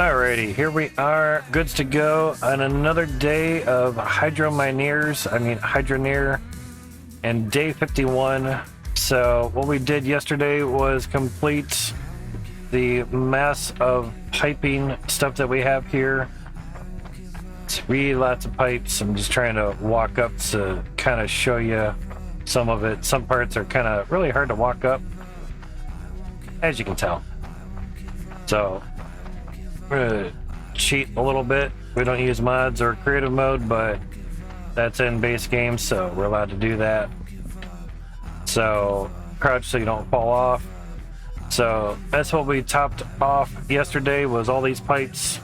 Alrighty, here we are, goods to go on another day of Hydroneer, and day 51. So what we did yesterday was complete the mass of piping stuff that we have here. It's really lots of pipes. I'm just trying to walk up to kind of show you some of it. Some parts are kind of really hard to walk up, as you can tell. So we're gonna cheat a little bit. We don't use mods or creative mode, but that's in base game, so we're allowed to do that. So crouch so you don't fall off. So that's what we topped off yesterday, was all these pipes.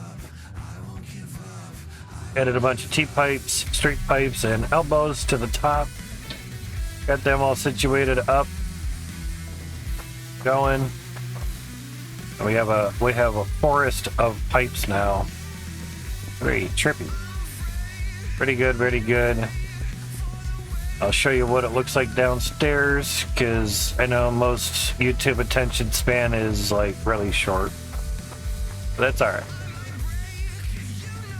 Added a bunch of T-pipes, straight pipes, and elbows to the top. Got them all situated up, going. We have a forest of pipes now. Very trippy. Pretty good, very good. I'll show you what it looks like downstairs, because I know most YouTube attention span is like really short. But that's alright.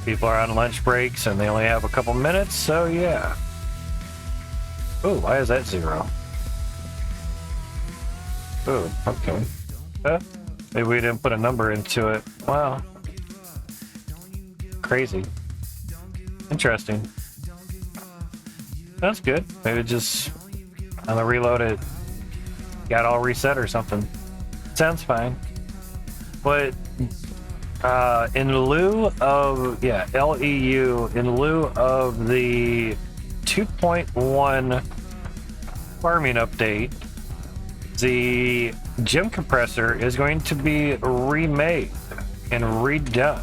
People are on lunch breaks and they only have a couple minutes, so yeah. Oh, why is that 0? Oh, okay. Maybe we didn't put a number into it. Wow. Crazy. Interesting. That's good. Maybe just on the reload it got all reset or something. Sounds fine. But in lieu of, LEU, in lieu of the 2.1 farming update, the gem compressor is going to be remade and redone,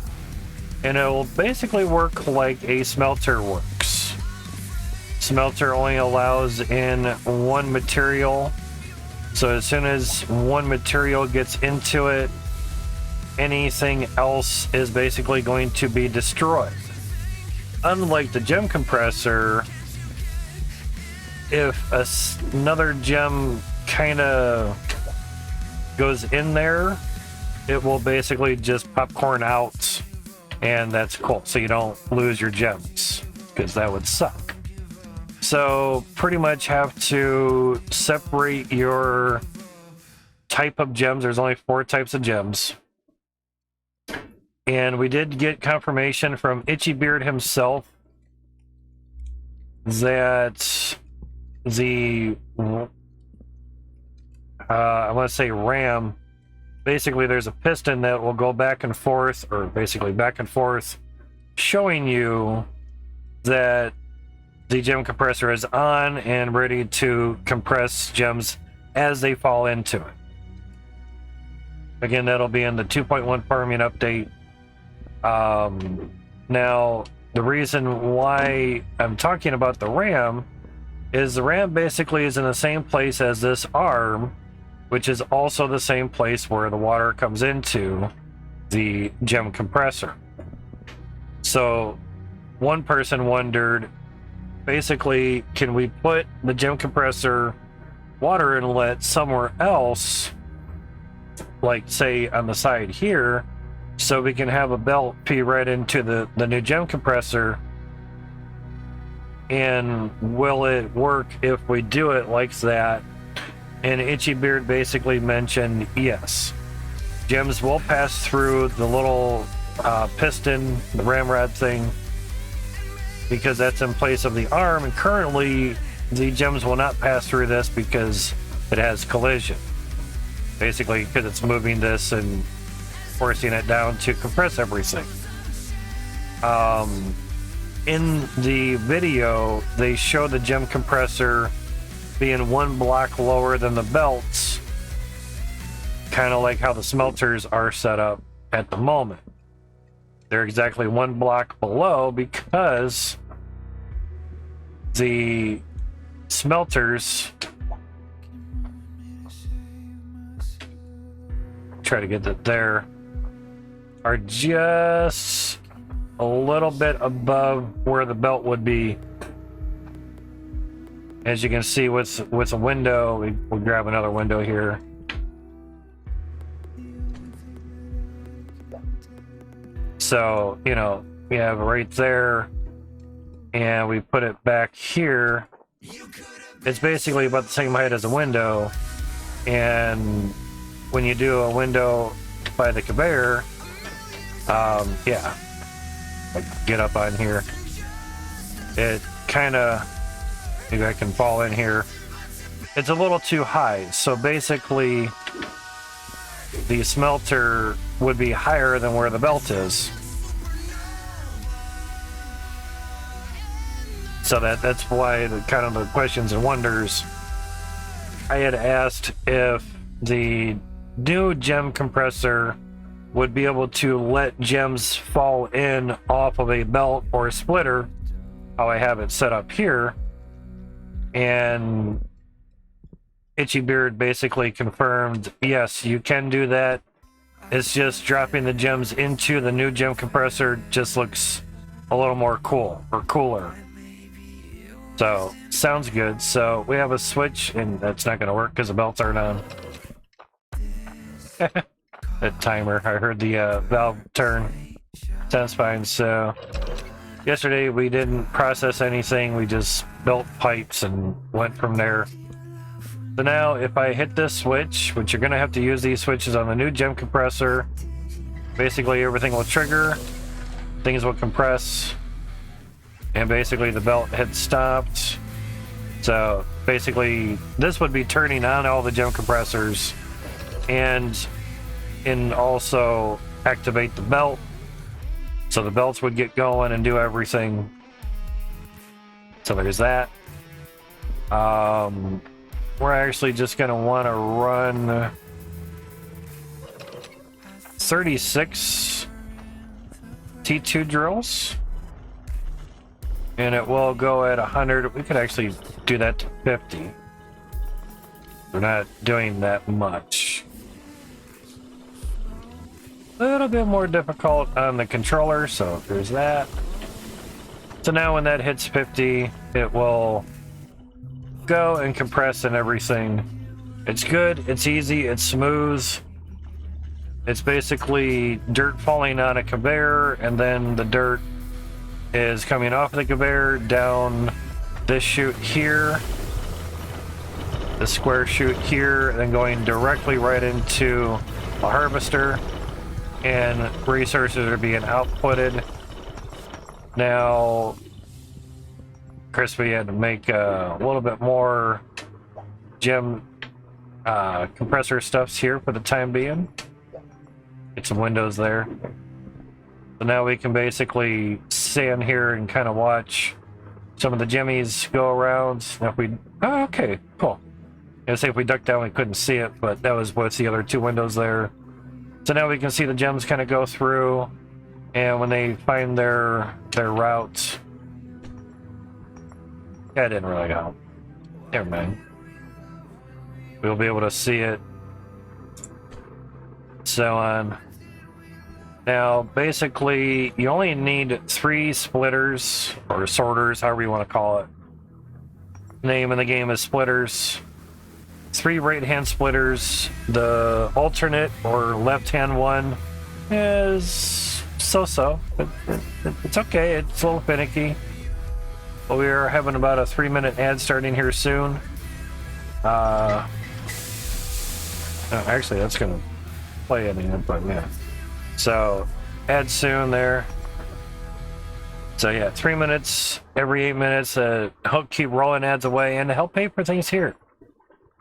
and it will basically work like a smelter works. Smelter only allows in one material, so as soon as one material gets into it, anything else is basically going to be destroyed. Unlike the gem compressor, if another gem kind of goes in there, it will basically just popcorn out, and that's cool, so you don't lose your gems, because that would suck. So pretty much have to separate your type of gems. There's only 4 types of gems, and we did get confirmation from Itchybeard himself that the I want to say RAM, basically there's a piston that will go back and forth, or basically back and forth, showing you that the gem compressor is on and ready to compress gems as they fall into it. Again, that'll be in the 2.1 farming update. Now, the reason why I'm talking about the RAM is the RAM basically is in the same place as this arm, which is also the same place where the water comes into the gem compressor. So one person wondered, basically, can we put the gem compressor water inlet somewhere else, like say on the side here, so we can have a belt pee right into the new gem compressor? And will it work if we do it like that? And Itchybeard basically mentioned yes. Gems will pass through the little piston, the ramrod thing, because that's in place of the arm, and currently the gems will not pass through this because it has collision. Basically, because it's moving this and forcing it down to compress everything. In the video, they show the gem compressor being 1 block lower than the belts, kind of like how the smelters are set up at the moment. They're exactly 1 block below because the smelters, try to get that there, are just a little bit above where the belt would be. As you can see with a window, we'll grab another window here. So, you know, we have it right there, and we put it back here. It's basically about the same height as a window, and when you do a window by the conveyor, yeah, like get up on here. It kind of, maybe I can fall in here. It's a little too high, so basically the smelter would be higher than where the belt is. So that's why the kind of the questions and wonders. I had asked if the new gem compressor would be able to let gems fall in off of a belt or a splitter, how I have it set up here, and Itchy Beard basically confirmed, yes, you can do that. It's just dropping the gems into the new gem compressor just looks a little more cool, or cooler. So, sounds good. So, we have a switch, and that's not going to work because the belts aren't on. That timer, I heard the valve turn. Sounds fine. So, yesterday we didn't process anything. We just built pipes and went from there. So now, if I hit this switch, which you're going to have to use these switches on the new gem compressor, basically everything will trigger, things will compress, and basically the belt had stopped. So basically, this would be turning on all the gem compressors and also activate the belt. So the belts would get going and do everything. So there's that. We're actually just going to want to run 36 T2 drills. And it will go at 100. We could actually do that to 50. We're not doing that much. A little bit more difficult on the controller, so there's that. So now when that hits 50, it will go and compress and everything. It's good, it's easy, it's smooth. It's basically dirt falling on a conveyor, and then the dirt is coming off the conveyor down this chute here, the square chute here, and then going directly right into a harvester, and resources are being outputted. Now, Crispy had to make a little bit more gem compressor stuffs here for the time being. Get some windows there. So now we can basically stand here and kind of watch some of the jimmies go around. Now if we, oh, okay, cool. I was gonna say if we ducked down we couldn't see it, but that was what's the other two windows there. So now we can see the gems kind of go through, and when they find their route, that didn't really help. Never mind. We'll be able to see it. So on. Now, basically, you only need 3 splitters, or sorters, however you want to call it. Name in the game is splitters. 3 right-hand splitters. The alternate, or left-hand one, is so-so. It's okay, it's a little finicky. But we are having about a 3-minute ad starting here soon. Oh, actually, that's going to play in the end, but yeah. So, ad soon there. So yeah, 3 minutes every 8 minutes to help keep rolling ads away and to help pay for things here.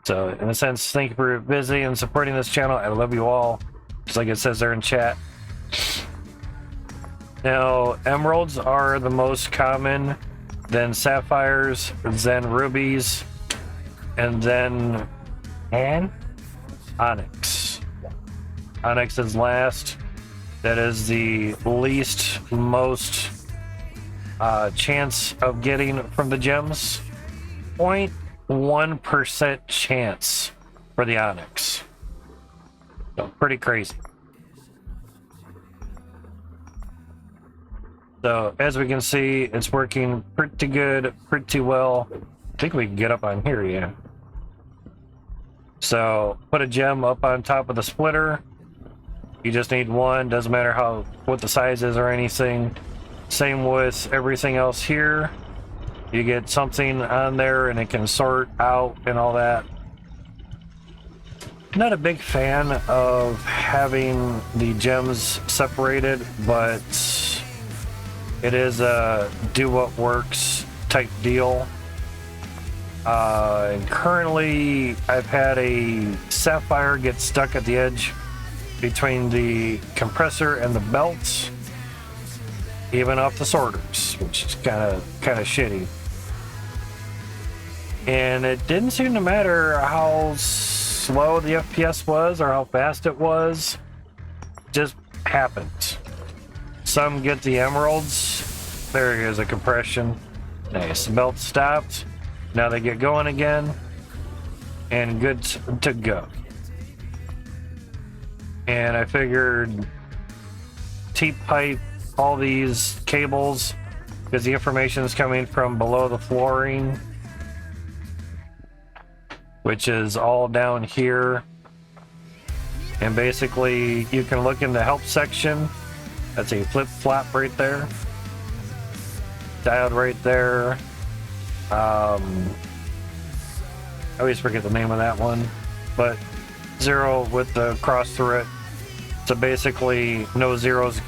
So, in a sense, thank you for visiting and supporting this channel. I love you all, just like it says there in chat. Now, emeralds are the most common, then sapphires, then rubies, and then onyx. Onyx is last. That is the least most chance of getting from the gems. 0.1% chance for the onyx. So pretty crazy. So as we can see, it's working pretty good, pretty well. I think we can get up on here, yeah. So put a gem up on top of the splitter. You just need one, doesn't matter what the size is or anything. Same with everything else here. You get something on there and it can sort out and all that. Not a big fan of having the gems separated, but it is a do what works type deal. And currently I've had a sapphire get stuck at the edge between the compressor and the belts, even off the sorters, which is kind of shitty. And it didn't seem to matter how slow the FPS was or how fast it was, just happened. Some get the emeralds. There is a compression. Nice. The belt stopped. Now they get going again, and good to go. And I figured T-pipe all these cables because the information is coming from below the flooring, which is all down here. And basically you can look in the help section. That's a flip-flop right there. Diode right there. I always forget the name of that one, but 0 with the cross through it. So basically no zeros,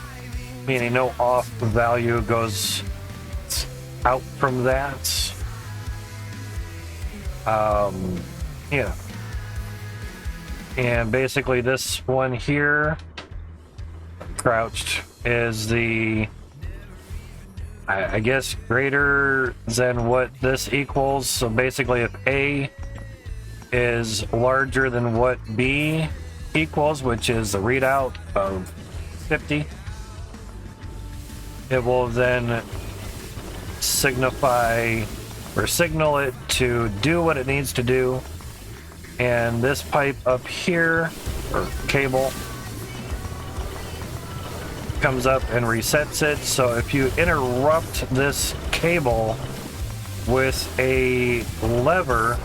meaning no off value goes out from that. Yeah. And basically this one here, crouched, is the, I guess, greater than what this equals. So basically if A is larger than what B equals, which is the readout of 50, it will then signify or signal it to do what it needs to do. And this pipe up here, or cable, comes up and resets it. So if you interrupt this cable with a lever,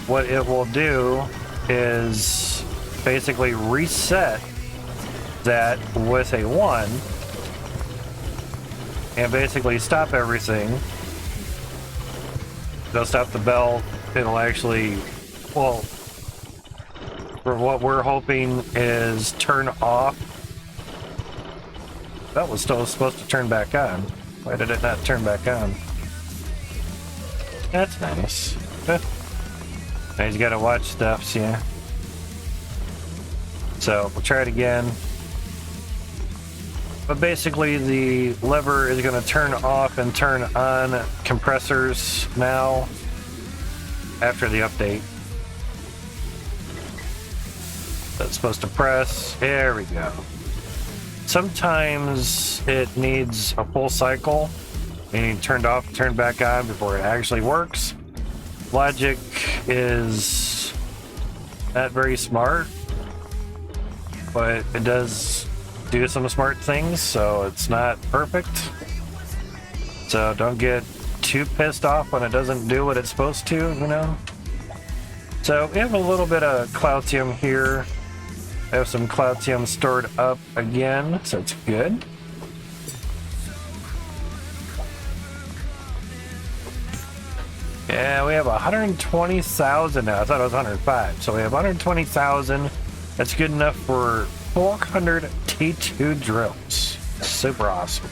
what it will do is basically reset that with a 1 and basically stop everything. It'll stop the belt. It'll actually, well, for what we're hoping is turn off. That was still supposed to turn back on. Why did it not turn back on? That's nice. Now you gotta watch stuff, yeah. So we'll try it again. But basically the lever is going to turn off and turn on compressors now after the update. That's supposed to press. There we go. Sometimes it needs a full cycle, meaning turned off, turned back on before it actually works. Logic is not very smart, but it does do some smart things, so it's not perfect. So don't get too pissed off when it doesn't do what it's supposed to, you know? So we have a little bit of Cloutium here. I have some Cloutium stored up again, so it's good. Yeah, we have 120,000 now. I thought it was 105. So we have 120,000. That's good enough for 400 T2 drills. Super awesome.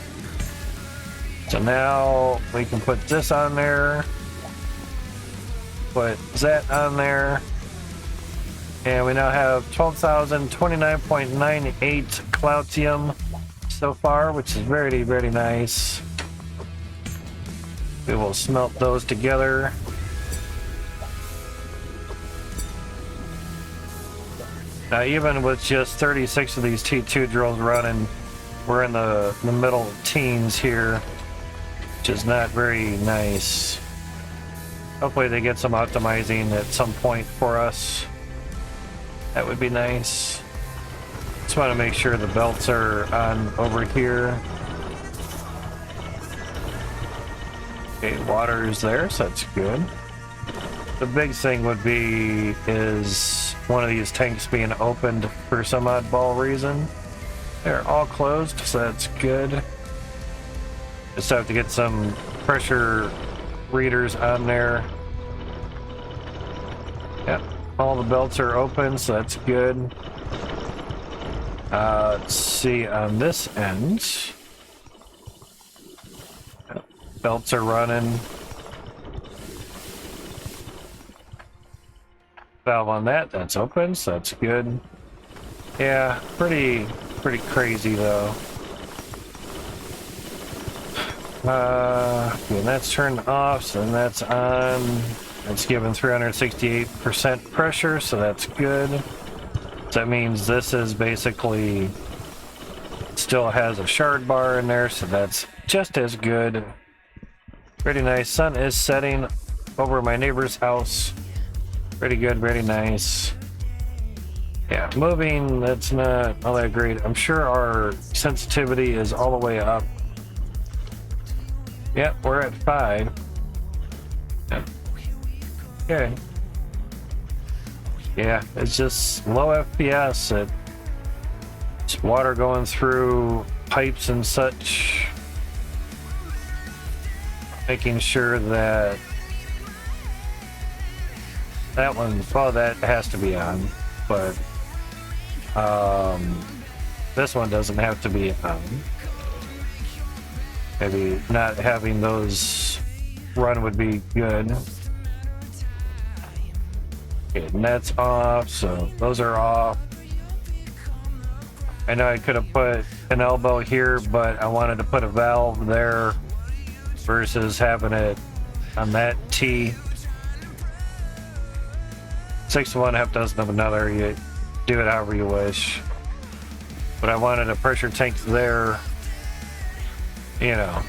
So now we can put this on there. Put that on there. And we now have 12,029.98 Cloutium so far, which is very, very nice. We will smelt those together. Now, even with just 36 of these T2 drills running, we're in the middle teens here, which is not very nice. Hopefully they get some optimizing at some point for us. That would be nice. Just want to make sure the belts are on over here. Okay, water is there, so that's good. The big thing would be is one of these tanks being opened for some oddball reason. They're all closed, so that's good. Just have to get some pressure readers on there. Yep, all the belts are open, so that's good. Let's see on this end. Yep, belts are running. Valve on that's open, so that's good. Yeah, pretty crazy though. And that's turned off, so then that's on. It's given 368% pressure, so that's good. So that means this is basically still has a shard bar in there, so that's just as good. Pretty nice. Sun is setting over my neighbor's house. Pretty good, very nice. Yeah, moving, that's not all that great. I'm sure our sensitivity is all the way up. Yep, we're at 5. Yep. Okay. Yeah, it's just low FPS. It's water going through pipes and such. Making sure that that one, well, that has to be on, but this one doesn't have to be on. Maybe not having those run would be good. Okay, net's off, so those are off. I know I could have put an elbow here, but I wanted to put a valve there versus having it on that T. 6 of one, half dozen of another. You do it however you wish. But I wanted a pressure tank there, you know,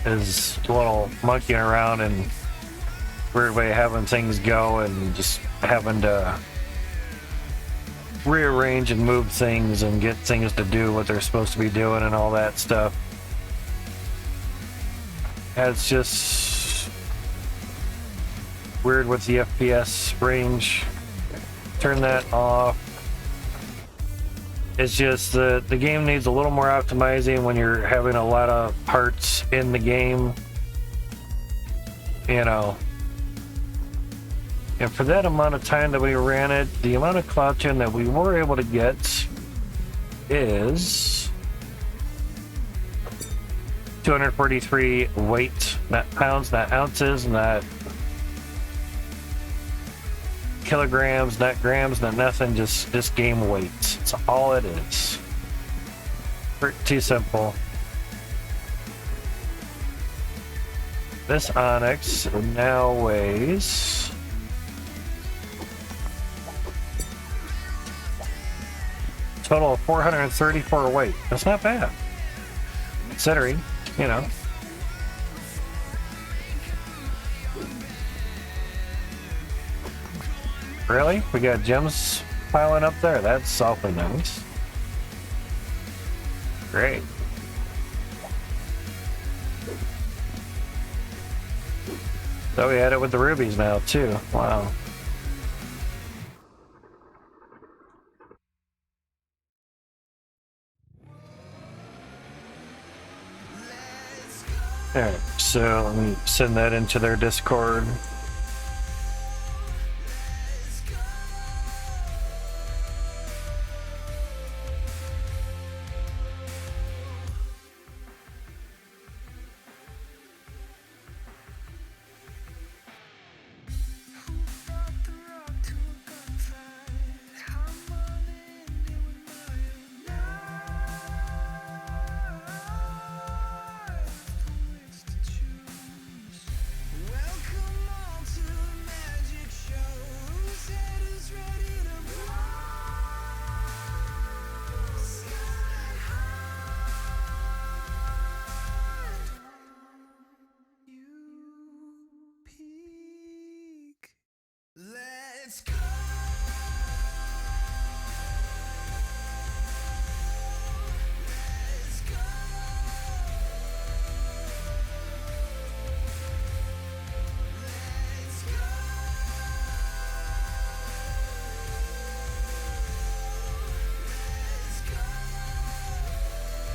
is a little monkeying around and weird way of having things go and just having to rearrange and move things and get things to do what they're supposed to be doing and all that stuff. It's just weird with the FPS range. Turn that off. It's just the game needs a little more optimizing when you're having a lot of parts in the game, you know. And for that amount of time that we ran it, the amount of cloud tune that we were able to get is 243 weight, not pounds, not ounces, not kilograms, not grams, not nothing, just game weight. That's all it is. Pretty simple. This Onyx now weighs total of 434 weight. That's not bad, considering, you know. Really? We got gems piling up there? That's awfully nice. Great. So we had it with the rubies now, too. Wow. Alright, so let me send that into their Discord.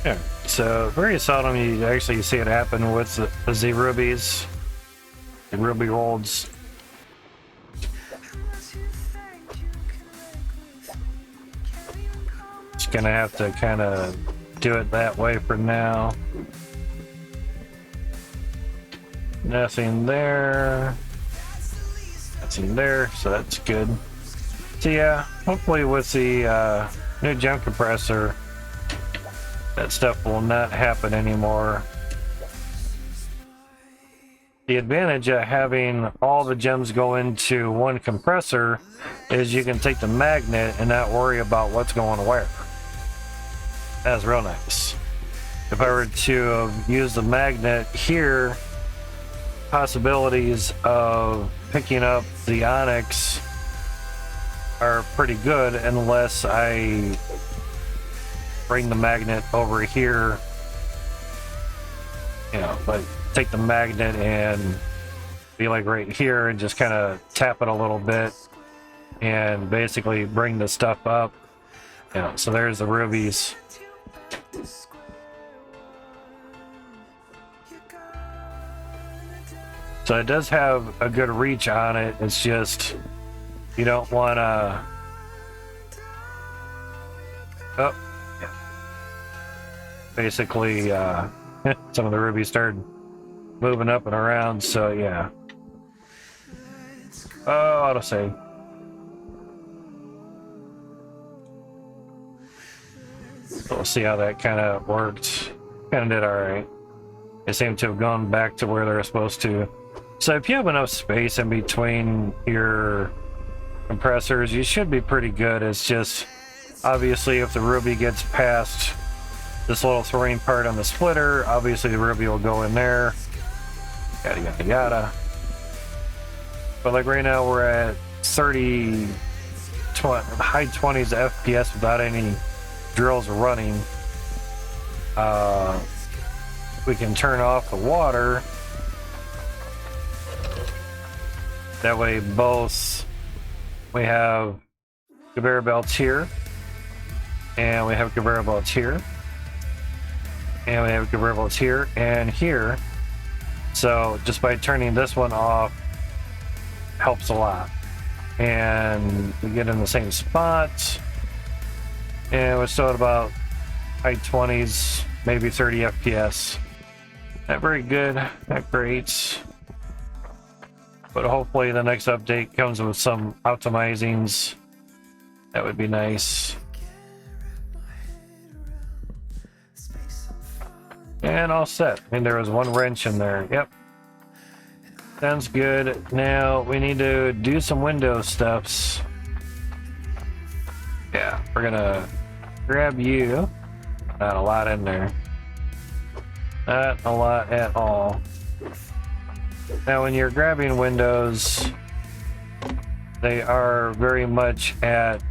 Yeah, so very seldom you actually see it happen with the rubies, the ruby rolls. Just gonna have to kind of do it that way for now. Nothing there. Nothing there, so that's good. So yeah, hopefully with the new gem compressor, that stuff will not happen anymore. The advantage of having all the gems go into one compressor is you can take the magnet and not worry about what's going where. That's real nice. If I were to use the magnet here, possibilities of picking up the onyx are pretty good unless I bring the magnet over here, you know, like take the magnet and be like right here and just kind of tap it a little bit and basically bring the stuff up, you know. So there's the rubies. So it does have a good reach on it. It's just you don't want to. Oh, yeah. Basically, some of the rubies started moving up and around. So yeah. Oh, autosave. We'll see how that kind of worked. Kind of did all right. They seem to have gone back to where they're supposed to. So if you have enough space in between your compressors, you should be pretty good. It's just, obviously, if the ruby gets past this little throwing part on the splitter, obviously the ruby will go in there. Yada, yada, yada. But like right now, we're at 30, high 20s FPS without any drills running. We can turn off the water. That way both we have conveyor belts here, and we have conveyor belts here, and we have conveyor belts here and here. So just by turning this one off helps a lot. And we get in the same spot, and we're still at about high 20s, maybe 30 FPS. Not very good, not great. But hopefully the next update comes with some optimizings. That would be nice. And all set. I mean, there was one wrench in there. Yep. Sounds good. Now we need to do some window stuffs. Yeah, we're gonna grab you. Not a lot in there. Not a lot at all. Now when you're grabbing windows, they are very much at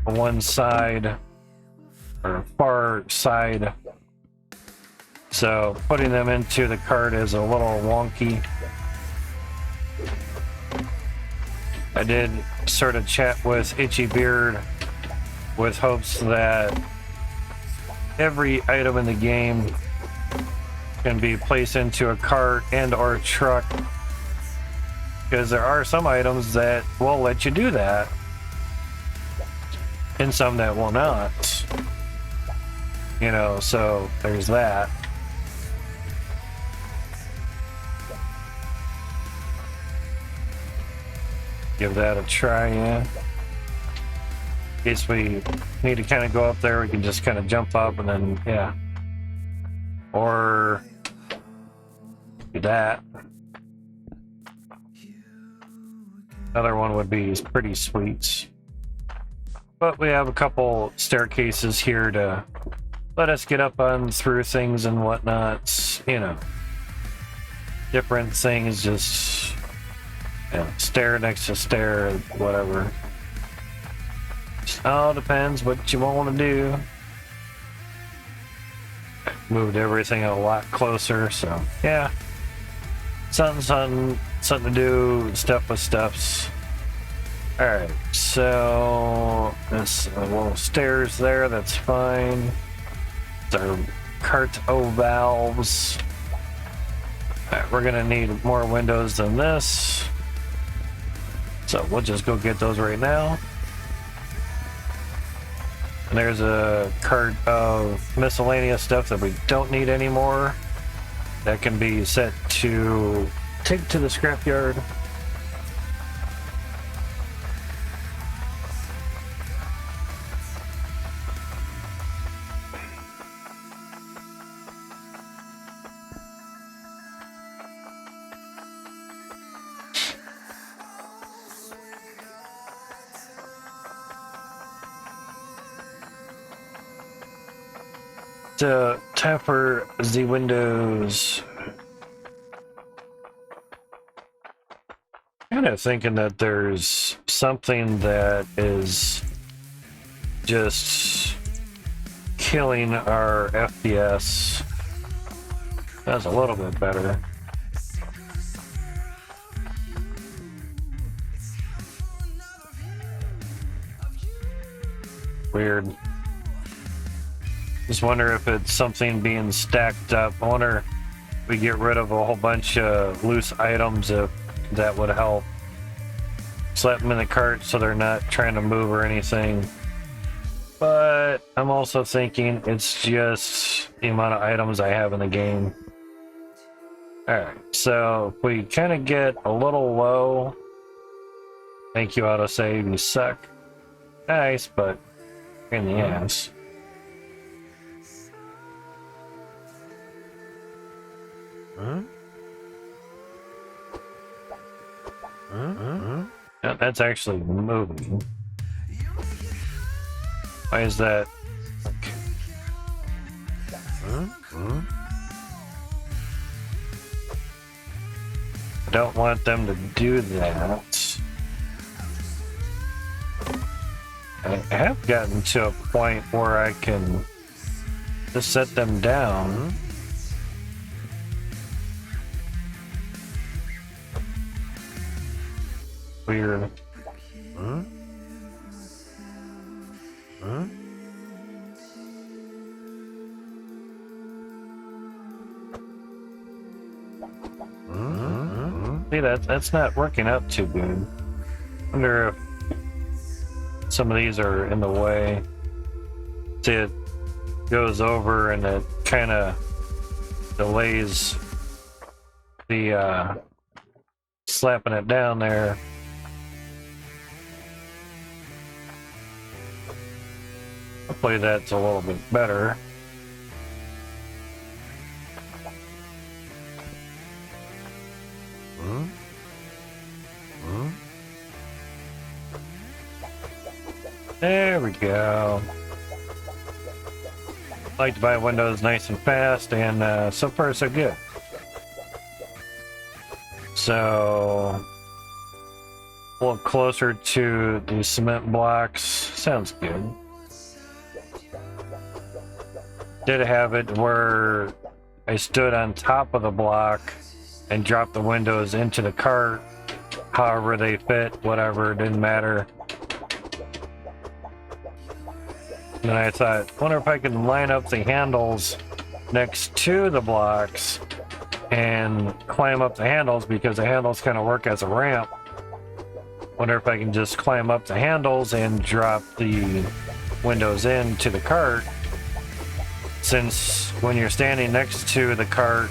one side or far side. So putting them into the cart is a little wonky. I did sort of chat with Itchy Beard with hopes that every item in the game can be placed into a cart and or truck, because there are some items that will let you do that and some that will not, you know, so there's that. Give that a try, yeah. In case we need to kind of go up there, we can just kind of jump up and then, yeah. Or do that. Another one would be pretty sweet. But we have a couple staircases here to let us get up on through things and whatnot. You know, different things, just, you know, stair next to stair, whatever. Just all depends what you want to do. Moved everything a lot closer, so yeah. Something to do, stuff with stuffs. Alright, so this little stairs there, that's fine. It's our cart O valves. Alright, we're gonna need more windows than this. So we'll just go get those right now. And there's a cart of miscellaneous stuff that we don't need anymore. That can be set to take to the scrapyard. To tamper the windows. Kind of thinking that there's something that is just killing our FPS. That's a little bit better. Weird. Just wonder if it's something being stacked up. I wonder if we get rid of a whole bunch of loose items, if that would help. Slap them in the cart so they're not trying to move or anything. But I'm also thinking it's just the amount of items I have in the game. Alright, so if we kind of get a little low. Thank you, autosave, you suck. Nice, but in the ass. Yeah, that's actually moving. Why is that? I don't want them to do that. I have gotten to a point where I can just set them down. Weird. See, that's not working out too good. Wonder if some of these are in the way. See, it goes over and it kind of delays the slapping it down there. Hopefully that's a little bit better. There we go. I like to buy windows nice and fast, and so far so good. So a little closer to the cement blocks. Sounds good. Did have it where I stood on top of the block and dropped the windows into the cart. However they fit, whatever, it didn't matter. And I thought, wonder if I can line up the handles next to the blocks and climb up the handles, because the handles kind of work as a ramp. Wonder if I can just climb up the handles and drop the windows into the cart. Since when you're standing next to the cart,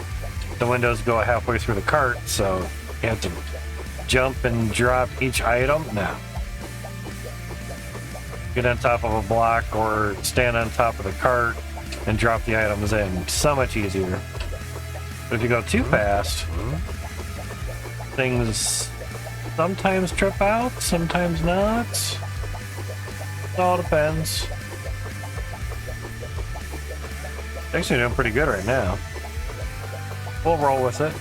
the windows go halfway through the cart, so you have to jump and drop each item. No. Get on top of a block or stand on top of the cart and drop the items in. So much easier. But if you go too fast, things sometimes trip out, sometimes not. It all depends. Actually doing pretty good right now. We'll roll with it.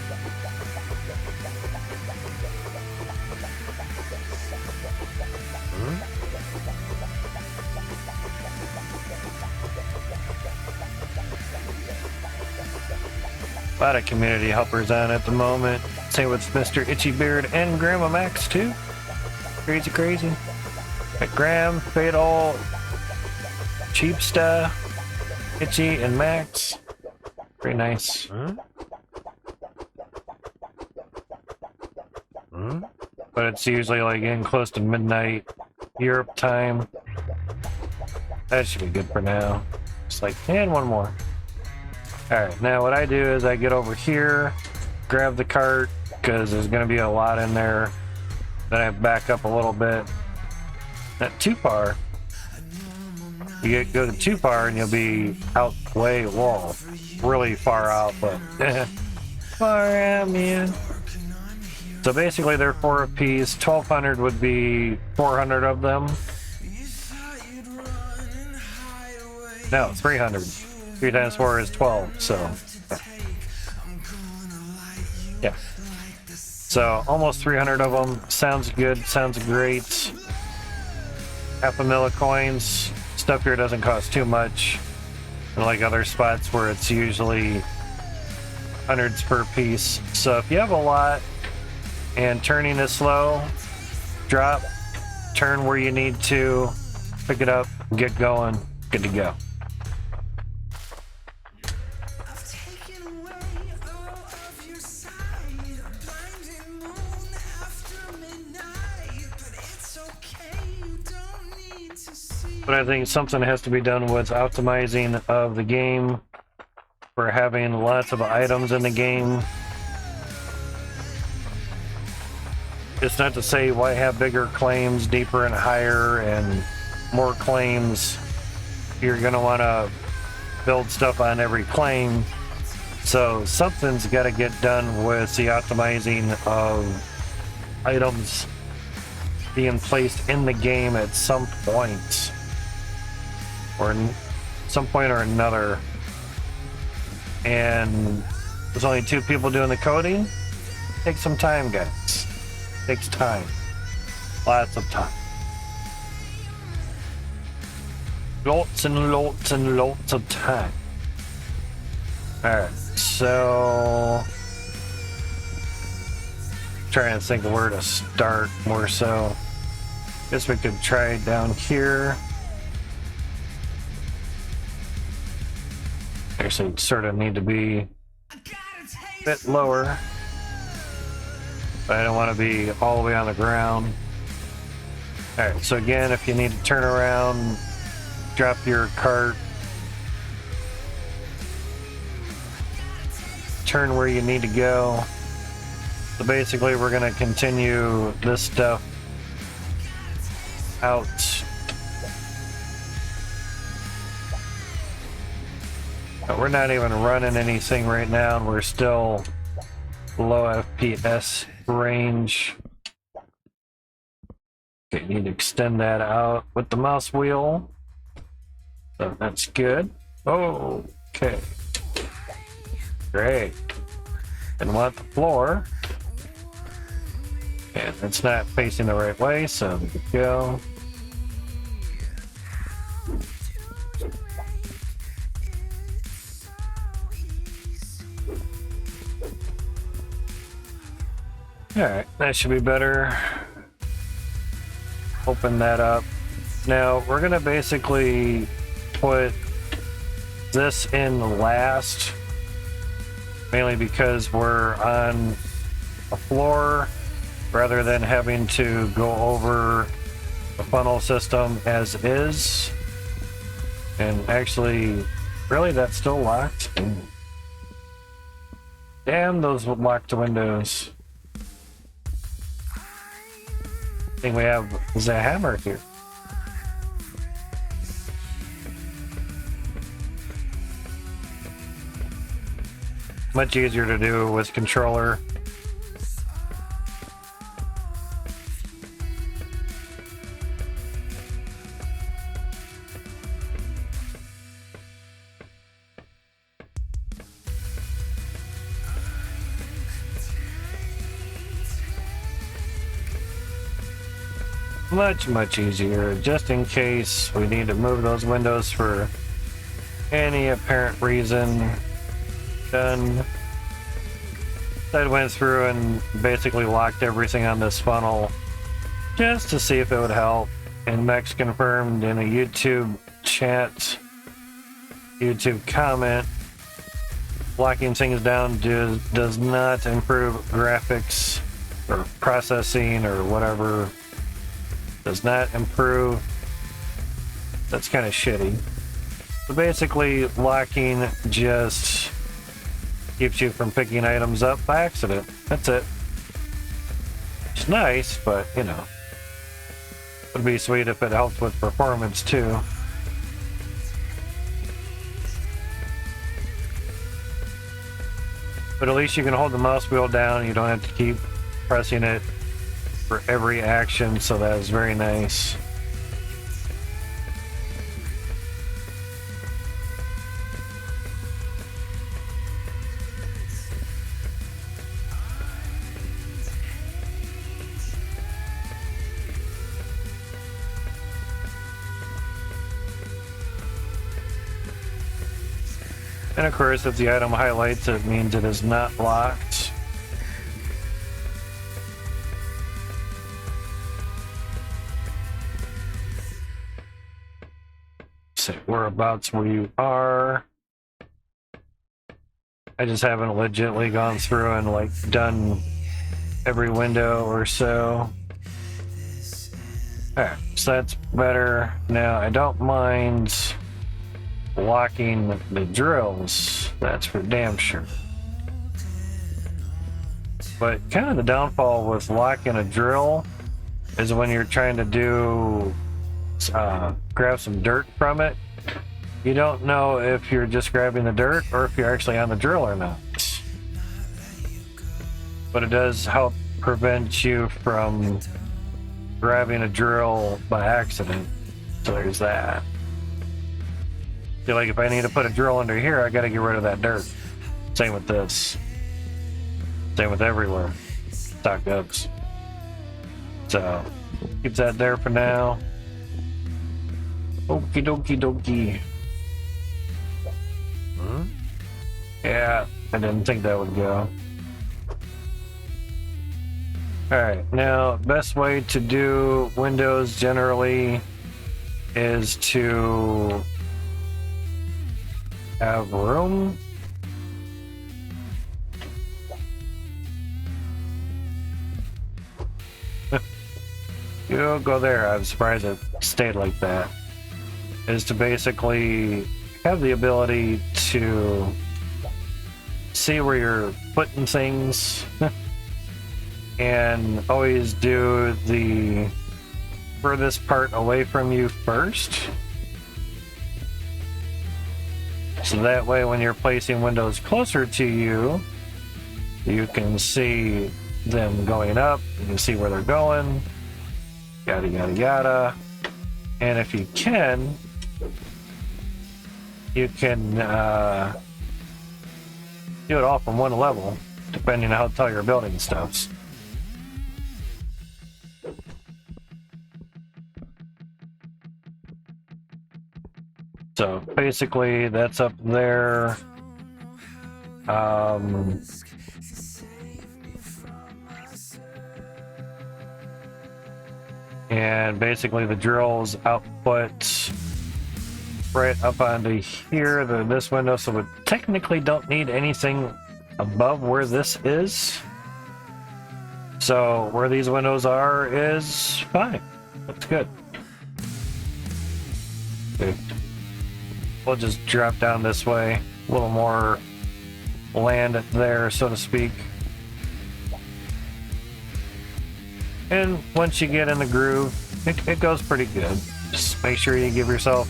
A lot of community helpers on at the moment. Same with Mr. Itchy Beard and Grandma Max too. Crazy, crazy. Got Graham, Fatal, Cheap Stuff, Itchy, and Max. Very nice. But it's usually like getting close to midnight Europe time. That should be good for now. Just like, and one more. Alright, now what I do is I get over here, grab the cart, because there's going to be a lot in there. Then I back up a little bit. Not too far. You go to too far and you'll be out way, whoa, really far out, but far out, man. So basically they're 4 apiece. 1,200 would be 400 of them. No, 300. 3 times 4 is 12, so yeah. So almost 300 of them. Sounds good, sounds great. Half a mil of coins. Stuff here doesn't cost too much. Unlike other spots where it's usually hundreds per piece. So if you have a lot and turning is slow, drop, turn where you need to, pick it up, get going, good to go. But I think something has to be done with optimizing of the game for having lots of items in the game. It's not to say why have bigger claims, deeper and higher, and more claims. You're going to want to build stuff on every claim. So something's got to get done with the optimizing of items being placed in the game at some point. Or some point or another. And there's only 2 people doing the coding. Take some time, guys. Takes time. Lots of time. Lots and lots and lots of time. Alright, so trying to think of where to start more so. Guess we could try down here. Actually, sort of need to be a bit lower, but I don't want to be all the way on the ground. Alright, so again, if you need to turn around, drop your cart, turn where you need to go. So basically, we're going to continue this stuff out. But we're not even running anything right now, and we're still below FPS range. Okay, need to extend that out with the mouse wheel. So that's good. Oh, okay. Great. And want the floor. And it's not facing the right way, so there we go. Alright, that should be better. Open that up. Now, we're going to basically put this in last, mainly because we're on a floor rather than having to go over the funnel system as is. And actually, really, that's still locked. Damn those locked windows. I think we have the hammer here. Much easier to do with controller. Much easier, just in case we need to move those windows for any apparent reason. Done. I went through and basically locked everything on this funnel just to see if it would help. And Max confirmed in a YouTube chat, YouTube comment, locking things down does not improve graphics or processing or whatever. Does not improve. That's kind of shitty. So basically, locking just keeps you from picking items up by accident. That's it. It's nice, but you know, would be sweet if it helped with performance too. But at least you can hold the mouse wheel down. You don't have to keep pressing it for every action, so that is very nice. And of course, if the item highlights, it means it is not locked. Say whereabouts where you are. I just haven't legitimately gone through and like done every window or so. Alright, so that's better. Now I don't mind locking the drills, that's for damn sure. But kind of the downfall with locking a drill is when you're trying to do grab some dirt from it, you don't know if you're just grabbing the dirt or if you're actually on the drill or not. But it does help prevent you from grabbing a drill by accident, so there's that. Feel like if I need to put a drill under here, I gotta get rid of that dirt. Same with this. Same with everywhere. Stock goes. So, keep that there for now. Okie dokie dokie. Yeah, I didn't think that would go. Alright, now, best way to do windows generally is to have room. You go there. I'm surprised it stayed like that. Is to basically have the ability to see where you're putting things and always do the furthest part away from you first. So that way when you're placing windows closer to you, you can see them going up, you can see where they're going, yada yada yada. And if you can do it all from one level, depending on how tall your building stuffs. So basically that's up there. And basically the drill's output right up onto here, this window, so we technically don't need anything above where this is. So where these windows are is fine. That's good. Okay. We'll just drop down this way. A little more land there, so to speak. And once you get in the groove, it goes pretty good. Just make sure you give yourself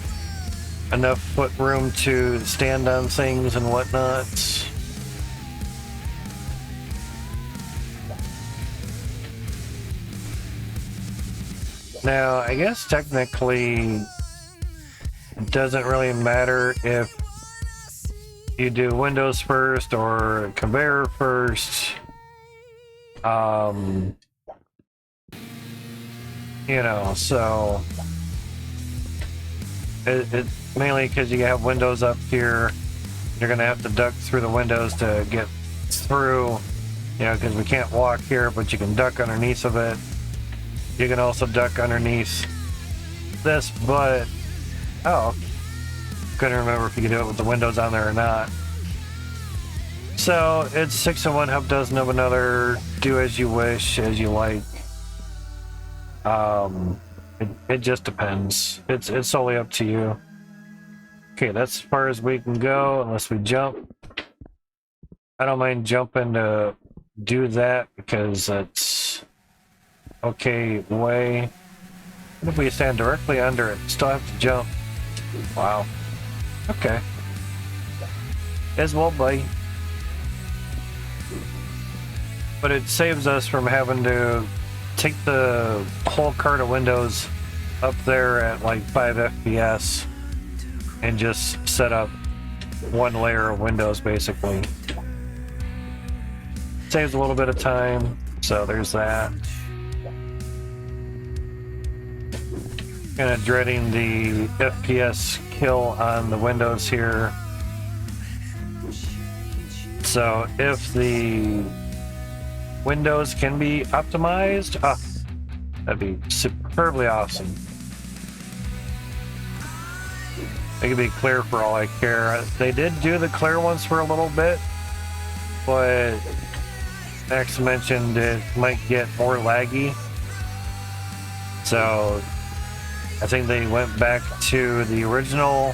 enough foot room to stand on things and whatnot. Now, I guess technically it doesn't really matter if you do windows first or conveyor first. You know, so it mainly because you have windows up here, you're gonna have to duck through the windows to get through, you know, because we can't walk here, but you can duck underneath of it. You can also duck underneath this, but couldn't remember if you could do it with the windows on there or not. So it's 6 of one, half dozen of another. Do as you wish, as you like. It just depends. It's solely up to you. Okay, that's as far as we can go unless we jump. I don't mind jumping to do that because it's okay way. What if we stand directly under it? Still have to jump. Wow. Okay. As well, buddy. But it saves us from having to take the whole cart of windows up there at like 5 FPS and just set up one layer of windows basically. Saves a little bit of time, so there's that. Kind of dreading the FPS kill on the windows here. So if the windows can be optimized, that'd be superbly awesome. They could be clear for all I care. They did do the clear ones for a little bit, but Max mentioned it might get more laggy. So I think they went back to the original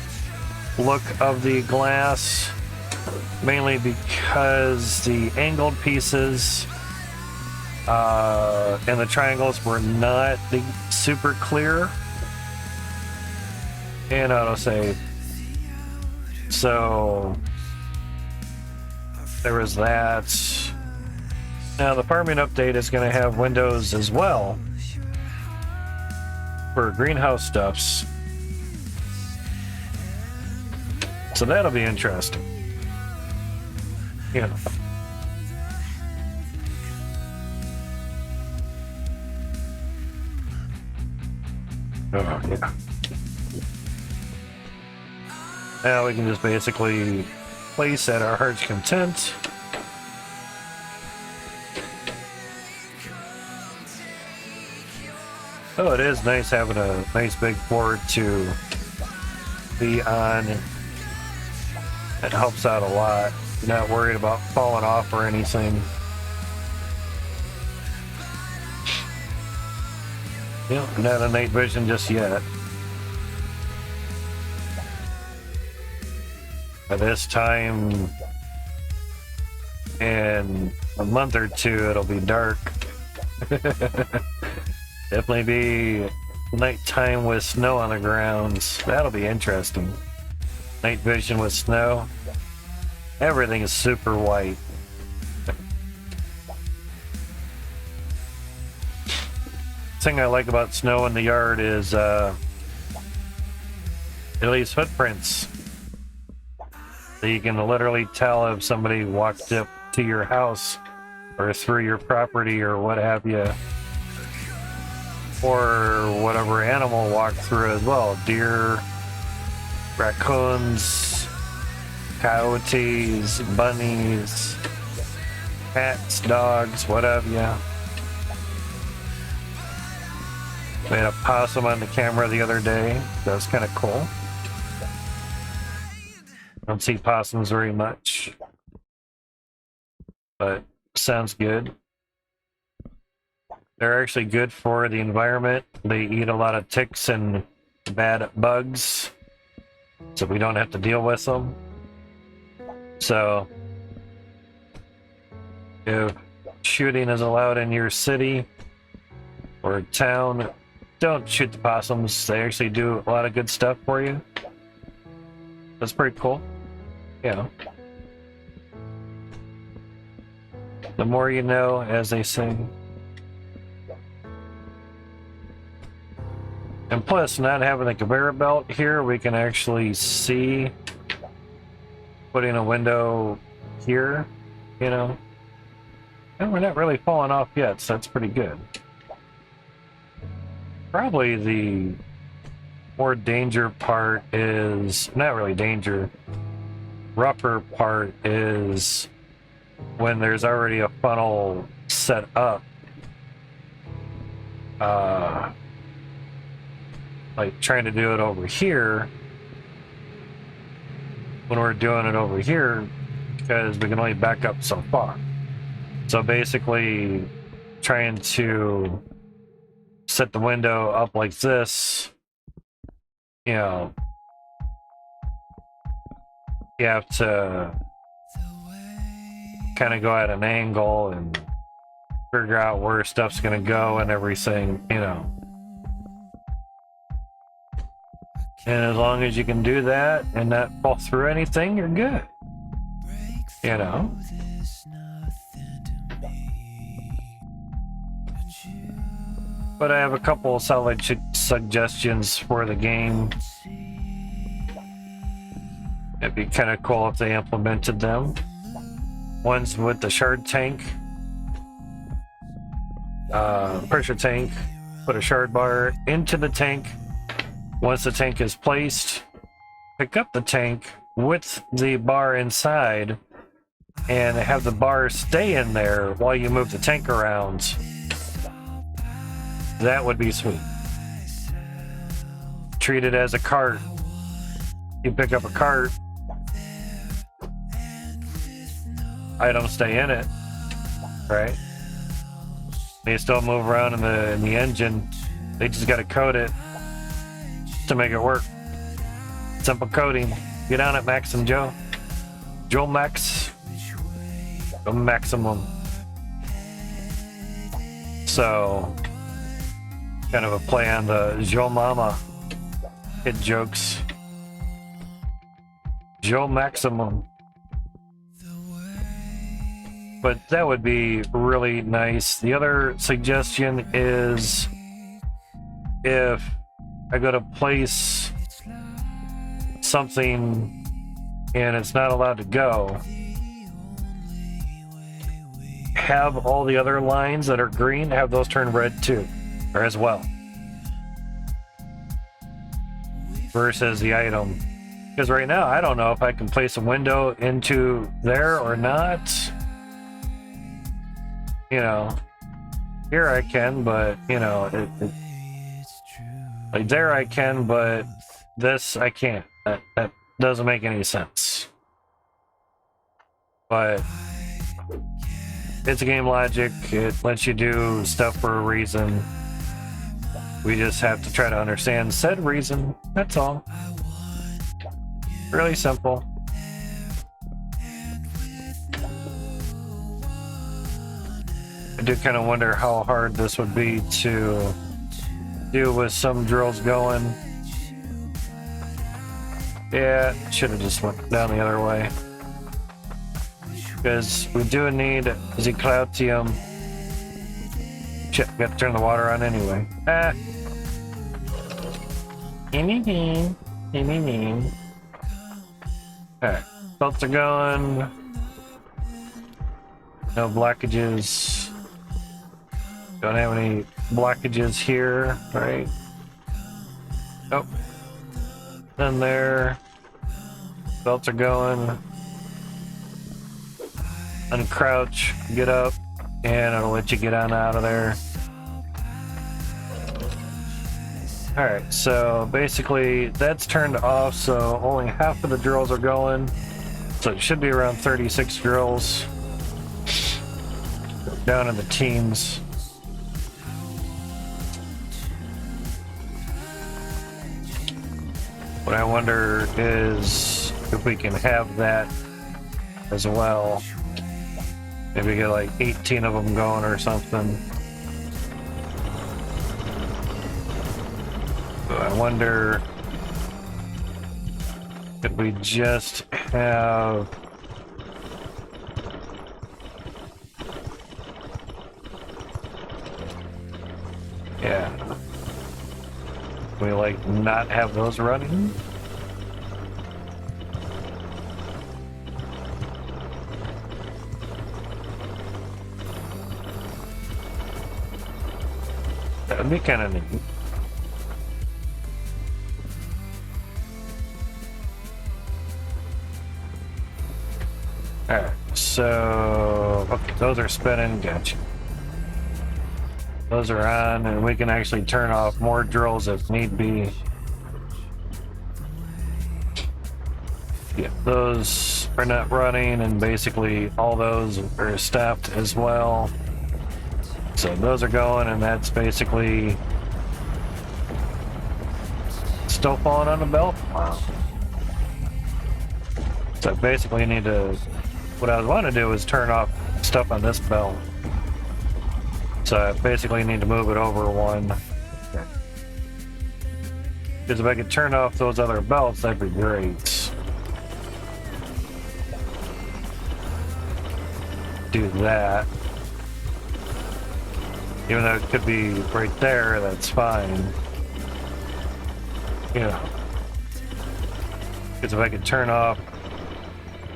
look of the glass, mainly because the angled pieces and the triangles were not the super clear and autosave. So there was that. Now the farming update is going to have windows as well for greenhouse stuffs. So that'll be interesting. Yeah. Oh, yeah. Now we can just basically place at our heart's content. Oh, it is nice having a nice big board to be on. It helps out a lot. You're not worried about falling off or anything. Yep, not a night vision just yet. By this time in a month or two, it'll be dark. Definitely be nighttime with snow on the grounds. That'll be interesting. Night vision with snow. Everything is super white. Thing I like about snow in the yard is it leaves footprints. So you can literally tell if somebody walked up to your house or through your property or what have you. Or whatever animal walked through as well. Deer, raccoons, coyotes, bunnies, cats, dogs, what have you. We had a possum on the camera the other day. That was kind of cool. Don't see possums very much, but sounds good. They're actually good for the environment. They eat a lot of ticks and bad bugs, so we don't have to deal with them. So if shooting is allowed in your city or town, don't shoot the possums. They actually do a lot of good stuff for you. That's pretty cool. Yeah. The more you know, as they sing. And plus, not having a conveyor belt here, we can actually see putting a window here, you know. And we're not really falling off yet, so that's pretty good. Probably the more danger part is, not really danger, rougher part is when there's already a funnel set up. Like trying to do it over here. When we're doing it over here, because we can only back up so far. So basically, trying to set the window up like this, you know, you have to kind of go at an angle and figure out where stuff's gonna go and everything, you know. And as long as you can do that and not fall through anything, you're good. You know? But I have a couple of solid suggestions for the game. It'd be kind of cool if they implemented them. One's with the shard tank. Pressure tank. Put a shard bar into the tank. Once the tank is placed, pick up the tank with the bar inside and have the bar stay in there while you move the tank around. That would be sweet. Treat it as a cart. You pick up a cart, items stay in it, right? They still move around in the engine. They just got to code it to make it work. Simple coding. Get on it, Max and Joe. Joe Max. The maximum. So, kind of a play on the Joe Mama kid jokes. Joe Maximum. But that would be really nice. The other suggestion is if I go to place something and it's not allowed to go, have all the other lines that are green, have those turn red too, or as well. Versus the item. Because right now, I don't know if I can place a window into there or not. You know, here I can, but, you know, like there I can, but this I can't. That doesn't make any sense. But it's a game logic. It lets you do stuff for a reason. We just have to try to understand said reason. That's all. Really simple. I do kind of wonder how hard this would be to do with some drills going. Yeah, should have just went down the other way. Because we do need the Cloutium. Shit, got to turn the water on anyway. Ah. Anything. Alright, belts are going. No blockages. Don't have any blockages here, right? Nope. Then there. Belts are going. Uncrouch, get up, and it'll let you get on out of there. Alright, so basically that's turned off, so only half of the drills are going. So it should be around 36 drills. Down in the teens. What I wonder is if we can have that as well. Maybe get like 18 of them going or something. So I wonder if we just have we like not have those running. That'd be kind of neat. Alright, so okay, those are spinning, gotcha. Those are on, and we can actually turn off more drills if need be. Yeah, those are not running, and basically all those are staffed as well. So those are going, and that's basically still falling on the belt. Wow. So basically, need to. What I want to do is turn off stuff on this belt. So I basically need to move it over one. Because if I could turn off those other belts, that'd be great. Do that. Even though it could be right there, that's fine. Yeah. Because if I could turn off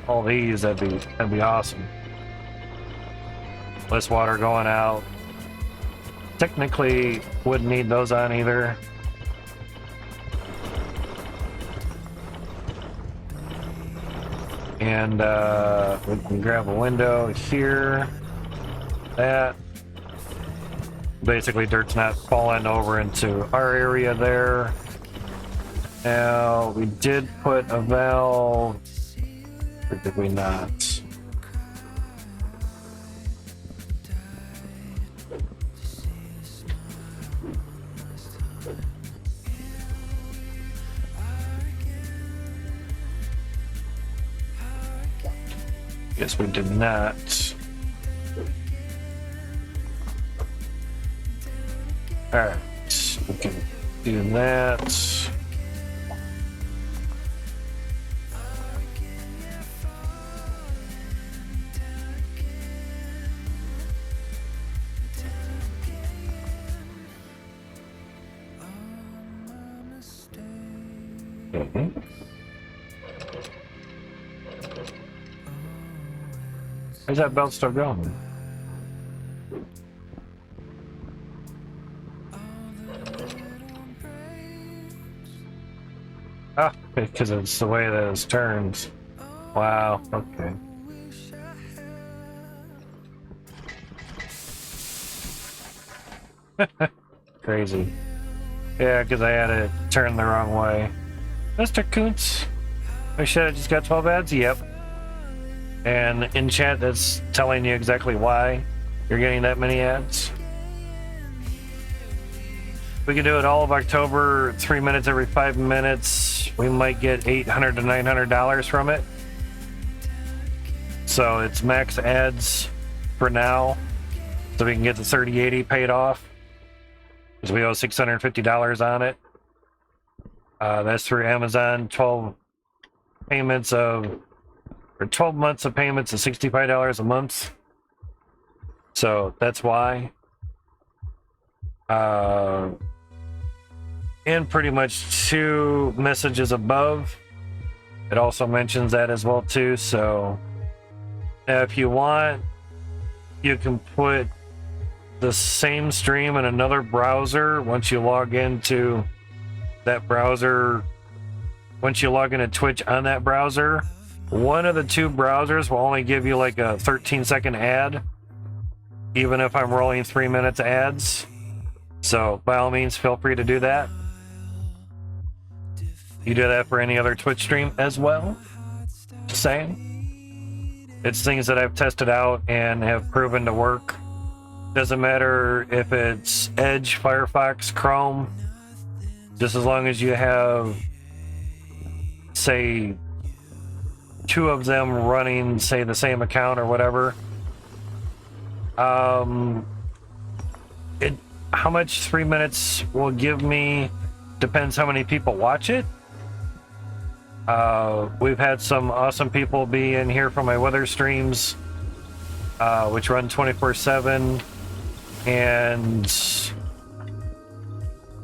all these, that'd be awesome. Less water going out. Technically, wouldn't need those on either. And we can grab a window here. That. Basically, dirt's not falling over into our area there. Now, we did put a valve. Or did we not? Guess we did not. Alright, we can do that. Mm-hmm. Where's that belt still going? Ah, because it's the way that it turns. Wow, okay. Crazy. Yeah, because I had it turned the wrong way. Mr. Kuntz, I should have just got 12 ads? Yep. And in chat, that's telling you exactly why you're getting that many ads. We can do it all of October, 3 minutes every 5 minutes. We might get $800 to $900 from it. So it's max ads for now. So we can get the 3080 paid off. Because we owe $650 on it. That's through Amazon. 12 payments of, or 12 months of payments of $65 a month. So that's why. And pretty much 2 messages above. It also mentions that as well too. So if you want, you can put the same stream in another browser once you log into that browser. Once you log into Twitch on that browser, one of the 2 browsers will only give you like a 13-second ad, even if I'm rolling 3 minutes ads. So by all means, feel free to do that. You do that for any other Twitch stream as well. Just saying. It's things that I've tested out and have proven to work. Doesn't matter if it's Edge, Firefox, Chrome. Just as long as you have, say, 2 of them running, say, the same account or whatever. How much 3 minutes will give me depends how many people watch it. We've had some awesome people be in here for my weather streams, which run 24/7, and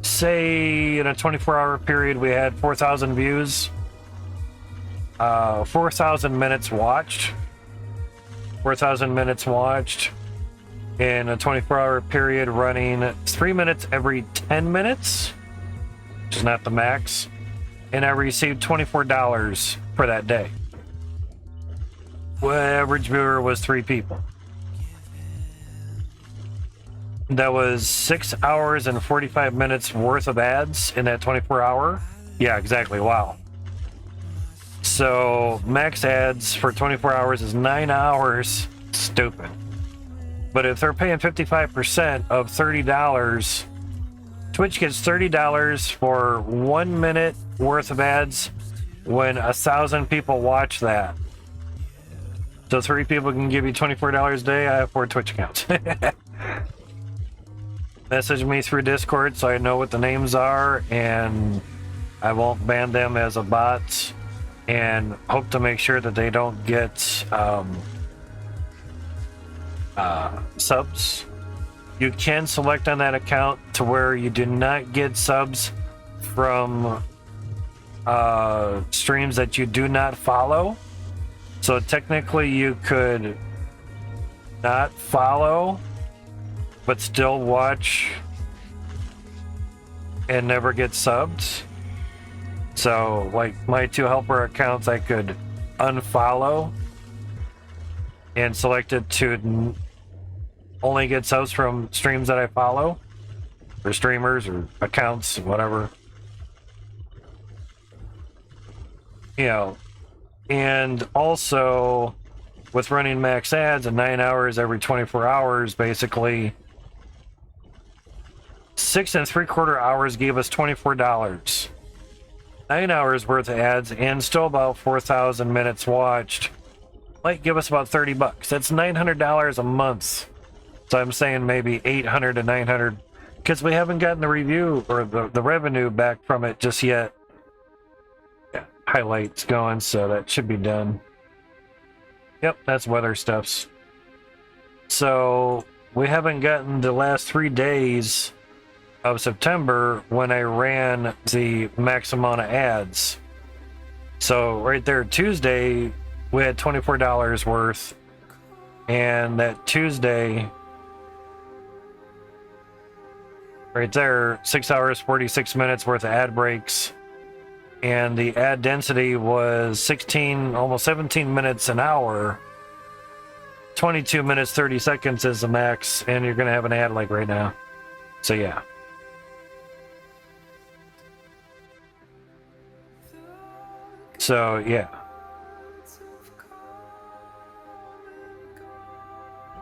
say in a 24-hour period we had 4,000 views, 4,000 minutes watched, 4,000 minutes watched in a 24-hour period, running 3 minutes every 10 minutes, which is not the max. And I received $24 for that day. Average viewer was 3 people. That was 6 hours and 45 minutes worth of ads in that 24-hour. Yeah, exactly. Wow. So max ads for 24 hours is 9 hours. Stupid. But if they're paying 55% of $30, Twitch gets $30 for 1 minute worth of ads when 1,000 people watch that. So 3 people can give you $24 a day. I have 4 Twitch accounts. Message me through Discord so I know what the names are, and I won't ban them as a bot, and hope to make sure that they don't get subs. You can select on that account to where you do not get subs from streams that you do not follow. So technically you could not follow but still watch and never get subbed. So like my 2 helper accounts, I could unfollow and select it to only get subs from streams that I follow, or streamers or accounts, whatever. You know, and also with running max ads at 9 hours every 24 hours, basically 6 3/4 hours gave us $24. 9 hours worth of ads and still about 4,000 minutes watched might give us about $30. That's $900 a month. So I'm saying maybe 800 to 900, because we haven't gotten the review or the revenue back from it just yet. Yeah, highlights going, so that should be done. Yep, that's weather stuffs. So we haven't gotten the last 3 days of September when I ran the max amount of ads. So right there, Tuesday, we had $24 worth, and that Tuesday, right there, 6 hours, 46 minutes worth of ad breaks, and the ad density was 16, almost 17 minutes an hour. 22 minutes, 30 seconds is the max, and you're gonna have an ad like right now. So yeah. So yeah.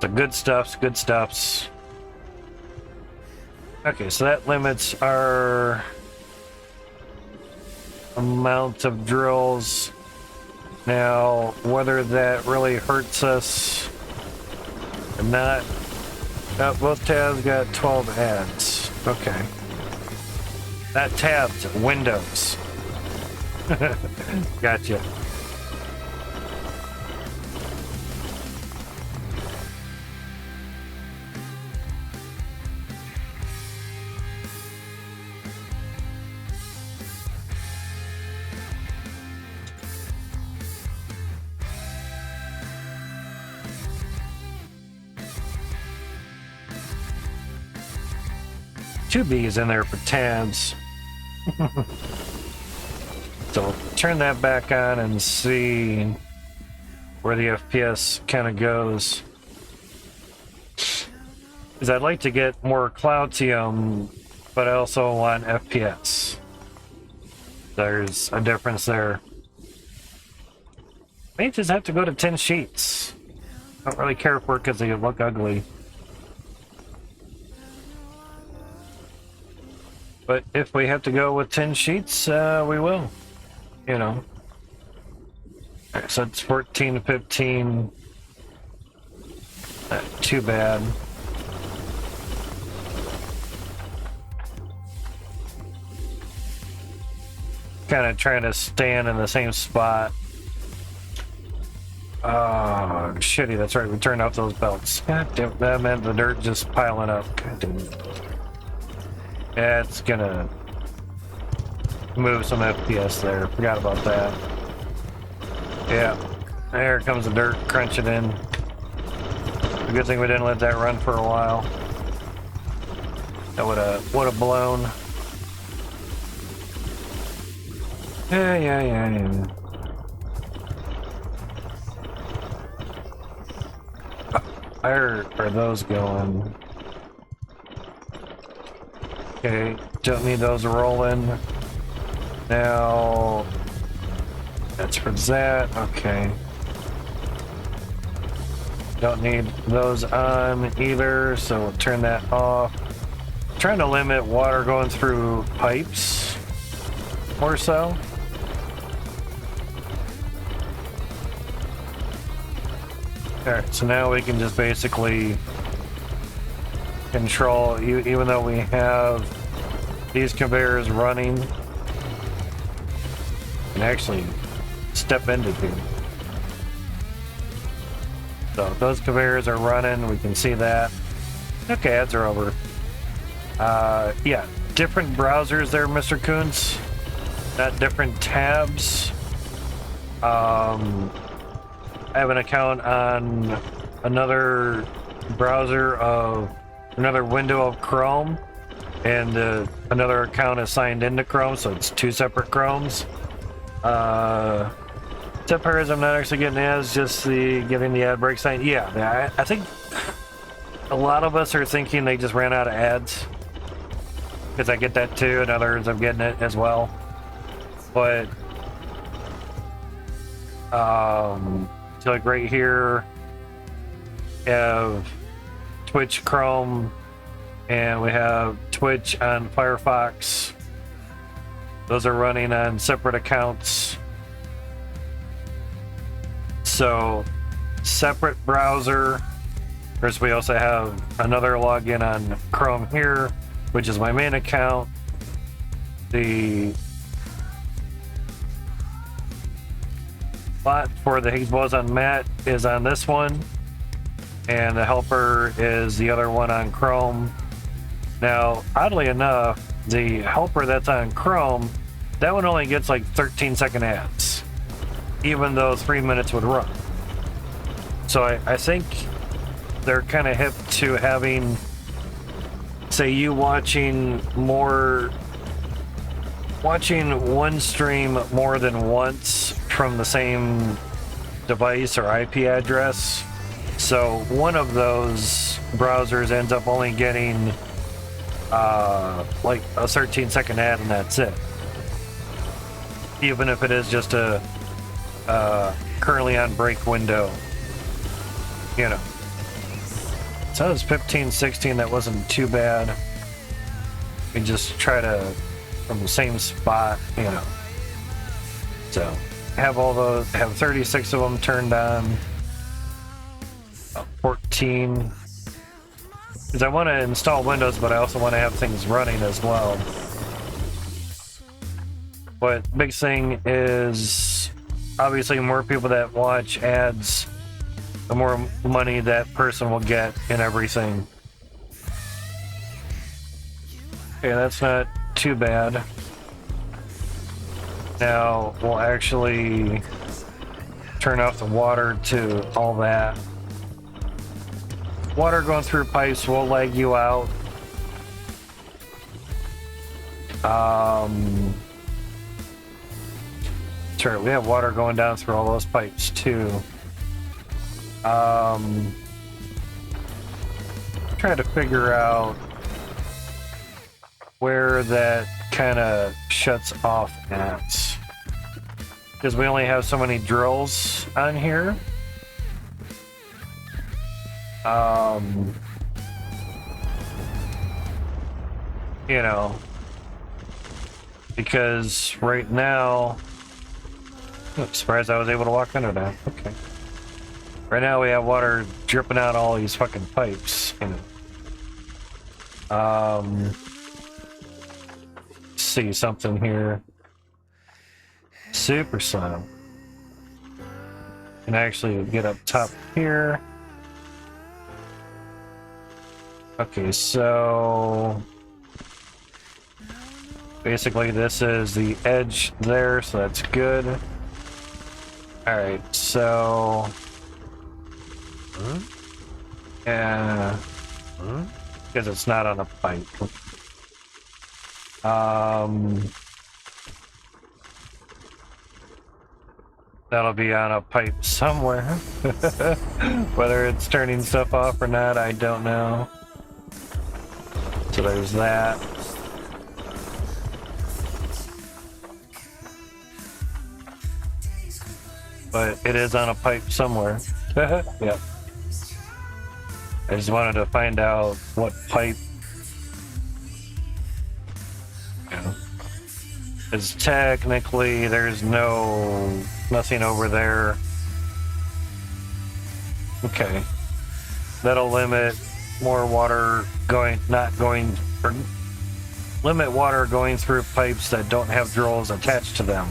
The good stuff's good stuffs. Okay, so that limits our amount of drills. Now, whether that really hurts us or not. Both tabs got 12 ads. Okay. That tab's Windows. Gotcha. Two B's in there for tabs. So turn that back on and see where the FPS kind of goes. Because I'd like to get more Cloutium, but I also want FPS. There's a difference there. May just have to go to 10 sheets. I don't really care for it because they look ugly. But if we have to go with 10 sheets, we will. You know. Alright, so it's 14 to 15. Not too bad. Kind of trying to stand in the same spot. Oh, shitty, that's right, we turned off those belts. God damn, that meant the dirt just piling up. God damn it. It's gonna move some FPS there. Forgot about that. Yeah, there comes the dirt, crunch it in. A good thing we didn't let that run for a while. That would have blown. Yeah. Where are those going? Okay, don't need those rolling. Now, That's for that. Okay. Don't need those on either, so we'll turn that off. Trying to limit water going through pipes or so. Alright, so now we can just basically control, even though we have these conveyors running, and actually step into here. So those conveyors are running, we can see that. Okay, ads are over. Yeah, different browsers there, Mr. Kuntz. Not different tabs. I have an account on another browser of another window of Chrome, and another account is signed into Chrome, so it's two separate Chromes. Separators, I'm not actually getting ads, just getting the ad break sign. Yeah, I think a lot of us are thinking they just ran out of ads, because I get that too, and others I'm getting it as well. But so like right here, we have Twitch Chrome, and we have Twitch on Firefox. Those are running on separate accounts. So, separate browser. Of course, we also have another login on Chrome here, which is my main account. The bot for the Higgs boson Matt is on this one, and the helper is the other one on Chrome. Now, oddly enough, the helper that's on Chrome, that one only gets like 13-second ads, even though 3 minutes would run. So I think they're kind of hip to having, say, you watching one stream more than once from the same device or IP address. So one of those browsers ends up only getting like a 13-second ad, and that's it. Even if it is just a currently on break window, you know. So it was 15, 16, that wasn't too bad. We just try to, from the same spot, you know. So have all those, have 36 of them turned on. 14. Because I want to install Windows, but I also want to have things running as well. But big thing is, obviously, more people that watch ads, the more money that person will get in everything. Okay, that's not too bad. Now, we'll actually turn off the water to all that. Water going through pipes will lag you out. Sure, we have water going down through all those pipes too. Try to figure out where that kind of shuts off at, because we only have so many drills on here. You know, because right now, I'm surprised I was able to walk under that. Okay. Right now we have water dripping out all these fucking pipes. You know. See something here. Super slam. Can actually get up top here. Okay, so basically this is the edge there, so that's good. Alright, so yeah, because it's not on a pipe. That'll be on a pipe somewhere. Whether it's turning stuff off or not, I don't know. So there's that. but it is on a pipe somewhere. Yeah. I just wanted to find out what pipe. Because technically there's nothing over there. Okay. That'll limit more water limit water going through pipes that don't have drills attached to them.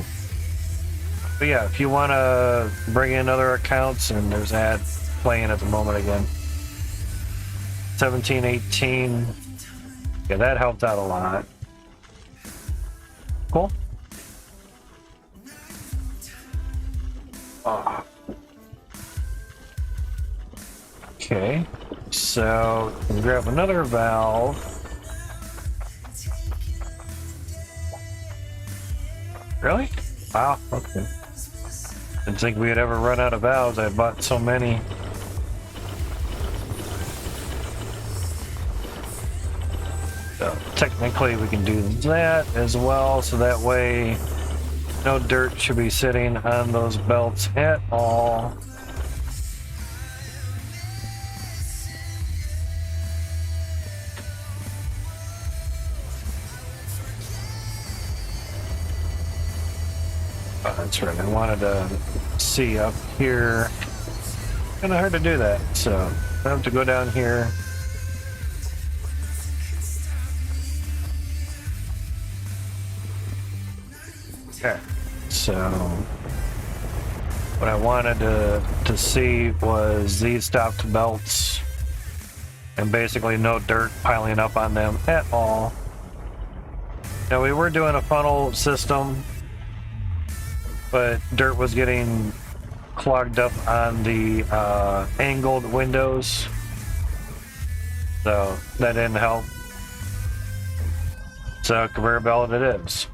But yeah, if you want to bring in other accounts, and there's an ad playing at the moment again. 1718. Yeah, that helped out a lot. Cool. Okay, so grab another valve. Really? Wow, okay. Didn't think we'd ever run out of valves. I bought so many. So technically we can do that as well, so that way no dirt should be sitting on those belts at all. Oh, that's right, I wanted to see up here. Kind of hard to do that, so I have to go down here. Okay, so what I wanted to see was these stopped belts and basically no dirt piling up on them at all. Now we were doing a funnel system, but dirt was getting clogged up on the angled windows, so that didn't help. So conveyor belt it is.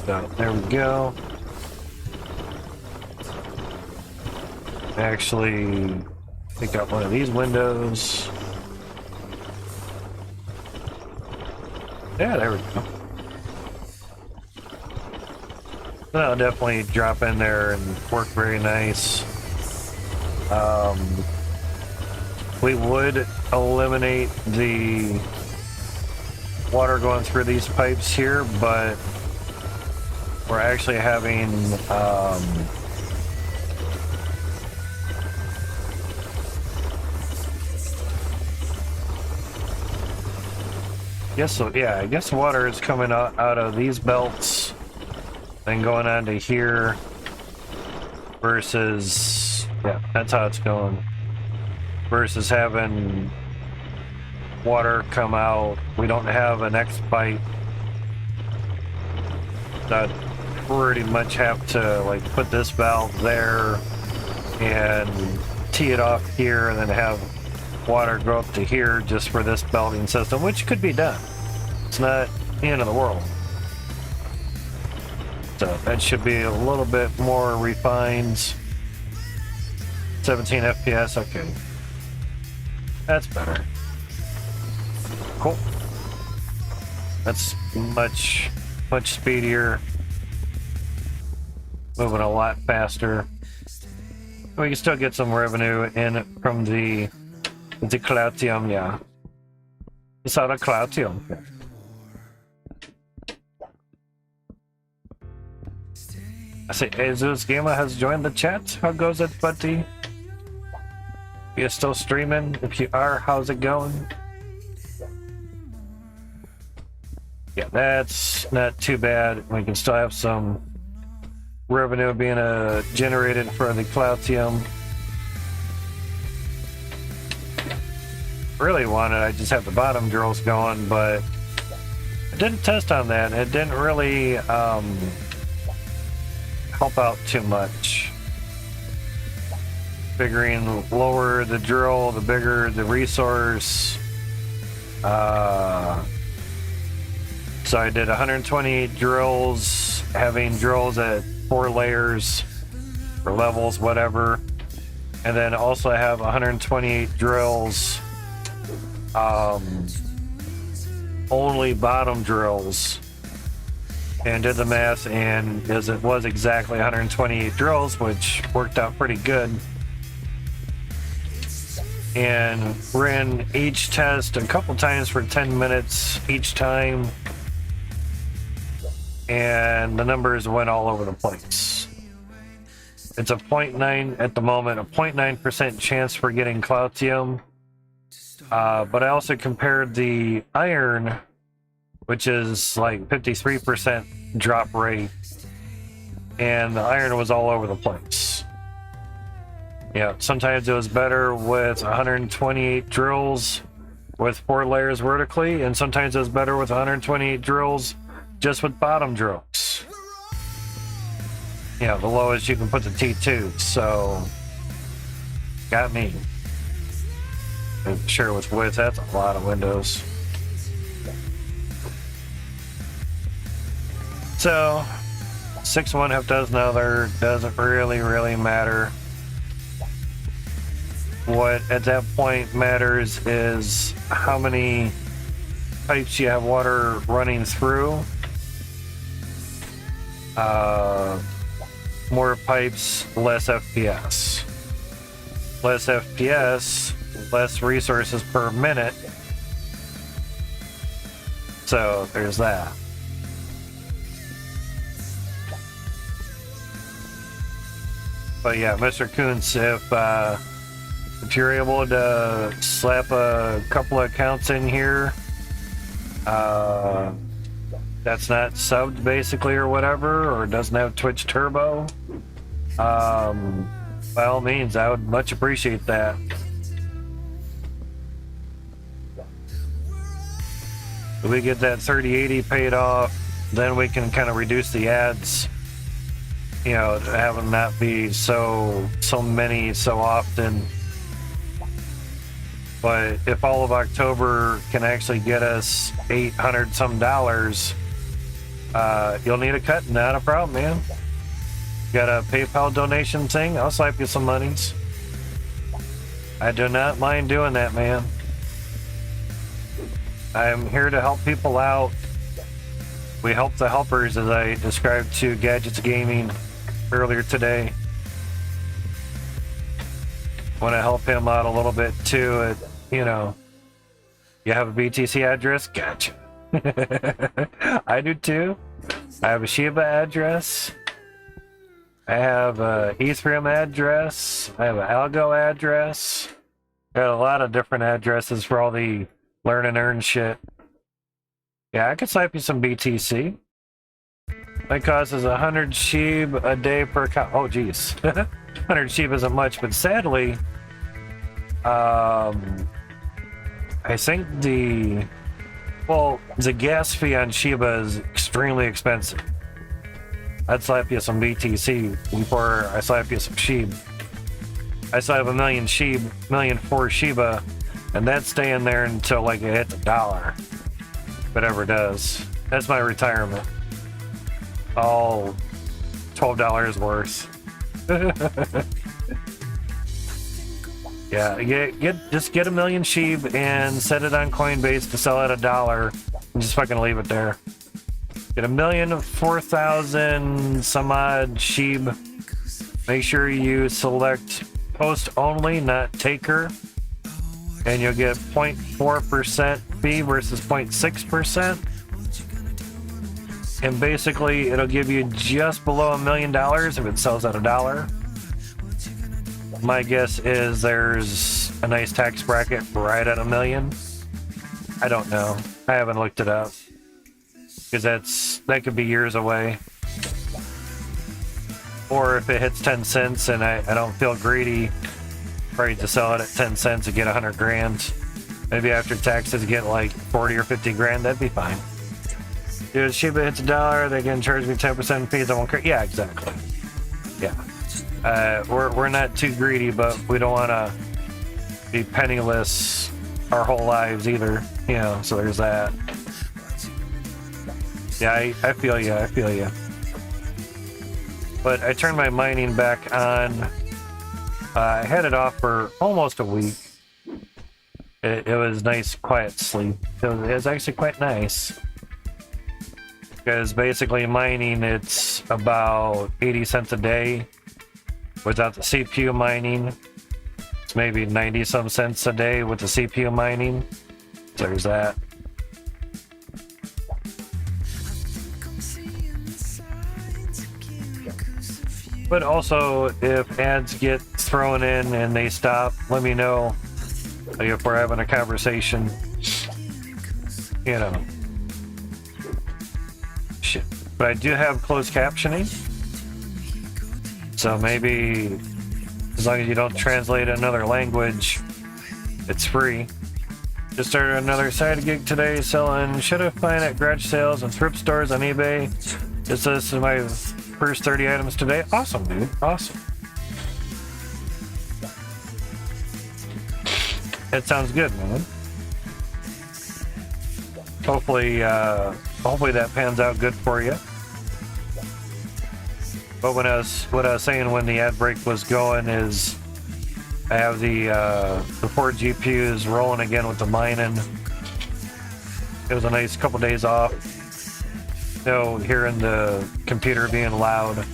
So there we go. Actually pick up one of these windows. Yeah, there we go. That'll definitely drop in there and work very nice. We would eliminate the water going through these pipes here, but we're actually having I guess water is coming out of these belts and going on to here versus, yeah, that's how it's going, versus having water come out. We don't have an X pipe that pretty much have to like put this valve there and tee it off here and then have water go up to here just for this belting system, which could be done. It's not the end of the world. So that should be a little bit more refined. 17 FPS, okay. That's better. Cool. That's much speedier. Moving a lot faster. We can still get some revenue in from the Cloutium, yeah. It's out of Cloutium. I say, Jesus Gamer has joined the chat. How goes it, buddy? You're still streaming? If you are, how's it going? Yeah, that's not too bad. We can still have some revenue being generated for the Cloutium. Really wanted, I just have the bottom drills going, but I didn't test on that. It didn't really help out too much. Figuring the lower the drill, the bigger the resource. So I did 120 drills, having drills at 4 layers. or levels, whatever. And then also I have 128 drills, only bottom drills, and did the math, and as it was exactly 128 drills, which worked out pretty good. And ran each test a couple times for 10 minutes each time, and the numbers went all over the place. It's a 0.9 at the moment, a 0.9% chance for getting Cloutium. But I also compared the iron, which is like 53% drop rate, and the iron was all over the place. Yeah, sometimes it was better with 128 drills with 4 layers vertically, and sometimes it was better with 128 drills just with bottom drills. Yeah, the lowest you can put the T2, so got me. And sure, with width, that's a lot of windows. So 6 one, half dozen other, doesn't really matter. What at that point matters is how many pipes you have water running through. More pipes, less FPS. Less FPS, less resources per minute. So there's that. But yeah, Mr. Kuntz, if you're able to slap a couple of accounts in here, that's not subbed basically or whatever, or doesn't have Twitch Turbo, by all means, I would much appreciate that. If we get that 3080 paid off, then we can kind of reduce the ads, you know, to have them not be so many so often. But if all of October can actually get us $800 some, you'll need a cut. Not a problem, man. Got a PayPal donation thing? I'll slap you some monies. I do not mind doing that, man. I'm here to help people out. We help the helpers, as I described to Gadgets Gaming earlier today. Want to help him out a little bit too. You know, you have a BTC address? Gotcha. I do too. I have a Shiba address. I have a Ethereum address. I have an Algo address. Got a lot of different addresses for all the learn and earn shit. Yeah, I could slap you some BTC. That causes 100 SHIB a day per account. Oh, geez. 100 SHIB isn't much, but sadly, I think the gas fee on Shiba is extremely expensive. I'd slap you some BTC before I slap you some SHIB. I still have 1 million SHIB, 1,000,004 Shiba, and that's staying there until like it hits $1. Whatever it does. That's my retirement. All $12 worth. Yeah, just get 1 million SHIB and set it on Coinbase to sell at $1 and just fucking leave it there. Get 1,004,000 some odd SHIB. Make sure you select post only, not taker, and you'll get 0.4% fee versus 0.6%. And basically, it'll give you just below $1 million if it sells at $1. My guess is there's a nice tax bracket right at $1 million. I don't know. I haven't looked it up because that could be years away. Or if it hits 10 cents and I don't feel greedy, ready to sell it at 10 cents and get 100 grand. Maybe after taxes get like 40 or 50 grand, that'd be fine. Dude, Shiba hits $1, they can charge me 10% fees. I won't care. Yeah, exactly. Yeah. We're not too greedy, but we don't want to be penniless our whole lives either. You know, so there's that. Yeah, I feel you. I feel you. But I turned my mining back on. I had it off for almost a week. It was nice, quiet sleep. It was actually quite nice. Because basically mining, it's about 80 cents a day. Without the CPU mining, it's maybe 90 some cents a day with the CPU mining. So there's that. But also, if ads get thrown in and they stop, let me know if we're having a conversation. You know. Shit. But I do have closed captioning. So maybe, as long as you don't translate another language, it's free. Just started another side gig today selling should've find at garage sales and thrift stores on eBay. This is my first 30 items today. Awesome, dude. Awesome. It sounds good, man. Hopefully that pans out good for you. But what I was saying when the ad break was going is I have the 4 GPUs rolling again with the mining. It was a nice couple days off. No hearing the computer being loud.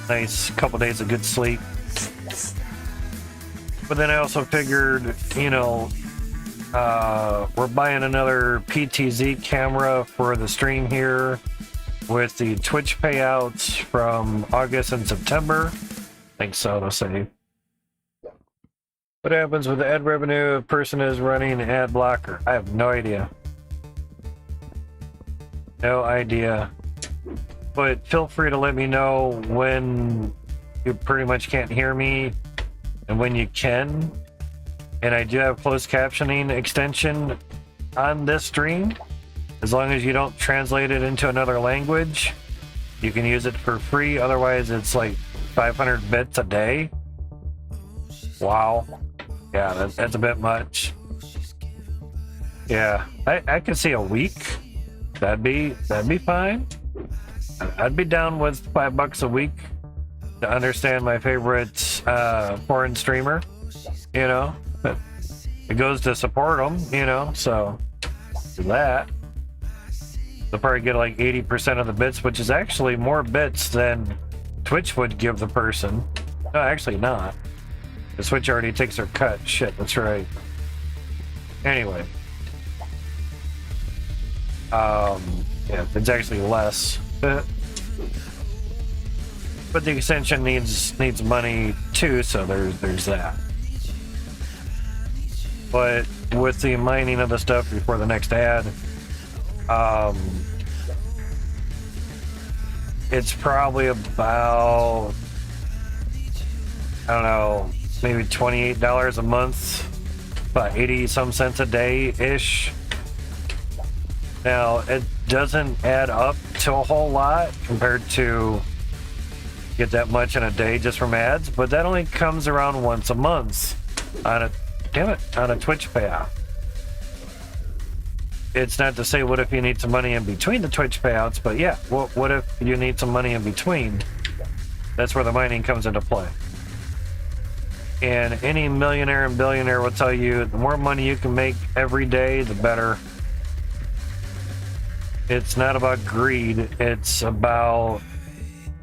Nice couple days of good sleep. But then I also figured, you know, we're buying another PTZ camera for the stream here with the Twitch payouts from August and September. I think so, to say. What happens with the ad revenue if a person is running an ad blocker? I have no idea. No idea. But feel free to let me know when you pretty much can't hear me and when you can. And I do have closed captioning extension on this stream. As long as you don't translate it into another language, you can use it for free. Otherwise, it's like 500 bits a day. Wow. Yeah, that's a bit much. Yeah, I could see a week. That'd be fine. I'd be down with $5 a week to understand my favorite foreign streamer. You know, but it goes to support them. You know, so do that. They'll probably get like 80% of the bits, which is actually more bits than Twitch would give the person. No, actually not. The Switch already takes their cut. Shit, that's right. Anyway. Yeah, it's actually less. But the extension needs money too, so there's that. But with the mining of the stuff before the next ad, it's probably about, I don't know, maybe $28 a month, about 80 some cents a day ish. Now it doesn't add up to a whole lot compared to get that much in a day just from ads, but that only comes around once a month on a Twitch payout. It's not to say what if you need some money in between the Twitch payouts, but yeah, what if you need some money in between? That's where the mining comes into play. And any millionaire and billionaire will tell you the more money you can make every day, the better. It's not about greed, it's about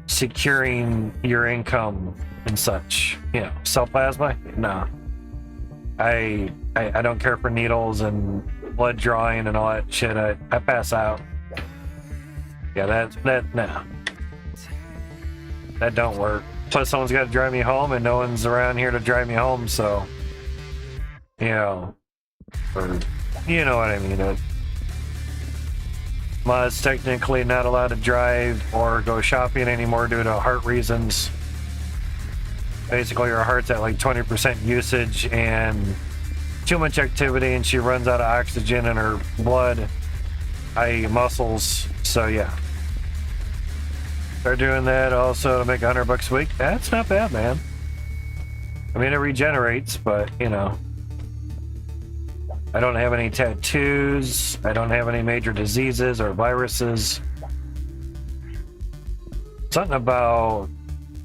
securing your income and such. You know, sell plasma? No. I don't care for needles and blood drawing and all that shit. I pass out. Yeah, no. That don't work. Plus someone's got to drive me home and no one's around here to drive me home, so you know, or you know what I mean. Mod's technically not allowed to drive or go shopping anymore due to heart reasons. Basically, her heart's at like 20% usage and too much activity, and she runs out of oxygen in her blood, i.e. muscles. So yeah, start doing that also to make $100 a week. That's not bad, man. I mean, it regenerates, but you know, I don't have any tattoos. I don't have any major diseases or viruses. Something about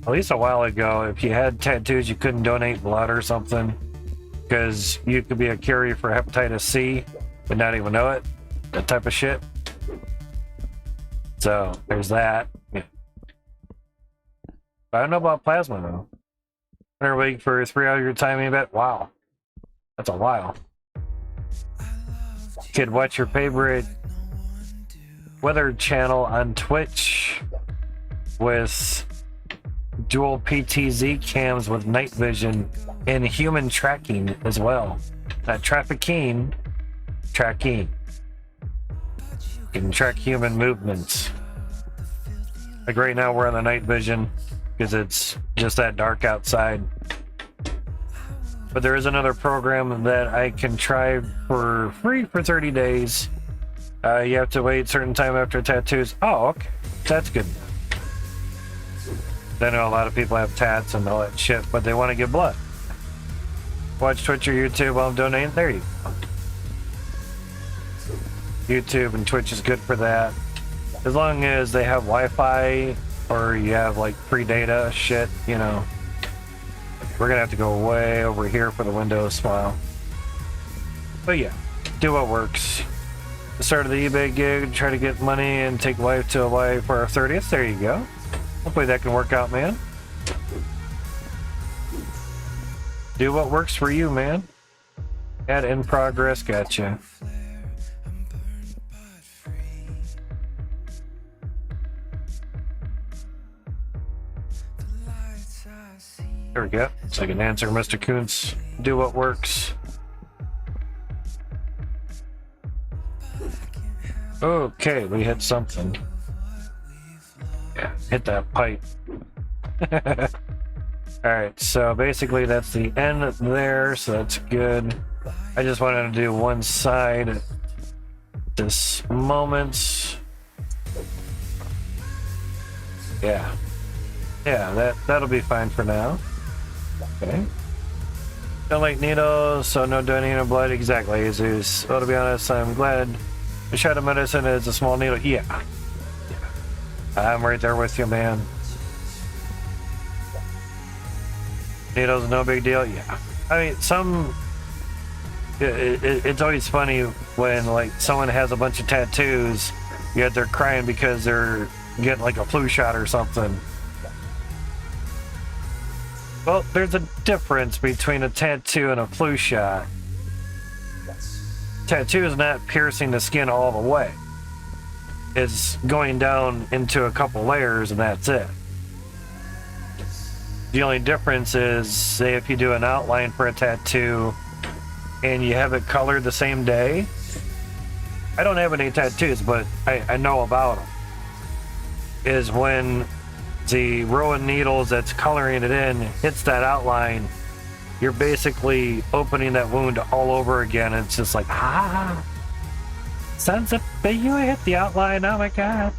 at least a while ago, if you had tattoos, you couldn't donate blood or something because you could be a carrier for hepatitis C but not even know it. That type of shit. So there's that. Yeah. But I don't know about plasma though. 100 a week for 3 hours of your time, I bet. Wow, that's a while. You could watch your favorite weather channel on Twitch with dual PTZ cams with night vision and human tracking as well. Not trafficking, tracking. You can track human movements. Like right now we're on the night vision because it's just that dark outside. But there is another program that I can try for free for 30 days. You have to wait a certain time after tattoos. Oh, okay. That's good. I know a lot of people have tats and all that shit, but they want to get blood. Watch Twitch or YouTube while I'm donating. There you go. YouTube and Twitch is good for that. As long as they have Wi-Fi or you have like free data shit, you know. We're gonna have to go way over here for the Windows file. But yeah, do what works. The start of the eBay gig, try to get money and take wife to Hawaii for our 30th. There you go. Hopefully that can work out, man. Do what works for you, man. Add in progress, gotcha. There we go. So I can answer Mr. Kuntz. Do what works. Okay, we hit something. Yeah, hit that pipe. Alright, so basically that's the end there, so that's good. I just wanted to do one side at this moment. Yeah. Yeah, that'll be fine for now. Okay. Don't like needles, so no donating of blood. Exactly, Jesus. Well, to be honest, I'm glad a shot of medicine is a small needle. Yeah. I'm right there with you, man. Needles, no big deal. Yeah. I mean, it's always funny when like someone has a bunch of tattoos, yet they're crying because they're getting like a flu shot or something. Well, there's a difference between a tattoo and a flu shot. Tattoo is not piercing the skin all the way. It's going down into a couple layers and that's it. The only difference is, say if you do an outline for a tattoo and you have it colored the same day. I don't have any tattoos, but I know about them. Is when the row of needles that's coloring it in hits that outline, you're basically opening that wound all over again. It's just like, sons of a, you hit the outline. Oh my god.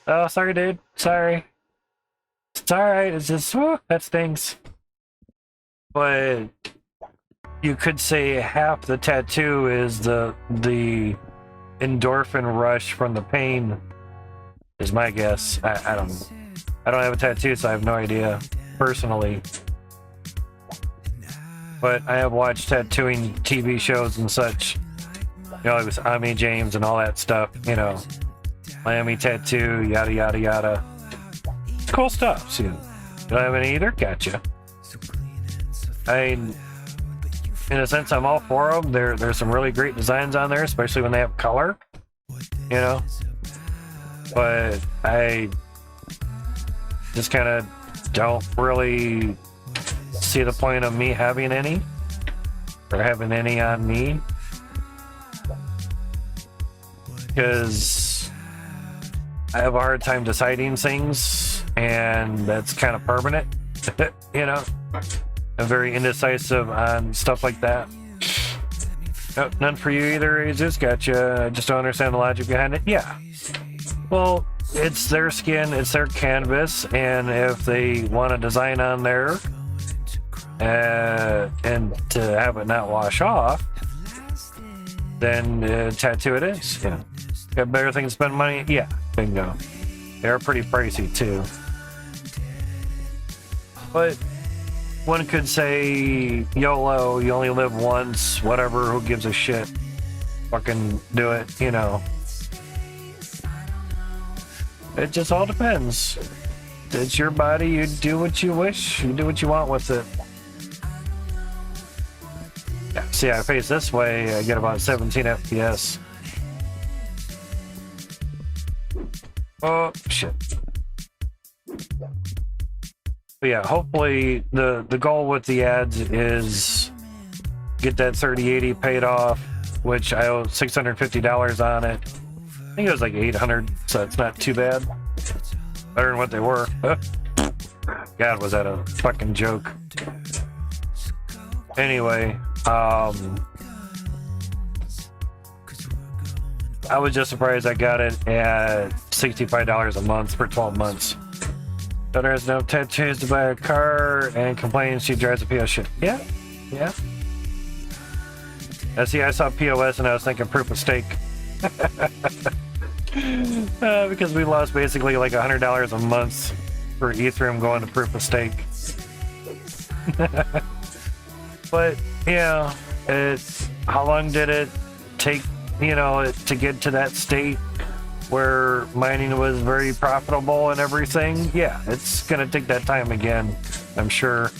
Oh, sorry, dude. Sorry. It's alright. It's just, that stings. But you could say half the tattoo is the endorphin rush from the pain, is my guess. I don't know. I don't have a tattoo, so I have no idea personally. But I have watched tattooing TV shows and such. You know, it was Ami James and all that stuff, you know. Miami Tattoo, yada yada yada. It's cool stuff. So, you don't have any either? Gotcha. In a sense, I'm all for them. There's some really great designs on there, especially when they have color, you know. But I just kind of don't really see the point of me having any, or having any on me, because I have a hard time deciding things, and that's kind of permanent. You know, I'm very indecisive on stuff like that. Nope, none for you either, Jesus. Gotcha. I just don't understand the logic behind it. Yeah. Well, it's their skin, it's their canvas, and if they want a design on there, and to have it not wash off, then tattoo it is. Yeah. Got better things to spend money? Yeah, bingo. They're pretty pricey too. But one could say, YOLO, you only live once, whatever, who gives a shit? Fucking do it, you know. It just all depends. It's your body, you do what you wish, you do what you want with it. Yeah, see, I face this way, I get about 17 FPS. Oh, shit. But yeah, hopefully the goal with the ads is get that 3080 paid off, which I owe $650 on it. I think it was like 800, so it's not too bad. Better than what they were. God, was that a fucking joke. Anyway, I was just surprised I got it at $65 a month for 12 months. Daughter has no chance to buy a car and complains she drives a POS shit. Yeah. See, I saw POS and I was thinking proof of stake. Because we lost basically like $100 a month for Ethereum going to proof of stake. But yeah, how long did it take, to get to that state where mining was very profitable and everything? Yeah, it's gonna take that time again, I'm sure.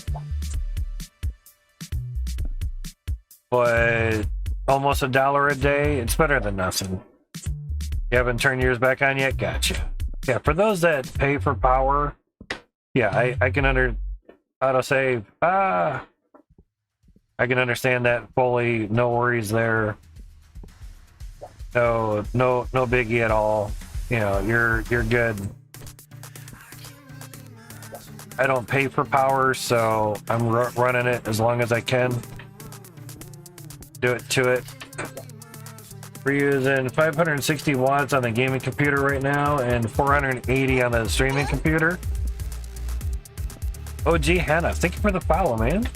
But almost $1 a day, it's better than nothing. You haven't turned yours back on yet? Gotcha. Yeah, for those that pay for power, yeah, I can autosave. I can understand that fully. No worries there. No biggie at all. You're good. I don't pay for power, so I'm running it as long as I can. Do it to it. We're using 560 watts on the gaming computer right now and 480 on the streaming computer. OG Hannah, thank you for the follow, man.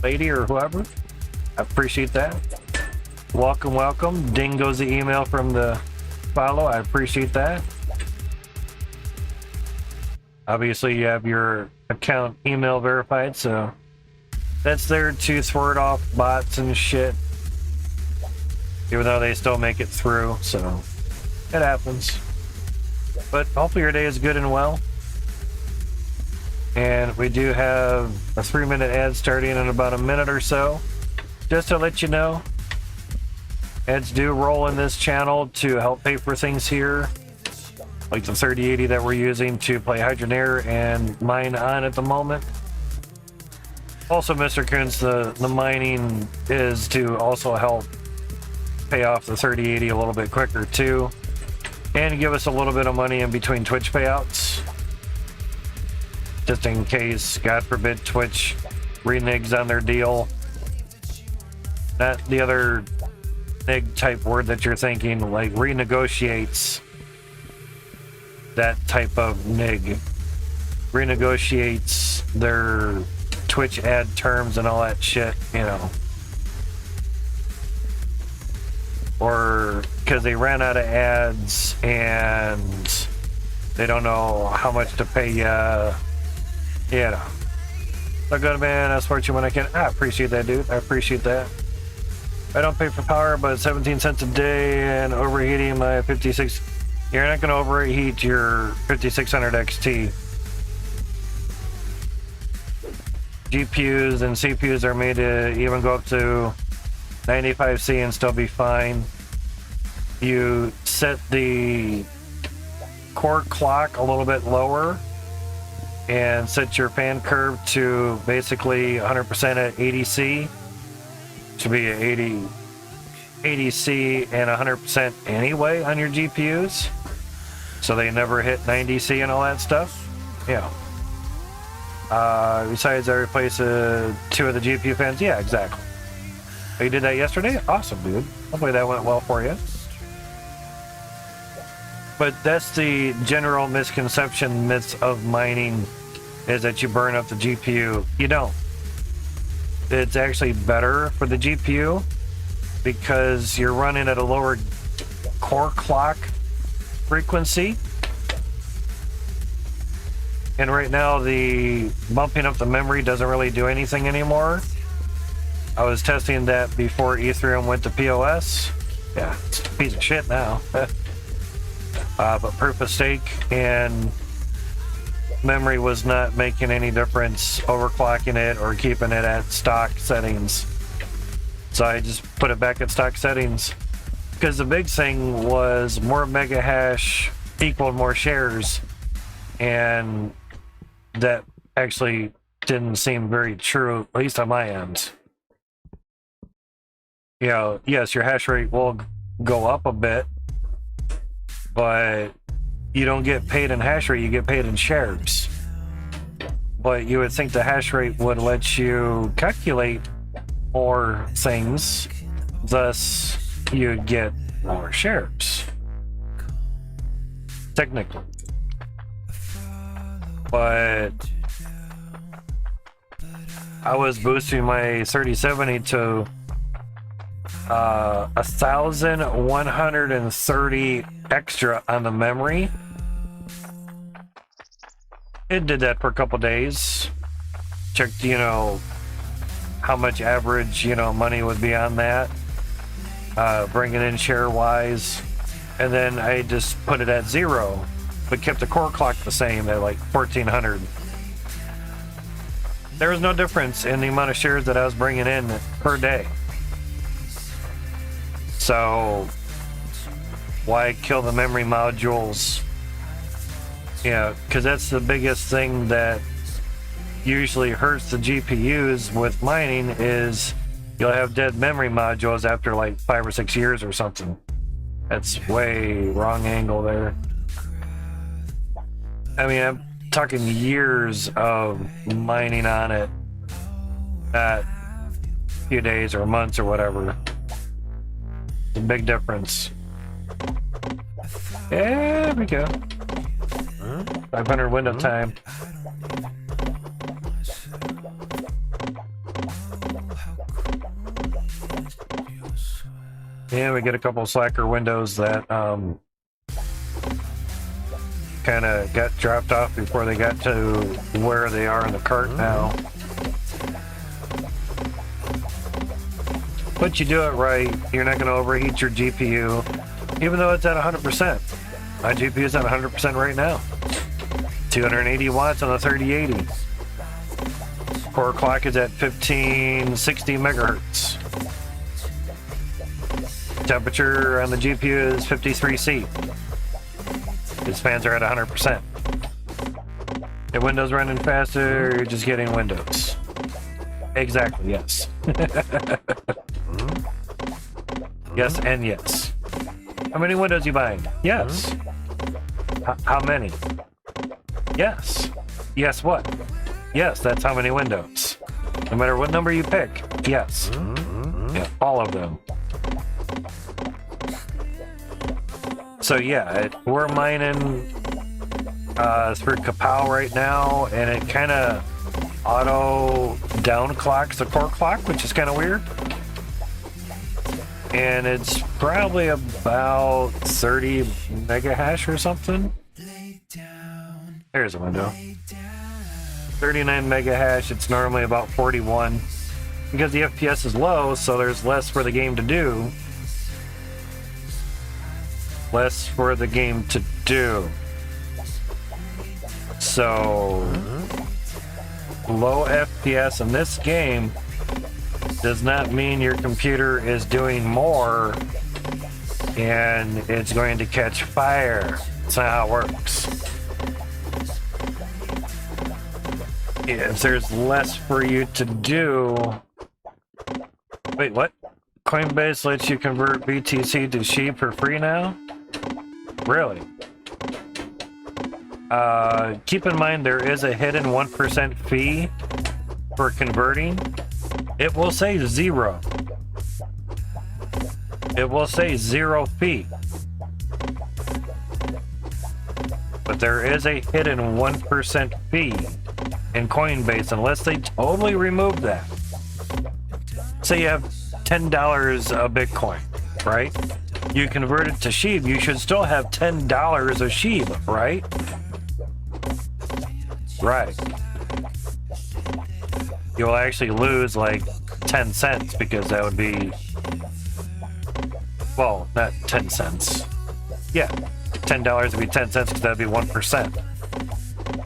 Lady or whoever. I appreciate that. Welcome. Ding goes the email from the follow. I appreciate that. Obviously, you have your account email verified, so that's there to thwart off bots and shit. Even though they still make it through, so it happens. But hopefully your day is good and well. And we do have a 3-minute ad starting in about a minute or so. Just to let you know, ads do roll in this channel to help pay for things here. Like the 3080 that we're using to play Hydroneer and mine on at the moment. Also, Mr. Kuntz, the mining is to also help pay off the 3080 a little bit quicker too, and give us a little bit of money in between Twitch payouts, just in case, God forbid, Twitch reneges on their deal. Not the other nig type word that you're thinking, like renegotiates. That type of nig renegotiates their Twitch ad terms and all that shit, or because they ran out of ads and they don't know how much to pay you. So good, man. I support you when I can. I appreciate that, dude. I appreciate that. I don't pay for power, but 17 cents a day and overheating my 56. You're not going to overheat your 5600 XT. GPUs and CPUs are made to even go up to 95C and still be fine. You set the core clock a little bit lower and set your fan curve to basically 100% at 80C. Should be at 80C and 100% anyway on your GPUs, so they never hit 90C and all that stuff. Besides, I replaced 2 of the GPU fans. Yeah, exactly. Oh, you did that yesterday? Awesome, dude. Hopefully that went well for you. But that's the general misconception, myths of mining, is that you burn up the GPU. You don't. It's actually better for the GPU because you're running at a lower core clock frequency. And right now, the bumping up the memory doesn't really do anything anymore. I was testing that before Ethereum went to POS. Yeah, it's a piece of shit now. But proof of stake and memory was not making any difference overclocking it or keeping it at stock settings. So I just put it back at stock settings. Because the big thing was more mega hash equaled more shares. And that actually didn't seem very true, at least on my end. You know, yes, your hash rate will go up a bit, but you don't get paid in hash rate, you get paid in shares. But you would think the hash rate would let you calculate more things, thus you'd get more shares. Technically. But I was boosting my 3070 to 1,130 extra on the memory. It did that for a couple days. Checked, you know, how much average, you know, money would be on that. Bringing in share wise. And then I just put it at 0, but kept the core clock the same at like 1,400. There was no difference in the amount of shares that I was bringing in per day. So why kill the memory modules? Yeah, because that's the biggest thing that usually hurts the GPUs with mining is you'll have dead memory modules after like 5 or 6 years or something. That's way wrong angle there. I mean, I'm talking years of mining on it, not a few days or months or whatever. It's a big difference. There we go. 500 window time. Yeah, we get a couple of slacker windows that kind of got dropped off before they got to where they are in the cart now. But you do it right, you're not going to overheat your GPU, even though it's at 100%. My GPU is at 100% right now. 280 watts on the 3080. Core clock is at 1560 megahertz. Temperature on the GPU is 53C. Its fans are at 100%. If Windows running faster, you're just getting Windows. Exactly, yes. Yes and yes. How many Windows you buying? Yes. How many? Yes. Yes what? Yes, that's how many Windows. No matter what number you pick, yes. Yeah, all of them. So yeah, we're mining through Kapow right now, and it kind of auto downclocks the core clock, which is kind of weird. And it's probably about 30 mega hash or something. There's a window. 39 mega hash, it's normally about 41. Because the FPS is low, so there's less for the game to do. Less for the game to do. So, low FPS in this game does not mean your computer is doing more and it's going to catch fire. That's not how it works. If there's less for you to do... Wait, what? Coinbase lets you convert BTC to SHIB for free now? Really? Keep in mind there is a hidden 1% fee for converting. It will say 0. It will say 0 fee. But there is a hidden 1% fee in Coinbase unless they totally remove that. Say you have $10 of Bitcoin, right? You convert it to SHIB, you should still have $10 of SHIB, right? Right. You'll actually lose like 10 cents because that would be, well, not 10 cents. Yeah, $10 would be 10 cents because that'd be 1%.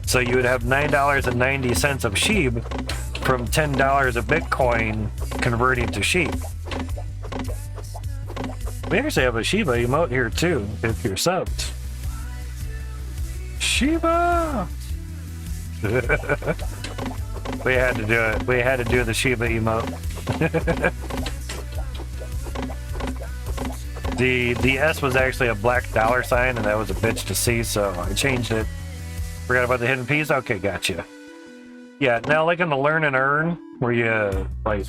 So you would have $9.90 of SHIB from $10 of Bitcoin converting to SHIB. We actually have a Shiba emote here too, if you're subbed. Shiba! We had to do it. We had to do the Shiba emote. The S was actually a black dollar sign, and that was a bitch to see, so I changed it. Forgot about the hidden fees? Okay, gotcha. Yeah, now like in the learn and earn, where you like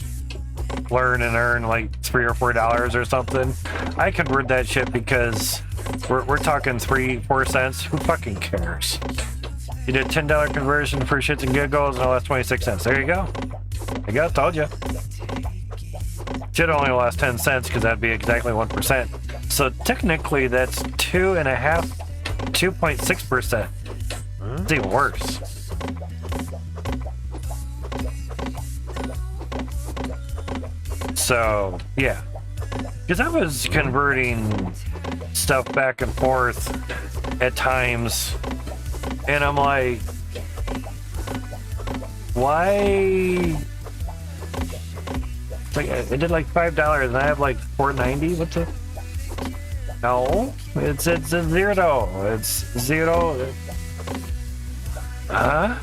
learn and earn like $3 or $4 or something, I convert that shit because we're talking 3-4 cents. Who fucking cares? You did $10 conversion for shits and giggles, and all that's 26 cents. There you go. There you go, told you. Should only lost 10 cents because that'd be exactly 1%. So technically that's 2.6%. It's even worse. So, yeah. Because I was converting stuff back and forth at times, and I'm like, why? Like, I did like $5 and I have like $4.90. What the? No, it's a zero. It's zero. Huh?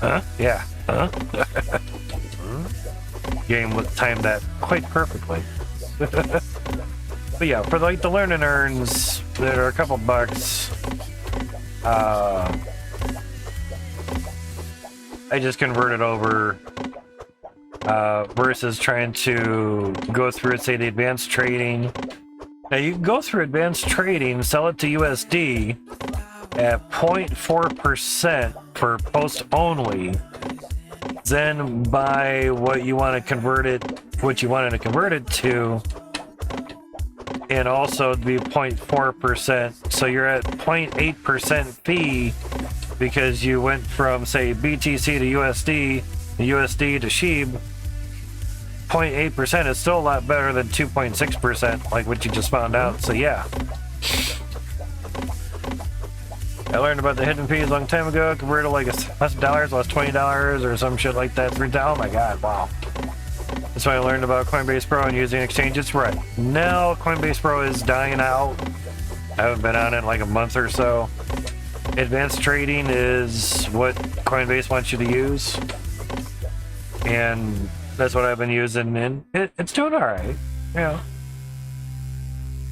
Huh? Yeah. Huh? Game would time that quite perfectly. But yeah, for like the learn and earns, there are a couple bucks. I just converted over versus trying to go through, say, the advanced trading. Now you can go through advanced trading, sell it to USD at 0.4% for post only. Then buy what you want to convert it, what you wanted to convert it to, and also be 0.4%. So you're at 0.8% fee because you went from, say, BTC to USD, USD to SHIB. 0.8% is still a lot better than 2.6%, like what you just found out. So yeah. I learned about the hidden fees a long time ago. Converted like $100, lost $20 or some shit like that. Oh my god, wow. That's why I learned about Coinbase Pro and using exchanges. Right. Now Coinbase Pro is dying out. I haven't been on it in like a month or so. Advanced trading is what Coinbase wants you to use. And that's what I've been using, and it's doing alright. Yeah.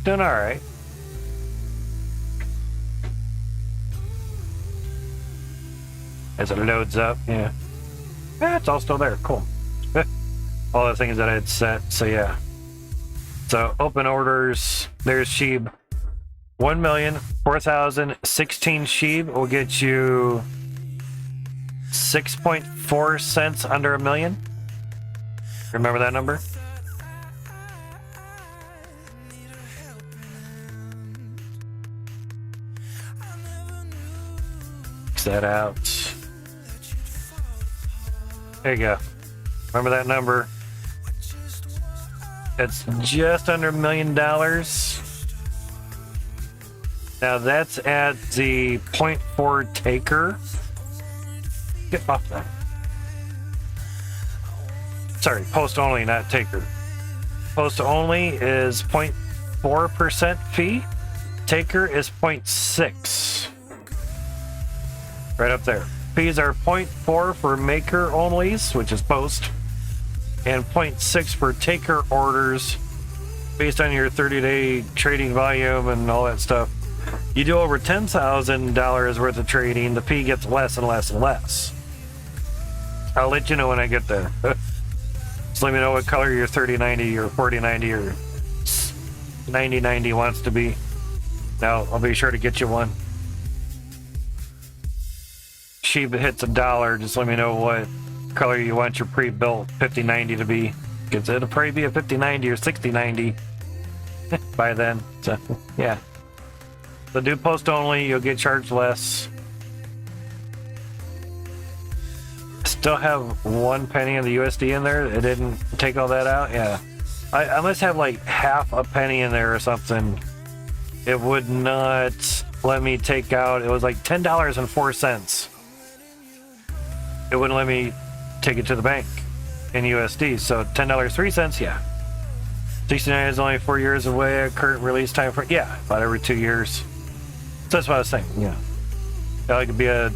Doing alright. As it loads up, yeah. Yeah, it's all still there. Cool. All the things that I had set, so yeah. So open orders, there's SHIB. 1,004,016 SHIB will get you 6.4 cents under a million. Remember that number? X that out. There you go. Remember that number? It's just under $1 million. Now that's at the 0.4 taker. Get off that. Sorry, post only, not taker. Post only is 0.4% fee. Taker is 0.6. Right up there. Fees are 0.4 for maker onlys, which is post, and 0.6 for taker orders based on your 30-day trading volume and all that stuff. You do over $10,000 worth of trading, the fee gets less and less and less. I'll let you know when I get there. Just let me know what color your 3090 or 4090 or 9090 wants to be. Now, I'll be sure to get you one. Shiba hits $1, just let me know what color you want your pre-built 5090 to be. Because it'll probably be a 5090 or 6090 by then. So, yeah. So do post only, you'll get charged less. still have 1 penny of the USD in there. It didn't take all that out. Yeah, I must have like half a penny in there or something. It would not let me take out. It was like $10.04. It wouldn't let me take it to the bank in USD. So $10.03. Yeah. 69 is only 4 years away. Current release time for about every 2 years. So that's what I was saying. Yeah, it could be a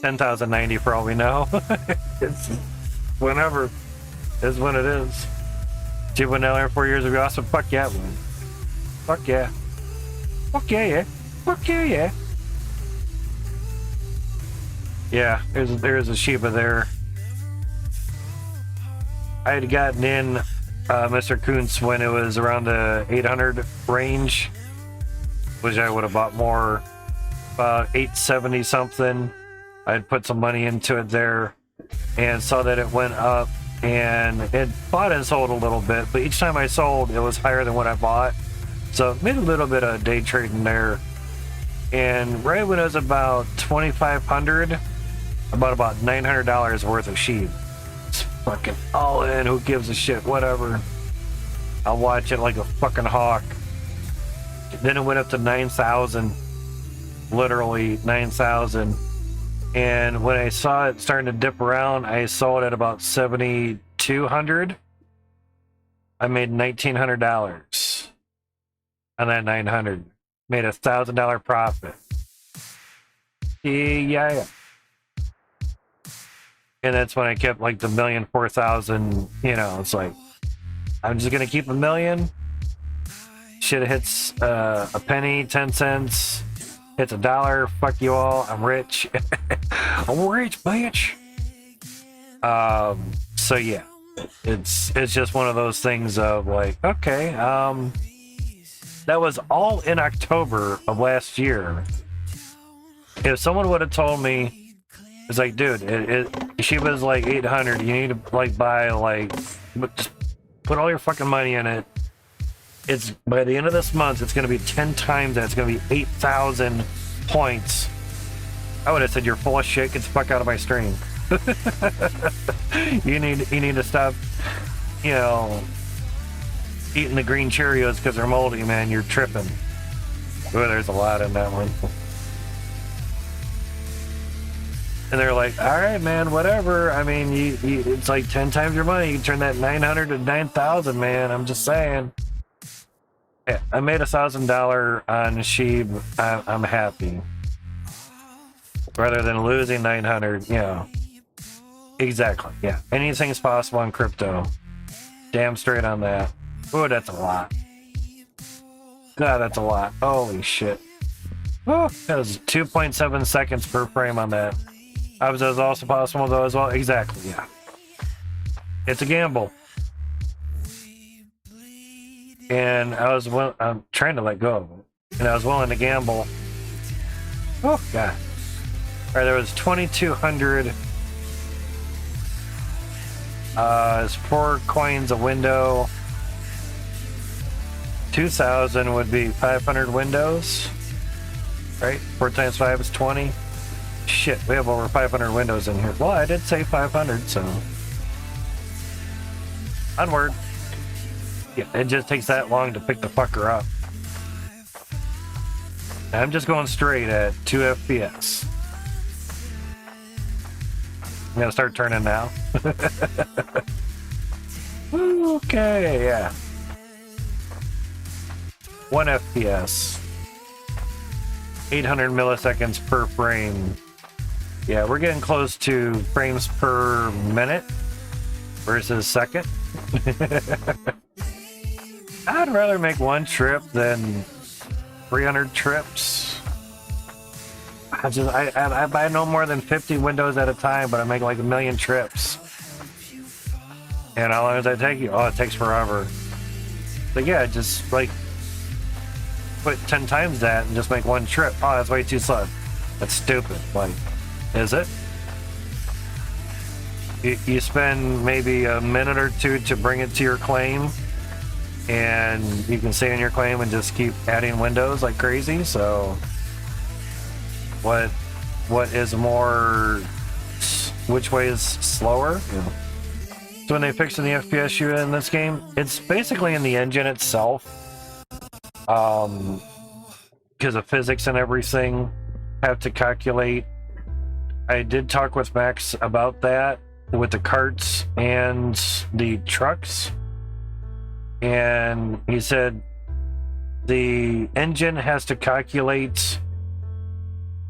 10,090 for all we know. It's whenever is when it is. Cheap vanilla 4 years ago. Awesome. Fuck yeah, man. Fuck yeah. Fuck yeah, yeah. Fuck yeah, yeah. Yeah, there's a Shiba there. I had gotten in Mr. Kuntz when it was around the 800 range, which I would have bought more, about 870 something. I'd put some money into it there and saw that it went up, and it bought and sold a little bit, but each time I sold it was higher than what I bought, so made a little bit of day trading there. And right when it was about 2,500, about $900 worth of sheep. Fucking all in, who gives a shit, whatever. I'll watch it like a fucking hawk. Then it went up to 9,000, literally 9,000. And when I saw it starting to dip around, I saw it at about 7,200. I made $1,900 on that 900. Made $1,000 profit. Yeah. And that's when I kept like the 1,004,000, it's like, I'm just gonna keep $1 million. Shit hits a penny, 10 cents, hits $1, fuck you all, I'm rich. I'm rich, bitch. So yeah, it's just one of those things of like, okay, that was all in October of last year. If someone would have told me, it's like, dude, she was like 800. You need to like buy like, just put all your fucking money in it. It's by the end of this month, it's gonna be 10 times that. It's gonna be 8,000 points. I would have said, you're full of shit. Get the fuck out of my stream. you need to stop, eating the green Cheerios because they're moldy, man. You're tripping. Boy, there's a lot in that one. And they're like, all right, man, whatever. I mean, it's like 10 times your money. You can turn that 900 to 9,000, man. I'm just saying. Yeah, I made $1,000 on Sheeb. I'm happy. Rather than losing 900, Exactly, yeah. Anything's possible in crypto. Damn straight on that. Oh, that's a lot. God, that's a lot. Holy shit. Oh, that was 2.7 seconds per frame on that. Was also possible though as well. Exactly, yeah. It's a gamble. And I'm trying to let go of it. And I was willing to gamble. Oh, God. All right, there was 2,200. It's 4 coins a window. 2,000 would be 500 windows. Right? 4 times 5 is 20. Shit, we have over 500 windows in here. Well, I did say 500, so. Onward. Yeah, it just takes that long to pick the fucker up. I'm just going straight at 2 FPS. I'm gonna start turning now. Okay, yeah. 1 FPS. 800 milliseconds per frame. Yeah, we're getting close to frames per minute versus second. I'd rather make 1 trip than 300 trips. I buy no more than 50 windows at a time, but I make like 1 million trips. And how long does that take you? Oh, it takes forever. But yeah, just like put 10 times that and just make 1 trip. Oh, that's way too slow. That's stupid. Like, is it? You spend maybe a minute or 2 to bring it to your claim, and you can stay in your claim and just keep adding windows like crazy. So what is more which way is slower. Yeah. So when they fix the FPS issue in this game, it's basically in the engine itself. Because of physics and everything, have to calculate. I did talk with Max about that with the carts and the trucks, and he said the engine has to calculate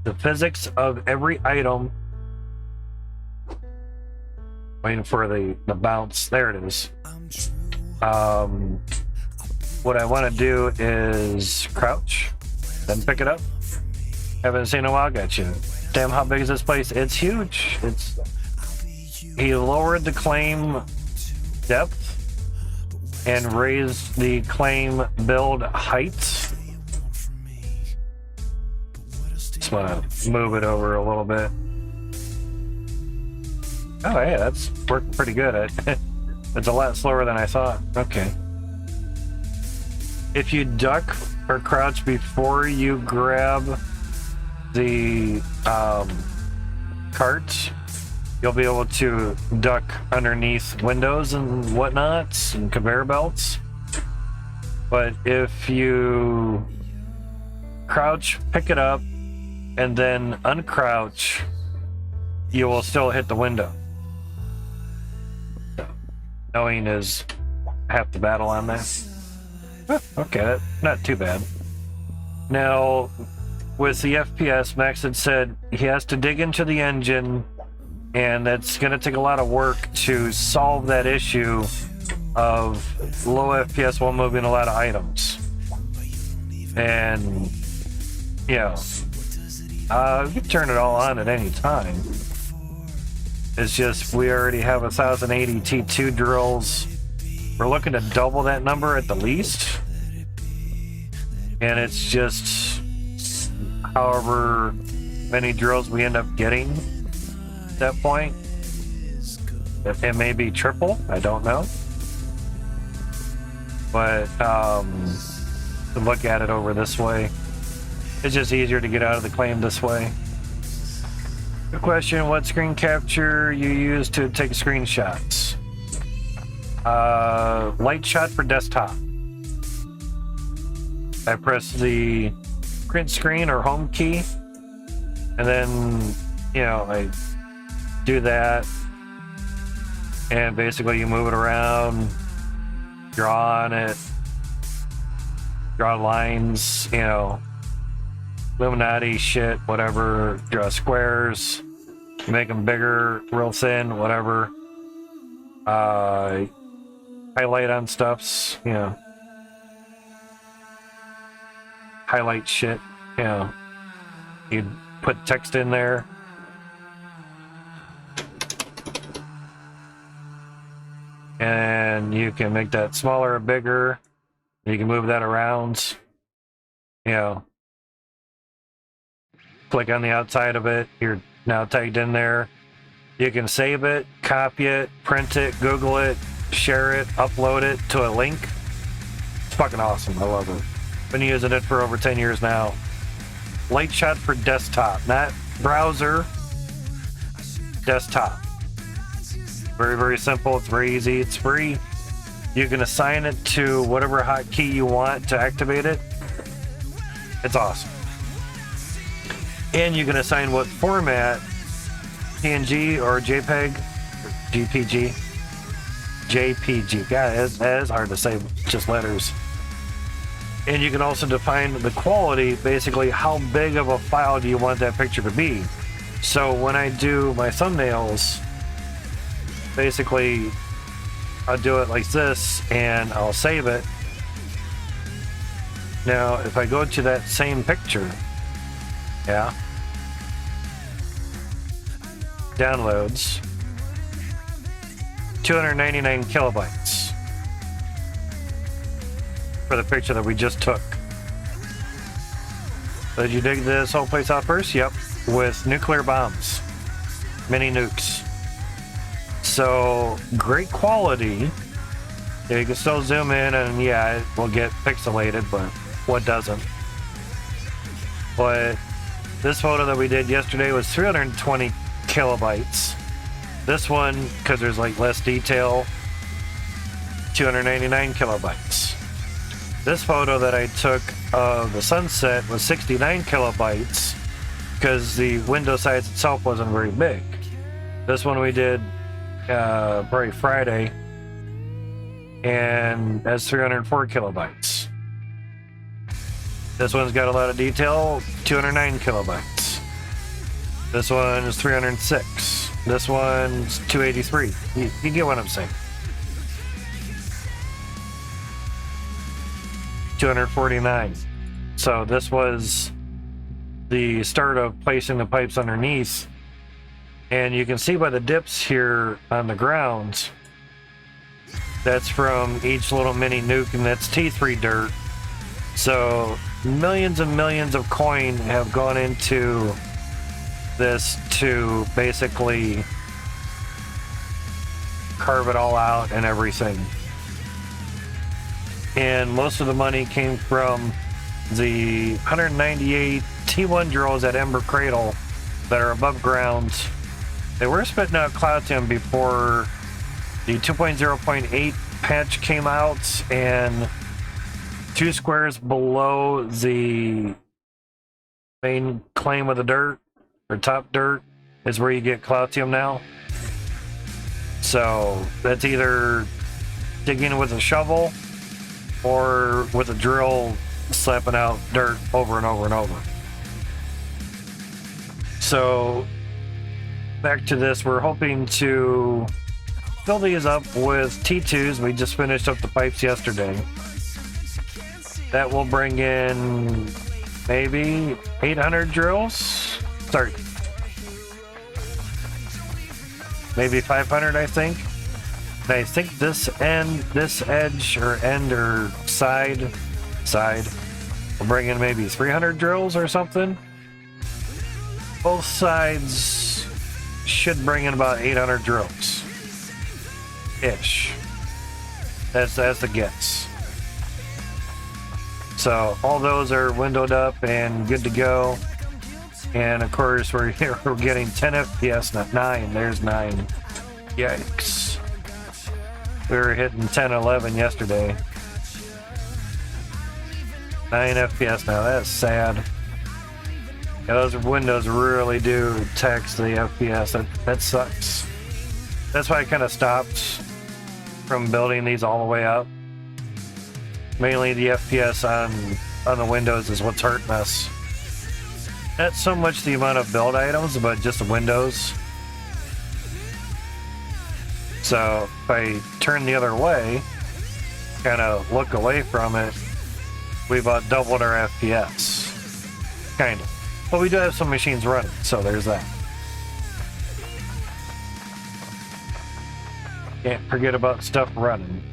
the physics of every item. Waiting for the bounce. There it is. What I want to do is crouch, then pick it up. Haven't seen in a while. Got you. Damn, how big is this place? It's huge. He lowered the claim depth and raised the claim build height. Just want to move it over a little bit. Oh, yeah, that's working pretty good. It's a lot slower than I thought. Okay. If you duck or crouch before you grab the cart, you'll be able to duck underneath windows and whatnots and conveyor belts. But if you crouch, pick it up, and then uncrouch, you will still hit the window. Knowing is half the battle on that. Okay, not too bad. Now, with the FPS, Max had said he has to dig into the engine, and that's going to take a lot of work to solve that issue of low FPS while moving a lot of items. And, you know, you can turn it all on at any time. It's just we already have 1080 T2 drills. We're looking to double that number at the least. And it's just however many drills we end up getting at that point. It may be triple, I don't know. But to look at it over this way, it's just easier to get out of the claim this way. Good question, what screen capture you use to take screenshots? Light shot for desktop. I press the print screen or home key, and then, you know, I do that, and basically you move it around, draw on it, draw lines, you know, Illuminati shit, whatever, draw squares, make them bigger, real thin, whatever. Highlight on stuffs, you know. Highlight shit, you know. You'd put text in there. And you can make that smaller or bigger. You can move that around. You know. Click on the outside of it. You're now tagged in there. You can save it, copy it, print it, Google it, share it, upload it to a link. It's fucking awesome. I love it. Been using it for over 10 years now. Light shot for desktop, not browser. Desktop. Very, very simple. It's very easy. It's free. You can assign it to whatever hotkey you want to activate it. It's awesome. And you can assign what format, PNG or JPEG, or GPG, JPG. God, that is hard to say, just letters. And you can also define the quality, basically how big of a file do you want that picture to be. So when I do my thumbnails, basically I'll do it like this and I'll save it. Now if I go to that same picture, yeah, downloads, 299 kilobytes for the picture that we just took. So did you dig this whole place out first? Yep, with nuclear bombs, mini nukes. So great quality. Yeah, you can still zoom in and yeah, it will get pixelated, but what doesn't? But this photo that we did yesterday was 320 kilobytes. This one, because there's like less detail, 299 kilobytes. This photo that I took of the sunset was 69 kilobytes because the window size itself wasn't very big. This one we did probably Friday, and that's 304 kilobytes. This one's got a lot of detail, 209 kilobytes. This one is 306. This one's 283. You get what I'm saying. 249. So this was the start of placing the pipes underneath, and you can see by the dips here on the ground, that's from each little mini nuke, and that's T3 dirt. So millions and millions of coin have gone into this to basically carve it all out and everything. And most of the money came from the 198 T1 drills at Ember Cradle that are above ground. They were spitting out Cloutium before the 2.0.8 patch came out, and 2 squares below the main claim of the dirt, or top dirt, is where you get Cloutium now. So that's either digging with a shovel or with a drill slapping out dirt over and over and over. So back to this, we're hoping to fill these up with T2s. We just finished up the pipes yesterday. That will bring in maybe 800 drills. Sorry, maybe 500, I think. And I think this end, this edge or end or side will bring in maybe 300 drills or something. Both sides should bring in about 800 drills ish. That's the guess. So all those are windowed up and good to go. And of course we're getting 10 FPS, not 9. There's 9. Yikes. We were hitting 10, 11 yesterday. 9 FPS now. That's sad. Yeah, those windows really do tax the FPS. That sucks. That's why I kind of stopped from building these all the way up. Mainly the FPS on the windows is what's hurting us. Not so much the amount of build items, but just the windows. So if I turn the other way, kind of look away from it, we about doubled our FPS. Kind of. But we do have some machines running, so there's that. Can't forget about stuff running.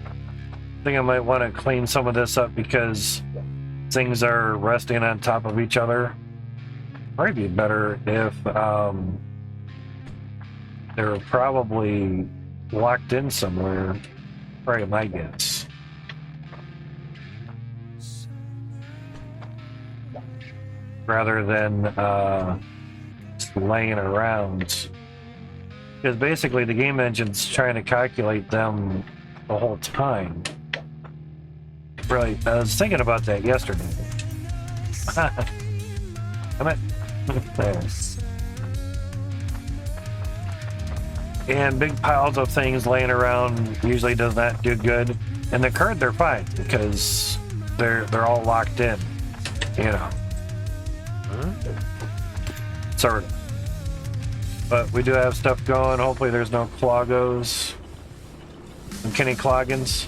I think I might want to clean some of this up because things are resting on top of each other. Probably be better if they were probably locked in somewhere. Probably my guess. Rather than just laying around. Because basically the game engine's trying to calculate them the whole time. Really, I was thinking about that yesterday. Come on. There. And big piles of things laying around usually does not do good. And the current, they're fine because they're all locked in, you know. Sort of. But we do have stuff going. Hopefully there's no cloggos and Kenny Cloggins.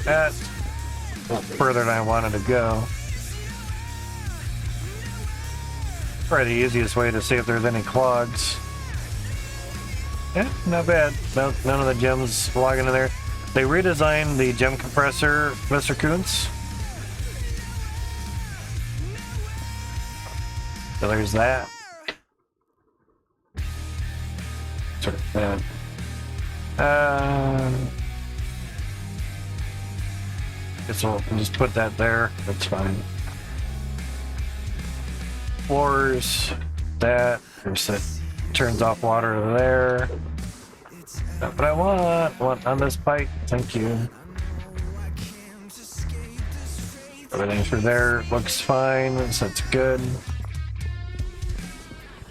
That's further than I wanted to go. Probably the easiest way to see if there's any clogs. Yeah, not bad. No, none of the gems logging in there. They redesigned the gem compressor, Mr. Kuntz. So there's that. Sort of that. Guess we'll just put that there. That's fine. floors. That turns off water there. Not what I want on this pipe. Thank you. Everything through there looks fine, so it's good.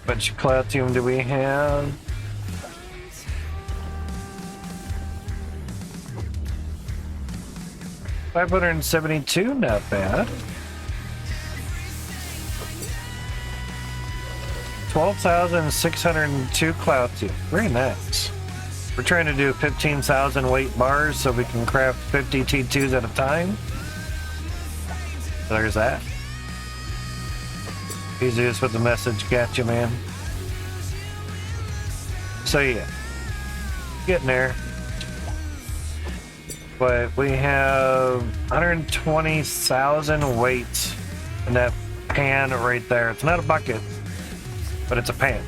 Which Clatium do we have? $572, not bad. 12,602 Clatium, very nice. We're trying to do 15,000 weight bars so we can craft 50 T2s at a time. So there's that. Easiest with the message, gotcha, man. So yeah, getting there. But we have 120,000 weight in that pan right there. It's not a bucket, but it's a pan.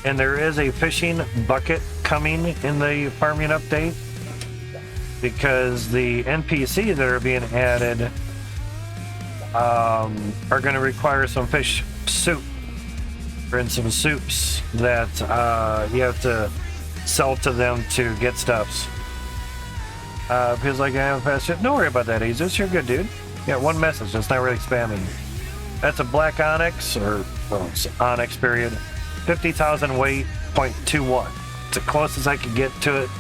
And there is a fishing bucket coming in the farming update because the NPCs that are being added are going to require some fish soup and some soups that you have to sell to them to get stuffs. Feels like I haven't passed it. Don't worry about that, Azus. You're good, dude. Yeah, one message. That's not really spamming. That's a black onyx, or well, it's onyx period. 50,000 weight, 0.21. It's the closest I could get to it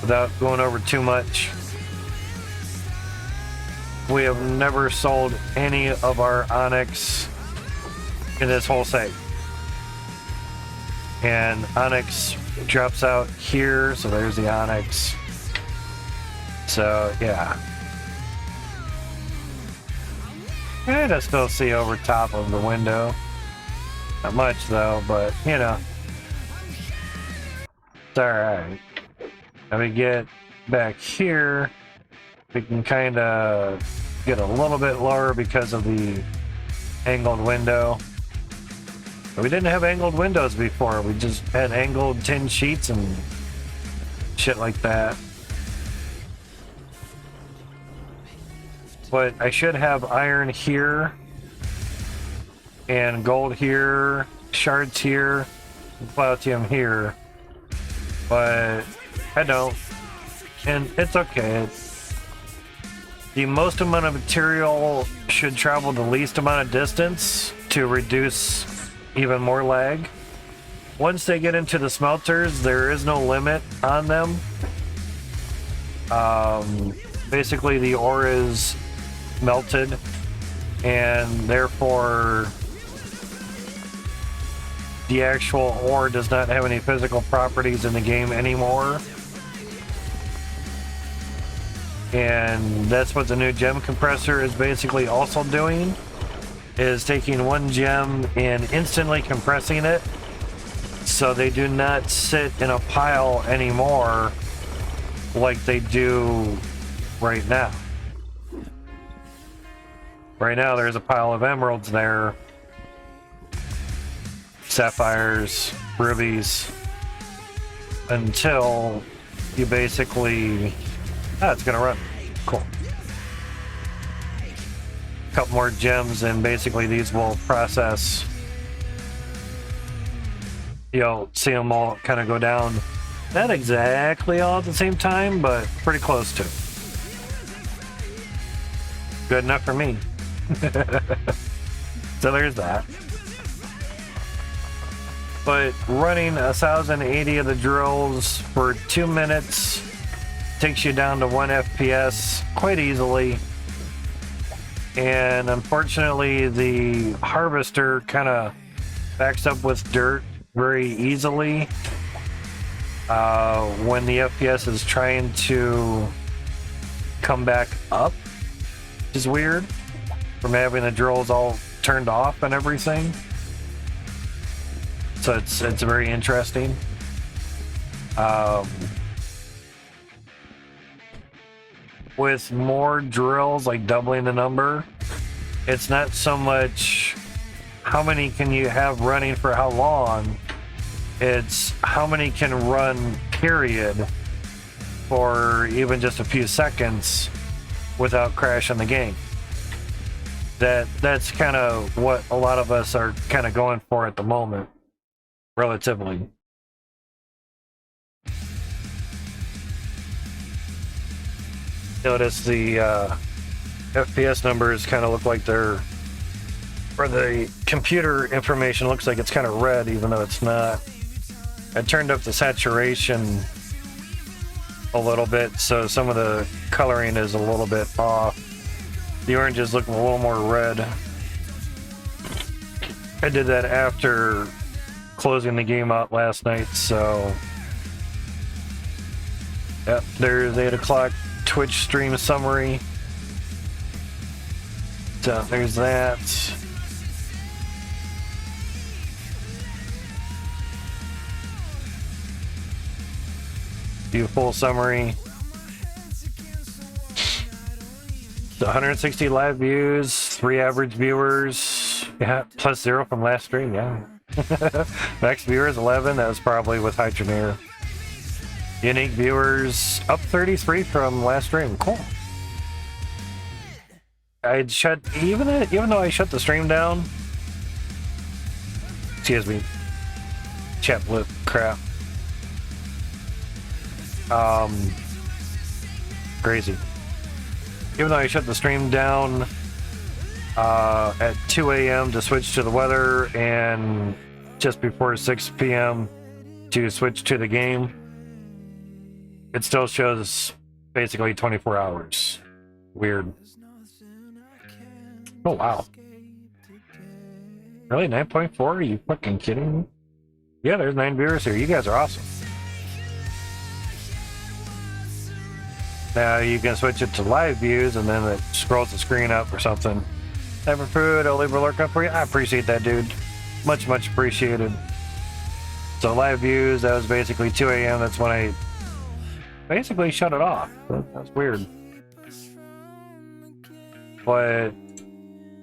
without going over too much. We have never sold any of our onyx in this whole set. And onyx drops out here, so there's the onyx. So, yeah. And I still see over top of the window. Not much, though, but, you know. It's alright. Now we get back here. We can kind of get a little bit lower because of the angled window. But we didn't have angled windows before. We just had angled tin sheets and shit like that. But I should have iron here and gold here, shards here, and platinum here. But I don't. And it's okay. The most amount of material should travel the least amount of distance to reduce even more lag. Once they get into the smelters, there is no limit on them. Basically, the ore is melted, and therefore the actual ore does not have any physical properties in the game anymore. And that's what the new gem compressor is basically also doing, is taking one gem and instantly compressing it so they do not sit in a pile anymore like they do right now. Right now there's a pile of emeralds there, sapphires, rubies, until you basically... Ah, it's gonna run. Cool. A couple more gems and basically these will process. You'll see them all kind of go down. Not exactly all at the same time, but pretty close to. Good enough for me. So there's that. But running 1,080 of the drills for 2 minutes takes you down to 1 FPS quite easily. And unfortunately, the harvester kind of backs up with dirt very easily when the FPS is trying to come back up, which is weird, from having the drills all turned off and everything. So it's very interesting. With more drills, like doubling the number, it's not so much how many can you have running for how long, it's how many can run, period, for even just a few seconds without crashing the game. that's kind of what a lot of us are kind of going for at the moment, relatively. Notice the FPS numbers kind of look like they're, or the computer information looks like it's kind of red, even though it's not. I turned up the saturation a little bit, so some of the coloring is a little bit off. The orange is looking a little more red. I did that after closing the game out last night, so... Yep, there's 8 o'clock Twitch stream summary. So there's that. Do full summary. So 160 live views, 3 average viewers, yeah, plus 0 from last stream, yeah. Max viewers 11, that was probably with Hydroneer. Unique viewers up 33 from last stream, cool. I'd shut, even though I shut the stream down, excuse me, chat blip crap. Crazy. Even though I shut the stream down at 2 a.m. to switch to the weather and just before 6 p.m. to switch to the game, it still shows basically 24 hours. Weird. Oh, wow. Really? 9.4? Are you fucking kidding me? Yeah, there's 9 viewers here. You guys are awesome. Now you can switch it to live views and then it scrolls the screen up or something. Have a food, I'll leave a lurk up for you. I appreciate that, dude. Much, much appreciated. So live views, that was basically 2 a.m. That's when I basically shut it off. That's weird. But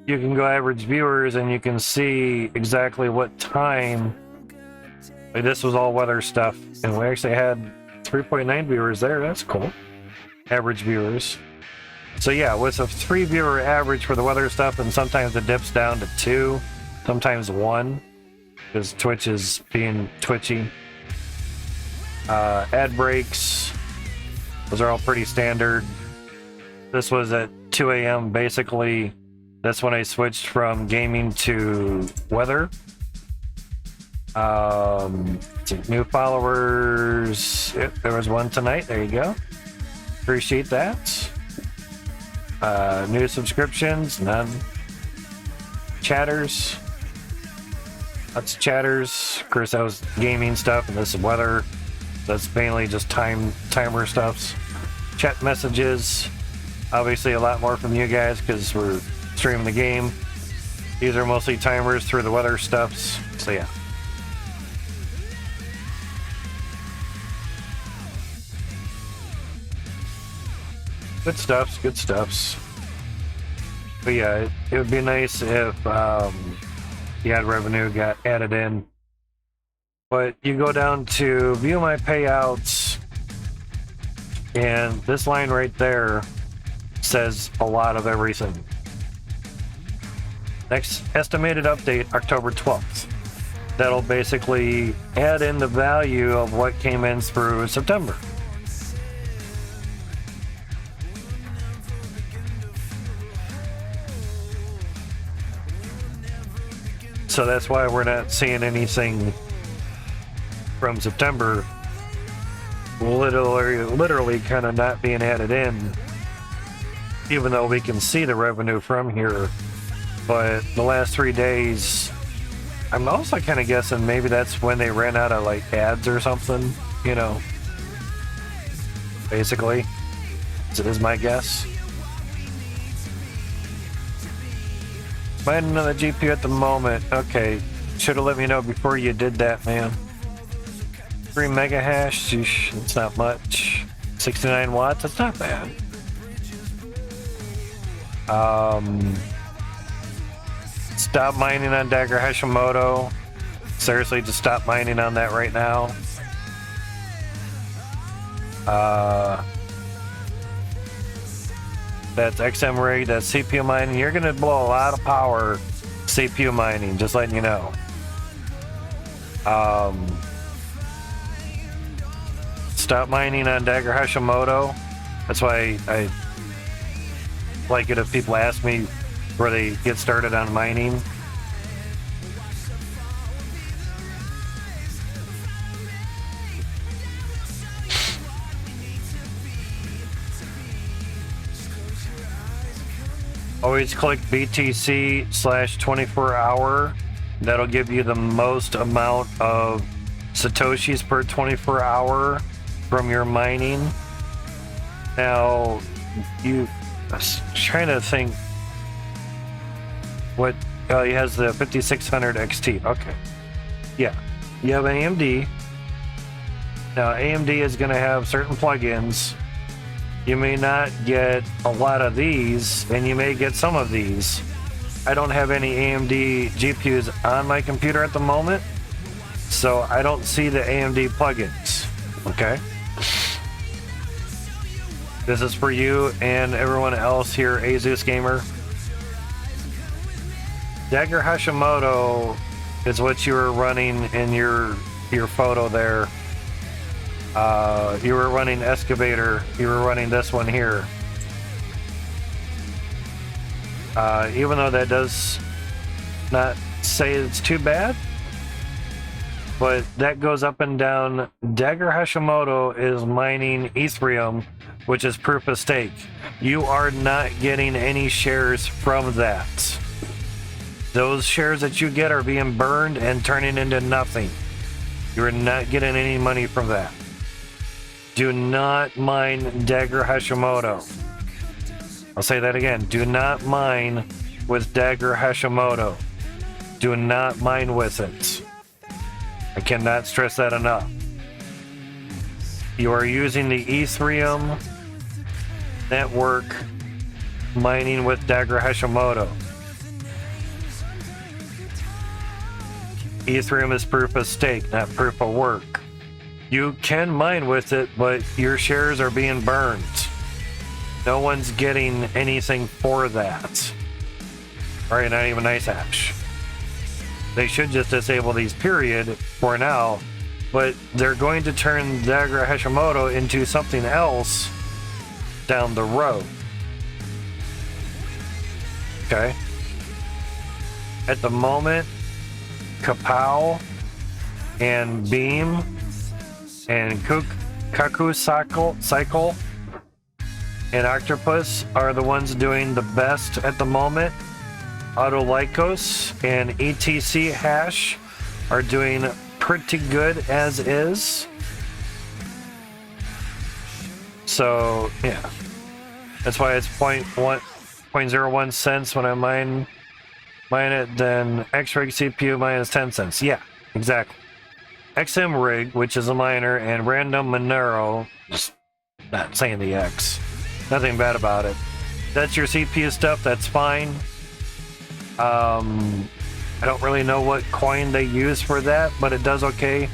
you can go average viewers and you can see exactly what time. Like this was all weather stuff. And we actually had 3.9 viewers there. That's cool. Average viewers. So yeah, with a 3 viewer average for the weather stuff, and sometimes it dips down to 2, sometimes 1, because Twitch is being twitchy. Ad breaks, those are all pretty standard. This was at 2 a.m. basically. That's when I switched from gaming to weather. New followers. Yep, there was one tonight. There you go. Appreciate that. New subscriptions, none. Chatters. Lots of chatters. Of course, that was gaming stuff, and this is weather. That's mainly just timer stuffs. Chat messages. Obviously, a lot more from you guys because we're streaming the game. These are mostly timers through the weather stuffs. So yeah. Good stuffs, good stuffs. But yeah, it would be nice if the ad revenue got added in. But you go down to view my payouts, and this line right there says a lot of everything. Next estimated update, October 12th. That'll basically add in the value of what came in through September. So that's why we're not seeing anything from September literally kind of not being added in, even though we can see the revenue from here. But the last 3 days, I'm also kind of guessing maybe that's when they ran out of like ads or something, you know, basically. It is my guess. Mining on the GPU at the moment. Okay, should have let me know before you did that, man. 3 mega hash, sheesh, it's not much. 69 watts, that's not bad. Stop mining on Dagger Hashimoto. Seriously, just stop mining on that right now. That's XM rig, that's CPU mining. You're gonna blow a lot of power CPU mining, just letting you know. Stop mining on Dagger Hashimoto. That's why I like it if people ask me where they get started on mining. Always click BTC/24 hour. That'll give you the most amount of Satoshis per 24 hour from your mining. Now, I was trying to think what, oh, he has the 5600 XT. Okay. Yeah. You have AMD. Now, AMD is going to have certain plugins. You may not get a lot of these, and you may get some of these. I don't have any AMD GPUs on my computer at the moment, so I don't see the AMD plugins, okay? This is for you and everyone else here, Azus Gamer. Dagger Hashimoto is what you were running in your photo there. You were running Excavator, you were running this one here. Even though that does not say it's too bad, but that goes up and down. Dagger Hashimoto is mining Ethereum, which is proof of stake. You are not getting any shares from that. Those shares that you get are being burned and turning into nothing. You're not getting any money from that. Do not mine Dagger Hashimoto. I'll say that again. Do not mine with Dagger Hashimoto. Do not mine with it. I cannot stress that enough. You are using the Ethereum network mining with Dagger Hashimoto. Ethereum is proof of stake, not proof of work. You can mine with it, but your shares are being burned. No one's getting anything for that. Alright, not even Ice Hash. They should just disable these, period, for now, but they're going to turn Dagger Hashimoto into something else down the road. Okay? At the moment, Kapow and Beam and Kaku Cycle and Octopus are the ones doing the best at the moment. Autolycos and ETC Hash are doing pretty good as is. So yeah, that's why it's 0.01 cents when I mine it. Then X-Rig CPU minus 10 cents. Yeah, exactly. XM Rig, which is a miner, and Random Monero, just not saying the X. Nothing bad about it. That's your CPU stuff, that's fine. I don't really know what coin they use for that, but it does okay.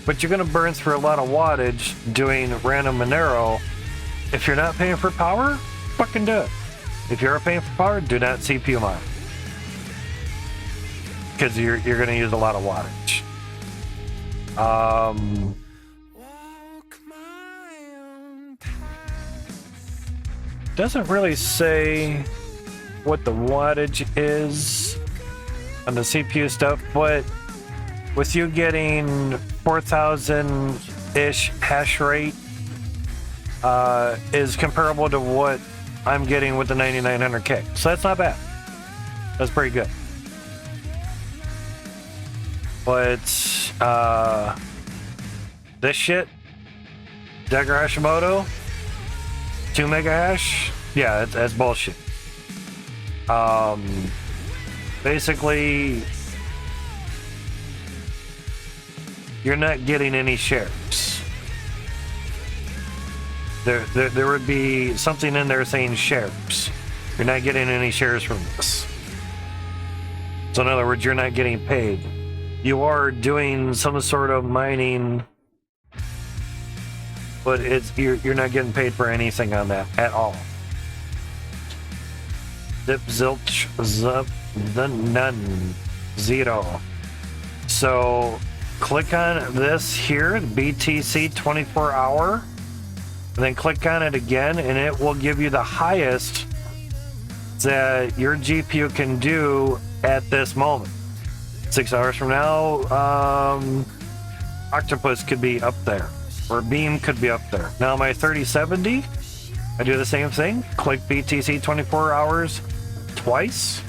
But you're gonna burn through a lot of wattage doing Random Monero. If you're not paying for power, fucking do it. If you are paying for power, do not CPU mine. Because you're gonna use a lot of wattage. Doesn't really say what the wattage is on the CPU stuff, but with you getting 4,000-ish hash rate is comparable to what I'm getting with the 9900K. So that's not bad. That's pretty good. But this shit, Dagger Hashimoto, 2 mega hash, yeah, that's bullshit. Basically, you're not getting any shares. There would be something in there saying shares. You're not getting any shares from this. So in other words, you're not getting paid. You are doing some sort of mining, but you're not getting paid for anything on that at all. zip, zilch, zup, the none, 0. So click on this here, BTC 24 hour, and then click on it again, and it will give you the highest that your GPU can do at this moment. 6 hours from now, Octopus could be up there, or Beam could be up there. Now my 3070, I do the same thing. Click BTC 24 hours twice,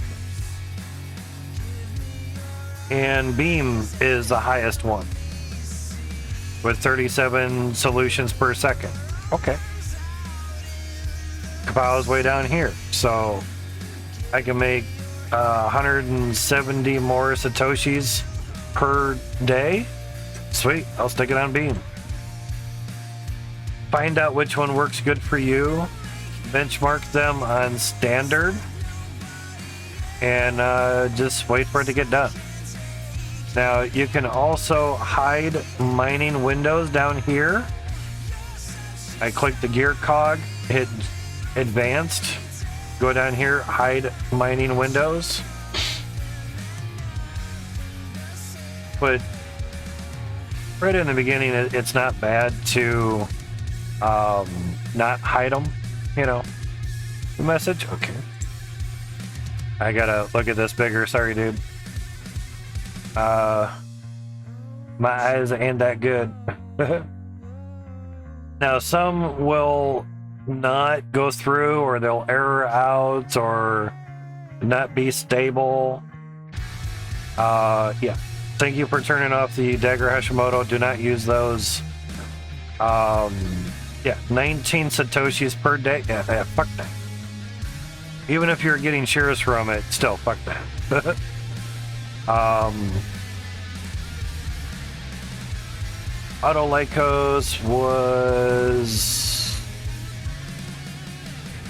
and Beam is the highest one with 37 solutions per second. Okay. Kapow is way down here, so I can make 170 more Satoshis per day. Sweet, I'll stick it on Beam. Find out which one works good for you, benchmark them on standard, and just wait for it to get done. Now you can also hide mining windows down here. I click the gear cog, hit advanced, go down here, hide mining windows. But right in the beginning, it's not bad to not hide them, you know. The message, okay. I gotta look at this bigger, sorry dude. My eyes ain't that good. Now some will not go through, or they'll error out, or not be stable. Yeah. Thank you for turning off the Dagger Hashimoto. Do not use those. Yeah, 19 Satoshis per day. Yeah, fuck that. Even if you're getting shares from it, still fuck that. Auto Lycos was...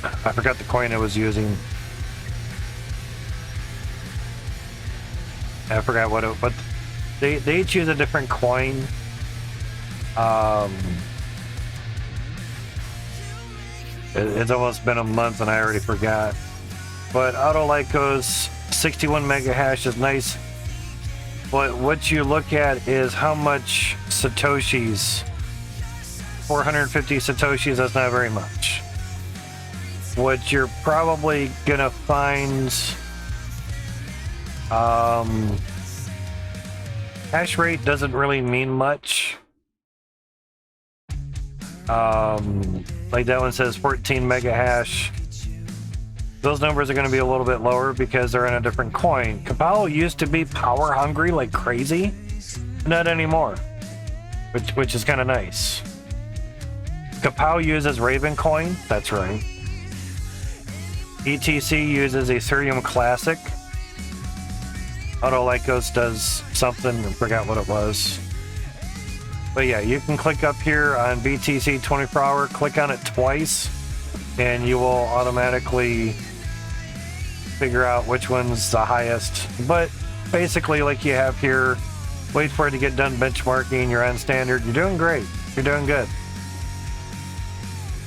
I forgot the coin I was using. I forgot what it... But they each use a different coin. It's almost been a month and I already forgot. But Auto Lycos 61 mega hash is nice. But what you look at is how much Satoshis. 450 Satoshis, that's not very much. What you're probably gonna find, hash rate doesn't really mean much. Like that one says 14 mega hash. Those numbers are going to be a little bit lower because they're in a different coin. Kapow used to be power hungry like crazy. Not anymore. Which is kind of nice. Kapow uses Raven coin. That's right. ETC uses Ethereum Classic. Auto Lycos does something. I forgot what it was. But yeah, you can click up here on BTC 24 hour, click on it twice, and you will automatically figure out which one's the highest. But basically, like you have here, wait for it to get done benchmarking, you're on standard, you're doing great, you're doing good.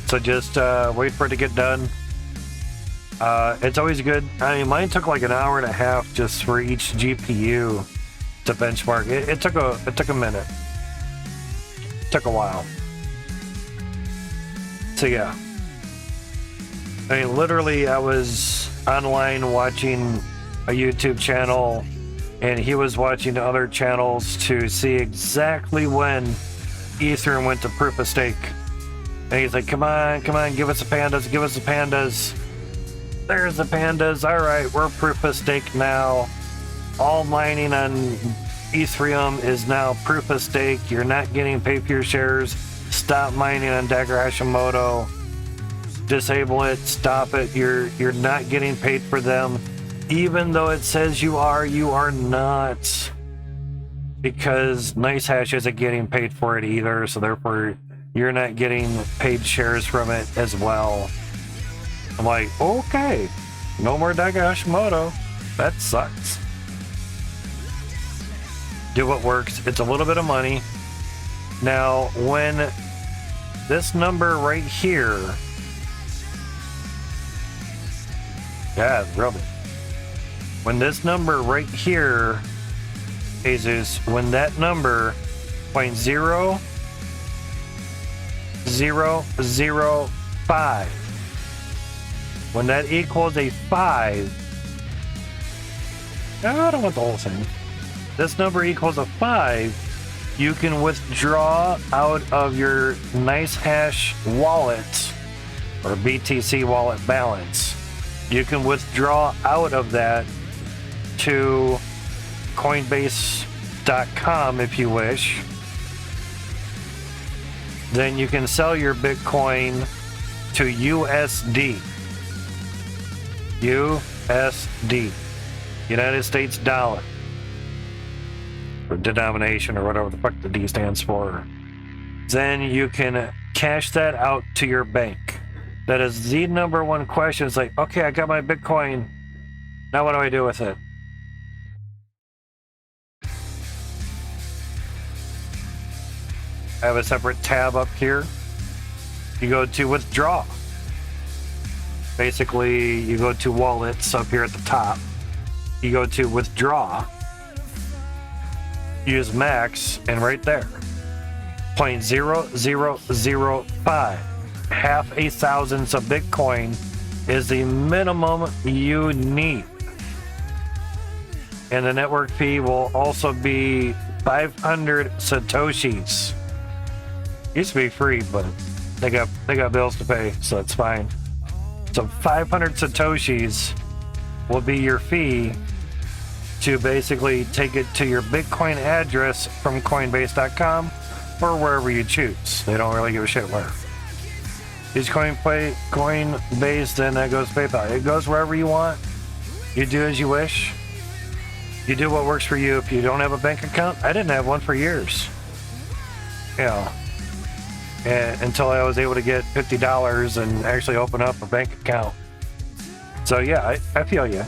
So just wait for it to get done. It's always good. I mean, mine took like an hour and a half just for each GPU to benchmark. It took a minute. Took a while. So yeah. I mean, literally, I was online watching a YouTube channel, and he was watching other channels to see exactly when Ethereum went to proof of stake. And he's like, come on, give us the pandas, give us the pandas. There's the pandas. All right, we're proof of stake now. All mining on Ethereum is now proof of stake. You're not getting paid for your shares. Stop mining on Dagger Hashimoto. Disable it. Stop it. You're not getting paid for them. Even though it says you are not. Because NiceHash isn't getting paid for it either, so therefore you're not getting paid shares from it as well. I'm like, okay, no more Dagger Hashimoto. That sucks. Do what works. It's a little bit of money. Now, when this number right here Yeah, really. When this number right here, Jesus, when that number 0.0005, when that equals a 5, no, I don't want the whole thing. This number equals a 5, you can withdraw out of your Nice Hash wallet or BTC wallet balance. You can withdraw out of that to Coinbase.com if you wish. Then you can sell your Bitcoin to USD. USD. United States dollar. Or denomination or whatever the fuck the D stands for. Then you can cash that out to your bank. That is the number one question. It's like, okay, I got my Bitcoin. Now what do I do with it? I have a separate tab up here. You go to withdraw. Basically, you go to wallets up here at the top. You go to withdraw. Use max, and right there, 0.0005, half a thousandth of Bitcoin is the minimum you need. And the network fee will also be 500 Satoshis. Used to be free, but they got bills to pay, so it's fine. So 500 Satoshis will be your fee to basically take it to your Bitcoin address from Coinbase.com or wherever you choose. They don't really give a shit where. Use Coinbase, then that goes PayPal. It goes wherever you want. You do as you wish. You do what works for you. If you don't have a bank account, I didn't have one for years. You know, until I was able to get $50 and actually open up a bank account. So yeah, I feel you.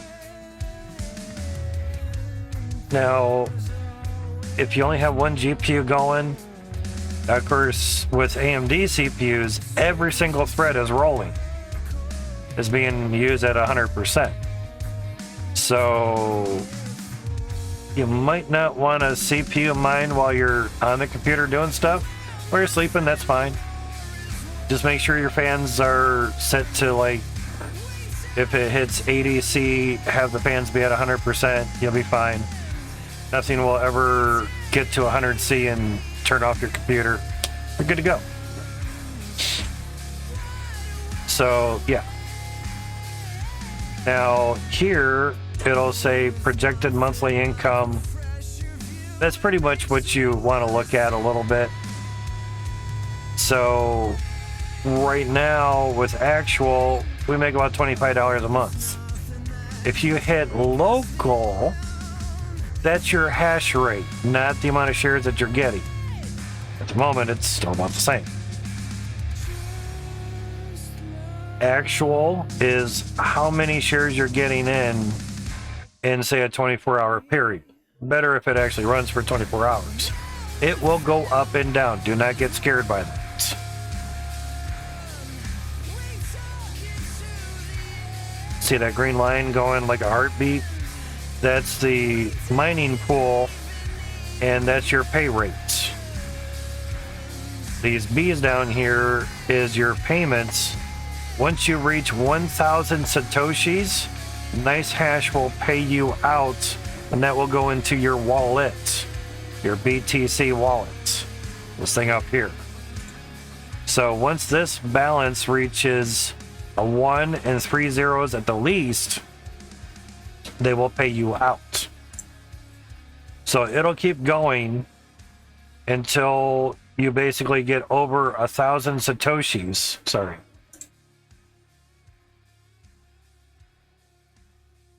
Now, if you only have one GPU going, of course, with AMD CPUs, every single thread is rolling, is being used at 100%. So you might not want a CPU mine while you're on the computer doing stuff. While you're sleeping, that's fine. Just make sure your fans are set to, like, if it hits 80C, have the fans be at 100%, you'll be fine. Nothing will ever get to 100C and turn off your computer. You're good to go. So, yeah. Now, here, it'll say projected monthly income. That's pretty much what you want to look at a little bit. So, right now, with actual, we make about $25 a month. If you hit local, that's your hash rate, not the amount of shares that you're getting. At the moment, it's still about the same. Actual is how many shares you're getting in say, a 24-hour period. Better if it actually runs for 24 hours. It will go up and down. Do not get scared by that. See that green line going like a heartbeat? That's the mining pool, and that's your pay rates. These B's down here is your payments. Once you reach 1,000 Satoshis, Nice Hash will pay you out, and that will go into your wallet, your BTC wallet. This thing up here. So once this balance reaches a 1 and 3 zeros at the least, they will pay you out. So it'll keep going until you basically get over 1,000 Satoshis. Sorry.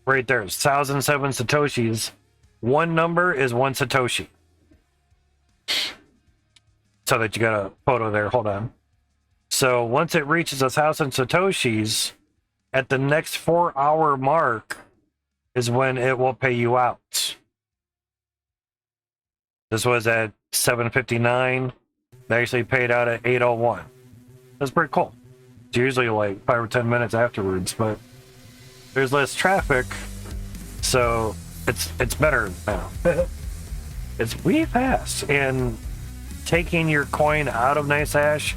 Right there, 1,007 Satoshis. One number is 1 Satoshi. So that you got a photo there, hold on. So once it reaches 1,000 Satoshis, at the next 4-hour mark is when it will pay you out. This was at 7:59. They actually paid out at 8:01. That's pretty cool. It's usually like 5 or 10 minutes afterwards, but there's less traffic, so it's better now. It's way fast, and taking your coin out of NiceHash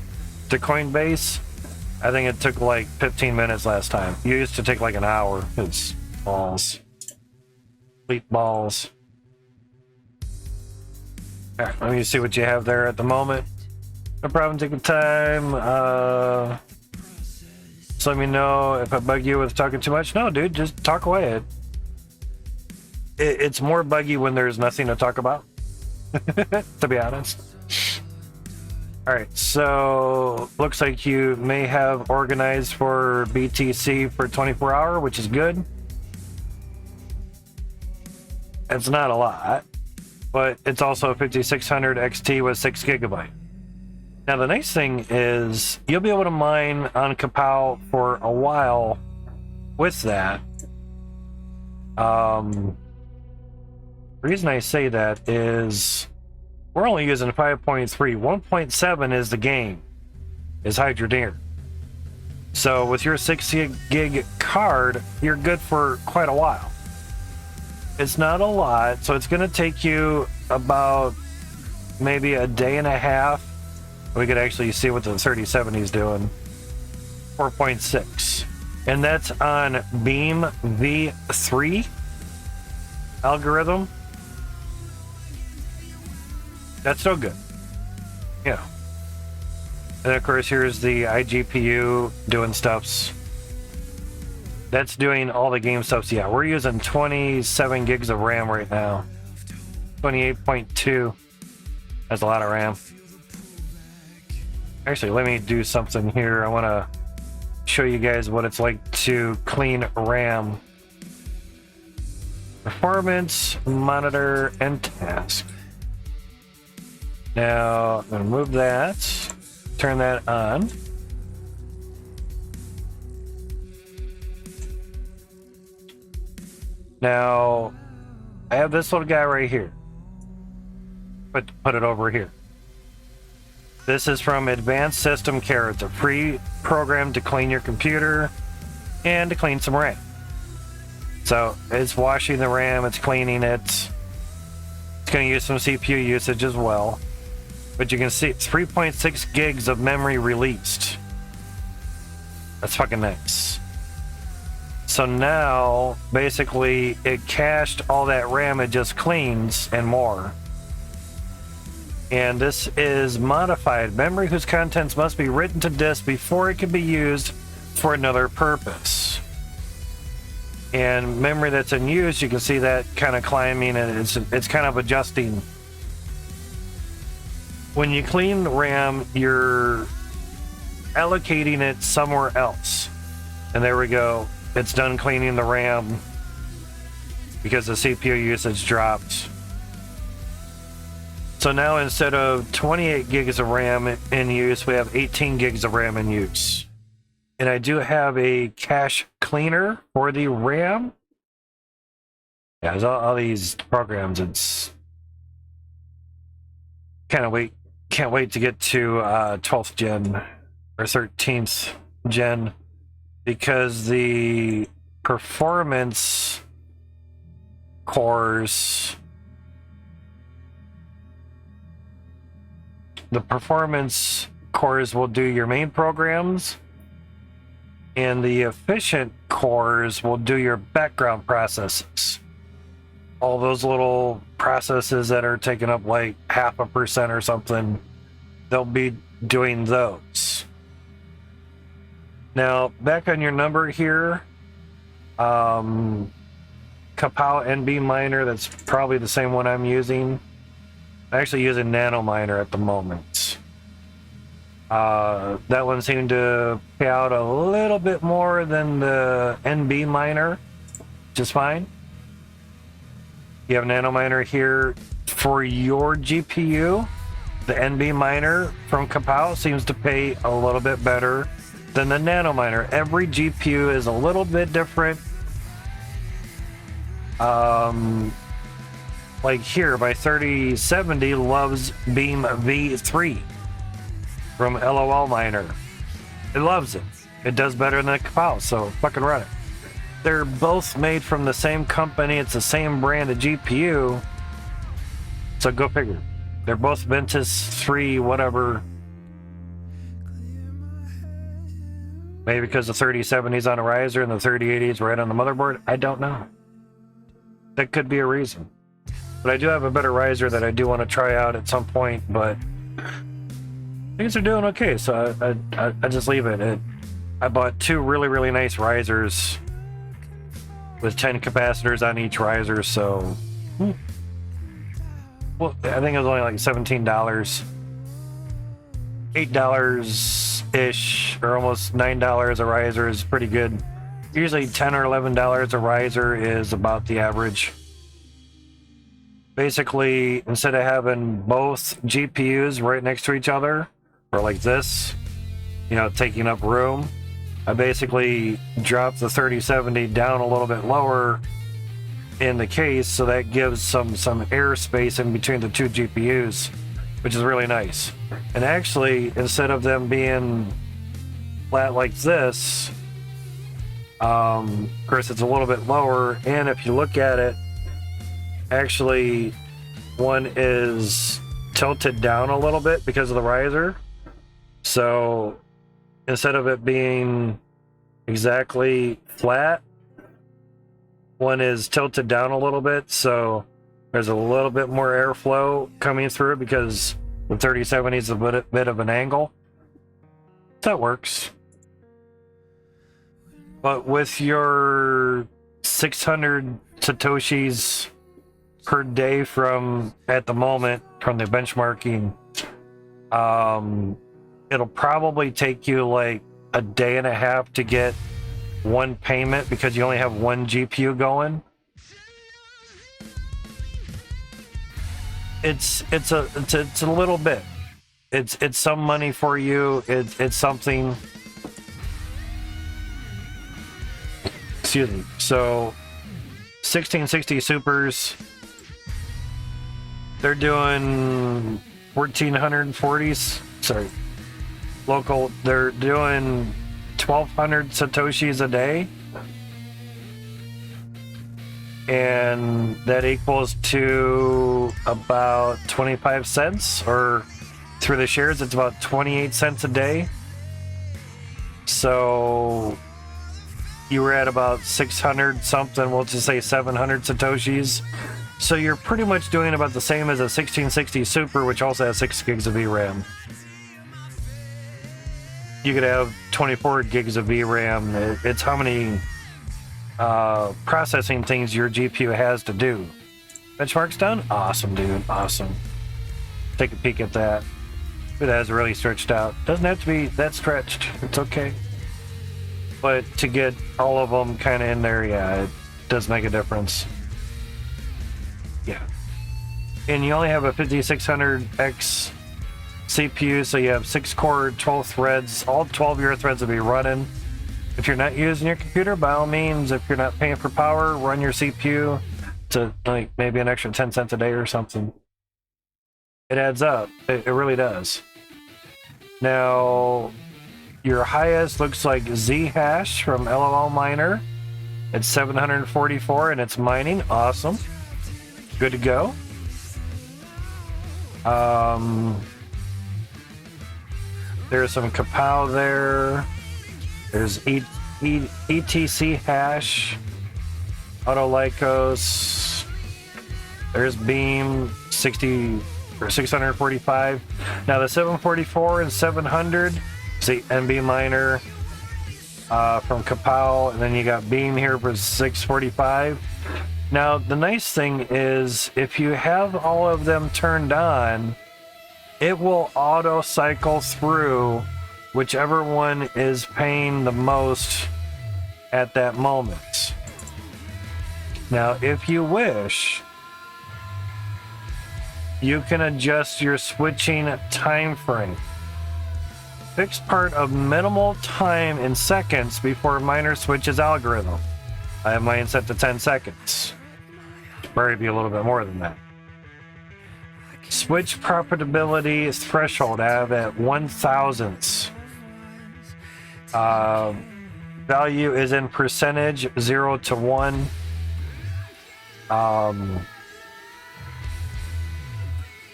to Coinbase, I think it took like 15 minutes last time. You used to take like an hour. It's balls. Complete balls. Alright, let me see what you have there at the moment. No problem, take your time. Just let me know if I bug you with talking too much. No, dude, just talk away. It's more buggy when there's nothing to talk about, to be honest. Alright, so looks like you may have organized for BTC for 24 hour, which is good. It's not a lot, but it's also 5600 XT with 6 gigabyte. Now the nice thing is you'll be able to mine on Kapow for a while with that. The reason I say that is we're only using 5.3. 1.7 is the game, is Hydroneer. So with your 60 gig card, you're good for quite a while. It's not a lot, so it's going to take you about maybe a day and a half. We could actually see what the 3070 is doing. 4.6. And that's on Beam V3 algorithm. That's still good. Yeah. And of course, here's the iGPU doing stuffs. That's doing all the game stuffs. Yeah, we're using 27 gigs of RAM right now. 28.2. That's a lot of RAM. Actually, let me do something here. I want to show you guys what it's like to clean RAM. Performance, monitor, and task. Now, I'm going to move that. Turn that on. Now, I have this little guy right here. Put it over here. This is from Advanced System Care. It's a free program to clean your computer and to clean some RAM. So it's washing the RAM, it's cleaning it. It's going to use some CPU usage as well. But you can see it's 3.6 gigs of memory released. That's fucking nice. So now, basically, it cached all that RAM it just cleans and more. And this is modified memory whose contents must be written to disk before it can be used for another purpose. And memory that's in use, you can see that kind of climbing, and it's kind of adjusting. When you clean RAM, you're allocating it somewhere else. And there we go. It's done cleaning the RAM because the CPU usage dropped. So now instead of 28 gigs of RAM in use, we have 18 gigs of RAM in use. And I do have a cache cleaner for the RAM. Yeah, there's all these programs. It's can't wait to get to 12th gen or 13th gen, because the performance cores, will do your main programs, and the efficient cores will do your background processes. All those little processes that are taking up like 0.5% or something, they'll be doing those. Now, back on your number here, Kapow NB miner, that's probably the same one I'm using. I'm actually using Nano Miner at the moment. That one seemed to pay out a little bit more than the NB miner, which is fine. You have Nano Miner here for your GPU. The NB miner from Kapow seems to pay a little bit better than the Nano Miner. Every GPU is a little bit different. Like here, my 3070 loves Beam V3 from LOL Miner. It loves it. It does better than the Kapow, so fucking run it. they're both made from the same company. It's the same brand of GPU. So go figure. They're both Ventus 3, whatever. Maybe because the 3070's on a riser and the 3080's right on the motherboard. I don't know. That could be a reason. But I do have a better riser that I do want to try out at some point, but things are doing okay, so I just leave it. I bought two really, really nice risers with 10 capacitors on each riser, so well, I think it was only like $17, $8-ish, or almost $9 a riser is pretty good. Usually $10 or $11 a riser is about the average. Basically, instead of having both GPUs right next to each other, or like this, you know, taking up room, I basically dropped the 3070 down a little bit lower in the case, so that gives some airspace in between the two GPUs, which is really nice. And actually, instead of them being flat like this, of course it's a little bit lower, and if you look at it, actually one is tilted down a little bit because of the riser. So instead of it being exactly flat, one is tilted down a little bit, so there's a little bit more airflow coming through because the 3070 is a bit of an angle. That works. But with your 600 Satoshis per day from, at the moment, from the benchmarking, it'll probably take you like a day and a half to get one payment because you only have one GPU going. It's a little bit. It's some money for you. It's something. Excuse me. So 1660 Supers, they're doing 1440s. Sorry, local. They're doing 1200 Satoshis a day, and that equals to about 25 cents, or through the shares it's about 28 cents a day. So you were at about 600 something, we'll just say 700 Satoshis. So you're pretty much doing about the same as a 1660 Super, which also has 6 gigs of VRAM. You could have 24 gigs of VRAM. It's how many processing things your GPU has to do. Benchmark's done? Awesome, dude. Awesome. Take a peek at that. It has really stretched out. Doesn't have to be that stretched. It's okay. But to get all of them kind of in there, yeah, it does make a difference. Yeah. And you only have a 5600X CPU, so you have 6 core, 12 threads. All 12 of your threads will be running. If you're not using your computer, by all means, if you're not paying for power, run your CPU to like maybe an extra 10 cents a day or something. It adds up. It really does. Now, your highest looks like Zhash from LLL Miner. It's 744 and it's mining. Awesome. Good to go. There's some Kapow there. There's ETC hash, Autolycos. There's Beam 60 or 645. Now the 744 and 700. See NB Miner from Kapow, and then you got Beam here for 645. Now the nice thing is, if you have all of them turned on, it will auto cycle through whichever one is paying the most at that moment. Now, if you wish, you can adjust your switching time frame. Fixed part of minimal time in seconds before miner switches algorithm. I have mine set to 10 seconds. Probably be a little bit more than that. Switch profitability threshold I have at 1,000ths. value is in percentage 0 to 1.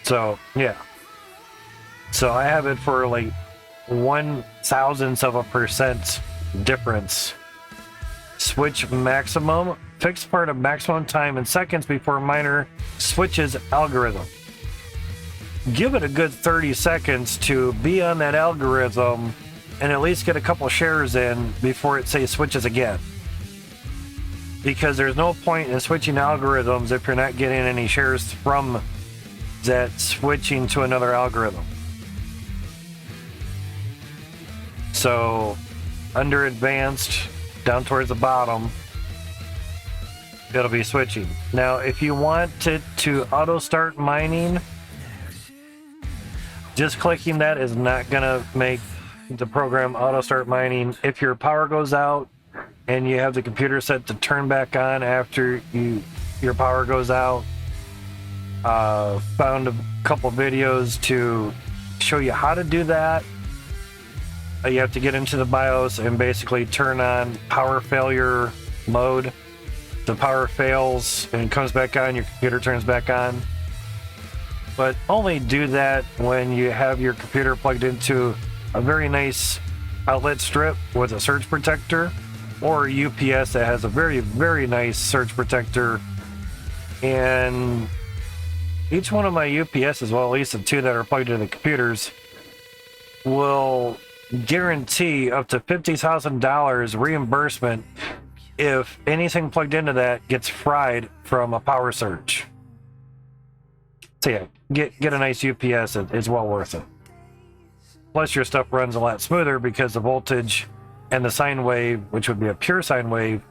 So yeah. So I have it for like 0.001% difference. Switch maximum. Fixed part of maximum time in seconds before miner switches algorithm. Give it a good 30 seconds to be on that algorithm and at least get a couple shares in before it say switches again. Because there's no point in switching algorithms if you're not getting any shares from that switching to another algorithm. So under advanced, down towards the bottom, it'll be switching. Now, if you want it to auto start mining, just clicking that is not gonna make the program auto start mining. If your power goes out and you have the computer set to turn back on after your power goes out, found a couple videos to show you how to do that. You have to get into the BIOS and basically turn on power failure mode. The power fails and comes back on, your computer turns back on. But only do that when you have your computer plugged into a very nice outlet strip with a surge protector, or a UPS that has a very, very nice surge protector. And each one of my UPSs, well, at least the two that are plugged into the computers, will guarantee up to $50,000 reimbursement if anything plugged into that gets fried from a power surge. So yeah, get a nice UPS. It's well worth it. Plus your stuff runs a lot smoother because the voltage and the sine wave, which would be a pure sine wave,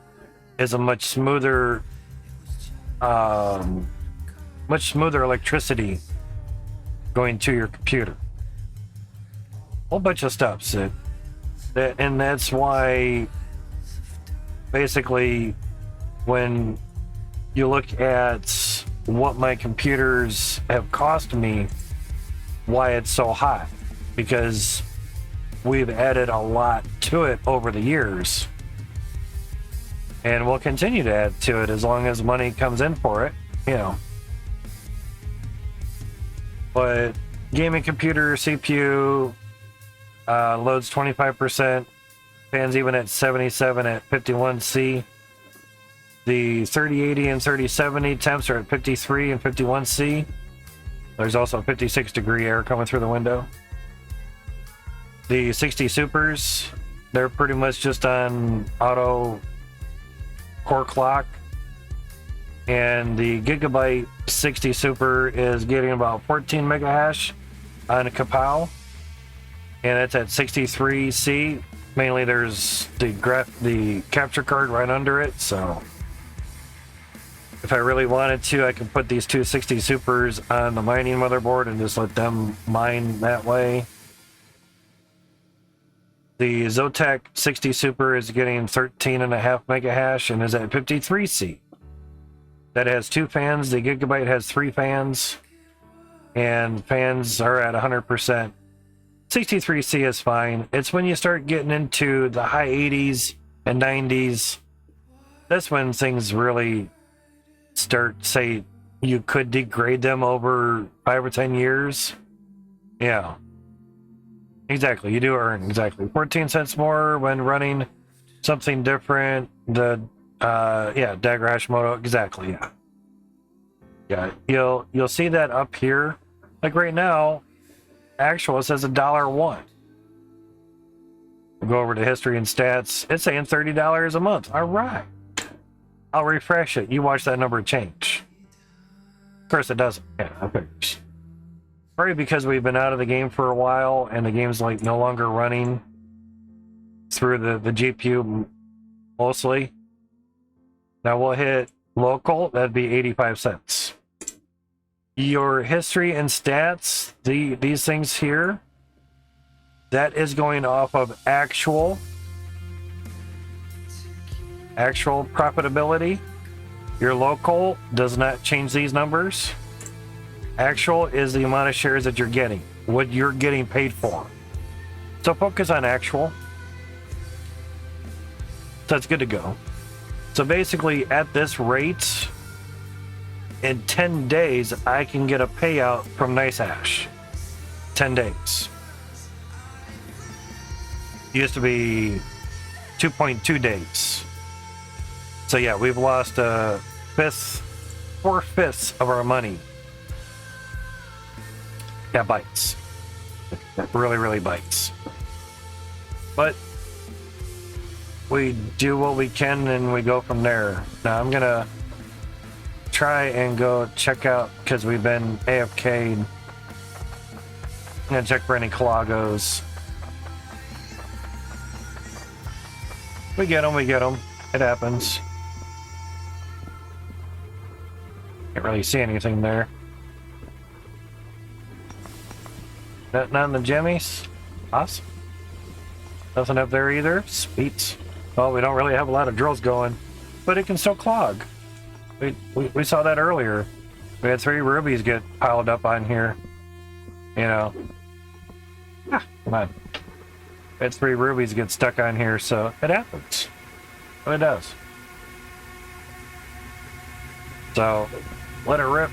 is a much smoother electricity going to your computer. Whole bunch of stuff. And that's why basically when you look at what my computers have cost me, why it's so high, because we've added a lot to it over the years, and we'll continue to add to it as long as money comes in for it, you know. But gaming computer CPU loads 25%, fans even at 77 at 51C. The 3080 and 3070 temps are at 53 and 51C. There's also 56 degree air coming through the window. The 60 Supers, they're pretty much just on auto core clock. And the Gigabyte 60 Super is getting about 14 mega hash on a Kapow. And it's at 63C. Mainly there's the capture card right under it, so if I really wanted to, I could put these two 60 Supers on the mining motherboard and just let them mine that way. The Zotac 60 Super is getting 13.5 mega hash and is at 53C. That has two fans. The Gigabyte has three fans, and fans are at 100%. 63C is fine. It's when you start getting into the high 80s and 90s, that's when things really start, say, you could degrade them over 5 or 10 years. Yeah. Exactly. You do earn, exactly, 14 cents more when running something different. The, Dagger Hashimoto, exactly, yeah. Yeah, you'll see that up here. Like right now, actual, it says $1.01. We'll go over to history and stats. It's saying $30 a month. All right. I'll refresh it. You watch that number change. Of course it doesn't. Yeah, okay. Probably because we've been out of the game for a while and the game's like no longer running through the GPU mostly. Now we'll hit local. That'd be 85 cents. Your history and stats, these things here, that is going off of actual profitability. Your local does not change these numbers. Actual is the amount of shares that you're getting, what you're getting paid for. So focus on actual. So it's good to go. So basically, at this rate, in 10 days, I can get a payout from NiceHash. 10 days. It used to be 2.2 days. So yeah, we've lost 4/5 of our money. That bites. That really, really bites. But we do what we can and we go from there. Now I'm gonna try and go check out, because we've been AFK'd. I'm gonna check for any Kalagos. We get them, we get them. It happens. Can't really see anything there. Not in the jimmies. Awesome. Nothing up there either. Sweet. Well, we don't really have a lot of drills going, but it can still clog. We saw that earlier. We had 3 rubies get piled up on here. You know. Come on. We had 3 rubies get stuck on here, so it happens. It does. So, let it rip.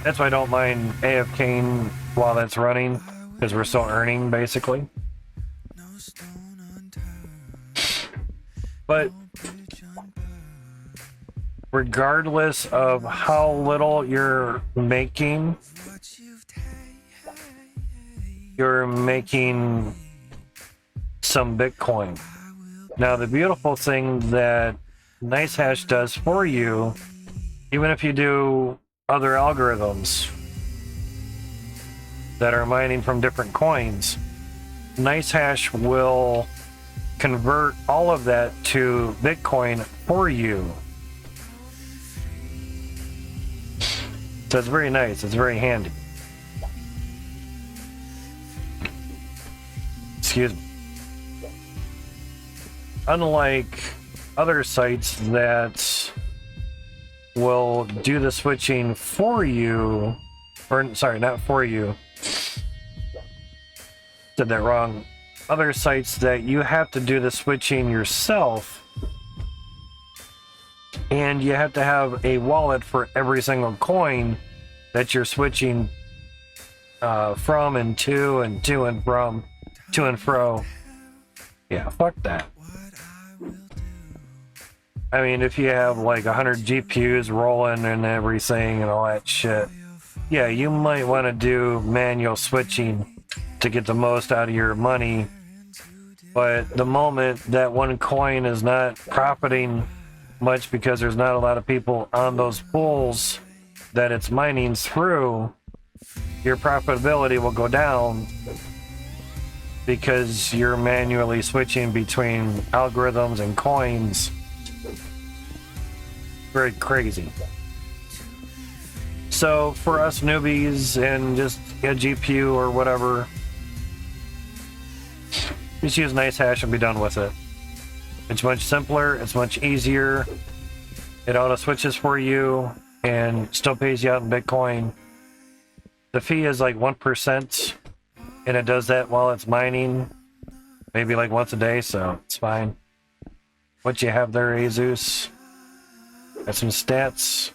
That's why I don't mind AFKing while that's running, because we're still earning, basically. But regardless of how little you're making some Bitcoin. Now, the beautiful thing that NiceHash does for you, even if you do other algorithms that are mining from different coins, NiceHash will convert all of that to Bitcoin for you. So it's very nice, it's very handy. Excuse me. Unlike other sites that will do the switching for you, or sorry, not for you. Did that wrong. Other sites that you have to do the switching yourself, and you have to have a wallet for every single coin that you're switching from and to and from, to and fro. Yeah, fuck that. I mean, if you have like 100 GPUs rolling and everything and all that shit, yeah, you might want to do manual switching to get the most out of your money. But the moment that one coin is not profiting much because there's not a lot of people on those pools that it's mining through, your profitability will go down because you're manually switching between algorithms and coins. Very crazy. So for us newbies and just a GPU or whatever, just use NiceHash and be done with it. It's much simpler, it's much easier. It auto switches for you and still pays you out in Bitcoin. The fee is like 1%, and it does that while it's mining, maybe like once a day, so it's fine. What you have there, Azus? Got some stats.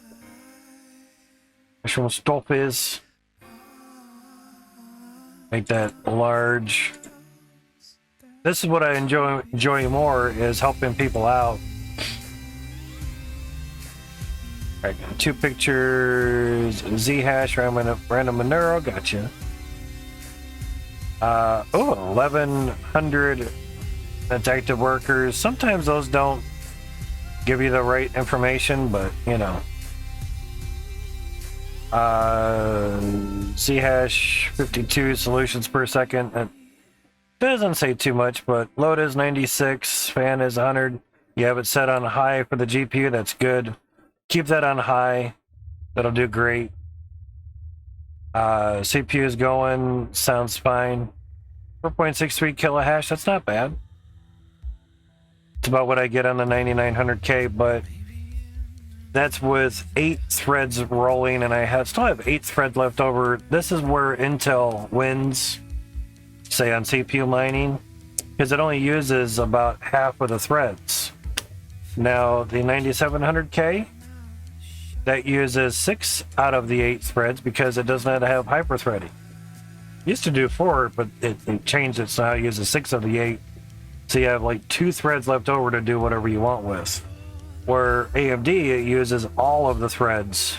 Actual stuff is. Make that large. This is what I enjoy more, is helping people out. Alright, 2 pictures. Zhash, random Monero, gotcha. 1,100 that's active workers. Sometimes those don't give you the right information, but you know. Zhash 52 solutions per second. It doesn't say too much, but load is 96, fan is 100. You have it set on high for the GPU, that's good. Keep that on high, that'll do great. CPU is going, sounds fine. 4.63 kilohash, that's not bad. It's about what I get on the 9900K, but that's with 8 threads rolling, and I still have 8 threads left over. This is where Intel wins, say on CPU mining, because it only uses about half of the threads. Now the 9700K, that uses 6 out of the 8 threads because it does not have hyperthreading. Used to do 4, but it changed it, so now it uses 6 of the 8. So you have like 2 threads left over to do whatever you want with. Where AMD, it uses all of the threads.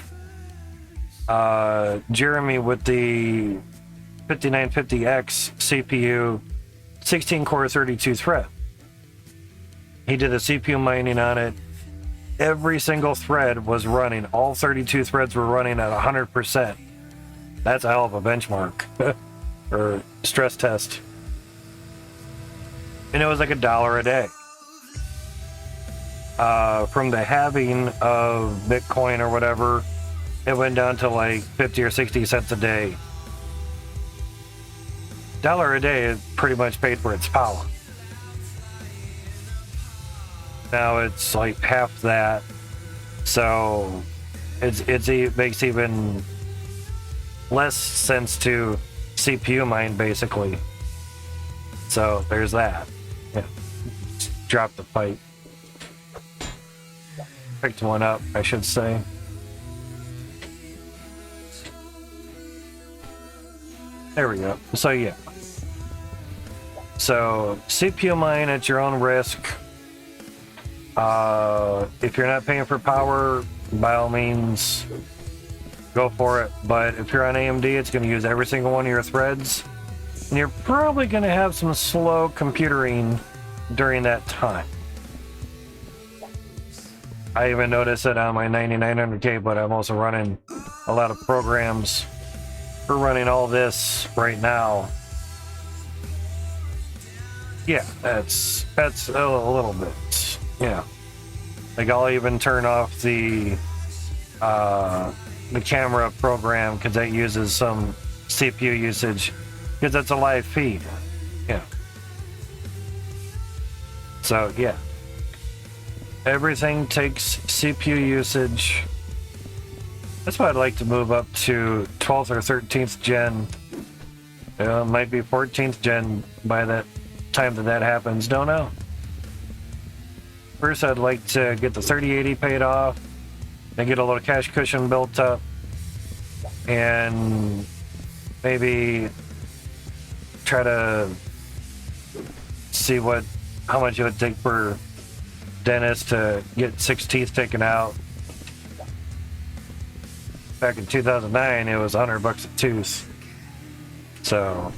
Jeremy with the 5950X CPU, 16 core, 32 thread. He did the CPU mining on it. Every single thread was running. All 32 threads were running at 100%. That's a hell of a benchmark or stress test. And it was like $1 a day. From the halving of Bitcoin or whatever, it went down to like 50 or 60 cents a day. $1 a day is pretty much paid for its power. Now it's like half that, so it makes even less sense to CPU mine basically. So there's that. Yeah. Just drop the pipe. Picked one up, I should say. There we go. So yeah. So CPU mine at your own risk. If you're not paying for power, by all means, go for it. But if you're on AMD, it's going to use every single one of your threads. And you're probably going to have some slow computering during that time. I even noticed it on my 9900K, but I'm also running a lot of programs. We're running all this right now. Yeah, that's a little bit. Yeah, like I'll even turn off the camera program because that uses some CPU usage because that's a live feed. Yeah. So yeah, everything takes CPU usage. That's why I'd like to move up to 12th or 13th gen. It might be 14th gen by that time that happens. Don't know. First, I'd like to get the 3080 paid off and get a little cash cushion built up, and maybe try to see how much it would take for dentist to get 6 teeth taken out. Back in 2009, it was $100 a tooth, so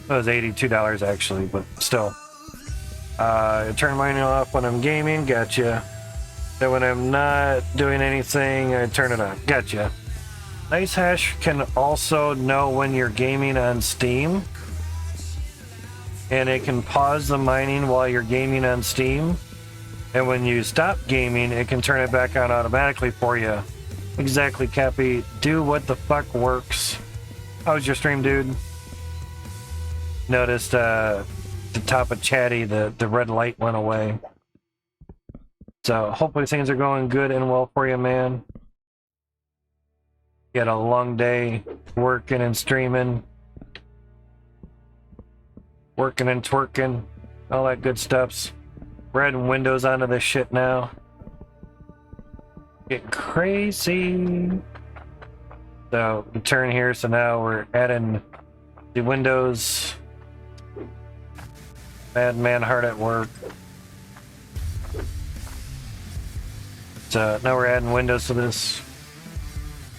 it was $82 actually, but still. I turn mine off when I'm gaming, gotcha. Then when I'm not doing anything, I turn it on, gotcha. NiceHash can also know when you're gaming on Steam, and it can pause the mining while you're gaming on Steam, and when you stop gaming, it can turn it back on automatically for you. Exactly, Cappy. Do what the fuck works. How was your stream, dude? Noticed, the top of Chatty, the red light went away. So hopefully things are going good and well for you, man. You had a long day working and streaming, working and twerking, all that good stuffs. We're adding windows onto this shit now. Getting crazy. So we turn here, so now we're adding the windows. Madman hard at work. So now we're adding windows to this.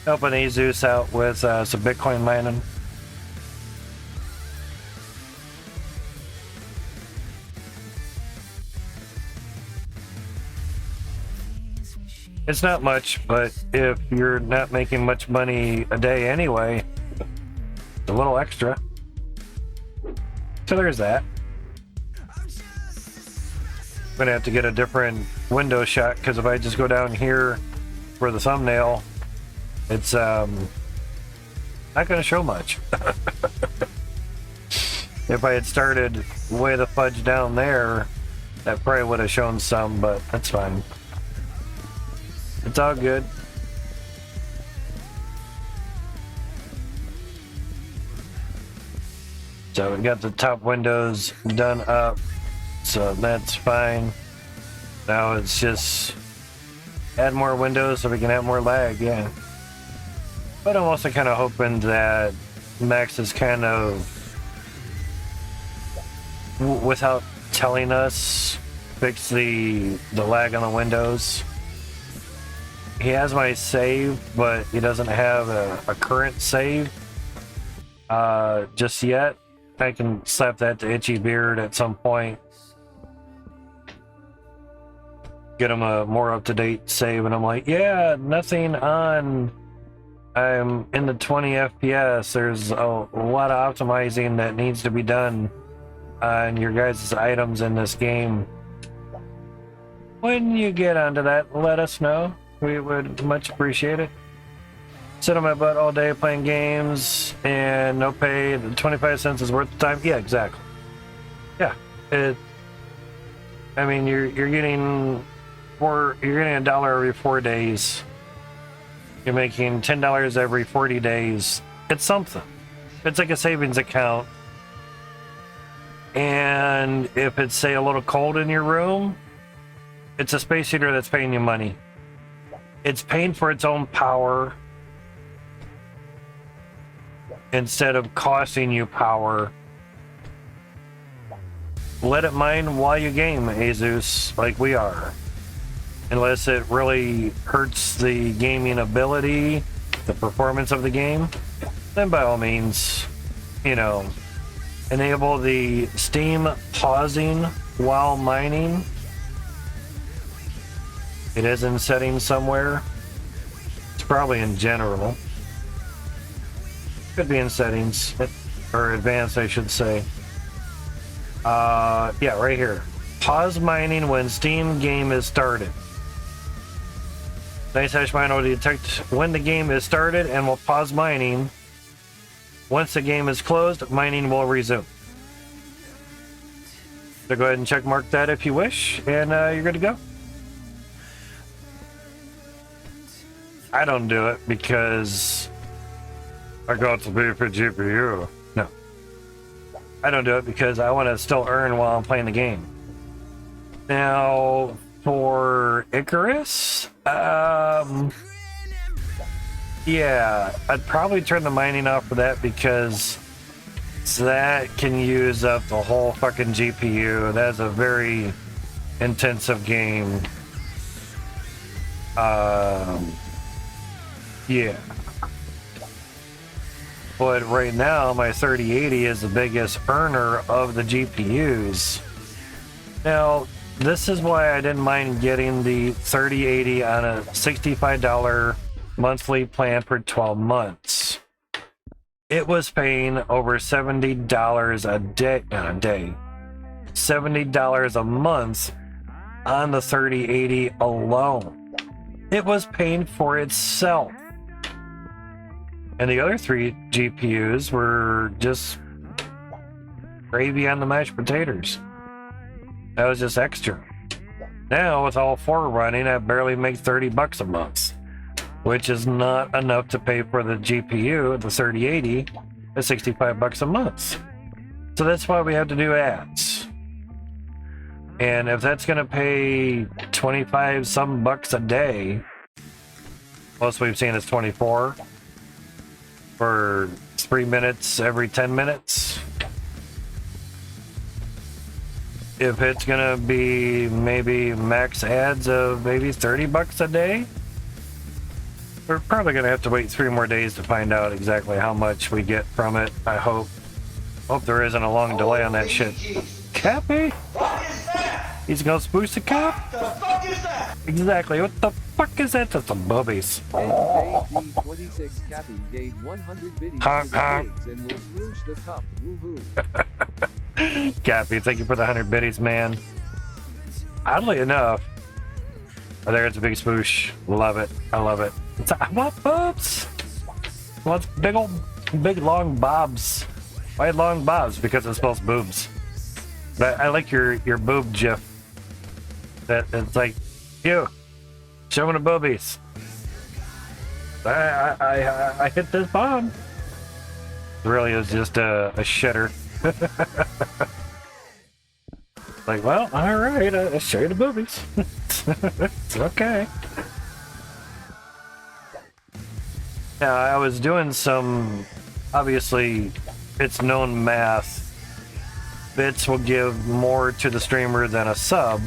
Helping Azus out with some Bitcoin mining. It's not much, but if you're not making much money a day anyway, it's a little extra. So there's that. I'm gonna have to get a different window shot because if I just go down here for the thumbnail, it's not gonna show much. If I had started way the fudge down there, that probably would have shown some, but that's fine. It's all good. So we got the top windows done up. so that's fine. Now it's just add more windows so we can have more lag, yeah. But I'm also kind of hoping that Max is kind of, without telling us, fix the lag on the windows. He has my save, but he doesn't have a current save just yet. I can slap that to Itchy Beard at some point. Get him a more up-to-date save, and I'm like, yeah, nothing on. I'm in the 20 FPS. There's a lot of optimizing that needs to be done on your guys' items in this game. When you get onto that, let us know. We would much appreciate it. Sit on my butt all day playing games and no pay. 25 cents is worth the time. Yeah, exactly. Yeah, I mean, you're getting $1 every 4 days. You're making $10 every 40 days. It's something. It's like a savings account. And if it's, say, a little cold in your room, it's a space heater that's paying you money. It's paying for its own power instead of costing you power. Let it mine while you game, Asus, like we are. Unless it really hurts the gaming ability, the performance of the game, then by all means, you know, enable the Steam pausing while mining. It is in settings somewhere. It's probably in general. Could be in settings, or advanced, I should say. Yeah, right here. Pause mining when Steam game is started. Nice hash mine will detect when the game is started and will pause mining. Once the game is closed, mining will resume. So go ahead and check mark that if you wish, and you're good to go. I don't do it because I got to pay for GPU. No. I don't do it because I want to still earn while I'm playing the game. Now, for Icarus, yeah, I'd probably turn the mining off for that because that can use up the whole fucking GPU. That's a very intensive game. Yeah. But right now, my 3080 is the biggest earner of the GPUs. Now, this is why I didn't mind getting the 3080 on a $65 monthly plan for 12 months. It was paying over $70 a day, not a day, $70 a month on the 3080 alone. It was paying for itself. And the other three GPUs were just gravy on the mashed potatoes. That was just extra. Now, with all four running, I barely make $30 a month, which is not enough to pay for the GPU, the 3080, at $65 a month. So that's why we have to do ads. And if that's going to pay 25 some bucks a day, most we've seen is 24 for 3 minutes every 10 minutes. If it's gonna be maybe max ads of maybe $30 a day, we're probably gonna have to wait 3 more days to find out exactly how much we get from it. I hope there isn't a long delay on that shit. Cappy? What is that? He's gonna spoosh the cap? What the fuck is that? Exactly. What the fuck is that? That's some boobies. And 26 Cappy gave 100 biddies Honk, to the honk. pigs and will swoosh the cup. Woohoo. Cappy, thank you for the 100 biddies, man. Oddly enough, oh, there's a big spoosh. Love it. I love it. I want boobs. I want big long bobs. Why long bobs? Because it spells boobs. But I like your boob gif. That it's like, you showing the boobies. I hit this bomb. It really is just a shitter. Like, well, all right, I'll show you the boobies. It's okay. Now, I was doing some, obviously, it's known math. Bits will give more to the streamer than a sub.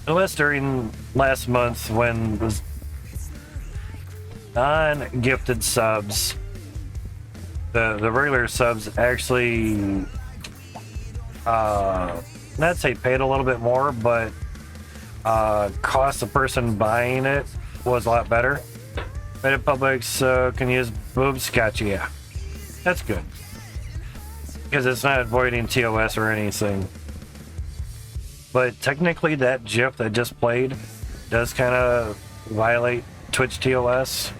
Unless during last month when the non-gifted subs, the regular subs actually, not say paid a little bit more, but cost the person buying it was a lot better. Reddit Publics can use boobs. Gotcha, yeah. That's good. Because it's not avoiding TOS or anything. But technically that GIF that just played does kind of violate Twitch TOS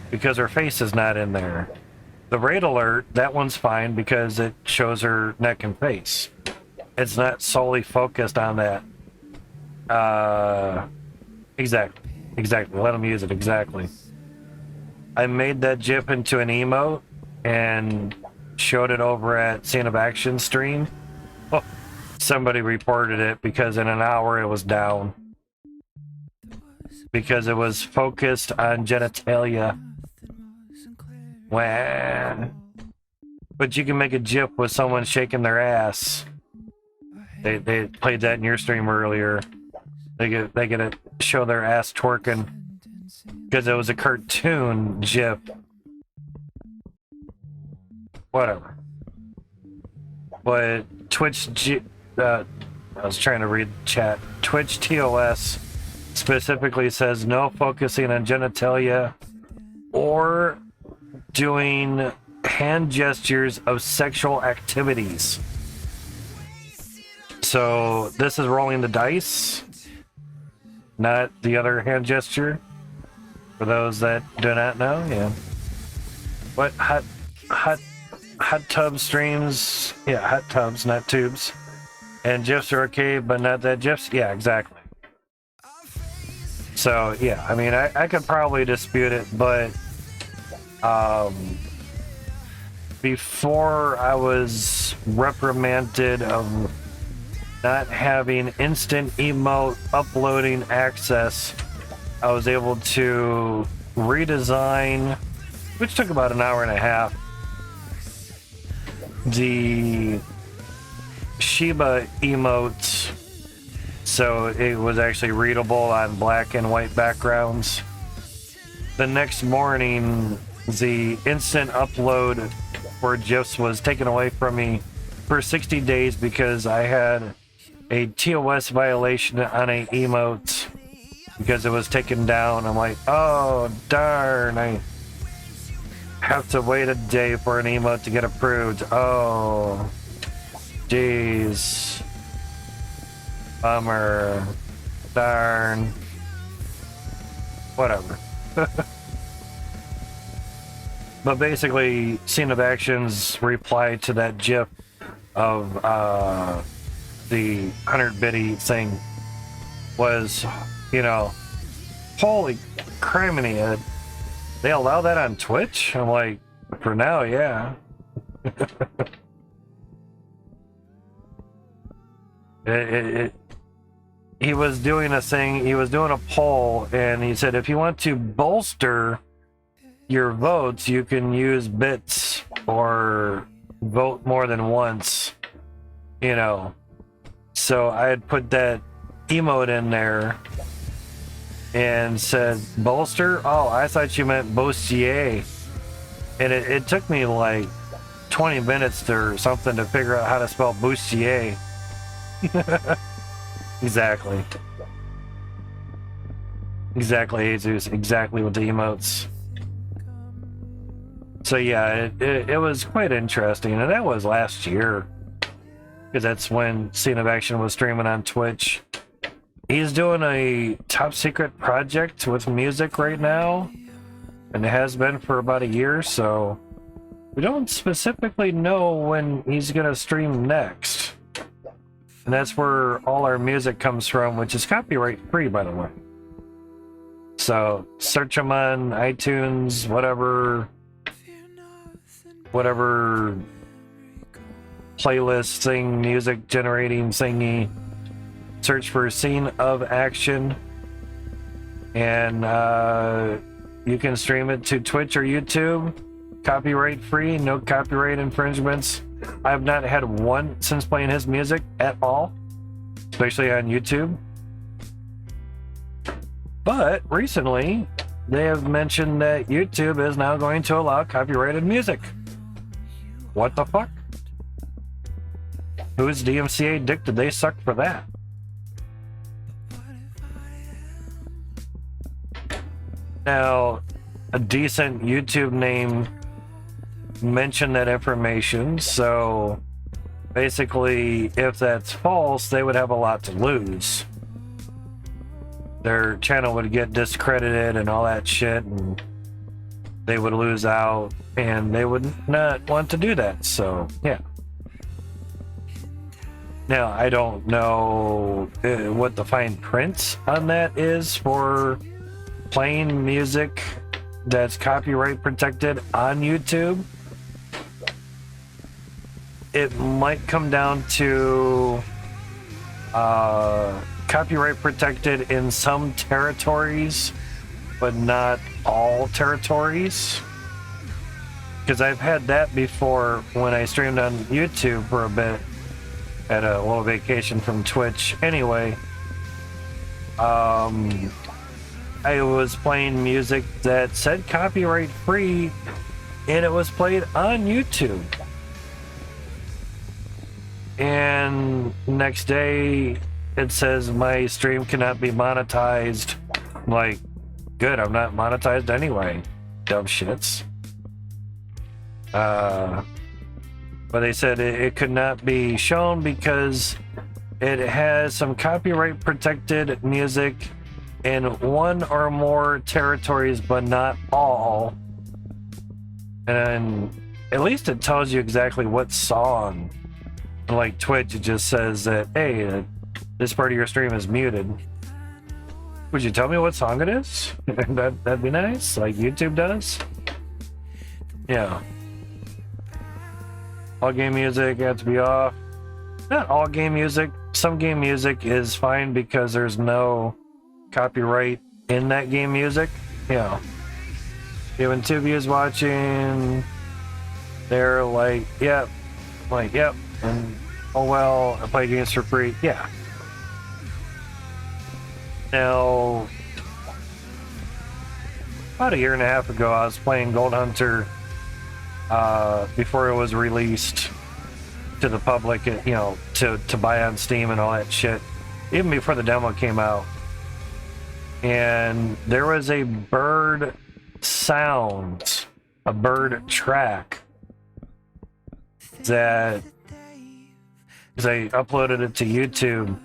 because her face is not in there. The raid alert, that one's fine because it shows her neck and face. It's not solely focused on that. Exactly. Let them use it, exactly. I made that GIF into an emote and showed it over at SceneOfAction stream. Oh, somebody reported it because in an hour it was down. Because it was focused on genitalia. Wah. But you can make a GIF with someone shaking their ass. They played that in your stream earlier. They get to show their ass twerking. Because it was a cartoon GIF. Whatever. But I was trying to read chat. Twitch TOS specifically says no focusing on genitalia or doing hand gestures of sexual activities. So this is rolling the dice, not the other hand gesture. For those that do not know, yeah. What hot tub streams? Yeah, hot tubs, not tubes. And GIFs are okay, but not that GIFs. Yeah, exactly. So yeah, I mean, I could probably dispute it, but before I was reprimanded of not having instant emote uploading access, I was able to redesign, which took about an hour and a half, the Shiba emotes, so it was actually readable on black and white backgrounds. The next morning, the instant upload for GIFs was taken away from me for 60 days because I had a TOS violation on a emote because it was taken down. I'm like, oh darn, I have to wait a day for an emote to get approved. Oh, jeez. Bummer. Darn. Whatever. But basically, SceneOfAction's reply to that GIF of the 100 biddy thing was, you know, holy criminy, they allow that on Twitch? I'm like, for now, yeah. He was doing a thing, he was doing a poll, and he said if you want to bolster your votes, you can use bits or vote more than once, you know. So I had put that emote in there and said bolster. Oh, I thought you meant bustier, and it took me like 20 minutes or something to figure out how to spell bustier. Exactly, Jesus, exactly with the emotes. So yeah, it was quite interesting, and that was last year, because that's when SceneOfAction was streaming on Twitch. He's doing a top secret project with music right now, and it has been for about a year, so we don't specifically know when he's gonna stream next. And that's where all our music comes from, which is copyright free, by the way. So search him on iTunes, whatever playlist thing, music generating thingy. Search for SceneOfAction, and you can stream it to Twitch or YouTube. Copyright free, no copyright infringements. I have not had one since playing his music at all, especially on YouTube. But recently, they have mentioned that YouTube is now going to allow copyrighted music. What the fuck? Whose DMCA dick did they suck for that? Now, a decent YouTube name mentioned that information, so basically, if that's false, they would have a lot to lose. Their channel would get discredited and all that shit, and they would lose out, and they would not want to do that, so yeah. Now, I don't know what the fine print on that is for playing music that's copyright protected on YouTube. It might come down to copyright protected in some territories, but not all territories. Because I've had that before when I streamed on YouTube for a bit. Had a little vacation from Twitch. Anyway, I was playing music that said copyright free, and it was played on YouTube. And next day, it says my stream cannot be monetized. I'm like, good, I'm not monetized anyway, dumb shits. But they said it could not be shown because it has some copyright protected music in one or more territories, but not all. And at least it tells you exactly what song. Like Twitch, it just says that, hey, this part of your stream is muted. Would you tell me what song it is? That'd be nice, like YouTube does. Yeah. All game music has to be off. Not all game music. Some game music is fine because there's no copyright in that game music. Yeah. When Tubi is watching, they're like, yep. Like, yep. And, oh well, I play games for free. Yeah. Now, about a year and a half ago, I was playing Gold Hunter before it was released to the public, you know, to buy on Steam and all that shit, even before the demo came out. And there was a bird sound, a bird track that, because I uploaded it to YouTube,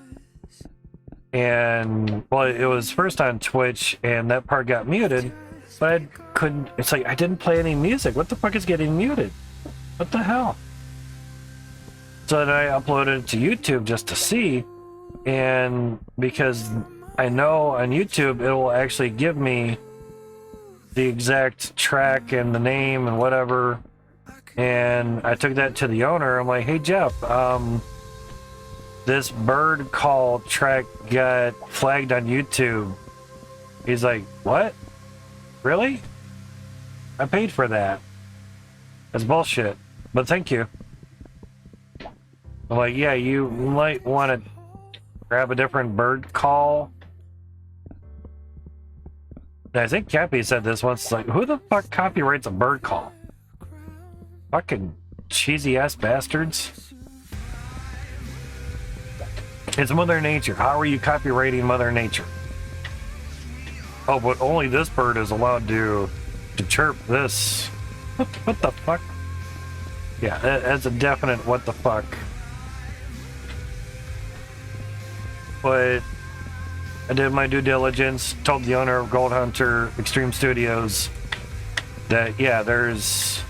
and well, it was first on Twitch, and that part got muted. But I couldn't, it's like, I didn't play any music. What the fuck is getting muted? What the hell? So then I uploaded it to YouTube just to see, and because I know on YouTube it will actually give me the exact track and the name and whatever, and I took that to the owner. I'm like, hey Jeff, this bird call track got flagged on YouTube. He's like, what? Really? I paid for that. That's bullshit. But thank you. I'm like, yeah, you might want to grab a different bird call. And I think Cappy said this once. It's like, who the fuck copyrights a bird call? Fucking cheesy ass bastards. It's Mother Nature. How are you copywriting Mother Nature? Oh, but only this bird is allowed to chirp this. What the fuck? Yeah, that's a definite what the fuck. But I did my due diligence, told the owner of Gold Hunter Extreme Studios that, yeah, there's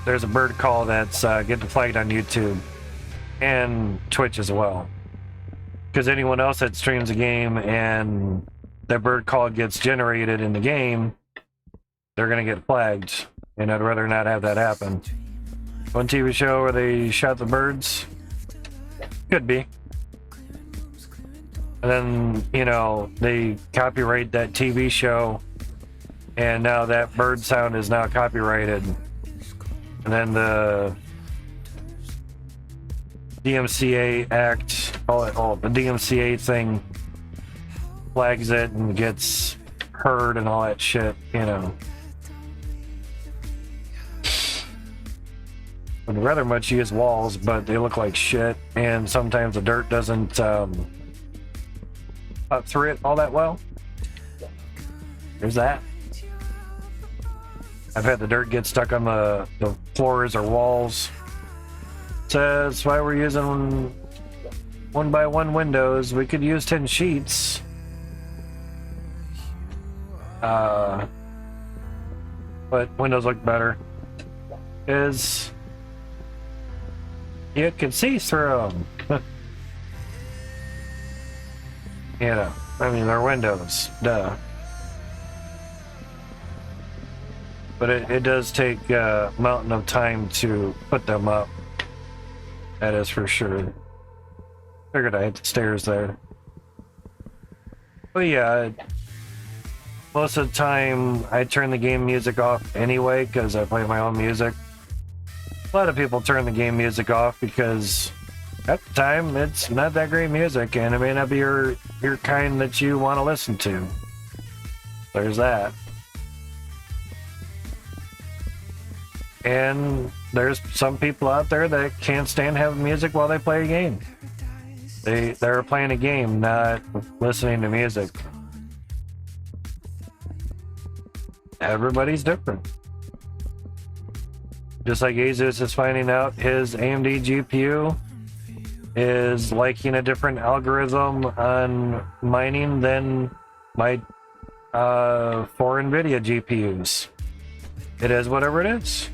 a bird call that's getting flagged on YouTube and Twitch as well. Because anyone else that streams a game and that bird call gets generated in the game, they're going to get flagged, and I'd rather not have that happen. One TV show where they shot the birds? Could be. And then, you know, they copyright that TV show, and now that bird sound is now copyrighted. And then the DMCA Act, the DMCA thing flags it and gets heard and all that shit, you know. Would rather much use walls, but they look like shit, and sometimes the dirt doesn't cut through it all that well. There's that. I've had the dirt get stuck on the floors or walls. So that's why we're using 1x1 windows. We could use 10 sheets. But windows look better. Is you can see through them. You know, I mean, they're windows, duh. But it does take a mountain of time to put them up. That is for sure. Figured I hit the stairs there. But yeah, most of the time I turn the game music off anyway because I play my own music. A lot of people turn the game music off because at the time it's not that great music and it may not be your kind that you want to listen to. There's that. And there's some people out there that can't stand having music while they play a game. They're playing a game, not listening to music. Everybody's different. Just like Asus is finding out his AMD GPU is liking a different algorithm on mining than my 4 NVIDIA GPUs. It is whatever it is.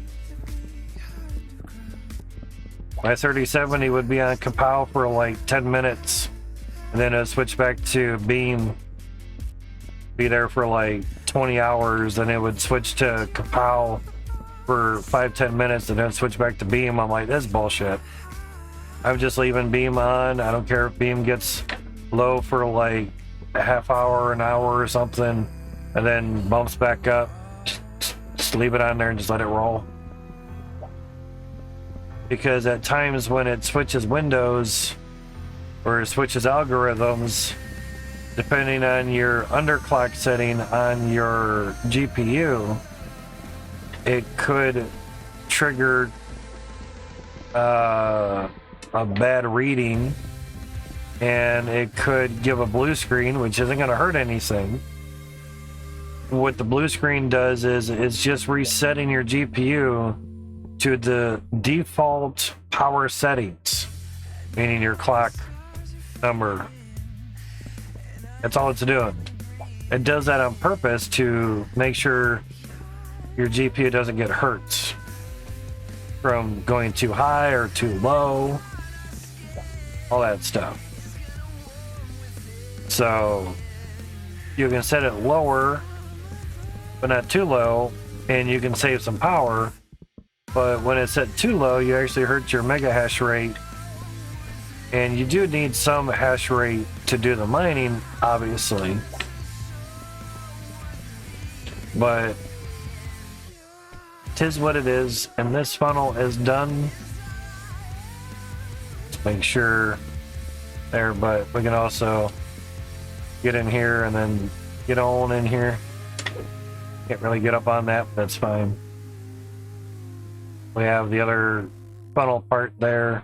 My 3070 would be on Kapow for like 10 minutes, and then it'd switch back to Beam, be there for like 20 hours, then it would switch to Kapow for 5-10 minutes, and then switch back to Beam. I'm like, this is bullshit. I'm just leaving Beam on. I don't care if Beam gets low for like a half hour, an hour or something, and then bumps back up. Just leave it on there and just let it roll. Because at times when it switches windows or it switches algorithms, depending on your underclock setting on your GPU, it could trigger a bad reading, and it could give a blue screen, which isn't going to hurt anything. What the blue screen does is it's just resetting your GPU to the default power settings, meaning your clock number. That's all it's doing. It does that on purpose to make sure your GPU doesn't get hurt from going too high or too low, all that stuff. So you can set it lower, but not too low, and you can save some power. But when it's set too low, you actually hurt your mega hash rate. And you do need some hash rate to do the mining, obviously. But 'tis what it is, and this funnel is done. Let's make sure there, but we can also get in here and then get on in here. Can't really get up on that, but that's fine. We have the other funnel part there.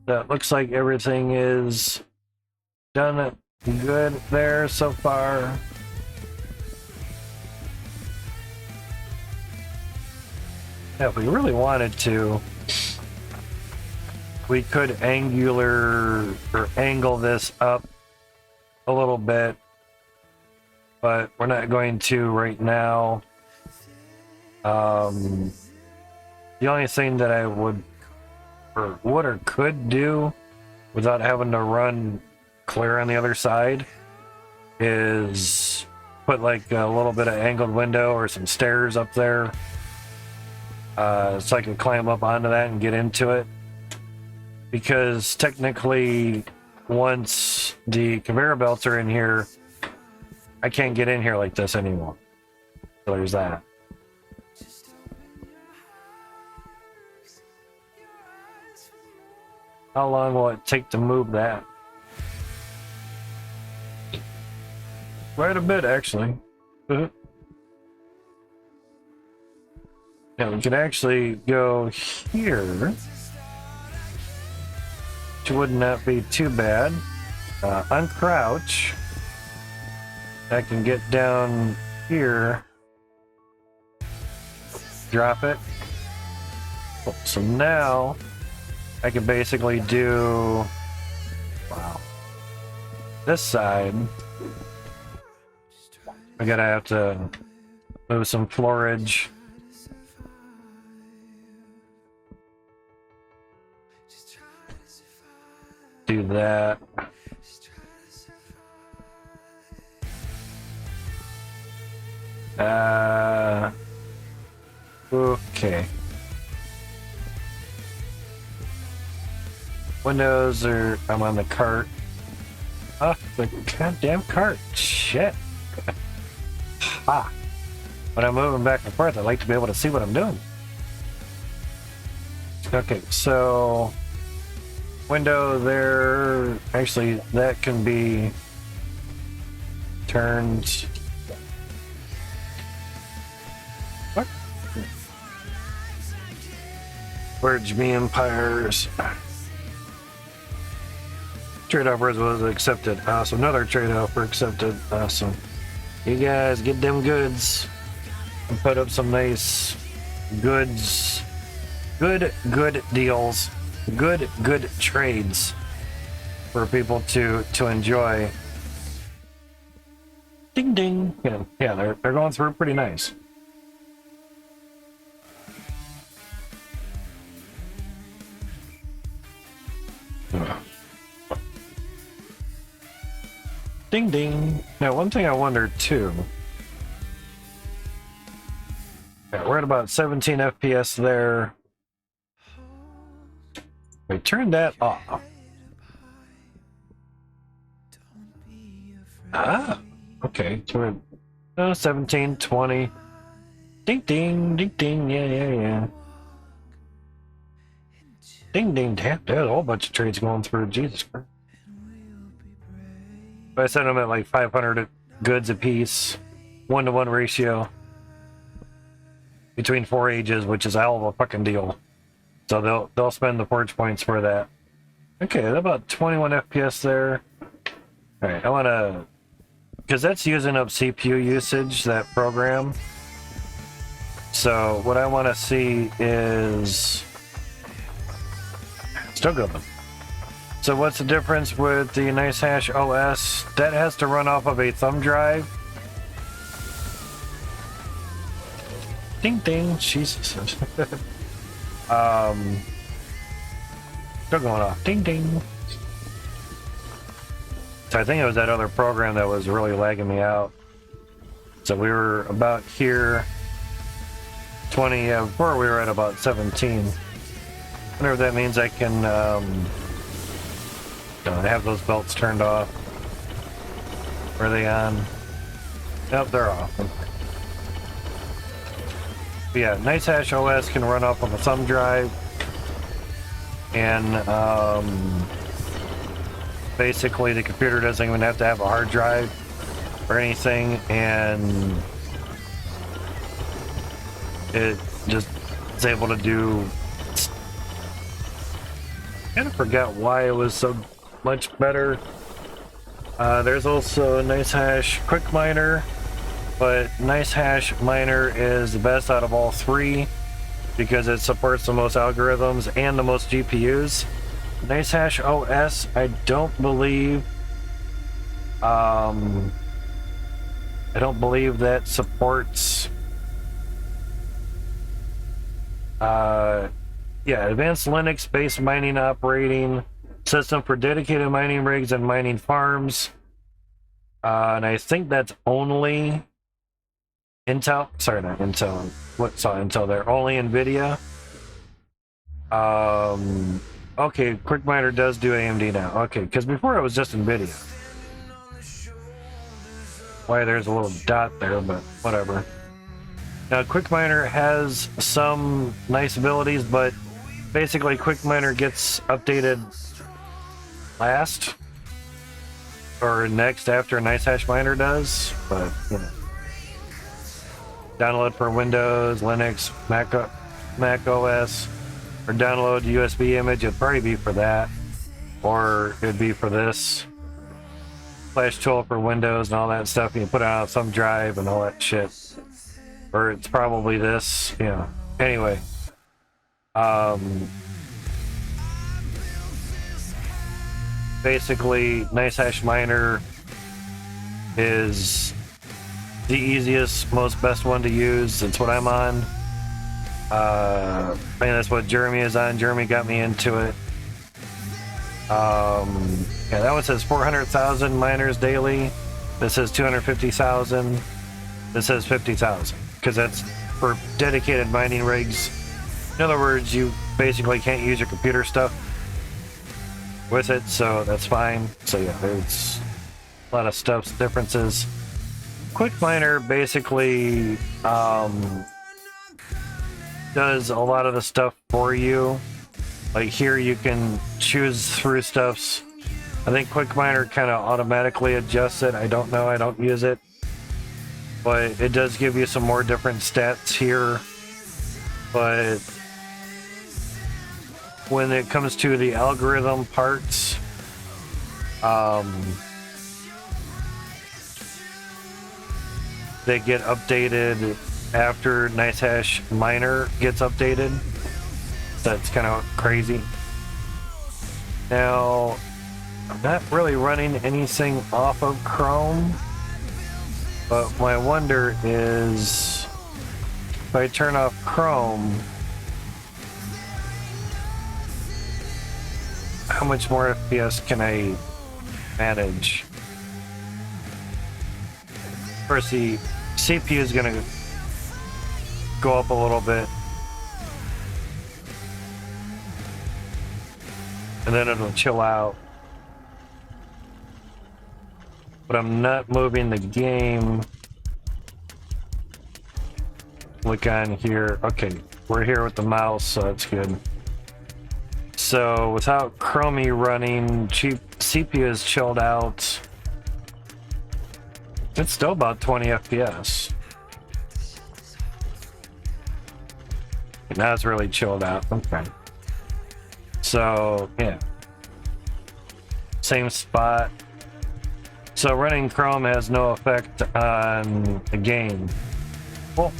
That looks like everything is done good there so far. Yeah, if we really wanted to, we could angle this up a little bit, but we're not going to right now. The only thing that I would or could do without having to run clear on the other side is put like a little bit of angled window or some stairs up there so I can climb up onto that and get into it. Because technically, once the conveyor belts are in here, I can't get in here like this anymore. So there's that. How long will it take to move that? Quite a bit, actually. Yeah, we can actually go here, which would not be too bad. Uncrouch. I can get down here. Drop it. So now I can basically do, wow, this side. I gotta have to move some floorage. Do that. Okay. Windows are, I'm on the cart. Oh, the goddamn cart. Shit. Ha. When I'm moving back and forth, I like to be able to see what I'm doing. Okay, so window there. Actually, that can be turned. What? Merge me empires. Trade offers was accepted. Awesome. Another trade offer accepted. Awesome. You guys get them goods and put up some nice goods. Good deals. Good trades for people to enjoy. Ding ding. Yeah, they're going through pretty nice. Ding ding. Now, one thing I wonder too. Yeah, we're at about 17 FPS there. We turn that off. Ah, okay. So we're 17, 20. Ding ding, ding ding. Yeah. Ding ding. Damn, there's a whole bunch of trades going through. Jesus Christ. But I sent them at like 500 goods a piece, 1-to-1 ratio between 4 ages, which is a hell of a fucking deal. So they'll spend the forge points for that. Okay, that's about 21 FPS there. All right, I want to, because that's using up CPU usage, that program. So what I want to see is still good. So what's the difference with the NiceHash OS? That has to run off of a thumb drive. Ding ding, Jesus. Still going off. Ding ding. So I think it was that other program that was really lagging me out. So we were about here. 20, before we were at about 17. I wonder if that means I can have those belts turned off. Are they on? Nope, they're off. But yeah, NiceHash OS can run off of a thumb drive, and basically the computer doesn't even have to have a hard drive or anything, and it just is able to do. I kind of forgot why it was so much better. There's also a NiceHash Quick Miner, but NiceHash Miner is the best out of all three because it supports the most algorithms and the most GPUs. NiceHash OS, I don't believe that supports advanced Linux-based mining operating system for dedicated mining rigs and mining farms. And I think that's only Intel, sorry, not Intel. What saw Intel there? Only NVIDIA. Okay, QuickMiner does do AMD now. Okay, because before it was just NVIDIA. Why there's a little dot there, but whatever. Now, QuickMiner has some nice abilities, but basically QuickMiner gets updated last or next after NiceHash Miner does, but you know. Download for Windows, Linux, Mac OS, or download USB image. It'd probably be for that, or it'd be for this. Flash tool for Windows and all that stuff. You put it on some drive and all that shit. Or it's probably this, you know. Anyway. Basically, NiceHash Miner is the easiest, most best one to use. It's what I'm on. I mean, that's what Jeremy is on. Jeremy got me into it. Yeah, that one says 400,000 miners daily. This says 250,000. This says 50,000 because that's for dedicated mining rigs. In other words, you basically can't use your computer stuff with it, so that's fine. So yeah, there's a lot of stuff differences. QuickMiner basically does a lot of the stuff for you. Like here, you can choose through stuffs. I think QuickMiner kind of automatically adjusts it. I don't know. I don't use it. But it does give you some more different stats here. But when it comes to the algorithm parts, they get updated after NiceHash Miner gets updated. That's kind of crazy. Now, I'm not really running anything off of Chrome, but my wonder is if I turn off Chrome, how much more FPS can I manage? First, the CPU is going to go up a little bit, and then it'll chill out. But I'm not moving the game. Look on here. Okay, we're here with the mouse, so that's good. So without Chromie running, CPU is chilled out. It's still about 20 FPS. And now it's really chilled out. Okay. So, yeah. Same spot. So running Chrome has no effect on the game. Cool.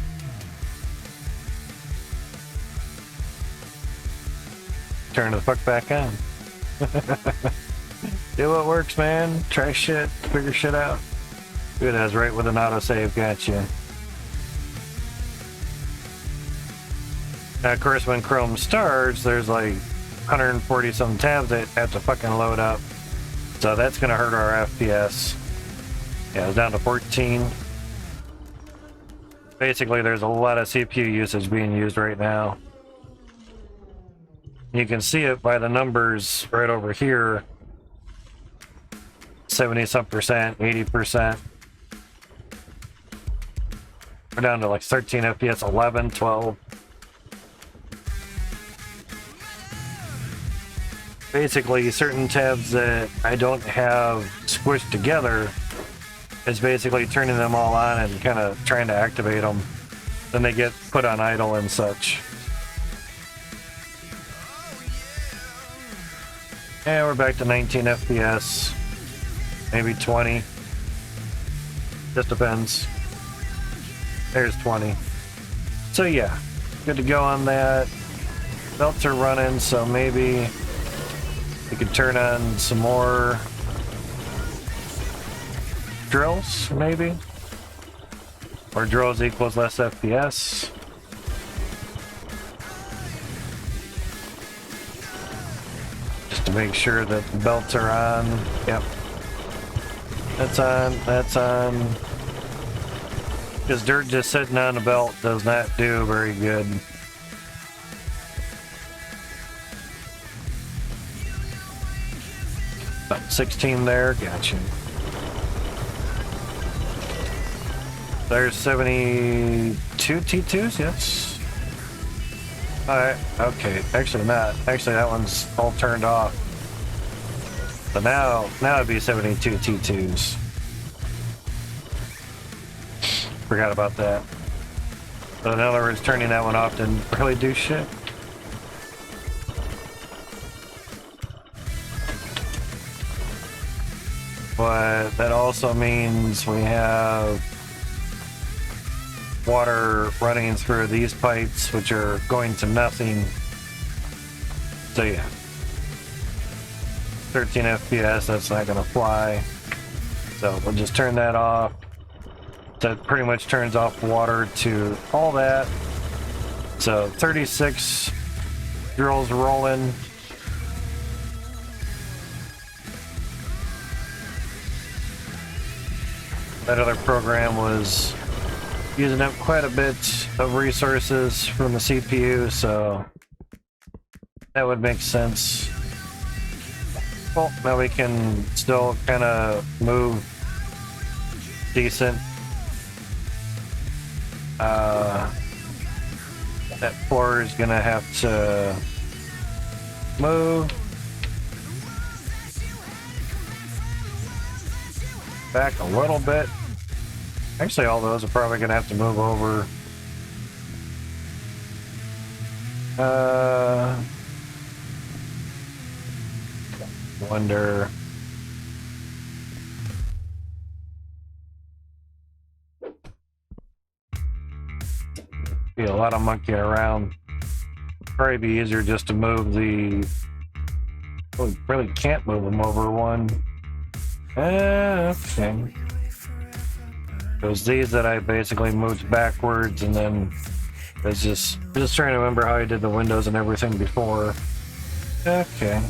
Turn the fuck back on. Do what works, man. Try shit. Figure shit out. Good as right with an autosave. Gotcha. Now, of course, when Chrome starts, there's like 140 some tabs that have to fucking load up. So that's going to hurt our FPS. Yeah, it's down to 14. Basically, there's a lot of CPU usage being used right now. You can see it by the numbers right over here. 70-some percent, 80%. We're down to like 13 FPS, 11, 12. Basically, certain tabs that I don't have squished together is basically turning them all on and kind of trying to activate them. Then they get put on idle and such. Yeah, we're back to 19 FPS. Maybe 20. Just depends. There's 20. So yeah, good to go on that. Belts are running, so maybe we could turn on some more drills, maybe? Or drills equals less FPS. Just to make sure that the belts are on. Yep. That's on, that's on. Because dirt just sitting on the belt does not do very good. About 16 there, gotcha. There's 72 T2s, yes. Alright, okay. Actually not. Actually that one's all turned off. So now it'd be 72 T2s. Forgot about that. So in other words, turning that one off didn't really do shit. But that also means we have water running through these pipes, which are going to nothing. So yeah. 13 FPS, that's not gonna fly. So we'll just turn that off. That pretty much turns off water to all that. So 36 drills rolling. That other program was using up quite a bit of resources from the CPU, so that would make sense. Well, now we can still kind of move decent. That floor is gonna have to move back a little bit. Actually, all those are probably gonna have to move over. Wonder. Be a lot of monkeying around. Probably be easier just to move the. Oh, we really can't move them over one. Okay. It was these that I basically moved backwards, and then it's just trying to remember how I did the windows and everything before. Okay.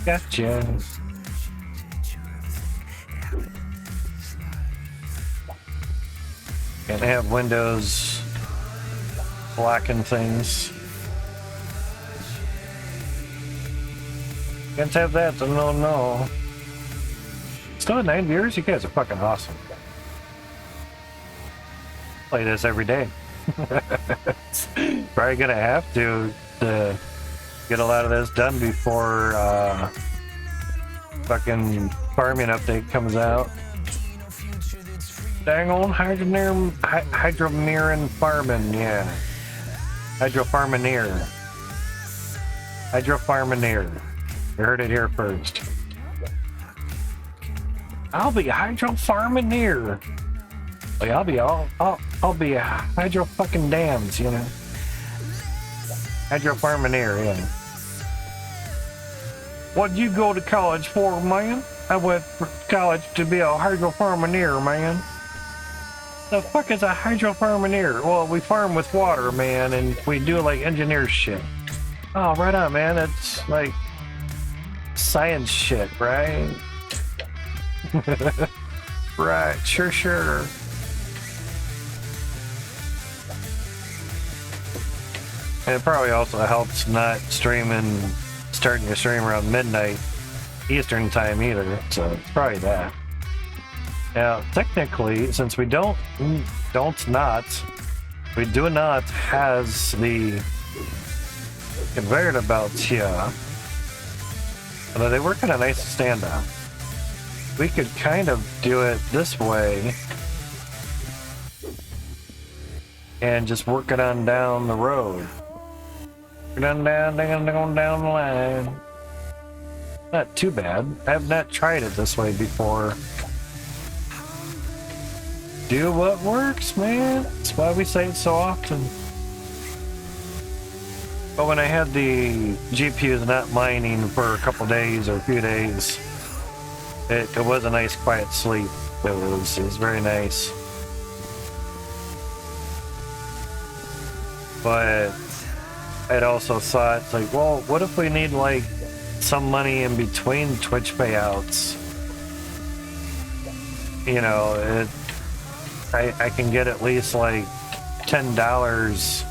Gotcha. Can't have windows blocking things. Can't have that, so no. Still at 9 viewers? You guys are fucking awesome. Play this every day. Probably gonna have to get a lot of this done before fucking farming update comes out. Dang on Hydroneer and farming, yeah. Hydroneer. You heard it here first. I'll be Hydroneer. Like I'll be a hydro fucking dams, you know. Hydroneer, yeah. What'd you go to college for, man? I went to college to be a hydroneer, man. The fuck is a hydroneer? Well, we farm with water, man, and we do like engineer shit. Oh, right on, man. It's like science shit, right? Right, sure. And it probably also helps not starting your stream around midnight Eastern time either, so it's probably that. Now, technically, since we do not has the conveyor belts here, although they were kind of nice to stand on. We could kind of do it this way and just work it on down the road. Down the line. Not too bad. I have not tried it this way before. Do what works, man. That's why we say it so often. But when I had the GPUs not mining for a couple days or a few days, it was a nice quiet sleep. It was very nice. But I'd also thought, like, well, what if we need, like, some money in between Twitch payouts? You know, I can get at least, like, $10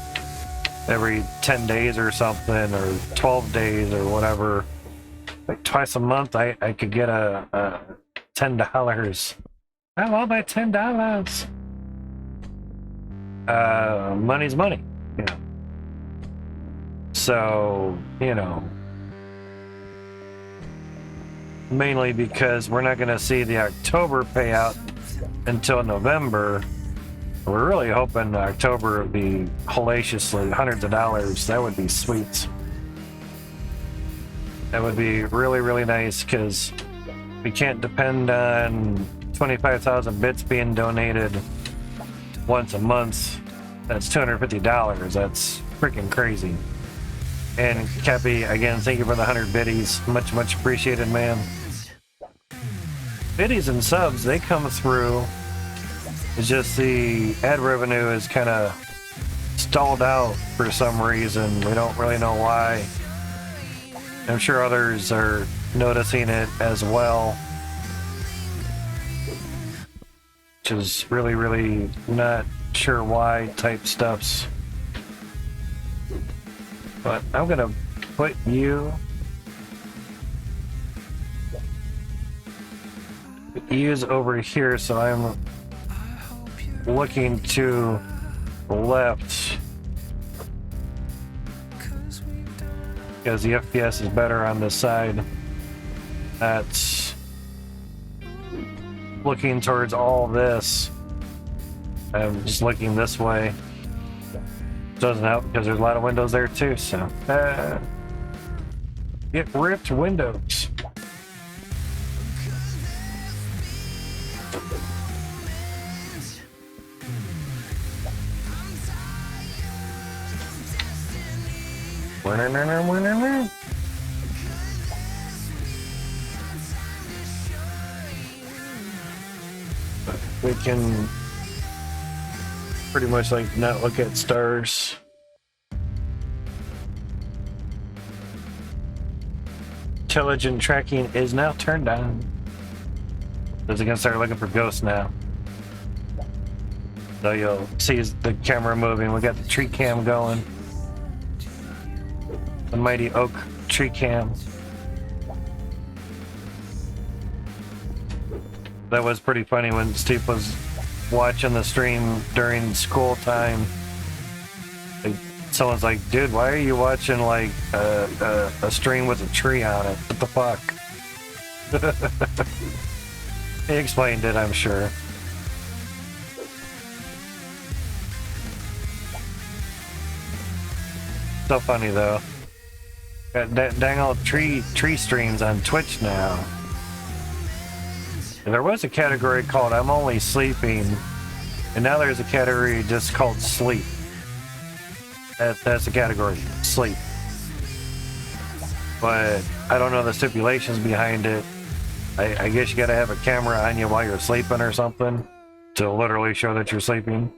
every 10 days or something, or 12 days or whatever. Like, twice a month, I could get a $10. I want my $10. Money's money, you know. So, you know, mainly because we're not going to see the October payout until November. We're really hoping October would be hellaciously hundreds of dollars. That would be sweet. That would be really, really nice, because we can't depend on 25,000 bits being donated once a month. That's $250. That's freaking crazy. And Cappy, again, thank you for the 100 biddies. Much, much appreciated, man. Biddies and subs, they come through. It's just the ad revenue is kind of stalled out for some reason. We don't really know why. I'm sure others are noticing it as well. Which is really, really not sure why type stuffs. But I'm gonna put you E's over here, so I'm looking to the left, because the FPS is better on this side. That's looking towards all this. I'm just looking this way. Doesn't help because there's a lot of windows there too, so get ripped windows. We can pretty much like not look at stars. Intelligent tracking is now turned on. Is it gonna start looking for ghosts now? So you'll see the camera moving. We got the tree cam going. The mighty oak tree cam. That was pretty funny when Steve was watching the stream during school time. Like, someone's like, dude, why are you watching like a stream with a tree on it? What the fuck? He explained it, I'm sure. So funny though. Got dang old tree streams on Twitch now. And there was a category called I'm Only Sleeping, and now there's a category just called Sleep. That's the category, Sleep. But I don't know the stipulations behind it. I guess you gotta have a camera on you while you're sleeping or something to literally show that you're sleeping.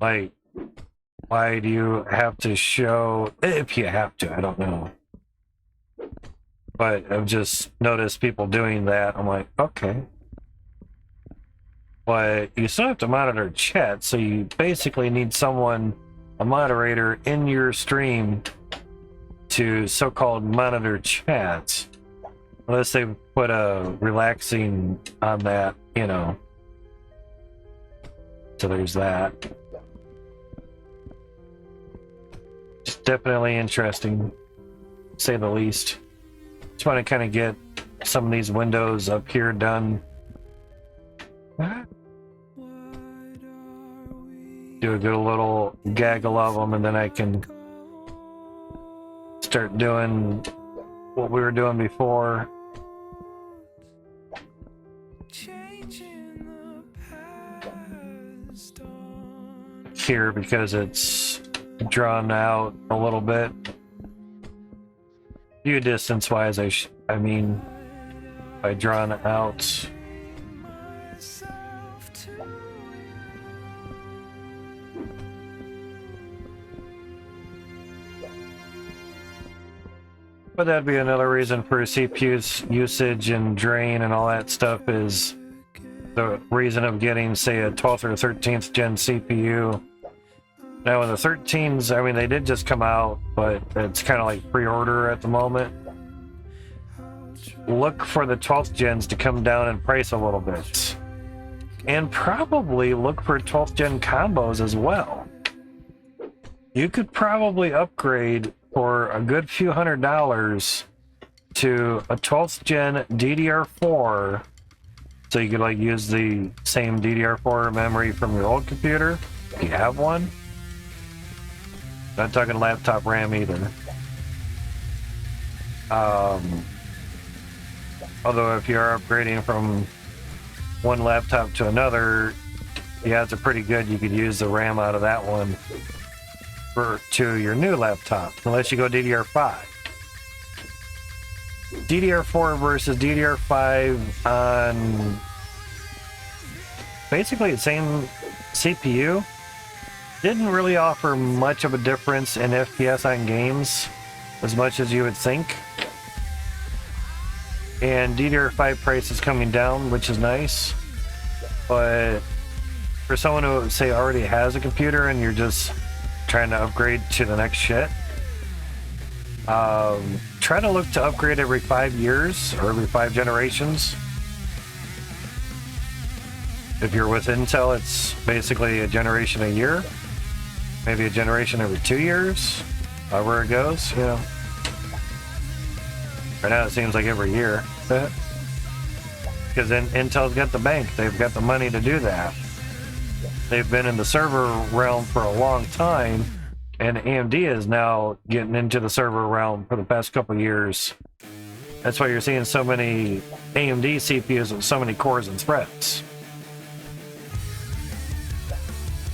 Like, why do you have to show, if you have to, I don't know. But I've just noticed people doing that. I'm like, okay. But you still have to monitor chat, so you basically need someone, a moderator in your stream to so-called monitor chat. Unless they put a relaxing on that, you know. So there's that. It's definitely interesting, to say the least. Just want to kind of get some of these windows up here done. Do a good little gaggle of them, and then I can start doing what we were doing before. Here, because it's drawn out a little bit. View distance wise, I mean, by drawn out. But that'd be another reason for CPU's usage and drain and all that stuff is the reason of getting, say, a 12th or 13th gen CPU. Now, with the 13s, I mean, they did just come out, but it's kind of like pre-order at the moment. Look for the 12th gens to come down in price a little bit. And probably look for 12th gen combos as well. You could probably upgrade for a good few $100s to a 12th gen DDR4, so you could like use the same DDR4 memory from your old computer if you have one. Not talking laptop RAM either. Although if you're upgrading from one laptop to another, yeah, it's a pretty good. You could use the RAM out of that one to your new laptop, unless you go DDR5. DDR4 versus DDR5 on basically the same CPU didn't really offer much of a difference in FPS on games as much as you would think. And DDR5 price is coming down, which is nice. But for someone who, say, already has a computer and you're just trying to upgrade to the next shit, try to look to upgrade every 5 years or every 5 generations. If you're with Intel, it's basically a generation a year, maybe a generation every 2 years, however it goes, you know. Right now it seems like every year. Because Intel's got the bank, they've got the money to do that. They've been in the server realm for a long time, and AMD is now getting into the server realm for the past couple years. That's why you're seeing so many AMD CPUs with so many cores and threads.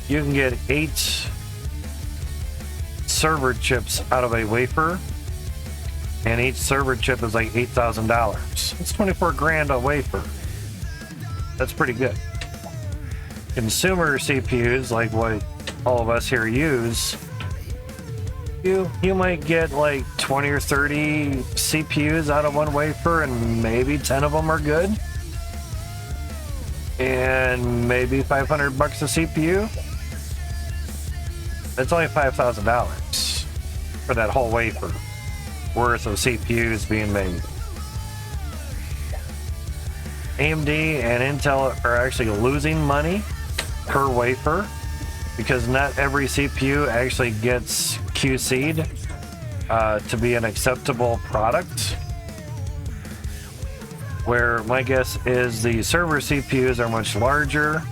You can get 8 server chips out of a wafer, and each server chip is like $8,000. It's 24 grand a wafer. That's pretty good. Consumer CPUs, like what all of us here use, you might get like 20 or 30 CPUs out of one wafer, and maybe 10 of them are good, and maybe $500 a CPU. That's only $5,000 for that whole wafer worth of CPUs being made. AMD and Intel are actually losing money per wafer because not every CPU actually gets QC'd to be an acceptable product. Where my guess is the server CPUs are much larger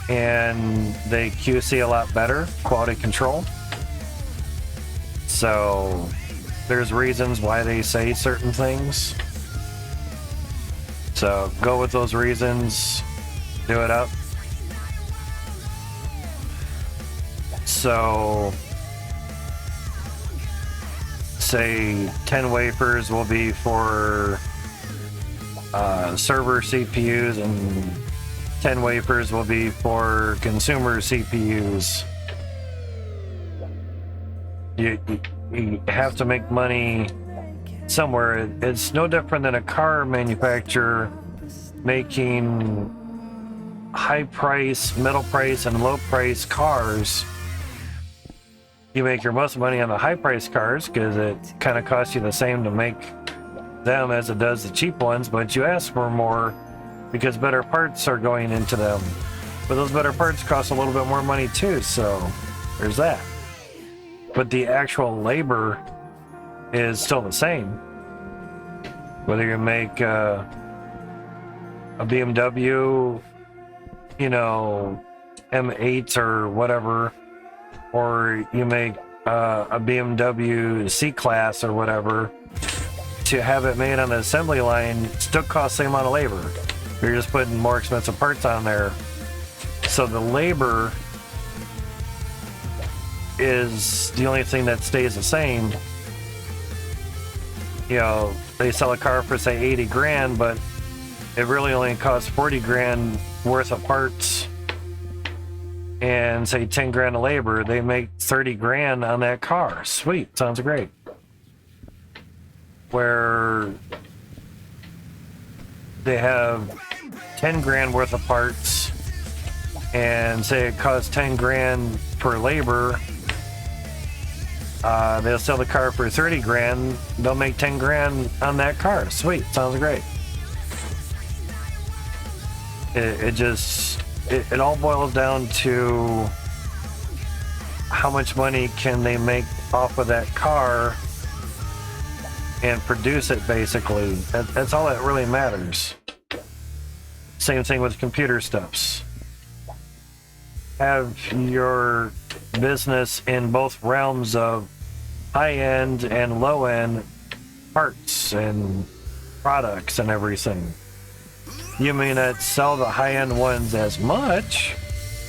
and they QC a lot better, quality control. So there's reasons why they say certain things. So go with those reasons, do it up. So say 10 wafers will be for server CPUs and 10 wafers will be for consumer CPUs. You have to make money somewhere. It's no different than a car manufacturer making high price, middle price, and low price cars. You make your most money on the high price cars because it kind of costs you the same to make them as it does the cheap ones, but you ask for more because better parts are going into them. But those better parts cost a little bit more money too, so there's that. But the actual labor is still the same. Whether you make a BMW, you know, M8 or whatever, or you make a BMW C-Class or whatever, to have it made on the assembly line still costs the same amount of labor. You're just putting more expensive parts on there. So the labor is the only thing that stays the same. You know, they sell a car for say 80 grand, but it really only costs 40 grand worth of parts and say 10 grand of labor. They make 30 grand on that car. Sweet, sounds great. where they have 10 grand worth of parts and say it costs 10 grand for labor, they'll sell the car for 30 grand. They'll make 10 grand on that car. Sweet. Sounds great. It all boils down to how much money can they make off of that car and produce it, basically. That's all that really matters. Same thing with computer stuffs. Have your business in both realms of high-end and low-end parts and products and everything. You may not sell the high-end ones as much,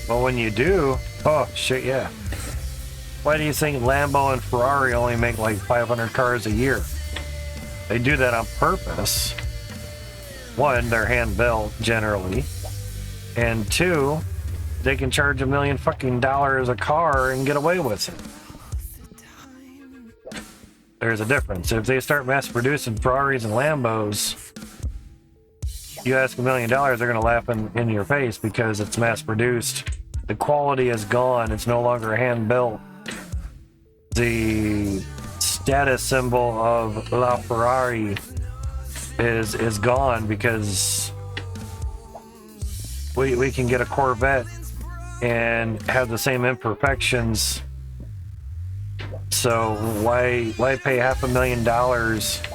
but when you do, oh shit, yeah. Why do you think Lambo and Ferrari only make like 500 cars a year? They do that on purpose. One, they're hand-built generally, and two, they can charge $1 million fucking dollars a car and get away with it. There's a difference. If they start mass-producing Ferraris and Lambos, you ask $1 million, they're going to laugh in your face because it's mass-produced. The quality is gone. It's no longer hand-built. The status symbol of La Ferrari is gone because we can get a Corvette and have the same imperfections. So why pay $500,000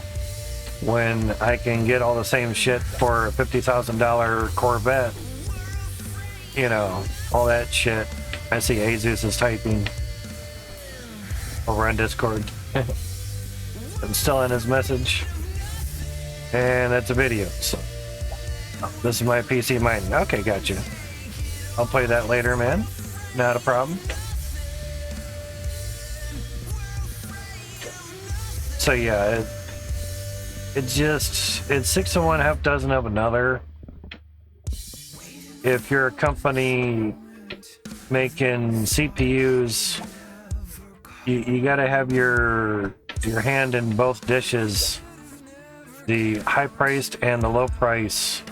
when I can get all the same shit for a $50,000 Corvette? You know, all that shit. I see Jesus is typing over on Discord. I'm still in his message. And that's a video, so this is my PC mining. Okay, gotcha. I'll play that later, man. Not a problem. So yeah, it's 6 of one, half dozen of another. If you're a company making CPUs, you gotta have your hand in both dishes, the high priced and the low price.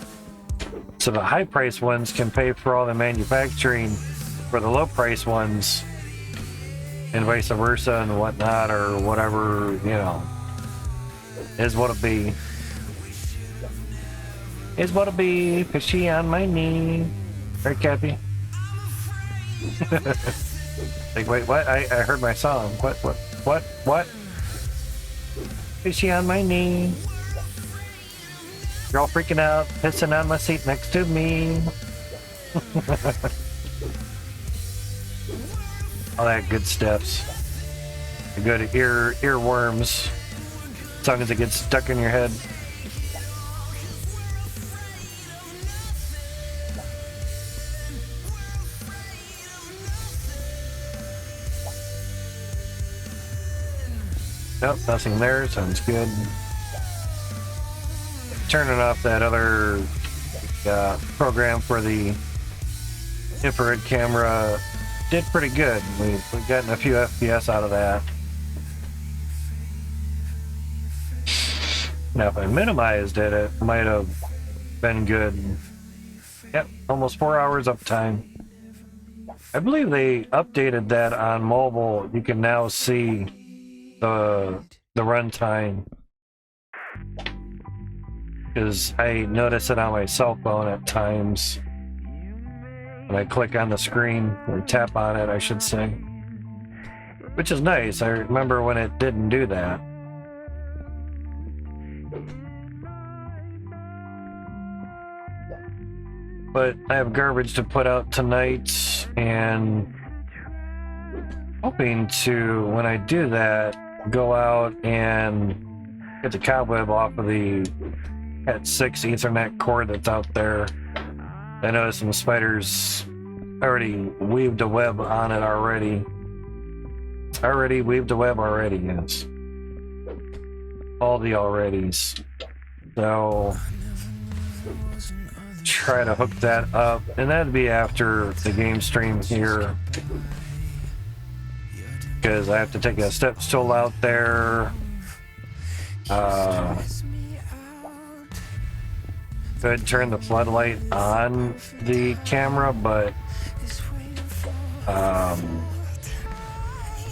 So the high price ones can pay for all the manufacturing for the low price ones, and vice versa and whatnot, or whatever, you know, is what it be. Is what it be. Fishy on my knee. Right, Cappy? Like, wait, what? I heard my song. What? Fishy on my knee. You're all freaking out, pissing on my seat next to me. All that good stuffs. The good earworms. As long as it gets stuck in your head. Nope, nothing there. Sounds good. Turning off that other program for the infrared camera did pretty good. We've gotten a few FPS out of that. Now, if I minimized it, it might have been good. Yep, almost 4 hours uptime. I believe they updated that on mobile. You can now see the runtime, because I notice it on my cell phone at times when I click on the screen, or tap on it, I should say, which is nice. I remember when it didn't do that. But I have garbage to put out tonight, and hoping to, when I do that, go out and get the cobweb off of the Cat 6 Ethernet cord that's out there. I noticed some spiders already weaved a web on it already. It's already weaved a web already, yes. All the alreadys. So try to hook that up, and that'd be after the game stream here, because I have to take a step stool out there, Could turn the floodlight on the camera, but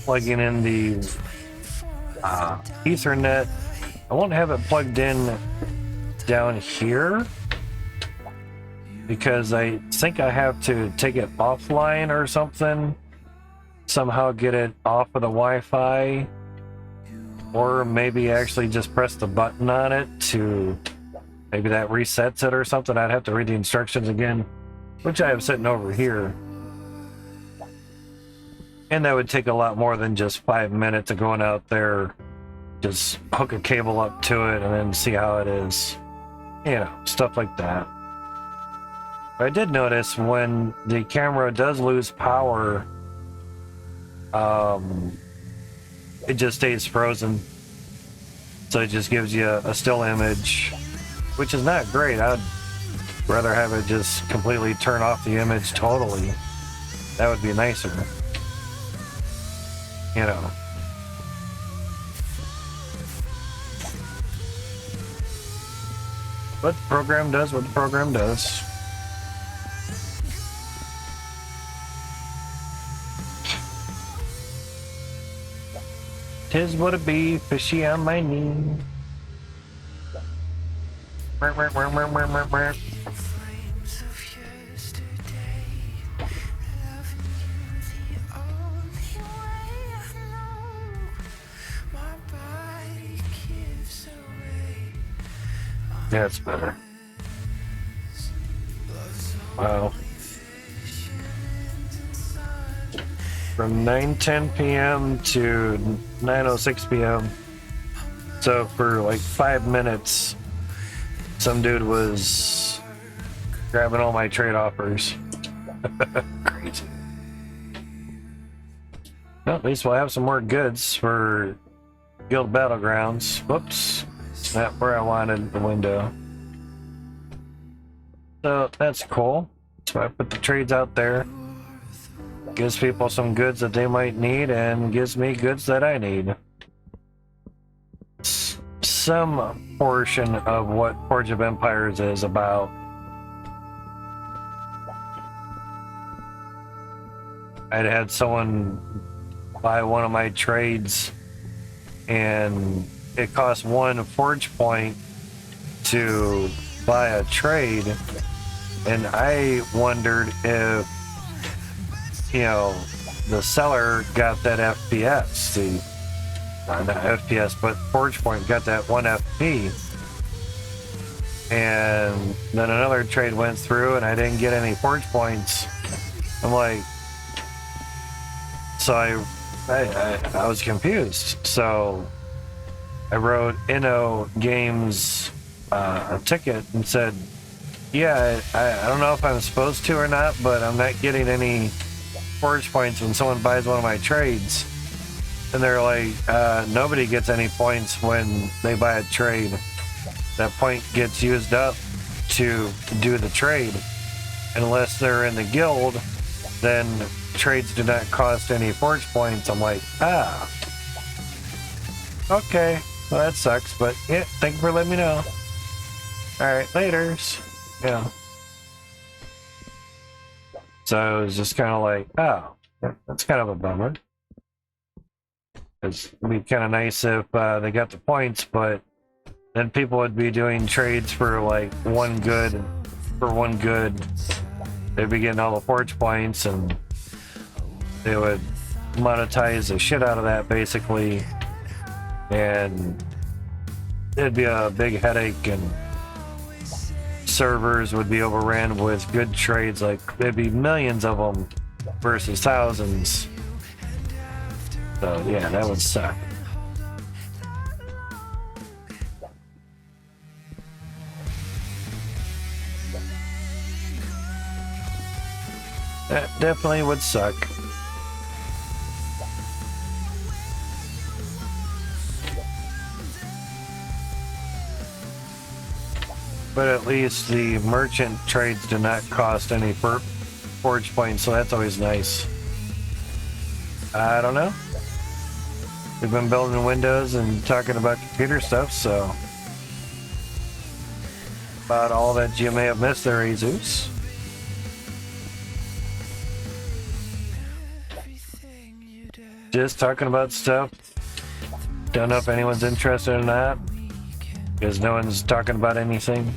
plugging in the Ethernet, I won't have it plugged in down here because I think I have to take it offline or something, somehow get it off of the Wi-Fi, or maybe actually just press the button on it to, maybe that resets it or something. I'd have to read the instructions again, which I have sitting over here. And that would take a lot more than just 5 minutes of going out there, just hook a cable up to it and then see how it is. You know, stuff like that. But I did notice when the camera does lose power, it just stays frozen. So it just gives you a still image, which is not great. I'd rather have it just completely turn off the image totally. That would be nicer. You know. But the program does what the program does. Tis what it be, fishy on my knee. That's better. Wow. From 9:10 p.m. to 9:06 p.m. So for like 5 minutes, some dude was grabbing all my trade offers. Crazy. Well, at least we'll have some more goods for Guild Battlegrounds. Whoops. Not where I wanted the window. So that's cool. So I put the trades out there. Gives people some goods that they might need and gives me goods that I need. Some portion of what Forge of Empires is about. I'd had someone buy one of my trades and it costs 1 forge point to buy a trade, and I wondered if, you know, the seller got that FPS, not FPS, but forge point got that 1 FP, and then another trade went through and I didn't get any forge points. I'm like, so I was confused. So I wrote Inno Games a ticket and said, yeah, I don't know if I'm supposed to or not, but I'm not getting any forge points when someone buys one of my trades. And they're like, nobody gets any points when they buy a trade. That point gets used up to do the trade. Unless they're in the guild, then trades do not cost any forge points. I'm like, okay. Well, that sucks, but yeah, thank you for letting me know. Alright, laters. Yeah. So it was just kind of like, oh, that's kind of a bummer. It'd be kind of nice if they got the points, but then people would be doing trades for like one good. They'd be getting all the forge points and they would monetize the shit out of that basically. And it'd be a big headache and servers would be overran with good trades. Like there'd be millions of them versus thousands. So yeah, that would suck. That definitely would suck. But at least the merchant trades do not cost any forge points, so that's always nice. I don't know. we've been building Windows and talking about computer stuff, so about all that you may have missed there, Jesus. Just talking about stuff. Don't know if anyone's interested in that, because no one's talking about anything.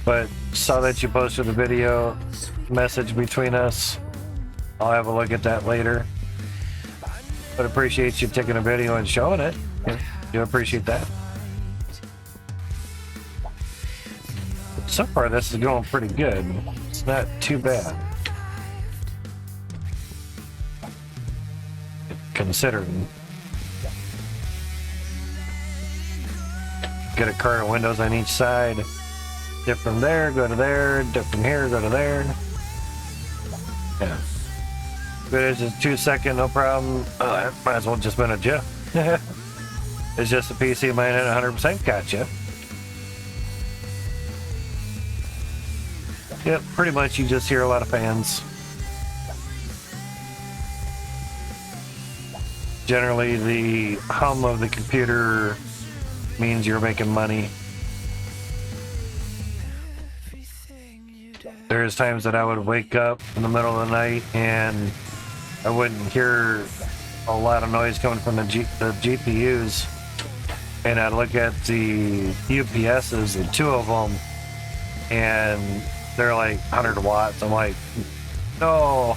But saw that you posted a video message between us. I'll have a look at that later. But appreciate you taking a video and showing it. Do appreciate that. So far, this is going pretty good. It's not too bad, considering. Get a cart of windows on each side. Dip from there, go to there. Dip from here, go to there. Yeah. But it's just 2 second, no problem. That might as well just been a GIF. It's just a PC mine at 100% gotcha. Yep, pretty much you just hear a lot of fans. Generally, the hum of the computer means you're making money. There's times that I would wake up in the middle of the night and I wouldn't hear a lot of noise coming from the GPUs, and I'd look at the UPSs, the two of them, and they're like 100 watts. I'm like, no.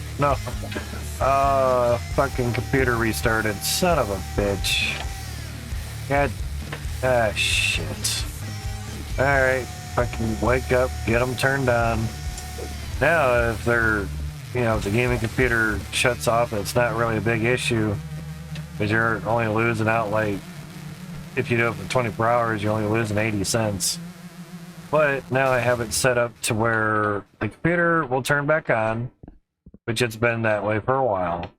Fucking computer restarted, son of a bitch. Shit. Alright, fucking wake up, get them turned on. Now, if they're, if the gaming computer shuts off, it's not really a big issue, because you're only losing out, like, if you do it for 24 hours, you're only losing 80 cents. But now I have it set up to where the computer will turn back on, which it's been that way for a while.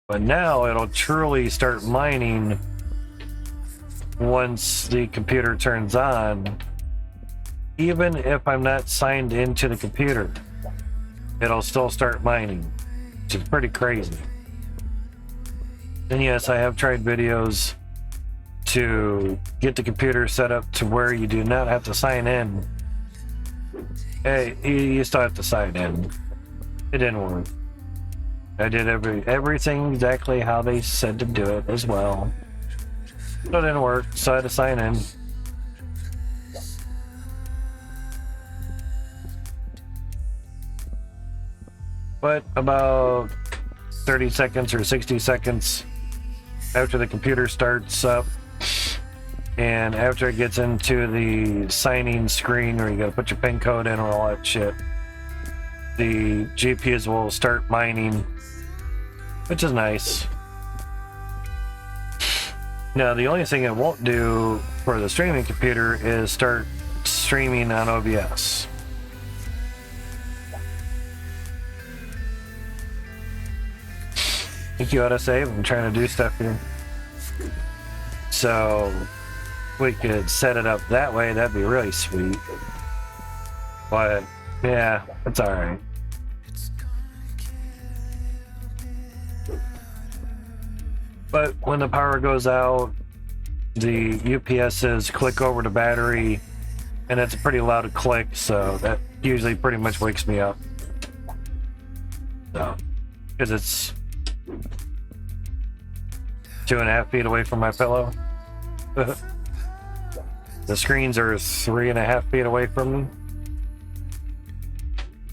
But now it'll truly start mining once the computer turns on, even if I'm not signed into the computer. It'll still start mining, which is pretty crazy. And yes, I have tried videos to get the computer set up to where you do not have to sign in. Hey, you still have to sign in. It didn't work. I did everything exactly how they said to do it as well. So it didn't work, so I had to sign in. But about 30 seconds or 60 seconds after the computer starts up, and after it gets into the signing screen where you gotta put your PIN code in or all that shit, the GPUs will start mining, which is nice. Now, the only thing it won't do for the streaming computer is start streaming on OBS. Thank you, autosave. I'm trying to do stuff here. So we could set it up that way. That'd be really sweet. But yeah, it's all right. But when the power goes out, the UPSs click over the battery, and it's a pretty loud click, so that usually pretty much wakes me up. So, because it's 2.5 feet away from my pillow. The screens are 3.5 feet away from me.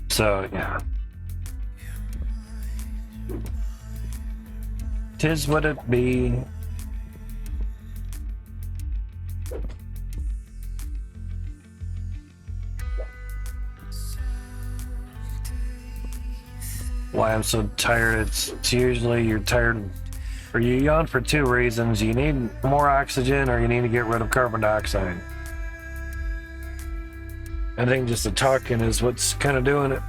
So, yeah. 'Tis what it be. Why I'm so tired, it's usually you're tired, or you yawn for two reasons. You need more oxygen, or you need to get rid of carbon dioxide. I think just the talking is what's kind of doing it.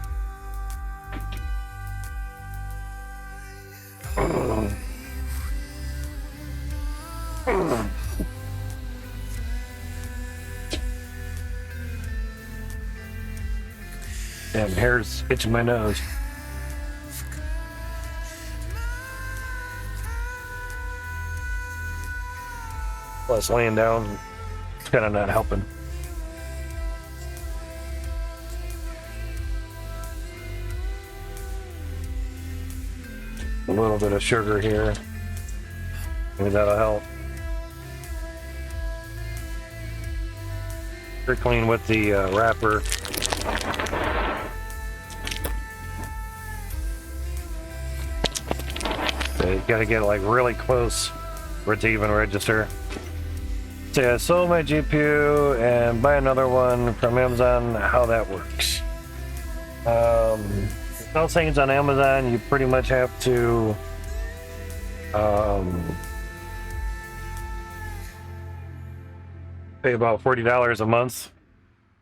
Damn, hair's itching my nose. Plus laying down, it's kind of not helping. A little bit of sugar here. Maybe that'll help. Trickling with the wrapper. So you gotta get like really close for it to even register. So yeah, I sold my GPU and buy another one from Amazon. How that works. Sell things on Amazon, you pretty much have to pay about $40 a month,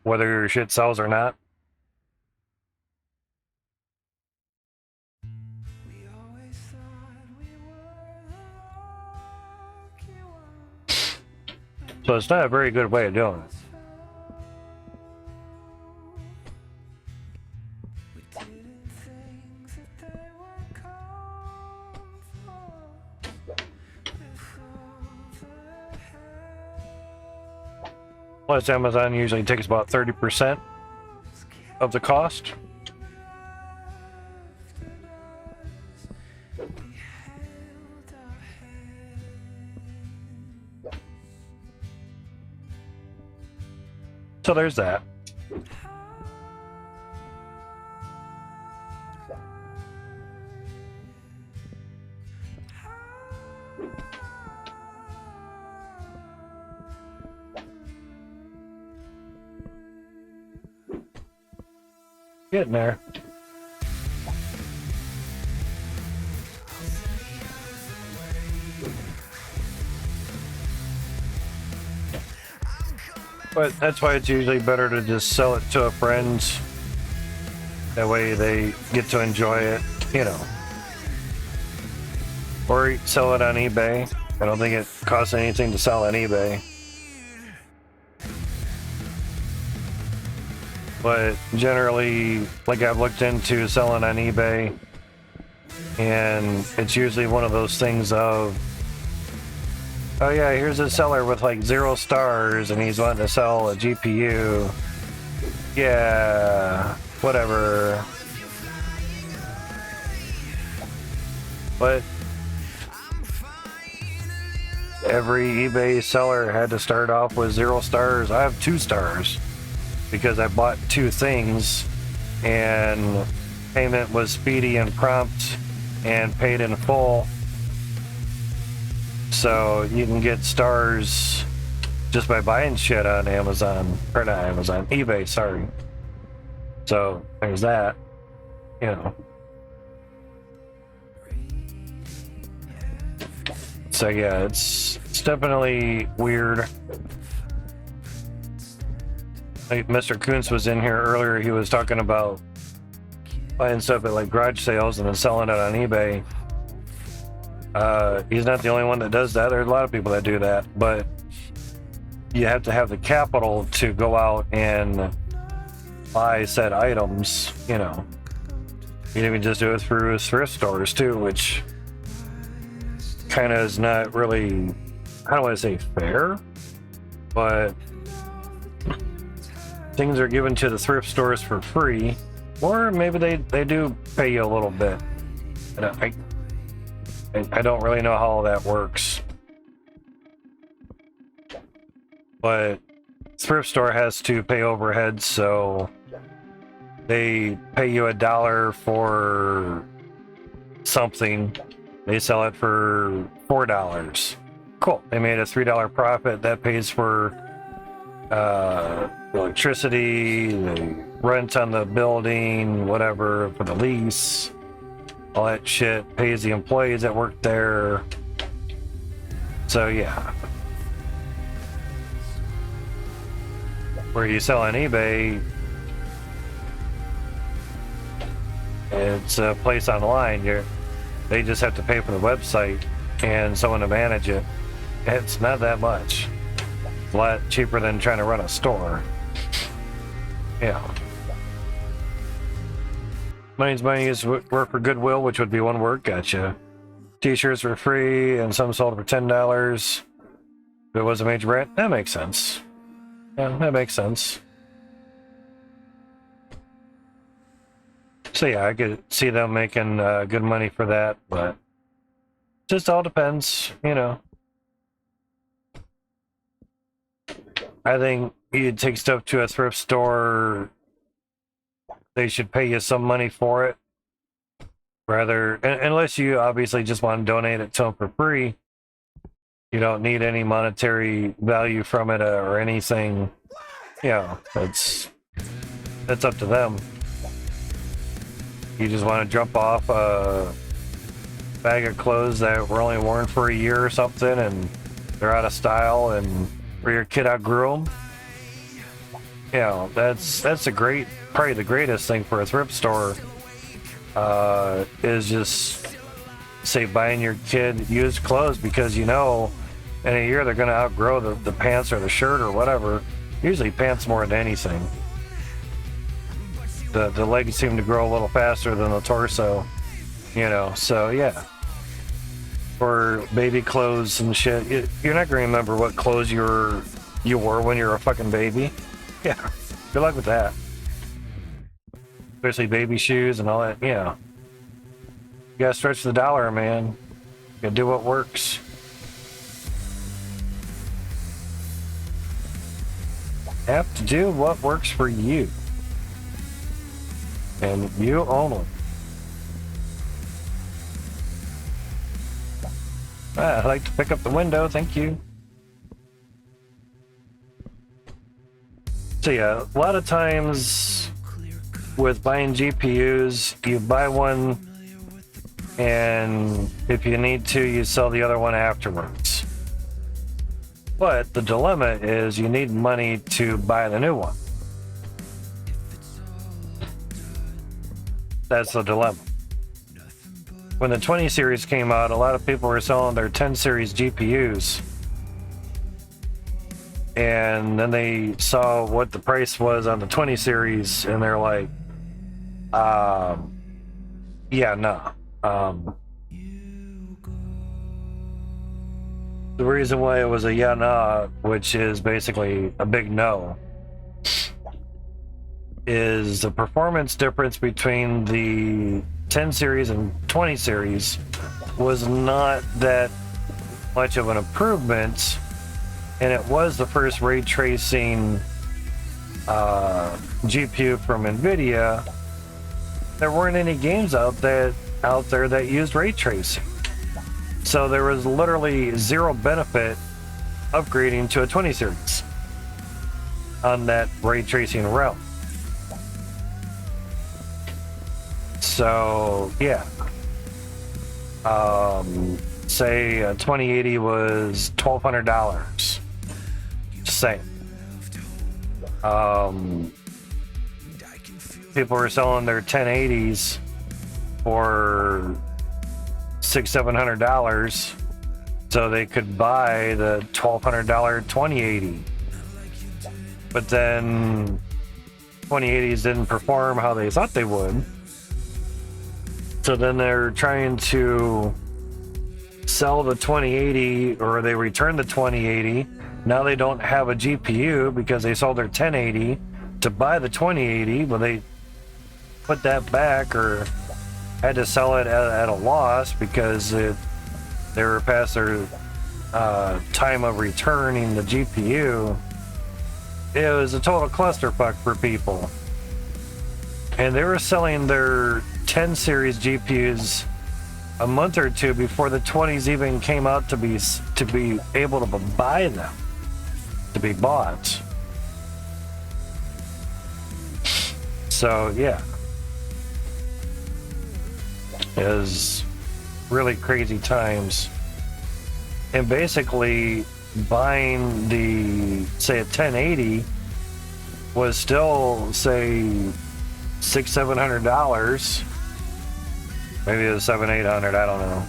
whether your shit sells or not. So it's not a very good way of doing it. Plus, Amazon usually takes about 30% of the cost. So there's that. Getting there. But that's why it's usually better to just sell it to a friend. That way they get to enjoy it, you know. Or sell it on eBay. I don't think it costs anything to sell on eBay. But generally, like I've looked into selling on eBay, and it's usually one of those things of, oh yeah, here's a seller with like 0 stars and he's wanting to sell a GPU. Yeah, whatever. But every eBay seller had to start off with 0 stars. I have 2 stars because I bought 2 things and payment was speedy and prompt and paid in full. So you can get stars just by buying shit on Amazon, or not Amazon, eBay, sorry. So there's that, you know. So yeah, it's definitely weird. Like Mr. Kuntz was in here earlier, he was talking about buying stuff at like garage sales and then selling it on eBay. He's not the only one that does that. There's a lot of people that do that, but you have to have the capital to go out and buy said items, you know. You can even just do it through thrift stores too, which kind of is not really, I don't want to say fair, but things are given to the thrift stores for free, or maybe they do pay you a little bit. And I don't really know how all that works. But thrift store has to pay overhead, so they pay you $1 for something. They sell it for $4. Cool. They made a $3 profit. That pays for electricity, the rent on the building, whatever, for the lease. All that shit pays the employees that work there. So yeah. Where you sell on eBay, it's a place online. They just have to pay for the website and someone to manage it. It's not that much. It's a lot cheaper than trying to run a store. Yeah. Money's money is work for Goodwill, which would be one word. Gotcha. T-shirts were free and some sold for $10. If it was a major brand, that makes sense. Yeah, that makes sense. So yeah, I could see them making good money for that, but just all depends, you know. I think you take stuff to a thrift store, they should pay you some money for it. Rather, unless you obviously just want to donate it to them for free, you don't need any monetary value from it or anything. You know, that's up to them. You just want to jump off a bag of clothes that were only worn for a year or something, and they're out of style, and or your kid outgrew them. You know, that's probably the greatest thing for a thrift store. Is just say buying your kid used clothes, because you know in a year they're going to outgrow the pants or the shirt or whatever. Usually pants more than anything. The legs seem to grow a little faster than the torso, you know. So yeah, for baby clothes and shit, you're not going to remember what clothes you wore when you were a fucking baby. Yeah, good luck with that. Especially baby shoes and all that, you know. You gotta stretch the dollar, man. You gotta do what works. Have to do what works for you. And you only. I'd like to pick up the window, thank you. So yeah, a lot of times with buying GPUs, you buy one, and if you need to, you sell the other one afterwards. But the dilemma is you need money to buy the new one. That's the dilemma. When the 20 series came out, a lot of people were selling their 10 series GPUs. And then they saw what the price was on the 20 series, and they're like, yeah, no. The reason why it was a yeah, nah, which is basically a big no, is the performance difference between the 10 series and 20 series was not that much of an improvement, and it was the first ray tracing GPU from NVIDIA. There weren't any games out there that used ray tracing, so there was literally zero benefit upgrading to a 20 series on that ray tracing realm. So yeah, say a 2080 was $1,200. Just saying. People were selling their 1080s for $600-700, so they could buy the $1,200 2080. But then 2080s didn't perform how they thought they would. So then they're trying to sell the 2080, or they return the 2080. Now they don't have a GPU because they sold their 1080 to buy the 2080, but they put that back or had to sell it at a loss because they were past their time of returning the GPU. It was a total clusterfuck for people. And they were selling their 10 series GPUs a month or two before the 20s even came out to be able to buy them, to be bought. So yeah, it was really crazy times. And basically buying the, say, a 1080 was still, say, $600-700. Maybe it was $700-800, I don't know.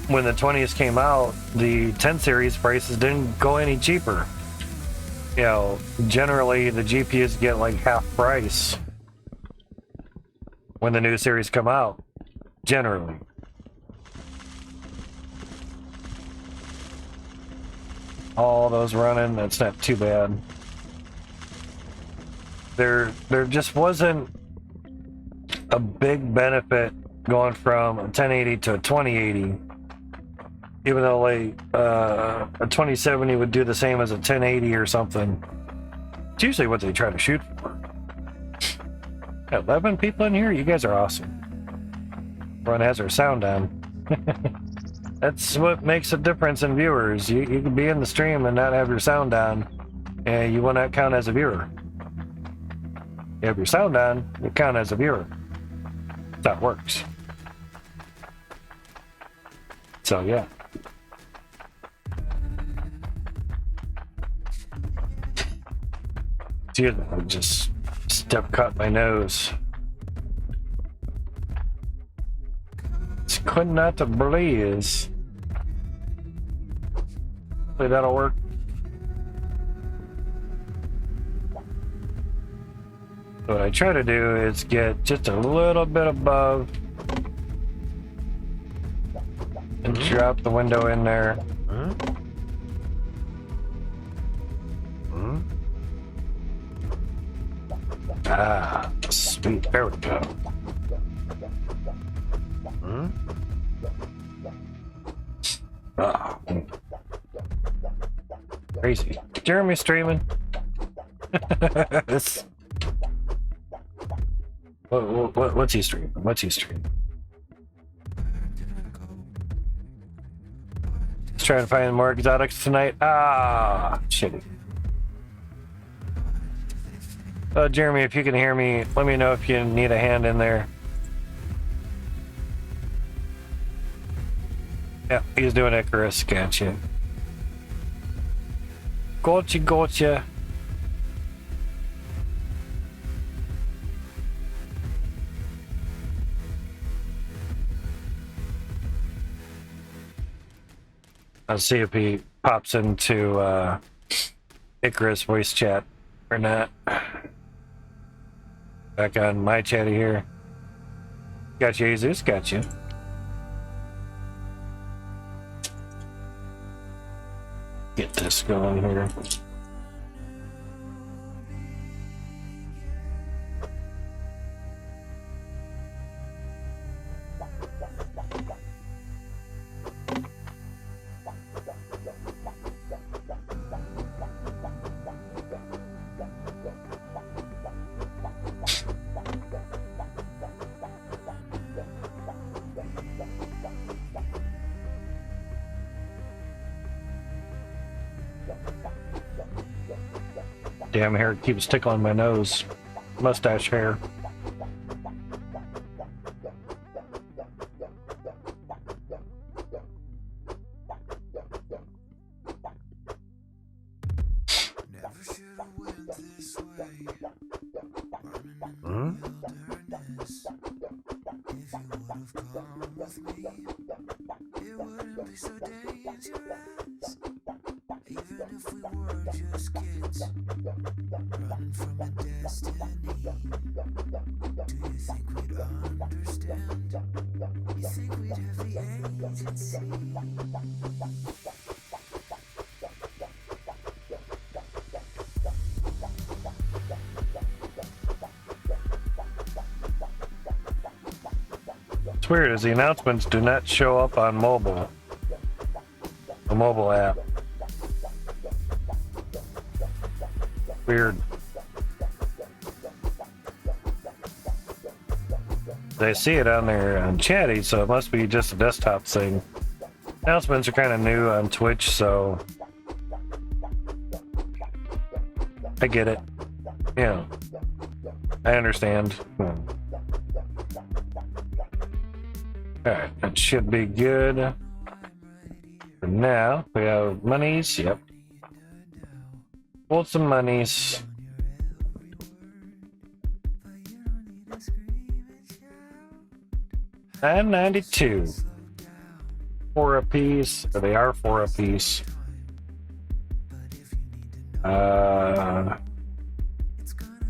When the 20s came out, the 10 series prices didn't go any cheaper. You know, generally the GPUs get like half price when the new series come out, generally. all those running, that's not too bad. There just wasn't a big benefit going from a 1080 to a 2080. Even though like a 2070 would do the same as a 1080 or something. It's usually what they try to shoot for. 11 people in here? You guys are awesome. Everyone has their sound on. That's what makes a difference in viewers. You can be in the stream and not have your sound on, and you will not count as a viewer. You have your sound on, you count as a viewer. That's how it works. So yeah. Excuse me, I just cut my nose. It's could not to breathe. Hopefully that'll work. What I try to do is get just a little bit above and drop the window in there. Ah, sweet. There we go. Ah. Crazy. Jeremy streaming. This. What's he streaming? What's he streaming? Let's try to find more exotics tonight. Ah, shitty. Jeremy, if you can hear me, let me know if you need a hand in there. Yeah, he's doing Icarus. Gotcha. Gotcha. I'll see if he pops into Icarus voice chat or not. Back on my chatty here. Gotcha, Jesus. Gotcha. Get this going here. Damn hair keeps tickling my nose. Mustache hair. What's weird is the announcements do not show up on mobile. The mobile app. Weird. They see it on there on Chatty, so it must be just a desktop thing. Announcements are kind of new on Twitch, so I get it. Yeah, I understand. Alright, that should be good. For now, we have monies, yep. Hold some monies. $9.92. 4 apiece. Or they are 4 apiece.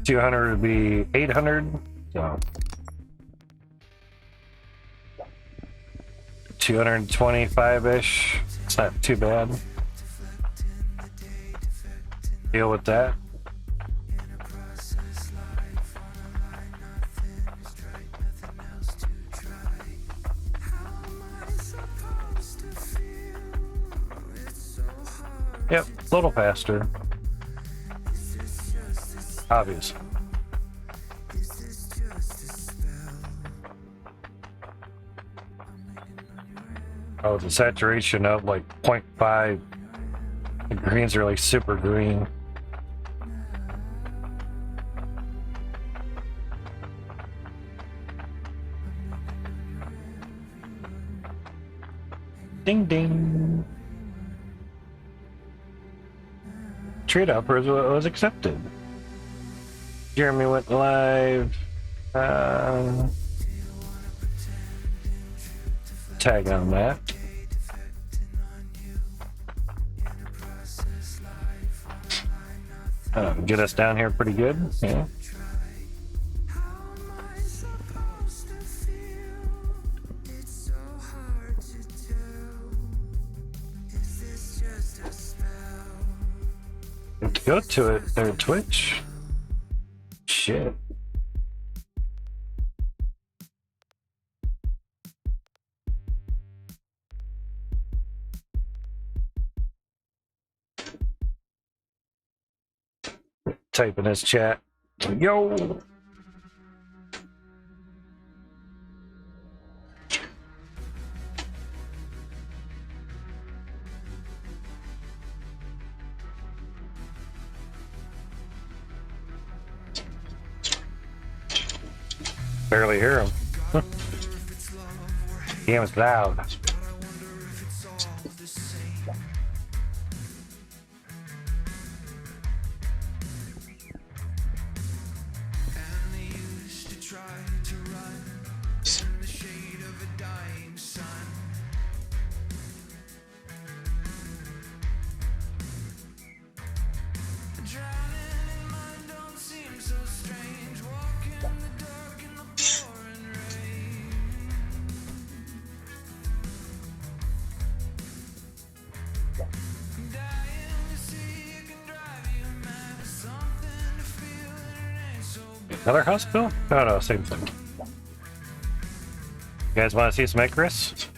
200 would be 800. So 225-ish. It's not too bad. deal with that. Yep, a little faster. Obvious. Oh, the saturation of like 0.5. The green's really super green. Ding ding. Trade offers was accepted. Jeremy went live. Tag on that. Get us down here pretty good. Yeah. Go to it there, Twitch. Shit. Type in his chat. Yo. Barely hear him. Damn, it's loud. Another hospital? No, no, same thing. You guys want to see some Icarus?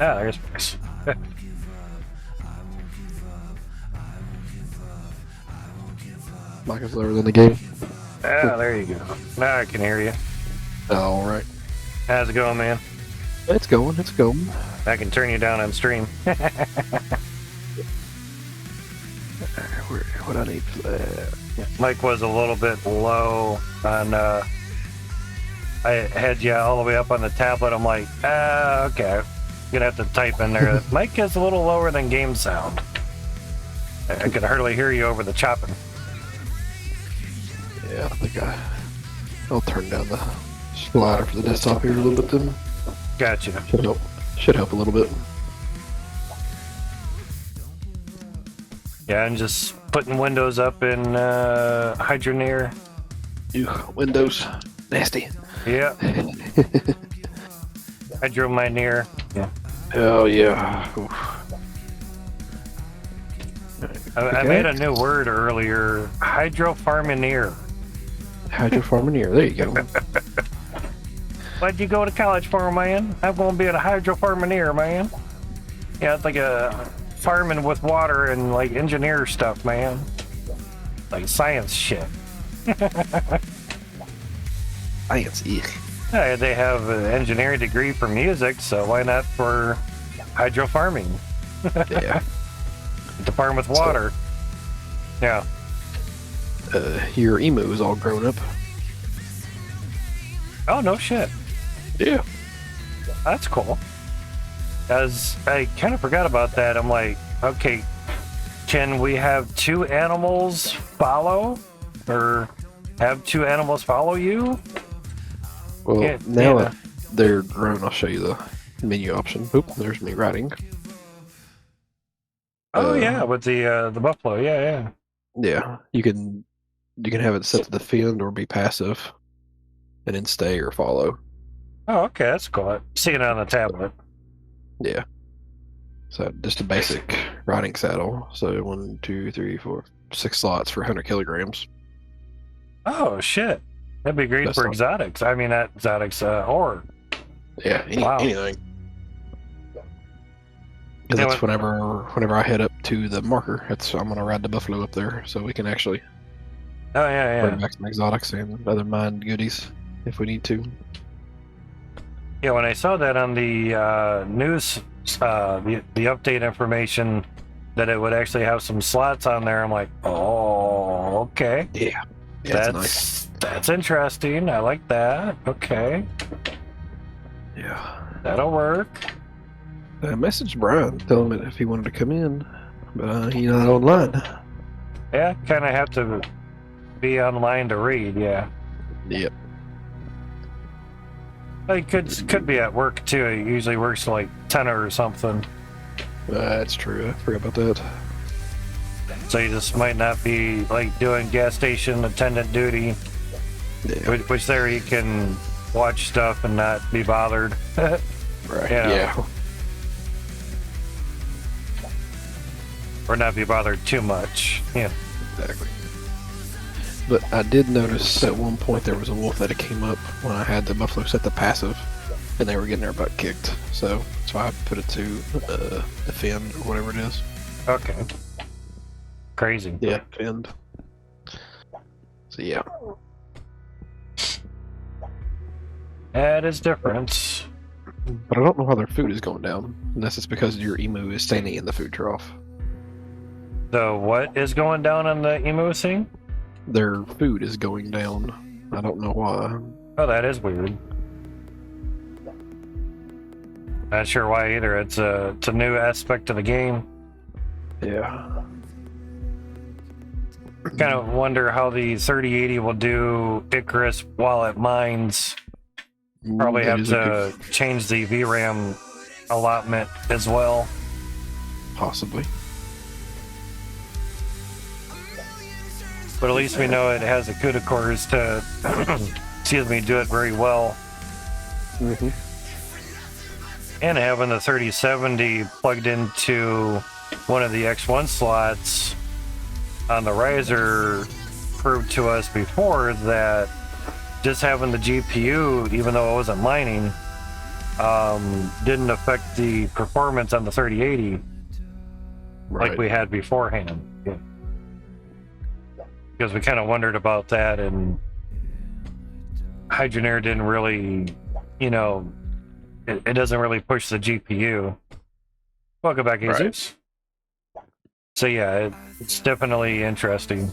Ah, there's Chris. Mic is lower than the game. Ah, there you go. Now I can hear you. All right. How's it going, man? It's going. It's going. I can turn you down on stream. What I need for that? Mike was a little bit low on, I had you all the way up on the tablet. I'm like, okay. Gonna have to type in there. Mike is a little lower than game sound. I could hardly hear you over the chopping. Yeah, I think I'll turn down the slider for the desktop here a little bit then. Gotcha. Should help. Should help a little bit. Yeah, I'm just putting windows up in Hydroneer. Ew, Windows. Nasty. Yeah. Hydroneer. Yeah. Oh, yeah. Oof. I made a new word earlier. Hydroneer. Hydroneer. There you go. Why'd you go to college for, man? I'm going to be a hydroneer, man. Yeah, it's like a farming with water and like engineer stuff, man. Like science shit. Science. Yeah, they have an engineering degree for music, so why not for hydro farming? Yeah. To farm with water. Yeah. Your emu is all grown up. Oh, no shit. Yeah. That's cool. As I kind of forgot about that. I'm like, okay, can we have two animals follow? Or have two animals follow you? Well, Yeah, now yeah. that they're grown, I'll show you the menu option. Oop, there's me riding. Oh yeah, with the buffalo. Yeah. Yeah, you can have it set to defend or be passive, and then stay or follow. Oh, okay, that's cool. See it on the tablet. Yeah. So just a basic riding saddle. So 1, 2, 3, 4, 6 slots for 100 kilograms. Oh shit, that'd be great That's for not- exotics. I mean, not exotics, or Yeah, Wow. anything. Because Yeah, that's whenever I head up to the marker, I'm gonna ride the buffalo up there, so we can actually oh yeah. bring back some exotics and other mined goodies if we need to. Yeah, when I saw that on the news, the update information that it would actually have some slots on there, I'm like, oh, okay, Yeah, it's nice. that's interesting. I like that. Okay, Yeah. that'll work. I messaged Brian, telling him if he wanted to come in, but he's not online. Yeah, kind of have to be online to read. Yeah, Yep. it could be at work too. It usually works till like 10 or something. That's true. I forgot about that. So you just might not be like doing gas station attendant duty, Yeah. which there you can watch stuff and not be bothered. Right. Yeah. Or not be bothered too much. Yeah. Exactly. But I did notice at one point there was a wolf that came up when I had the buffalo set to passive, and they were getting their butt kicked. So that's why I put it to defend or whatever it is. Okay. Crazy. Yeah, defend. So yeah. That is different. But I don't know how their food is going down, unless it's because your emu is standing in the food trough. So what is going down on the emu thing? Their food is going down. I don't know why. Oh, that is weird. Not sure why either. It's a new aspect of the game. Yeah. Kind of wonder how the 3080 will do Icarus while it mines. Probably That have is a to change the VRAM allotment as well. possibly. But at least we know it has the CUDA cores to, excuse me, do it very well. Mm-hmm. And having the 3070 plugged into one of the X1 slots on the riser proved to us before that just having the GPU, even though it wasn't mining, didn't affect the performance on the 3080 like we had beforehand. Yeah. Because we kind of wondered about that, and Hydroneer didn't really, it doesn't really push the GPU. Welcome back, Jesus. So yeah, it's definitely interesting.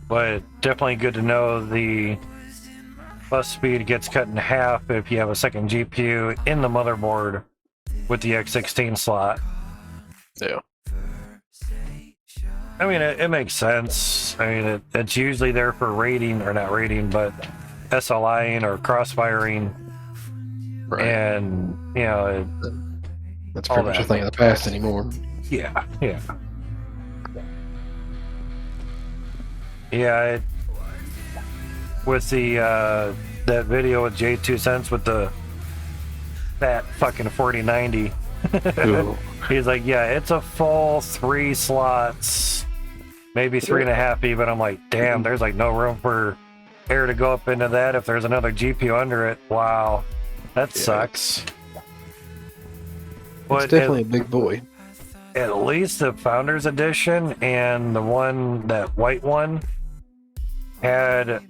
But definitely good to know the bus speed gets cut in half if you have a second GPU in the motherboard with the X16 slot. Yeah. I mean, it makes sense. I mean, it's usually there for rating, or not rating, but SLIing or crossfiring. Right. And, That's all pretty much a that. thing of the past anymore. Yeah. Yeah, with the, that video with J2 Cents with the fat fucking 4090. Ooh. He's like, yeah, it's a full 3 slots, maybe 3.5 even. I'm like, damn, there's like no room for air to go up into that if there's another GPU under it. Wow, that sucks. It's definitely a big boy. At least the Founders Edition and the one, that white one, had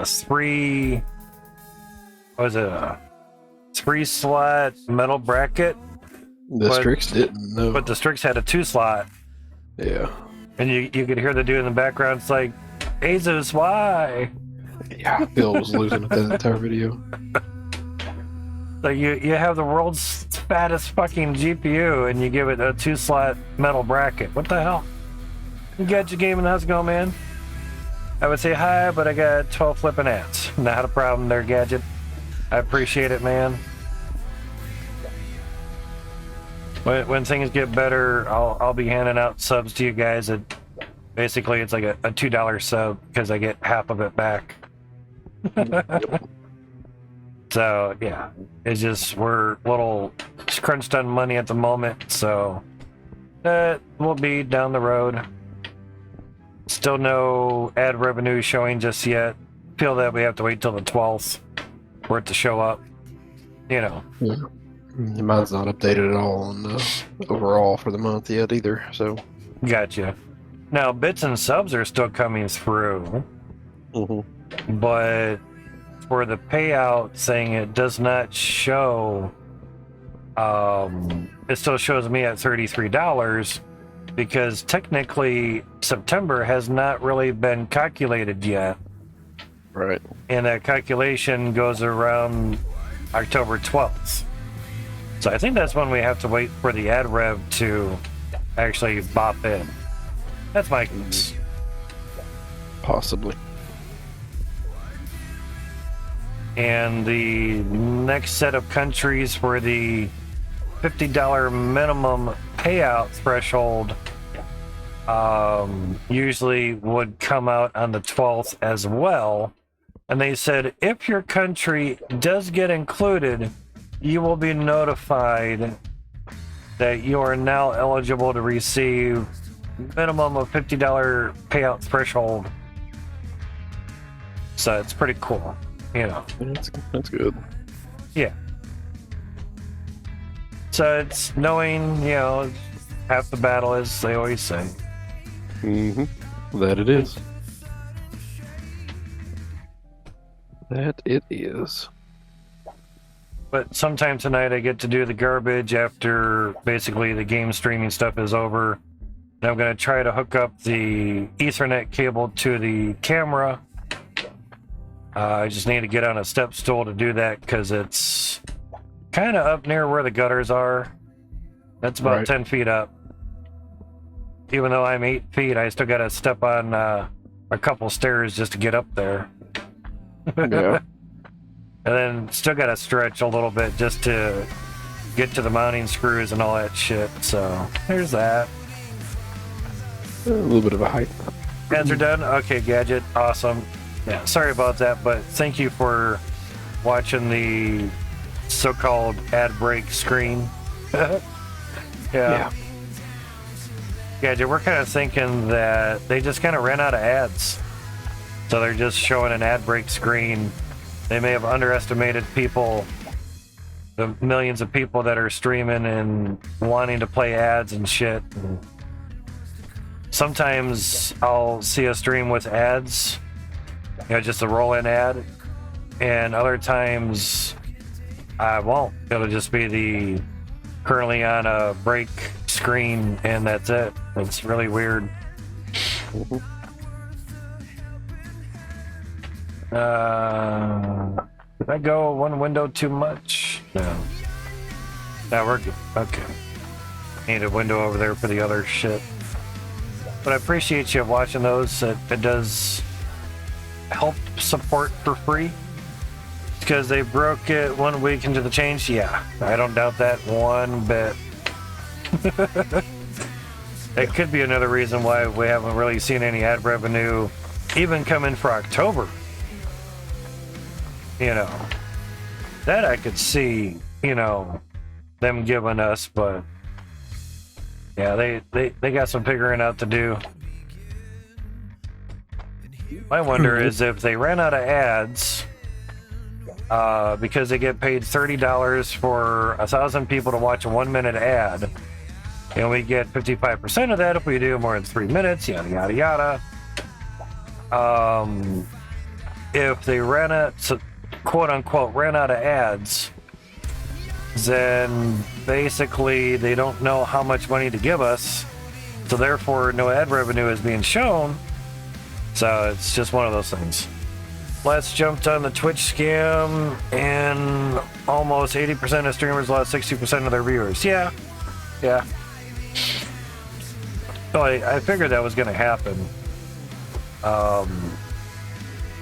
3, what was it, a 3 slot metal bracket. The Strix didn't know. But the Strix had a 2 slot. Yeah. And you could hear the dude in the background. It's like, Jesus, why? Yeah. Bill was losing it that entire video. Like you have the world's fattest fucking GPU and you give it a 2-slot metal bracket. What the hell? Gadget Gaming, how's it going, man? I would say hi, but I got 12 flipping ads. Not a problem there, Gadget. I appreciate it, man. When things get better, I'll be handing out subs to you guys. Basically, it's like a $2 sub because I get half of it back. So yeah, it's just we're a little crunched on money at the moment, so that will be down the road. Still no ad revenue showing just yet. Feel that we have to wait till the 12th for it to show up. You know. Yeah. Mine's not updated at all on the overall for the month yet either. So. Gotcha. Now bits and subs are still coming through, but for the payout thing, it does not show. It still shows me at $33 because technically September has not really been calculated yet. Right. And that calculation goes around October 12th. So I think that's when we have to wait for the ad rev to actually bop in. That's my guess. Possibly. And the next set of countries for the $50 minimum payout threshold usually would come out on the 12th as well. And they said if your country does get included, you will be notified that you are now eligible to receive minimum of $50 payout threshold. So it's pretty cool, you know. That's good. Yeah. So it's knowing, you know, half the battle, as they always say. That it is. That it is. But sometime tonight I get to do the garbage after basically the game streaming stuff is over. And I'm going to try to hook up the Ethernet cable to the camera. I just need to get on a step stool to do that because it's kind of up near where the gutters are. That's about 10 feet up. Even though I'm 8 feet, I still got to step on a couple stairs just to get up there. Yeah. And then still got to stretch a little bit just to get to the mounting screws and all that shit. So there's that. A little bit of a height. Ads are done? Okay, Gadget. Awesome. Yeah, sorry about that, but thank you for watching the so-called ad break screen. Yeah. Gadget, we're kind of thinking that they just kind of ran out of ads. So they're just showing an ad break screen. They may have underestimated people, the millions of people that are streaming and wanting to play ads and shit. And sometimes I'll see a stream with ads, you know, just a roll-in ad, and other times I won't. It'll just be the currently on a break screen, and that's it. It's really weird. Did I go one window too much? No. No, we're good. Okay. Need a window over there for the other shit. But I appreciate you watching those. It does help support for free. Because they broke it 1 week into the change. Yeah, I don't doubt that one bit. It could be another reason why we haven't really seen any ad revenue even come in for October. You know, that I could see, you know, them giving us, but yeah, they got some figuring out to do. My wonder is if they ran out of ads because they get paid $30 for 1,000 people to watch a 1 minute ad, and we get 55% of that if we do more than 3 minutes, yada yada yada. If they ran out, quote unquote, ran out of ads, then basically they don't know how much money to give us, so therefore no ad revenue is being shown. So it's just one of those things. Let's jump on the Twitch scam, and almost 80% of streamers lost 60% of their viewers. Yeah. So I figured that was going to happen.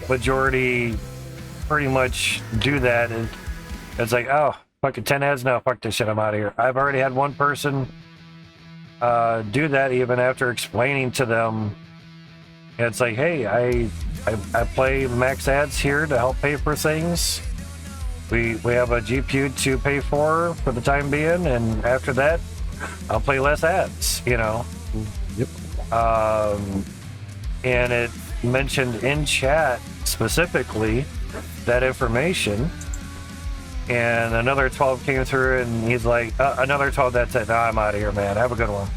Majority pretty much do that. And it's like, oh, fucking 10 ads now. Fuck this shit. I'm out of here. I've already had one person do that even after explaining to them. It's like, hey, I play max ads here to help pay for things. We have a GPU to pay for the time being, and after that, I'll play less ads, you know. Yep. And it mentioned in chat specifically that information, and another 12 came through, and he's like, another 12 that said, no, I'm out of here, man. Have a good one.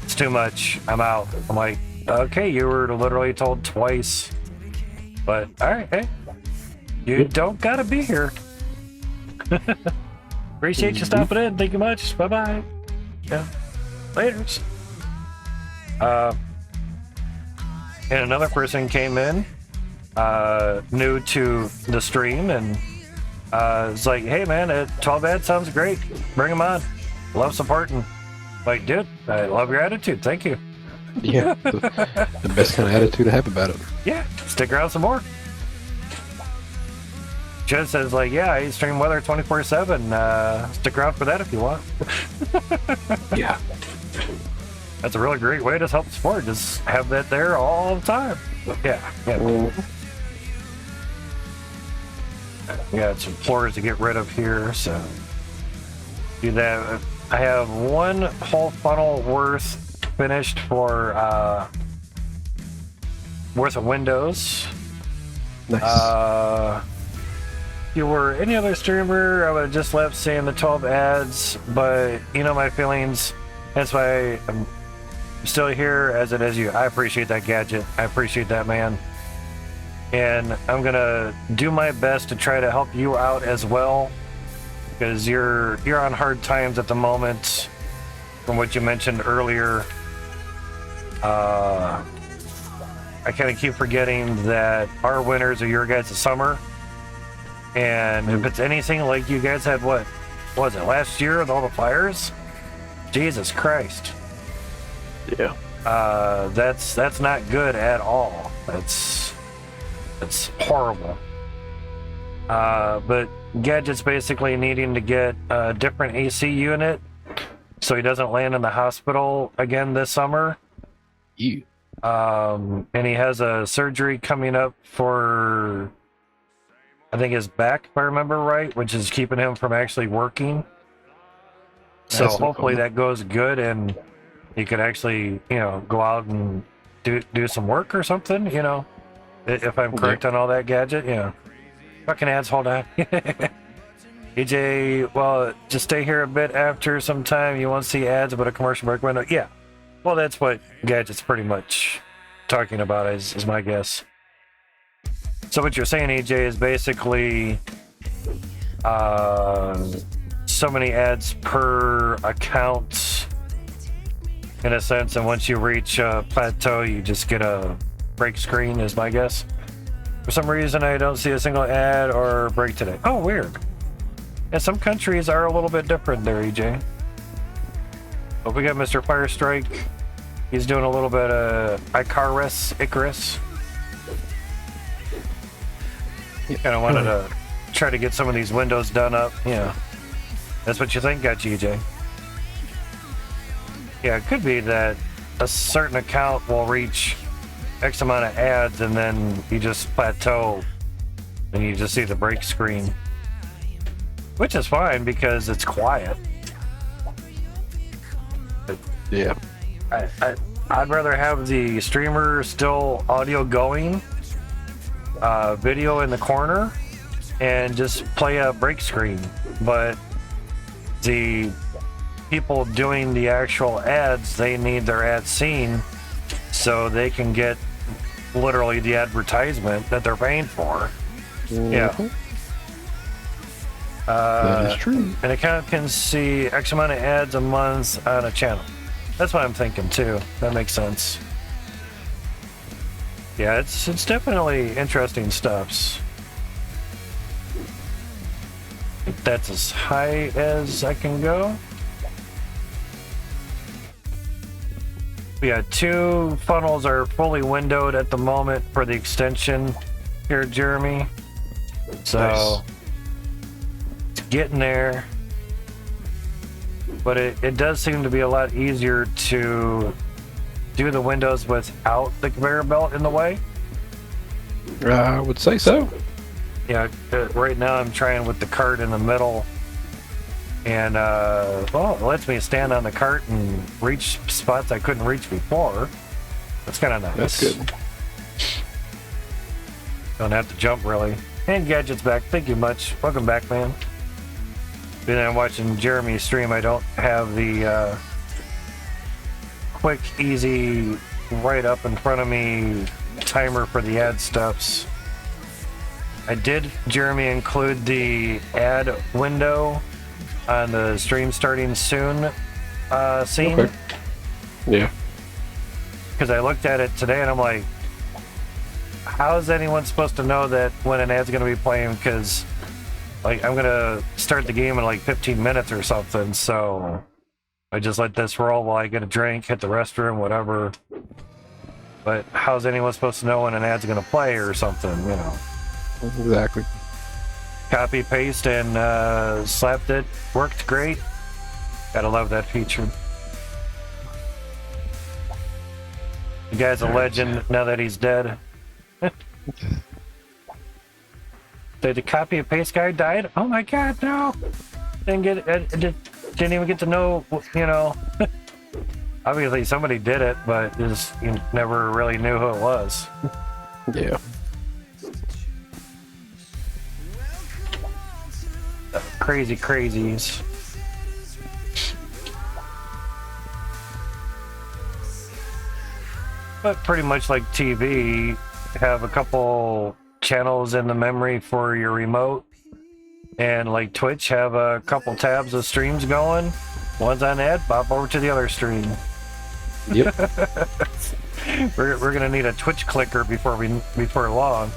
It's too much. I'm out. I'm like, okay, you were literally told twice, but all right, hey, you don't gotta be here. Appreciate you stopping in. Thank you much. Bye bye. Yeah, laters. And another person came in, new to the stream, and it's like, hey man, 12 ads sounds great. Bring them on. Love supporting. Like, dude, I love your attitude. Thank you. Yeah, the best kind of attitude to have about it. Yeah, stick around some more. Jed says, like, yeah, I stream weather 24/7. Stick around for that if you want. Yeah. That's a really great way to help support. Just have that there all the time. Yeah. We got some floors to get rid of here, so do that. I have one whole funnel worth finished for worth of windows. Nice. If you were any other streamer, I would have just left saying the 12 ads, but you know my feelings. That's why I'm still here as it is you. I appreciate that, Gadget. I appreciate that, man. And I'm gonna do my best to try to help you out as well, because you're on hard times at the moment from what you mentioned earlier. I kind of keep forgetting that our winters are your guys' summer, and if it's anything like you guys had, what was it, last year with all the fires? Jesus Christ. Yeah. That's not good at all. That's horrible. But Gadget's basically needing to get a different AC unit so he doesn't land in the hospital again this summer. You. And he has a surgery coming up for, I think, his back, if I remember right, which is keeping him from actually working. So That's no hopefully problem. that goes good and he could actually, go out and do some work or something, if I'm correct on all that, Gadget. Fucking ads, hold on. EJ, well, just stay here a bit after some time. You won't see ads, but a commercial break window. Yeah. Well, that's what Gadget's pretty much talking about, is my guess. So what you're saying, EJ, is basically so many ads per account, in a sense, and once you reach a plateau, you just get a break screen, is my guess. For some reason, I don't see a single ad or break today. Oh, weird. And some countries are a little bit different there, EJ. But we got Mr. Firestrike. He's doing a little bit of Icarus. Kind of wanted to try to get some of these windows done up. Yeah. That's what you think, got you, EJ. Yeah, it could be that a certain account will reach X amount of ads and then you just plateau and you just see the break screen. Which is fine because it's quiet. But Yeah. I'd rather have the streamer still audio going, video in the corner, and just play a break screen. But the people doing the actual ads, they need their ads seen so they can get literally the advertisement that they're paying for. Yeah. That is true. An account can see X amount of ads a month on a channel. That's what I'm thinking too. That makes sense. Yeah, it's definitely interesting stuff. That's as high as I can go. Yeah, 2 funnels are fully windowed at the moment for the extension here, Jeremy. So Nice. it's getting there. But it does seem to be a lot easier to do the windows without the conveyor belt in the way. I would say so. Yeah, right now I'm trying with the cart in the middle. And, well, it lets me stand on the cart and reach spots I couldn't reach before. That's kind of nice. That's good. Don't have to jump, really. And Gadget's back. Thank you much. Welcome back, man. Been there watching Jeremy's stream. I don't have the quick, easy, right up in front of me timer for the ad stuffs. I did, Jeremy, include the ad window on the stream starting soon scene. Okay. Yeah. Because I looked at it today and I'm like, how is anyone supposed to know that when an ad's going to be playing? Because like I'm going to start the game in like 15 minutes or something. So I just let this roll while I get a drink, hit the restroom, whatever. But how's anyone supposed to know when an ad's going to play or something, you know? Exactly. Copy, paste, and slapped it. Worked great. Gotta love that feature. The guy's a legend now that he's dead. The copy and paste guy died? Oh my god, no! Didn't even get to know, you know. Obviously somebody did it, but just you never really knew who it was. Yeah. Crazy crazies. But pretty much like TV, have a couple channels in the memory for your remote, and like Twitch, have a couple tabs of streams going. One's on ad, pop over to the other stream. Yep. We're gonna need a Twitch clicker before long.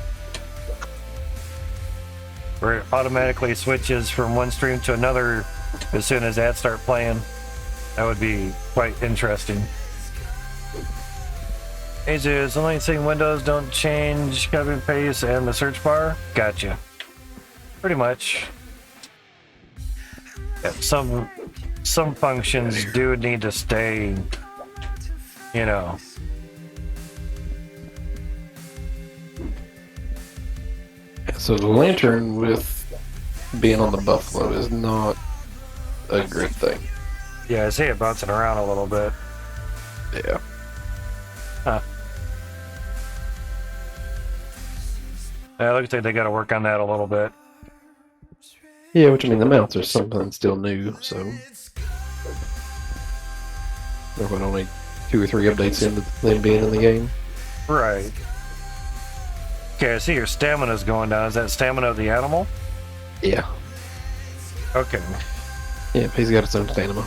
Where it automatically switches from one stream to another as soon as ads start playing. That would be quite interesting. AJ, the only thing Windows don't change copy and paste and the search bar? Gotcha. Pretty much. Yeah, some functions do need to stay, you know. So the lantern with being on the buffalo is not a good thing. Yeah, I see it bouncing around a little bit. Yeah. Huh. Yeah, it looks like they got to work on that a little bit. Yeah, which I mean, the mounts are something still new, so there were only 2 or 3 updates into them being in the game. Right. Okay, I see your stamina's going down. Is that stamina of the animal? Yeah. Okay. Yeah, he's got its own stamina.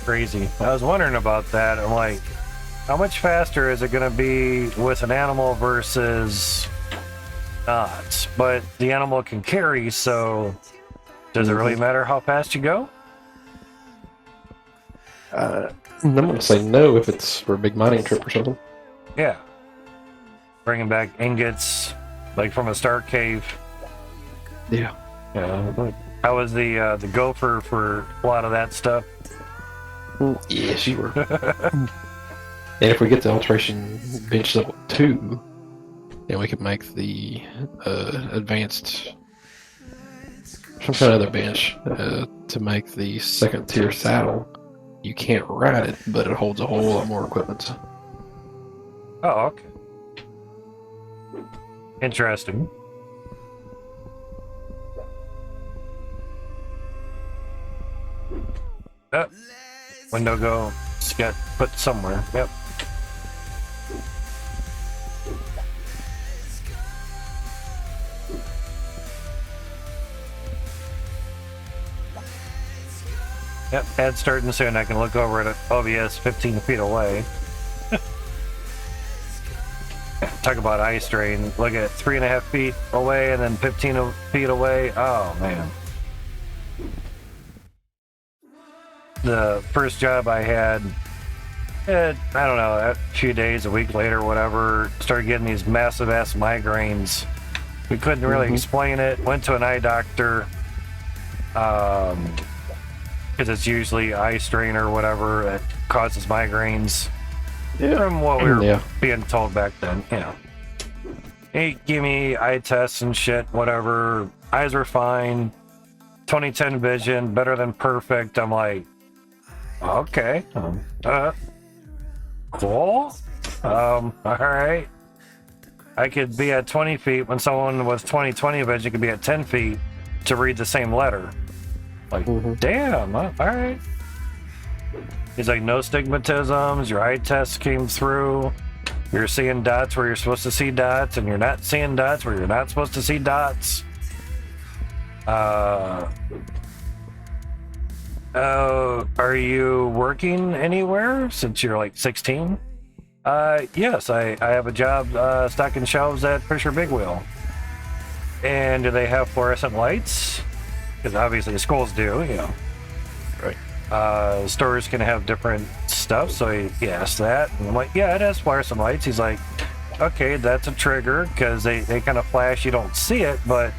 Crazy. I was wondering about that. I'm like, how much faster is it going to be with an animal versus not? But the animal can carry, so does it really matter how fast you go? I'm going to say no if it's for a big mining trip or something. Yeah. Bringing back ingots, like from a star cave. Yeah. Yeah. How was the gopher for a lot of that stuff? Yeah, sure. And if we get the alteration bench level 2, then we can make the advanced some kind of other bench to make the 2nd tier saddle. You can't ride it, but it holds a whole lot more equipment. Oh, okay. Interesting. Window go. It's got put somewhere. Yep. Yep, ad's starting soon. I can look over at OBS 15 feet away. talk about eye strain. Look at 3.5 feet away and then 15 feet away. Oh man. The first job I had, I don't know, a few days, a week later, whatever, started getting these massive ass migraines. We couldn't really explain it. Went to an eye doctor, because it's usually eye strain or whatever that causes migraines. Yeah. From what we were being told back then, you know. He gave me eye tests and shit, whatever. Eyes were fine. 2010 vision, better than perfect. I'm like, okay. Cool. All right. I could be at 20 feet when someone with 20/20 vision could be at 10 feet to read the same letter. Like, damn, all right. He's like, no stigmatisms, your eye test came through, you're seeing dots where you're supposed to see dots, and you're not seeing dots where you're not supposed to see dots. Are you working anywhere since you're like 16? Yes, I have a job stocking shelves at Fisher Big Wheel. And do they have fluorescent lights? Because obviously schools do, you know. Right. Stores can have different stuff, so he asked that. And I'm like, yeah, it has fluorescent lights. He's like, okay, that's a trigger, because they kind of flash, you don't see it, but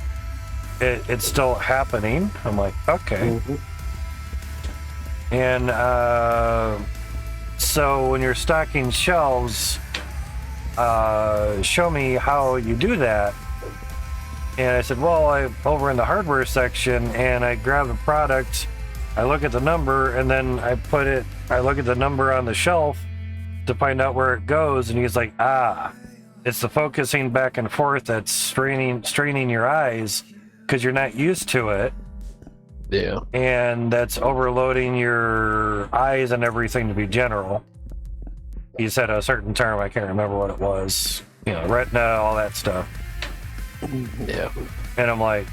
it's still happening. I'm like, okay. And so when you're stocking shelves, show me how you do that. And I said, well, I'm over in the hardware section, and I grab the product, I look at the number, and then I look at the number on the shelf to find out where it goes. And he's like, it's the focusing back and forth that's straining your eyes, because you're not used to it. Yeah. And that's overloading your eyes and everything to be general. He said a certain term, I can't remember what it was. You know, retina, all that stuff. Yeah. And I'm like,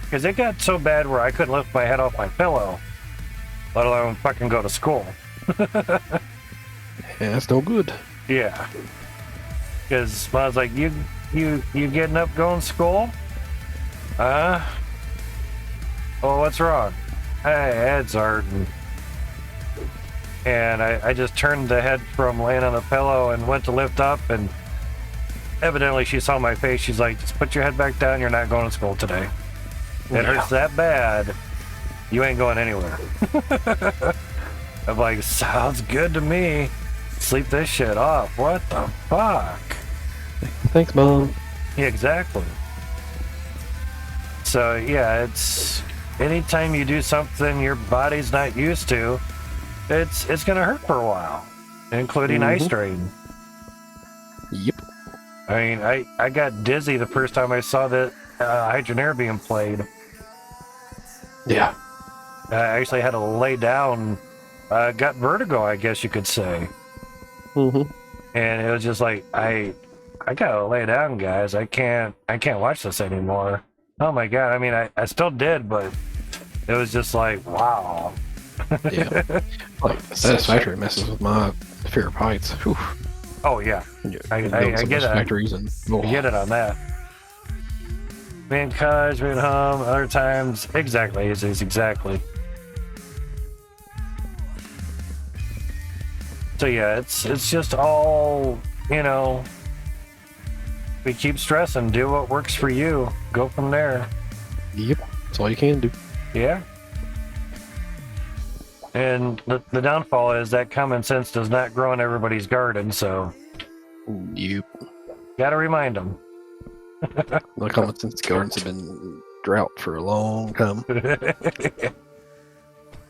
because it got so bad where I couldn't lift my head off my pillow, let alone fucking go to school. Yeah, that's no good. Yeah. Because I was like, you getting up going to school? Oh, what's wrong? Hey, head's hurting. And I just turned the head from laying on the pillow and went to lift up, and evidently she saw my face. She's like, just put your head back down, you're not going to school today. It hurts that bad, you ain't going anywhere. I'm like, sounds good to me. Sleep this shit off. What the fuck? Thanks, Mom. Yeah, exactly. So yeah, it's anytime you do something your body's not used to, it's gonna hurt for a while, including eye strain. Yep. I mean, I got dizzy the first time I saw the Hydroneer being played. Yeah. I actually had to lay down, got vertigo, I guess you could say. And it was just like, I gotta lay down, guys. I can't watch this anymore. Oh my god, I mean, I still did, but it was just like, wow. Yeah. Like, Satisfactory messes with my fear of heights. Whew. Oh yeah. I get it. I get it on that. Being college, being home, other times, exactly, it's exactly. So yeah, it's just all, you know, we keep stressing, do what works for you, go from there. Yep, that's all you can do. Yeah. And the downfall is that common sense does not grow in everybody's garden, so Yep. Gotta remind them. The common sense gardens have been drought for a long time.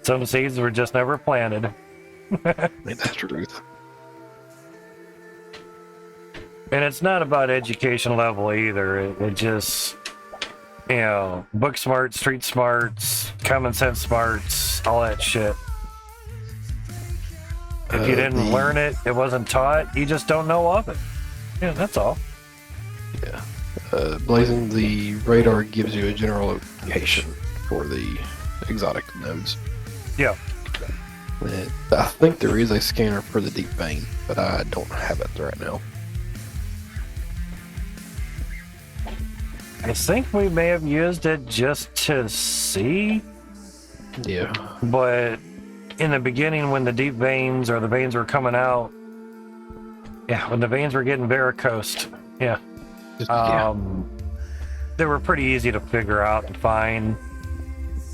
Some seeds were just never planted. Ain't that truth? And it's not about education level either. It just, you know, book smarts, street smarts, common sense smarts, all that shit. If you didn't learn it, it wasn't taught, you just don't know of it. Yeah, that's all. Yeah. Blazing the radar gives you a general location for the exotic nodes. Yeah. I think there is a scanner for the deep vein, but I don't have it right now. I think we may have used it just to see, Yeah. but in the beginning when the deep veins or the veins were coming out, yeah, when the veins were getting varicosed, yeah, Yeah. they were pretty easy to figure out and find,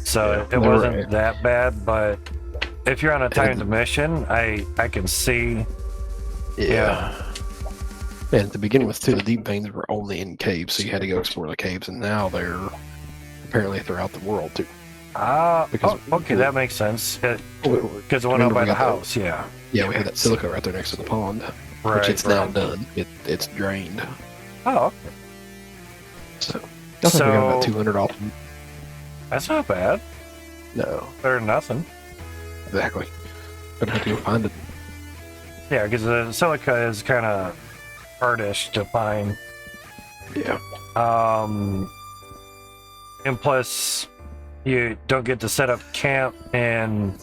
so Yeah, it they were, wasn't that bad. But if you're on a timed mission, I can see. Yeah. And at the beginning with two, the deep veins were only in caves, so you had to go explore the caves, and now they're apparently throughout the world too. Okay, that makes sense. Because the one out Remember by we the got house, yeah. Yeah, we had that silica right there next to the pond, Right, which it's now right. done. It's drained. Oh, okay. So I think we got about So 200 off. that's not bad. No, Better than nothing. exactly. Gonna have to go find it. Yeah, because the silica is kind of hardish to find. Yeah. And plus, you don't get to set up camp and,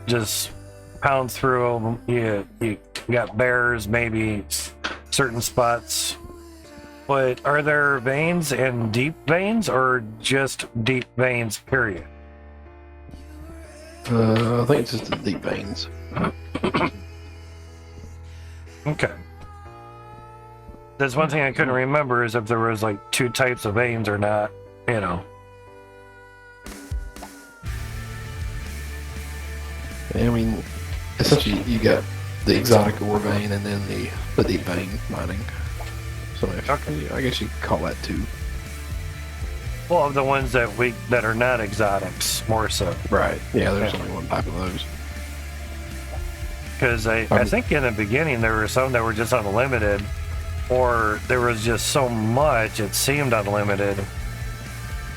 just pound through them. You got bears, maybe certain spots. But are there veins and deep veins, or just deep veins, period? I think it's just the deep veins. Okay. That's one thing I couldn't remember, is if there was like two types of veins or not, I mean, essentially, you got the exotic ore vein and then the deep vein mining. So I guess you could call that two. Well, of the ones that are not exotics, more so. Right. Yeah, there's only one type of those. Because I think in the beginning there were some that were just unlimited, or there was just so much it seemed unlimited.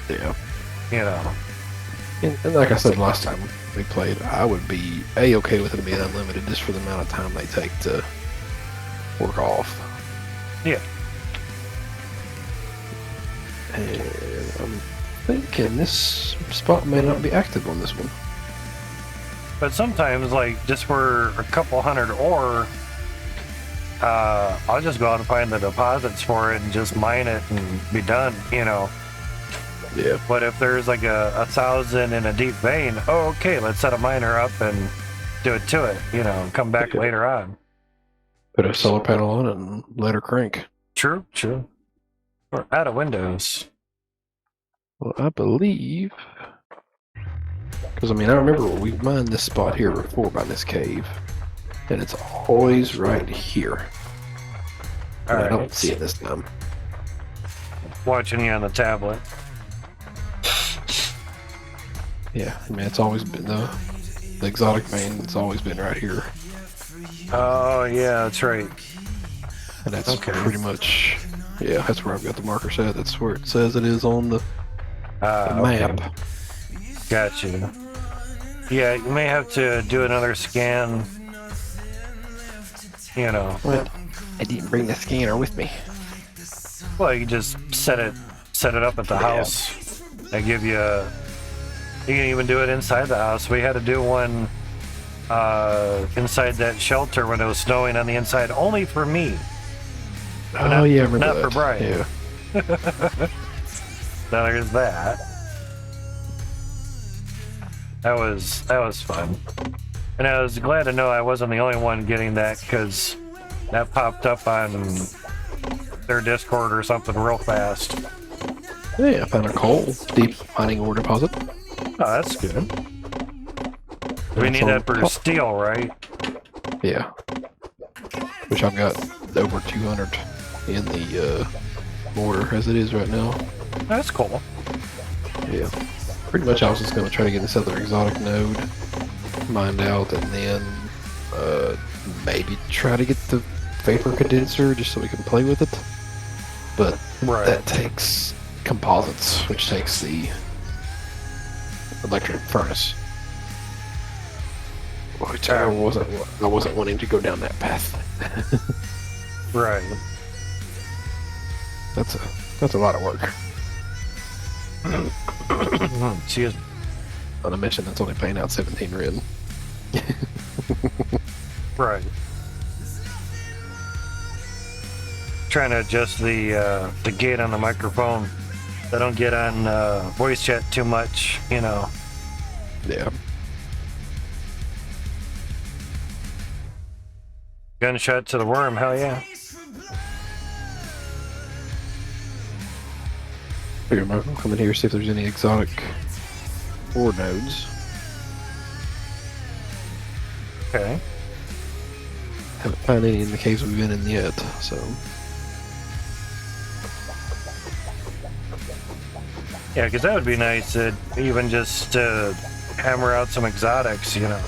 Yeah. And like I said last time we played, I would be okay with it being unlimited just for the amount of time they take to work off. Yeah. And I'm thinking this spot may not be active on this one. But sometimes, like, just for a couple hundred ore, I'll just go out and find the deposits for it and just mine it and be done, Yeah. But if there's like a 1,000 in a deep vein, okay, let's set a miner up and do it to it, and come back later on. Put a solar panel on it and let her crank. True. Or out of Windows. Well, I believe... Because, I remember we mined this spot here before by this cave. And it's always right here. All right. I don't see it this time. Watching you on the tablet. Yeah, it's always been the exotic vein. It's always been right here. Oh, yeah, that's right. And that's pretty much... Yeah, that's where I've got the marker set. That's where it says it is on the map. Okay. Gotcha. Yeah, you may have to do another scan. What? I didn't bring the scanner with me. Well, you just set it up at the house. They give you. You can even do it inside the house. We had to do one inside that shelter when it was snowing on the inside, only for me. Oh yeah, I remember not that. for Brian. Yeah. Now there's that. That was fun, and I was glad to know I wasn't the only one getting that, because that popped up on their Discord or something real fast. Yeah, I found a coal deep mining ore deposit. Oh, that's good. We need that for steel, right? Yeah. Which I've got over 200 in the mortar as it is right now. That's cool. Yeah. Pretty much I was just going to try to get this other exotic node mined out, and then maybe try to get the vapor condenser just so we can play with it. But that takes composites, which takes the electric furnace. Which I wasn't wanting to go down that path. Right. That's a lot of work. Excuse me. On a mission that's only paying out 17 red. Right. trying to adjust the gate on the microphone. I don't get on voice chat too much, you know. Yeah. Gunshot to the worm, hell yeah. Figure I'm gonna come in here, see if there's any exotic ore nodes. Okay. Haven't found any in the caves we've been in yet, so. Yeah, because that would be nice to even just hammer out some exotics, you know.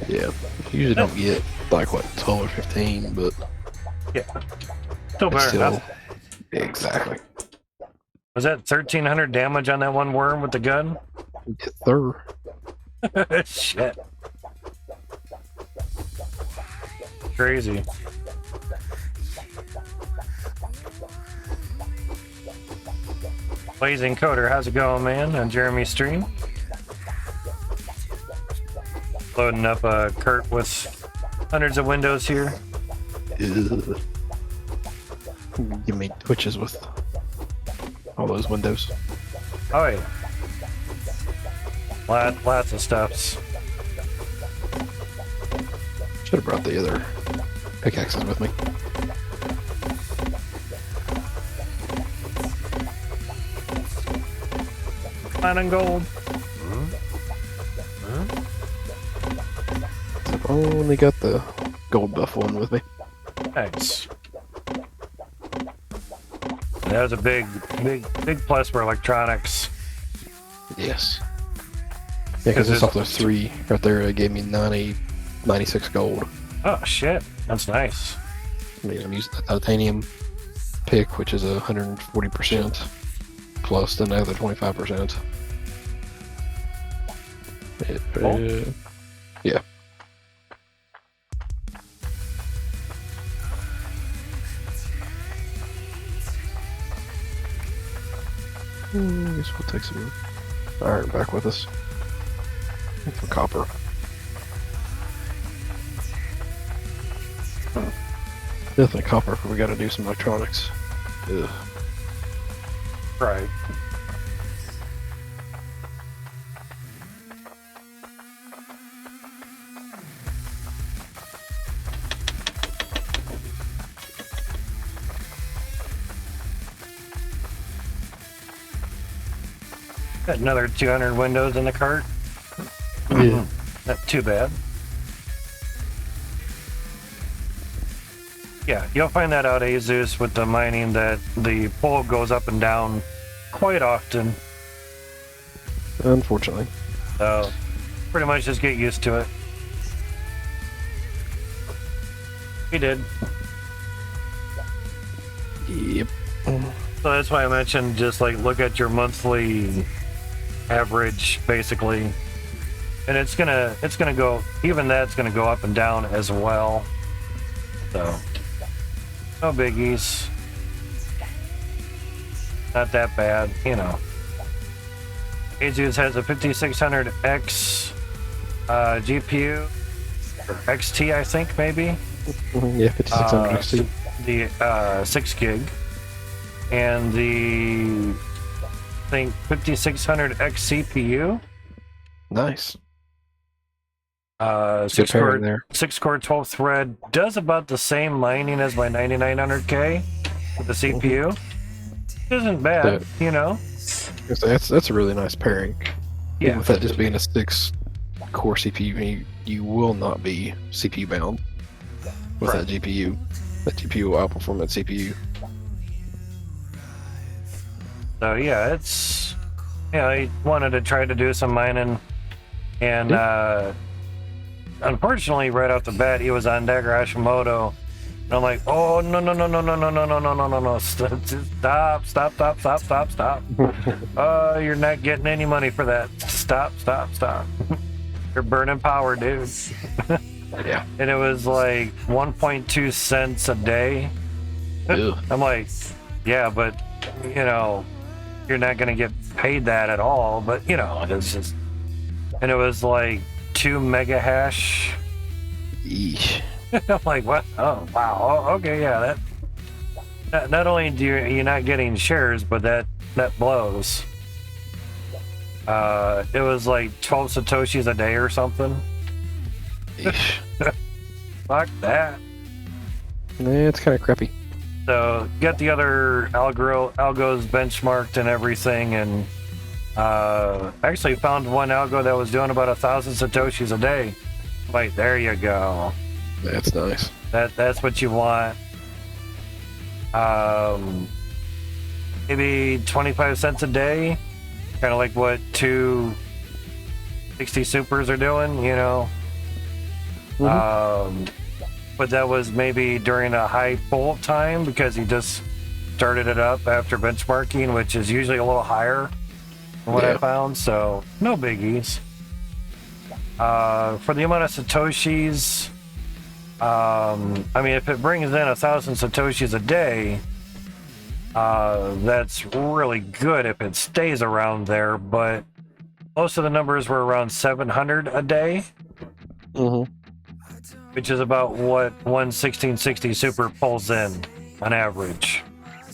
Yeah. Usually don't get like what 12 or 15, but Yeah. Still it's better still than nothing. exactly. Was that 1,300 damage on that one worm with the gun? Third. Shit. Crazy. Blazing Coder, how's it going, man? On Jeremy's stream. Loading up a Kurt with hundreds of windows here. Ugh. Give me twitches with all those windows. Oh yeah. Lots of stuffs. Should have brought the other pickaxes with me. Platinum gold. I've only got the gold buff one with me. Nice. That was a big plus for electronics. Yes. Yeah, because it's off those three right there. It gave me 96 gold. Oh shit, that's nice. I mean, I'm using the titanium pick, which is 140%, plus another 25%. Yeah. I guess we'll take some iron back with us. For copper. Definitely copper if we gotta do some electronics. Ugh. Right. Got another 200 windows in the cart. Yeah. Not too bad. Yeah, you'll find that out, Azus, with the mining, that the pole goes up and down quite often. Unfortunately. So, pretty much just get used to it. We did. Yep. So that's why I mentioned just like look at your monthly average, basically. And it's gonna go, even that's gonna go up and down as well. So, no biggies. Not that bad, you know. Azus has a 5600X GPU, or XT, I think, maybe. Yeah, 5600 XT. The 6 gig. And the, I think, 5600X CPU. Nice. 6 pairing core, there. 6 core 12 thread, does about the same mining as my 9900K with the CPU. Isn't bad, you know. That's a really nice pairing. Yeah. Even with that just being a 6 core CPU, you will not be CPU bound with Right. that GPU. That GPU will outperform that CPU. So yeah, it's, you know, I wanted to try to do some mining, and unfortunately, right off the bat, he was on Dagger Hashimoto, and I'm like, oh no, stop. You're not getting any money for that. Stop. You're burning power, dude. Yeah. And it was like 1.2 cents a day. Ew. I'm like, yeah, but you know, you're not gonna get paid that at all. But you know, it's just, and it was like 2 mega hash. Eesh. I'm like, what? Oh wow. Oh, okay, yeah, not only do you're not getting shares, but that blows. It was like 12 satoshis a day or something. Eesh. Fuck that. Yeah, it's kind of crappy. So get the other algos benchmarked and everything, and actually found one algo that was doing about 1,000 satoshis a day. Like, there you go. That's nice. That's what you want. Maybe 25 cents a day, kind of like what 260 supers are doing, you know. Mm-hmm. But that was maybe during a high pull time because he just started it up after benchmarking, which is usually a little higher than what I found. So no biggies. For the amount of satoshis, I mean, if it brings in 1,000 satoshis a day, that's really good if it stays around there. But most of the numbers were around 700 a day. Mm-hmm. Which is about what 11660 super pulls in on average.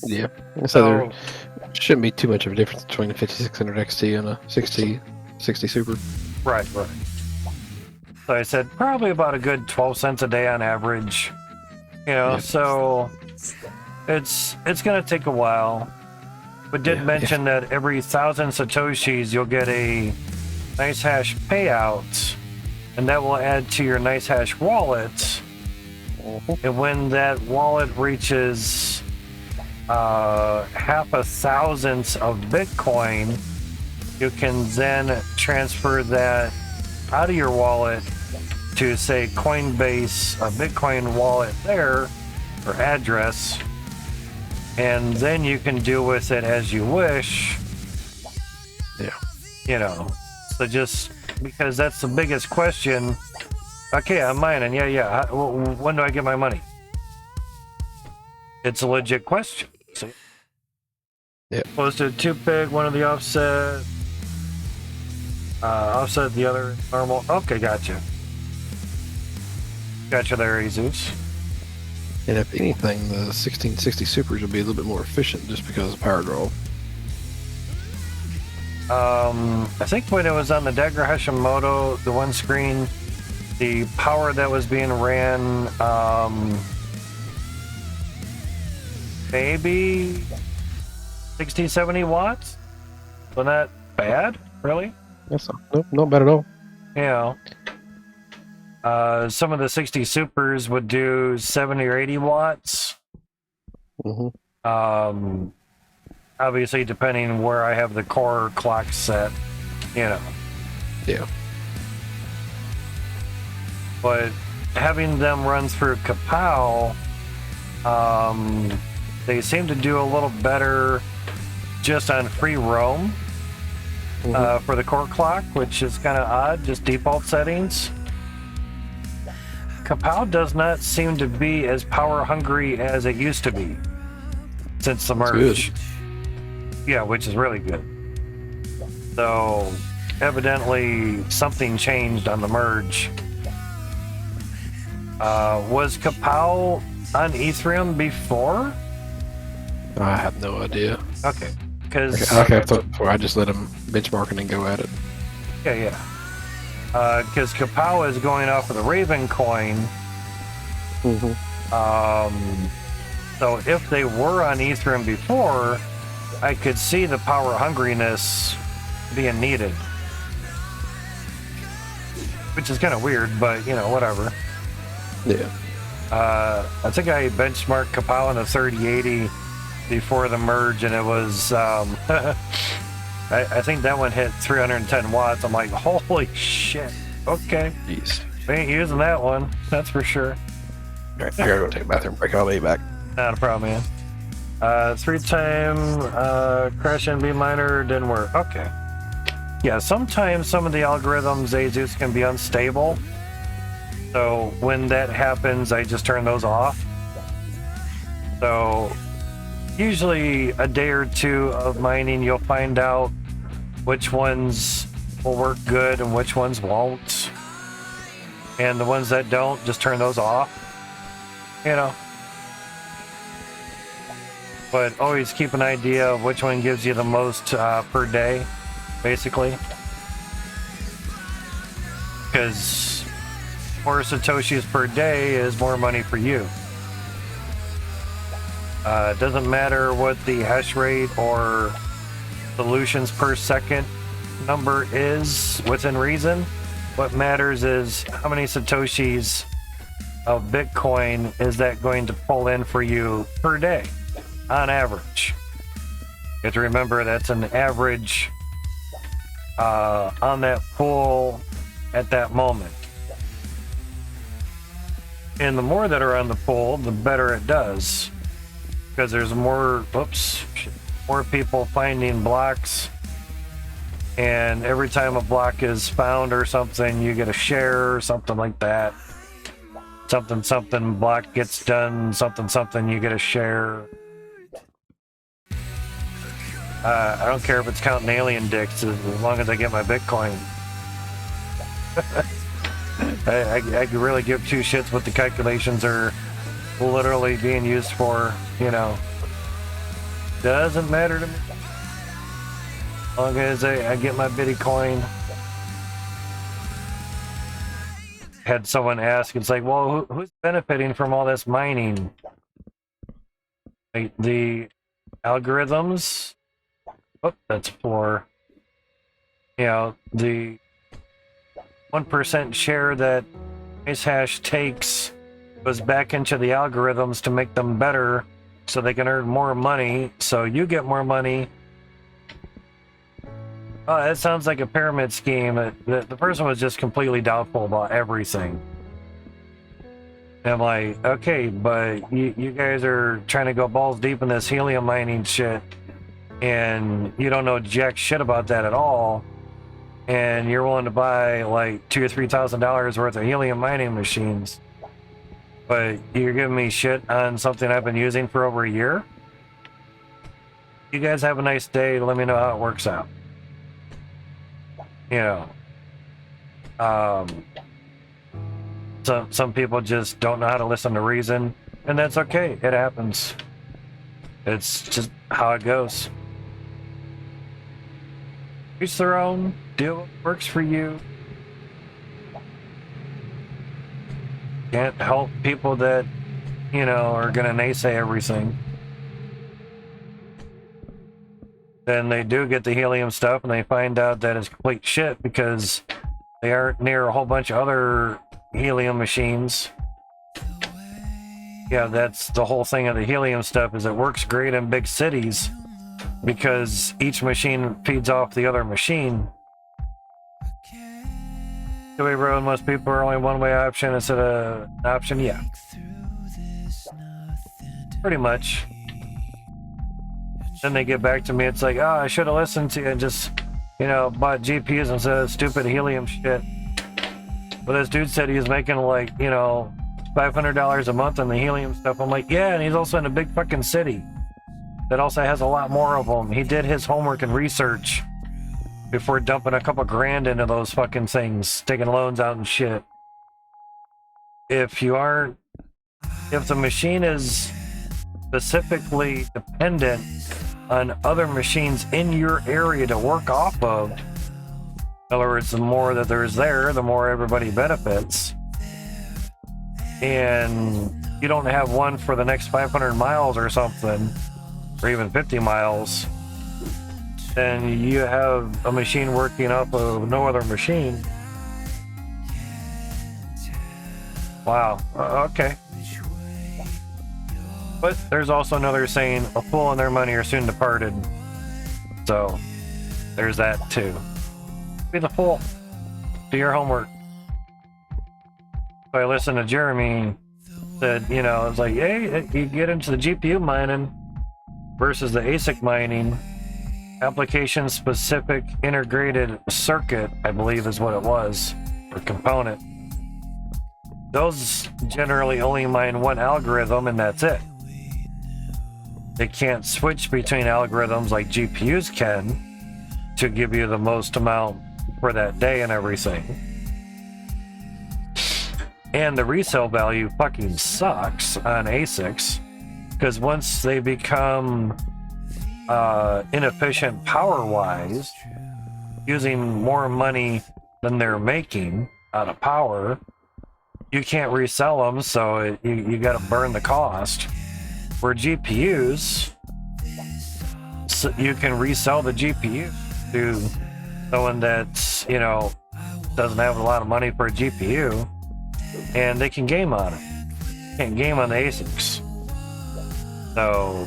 Yeah. So there shouldn't be too much of a difference between a 5600 XT and a 60 super. Right. So I said probably about a good 12 cents a day on average. You know, so it's gonna take a while. But did mention that every 1,000 satoshis you'll get a nice hash payout. And that will add to your nice hash wallet. And when that wallet reaches 0.5 of Bitcoin, you can then transfer that out of your wallet to, say, Coinbase, a Bitcoin wallet there, or address. And then you can do with it as you wish. Yeah. You know, so just... because that's the biggest question. Okay, I'm mining. Yeah. When do I get my money? It's a legit question. See? Yeah. Posted 2 pig, one of the offset. Offset the other normal. Okay, gotcha. Gotcha there, Jesus. And if anything, the 1660 supers will be a little bit more efficient just because of power draw. I think when it was on the Dagger Hashimoto, the one screen, the power that was being ran, maybe 60, 70 watts? Wasn't that bad, really? That's not bad at all. You know, some of the 60 supers would do 70 or 80 watts. Mm-hmm. Obviously, depending where I have the core clock set, you know. Yeah. But having them run through Kapow, they seem to do a little better just on free roam for the core clock, which is kind of odd, just default settings. Kapow does not seem to be as power hungry as it used to be since the merge. Yeah, which is really good. So, evidently, something changed on the merge. Was Kapow on Ethereum before? I have no idea. Okay, because... Okay, I just let him benchmark and go at it. Yeah. Because Kapow is going off of the Raven coin. Mm-hmm. So, if they were on Ethereum before... I could see the power hungriness being needed. Which is kind of weird, but, you know, whatever. Yeah. I think I benchmarked Kapow in the 3080 before the merge, and it was... I think that one hit 310 watts. I'm like, holy shit. Okay. Jeez. We ain't using that one. That's for sure. All right, I gotta go take a bathroom break. I'll be back. Not a problem, man. 3-time crash NB miner didn't work. Okay. Yeah, sometimes some of the algorithms, Azus, can be unstable. So when that happens, I just turn those off. So usually a day or two of mining, you'll find out which ones will work good and which ones won't. And the ones that don't, just turn those off. You know. but always keep an idea of which one gives you the most per day, basically. Because more Satoshis per day is more money for you. It doesn't matter what the hash rate or solutions per second number is within reason. What matters is how many Satoshis of Bitcoin is that going to pull in for you per day on average. You have to remember that's an average on that pool at that moment. And the more that are on the pool, the better it does. Because there's more people finding blocks, and every time a block is found or something, you get a share or something like that. Something block gets done, something you get a share. I don't care if it's counting alien dicks as long as I get my Bitcoin. I could really give two shits what the calculations are literally being used for, you know. Doesn't matter to me. As long as I get my Bitcoin. Had someone ask, it's like, well, who's benefiting from all this mining? Like the algorithms? Oh, that's for, you know, the 1% share that IceHash takes goes back into the algorithms to make them better so they can earn more money, so you get more money. Oh, that sounds like a pyramid scheme. The person was just completely doubtful about everything. And I'm like, okay, but you guys are trying to go balls deep in this helium mining shit, and you don't know jack shit about that at all, and you're willing to buy like $2,000 or $3,000 worth of helium mining machines, but you're giving me shit on something I've been using for over a year? You guys have a nice day. Let me know how it works out. You know, some people just don't know how to listen to reason, and that's okay. It happens. It's just how it goes. Each their own. Do what works for you. Can't help people that, you know, are gonna naysay everything. Then they do get the helium stuff and they find out that it's complete shit because they aren't near a whole bunch of other helium machines. Yeah, that's the whole thing of the helium stuff, is it works great in big cities because each machine feeds off the other machine. Two-way road, most people are only one-way option instead of an option. Yeah, pretty much. Then they get back to me, it's like, oh, I should have listened to you and just, you know, bought GPUs instead of stupid helium shit. But this dude said he was making like, you know, $500 a month on the helium stuff. I'm like, yeah, and he's also in a big fucking city that also has a lot more of them. He did his homework and research before dumping a couple grand into those fucking things, taking loans out and shit. If the machine is specifically dependent on other machines in your area to work off of, in other words, the more that there's there, the more everybody benefits, and you don't have one for the next 500 miles or something, or even 50 miles, then you have a machine working off of no other machine. Wow, okay. But there's also another saying, a fool and their money are soon departed. So, there's that too. Be the fool. Do your homework. So I listened to Jeremy, said, you know, it's like, hey, you get into the GPU mining versus the ASIC mining, application-specific integrated circuit, I believe is what it was, or component. Those generally only mine one algorithm and that's it. They can't switch between algorithms like GPUs can to give you the most amount for that day and everything. And the resale value fucking sucks on ASICs. Because once they become inefficient power-wise, using more money than they're making out of power, you can't resell them, so you got to burn the cost. Where GPUs, so you can resell the GPU to someone that's, you know, doesn't have a lot of money for a GPU, and they can game on it. You can't game on the ASICs. So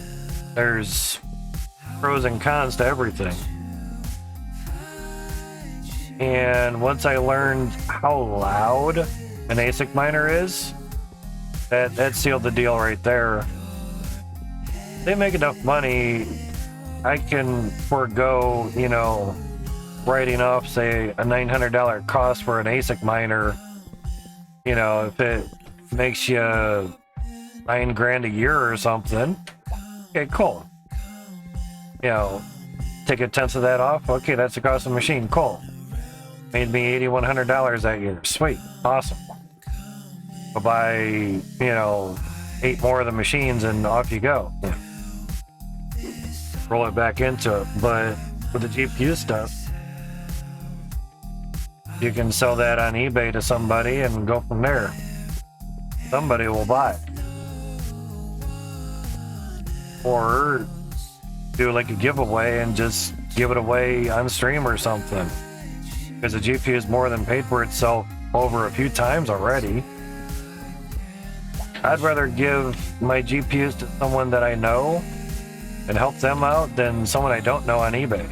there's pros and cons to everything. And once I learned how loud an ASIC miner is, that sealed the deal right there. They make enough money, I can forego, you know, writing off, say, a $900 cost for an ASIC miner. You know, if it makes you $9,000 a year or something, okay, cool. You know, take a tenth of that off. Okay, that's the cost of the machine. Cool. Made me $8,100 that year. Sweet, awesome. I'll buy, you know, 8 more of the machines and off you go. Roll it back into it. But with the GPU stuff, you can sell that on eBay to somebody and go from there. Somebody will buy it. Or do like a giveaway and just give it away on stream or something. Because the GPU is more than paid for itself over a few times already. I'd rather give my GPUs to someone that I know and help them out than someone I don't know on eBay.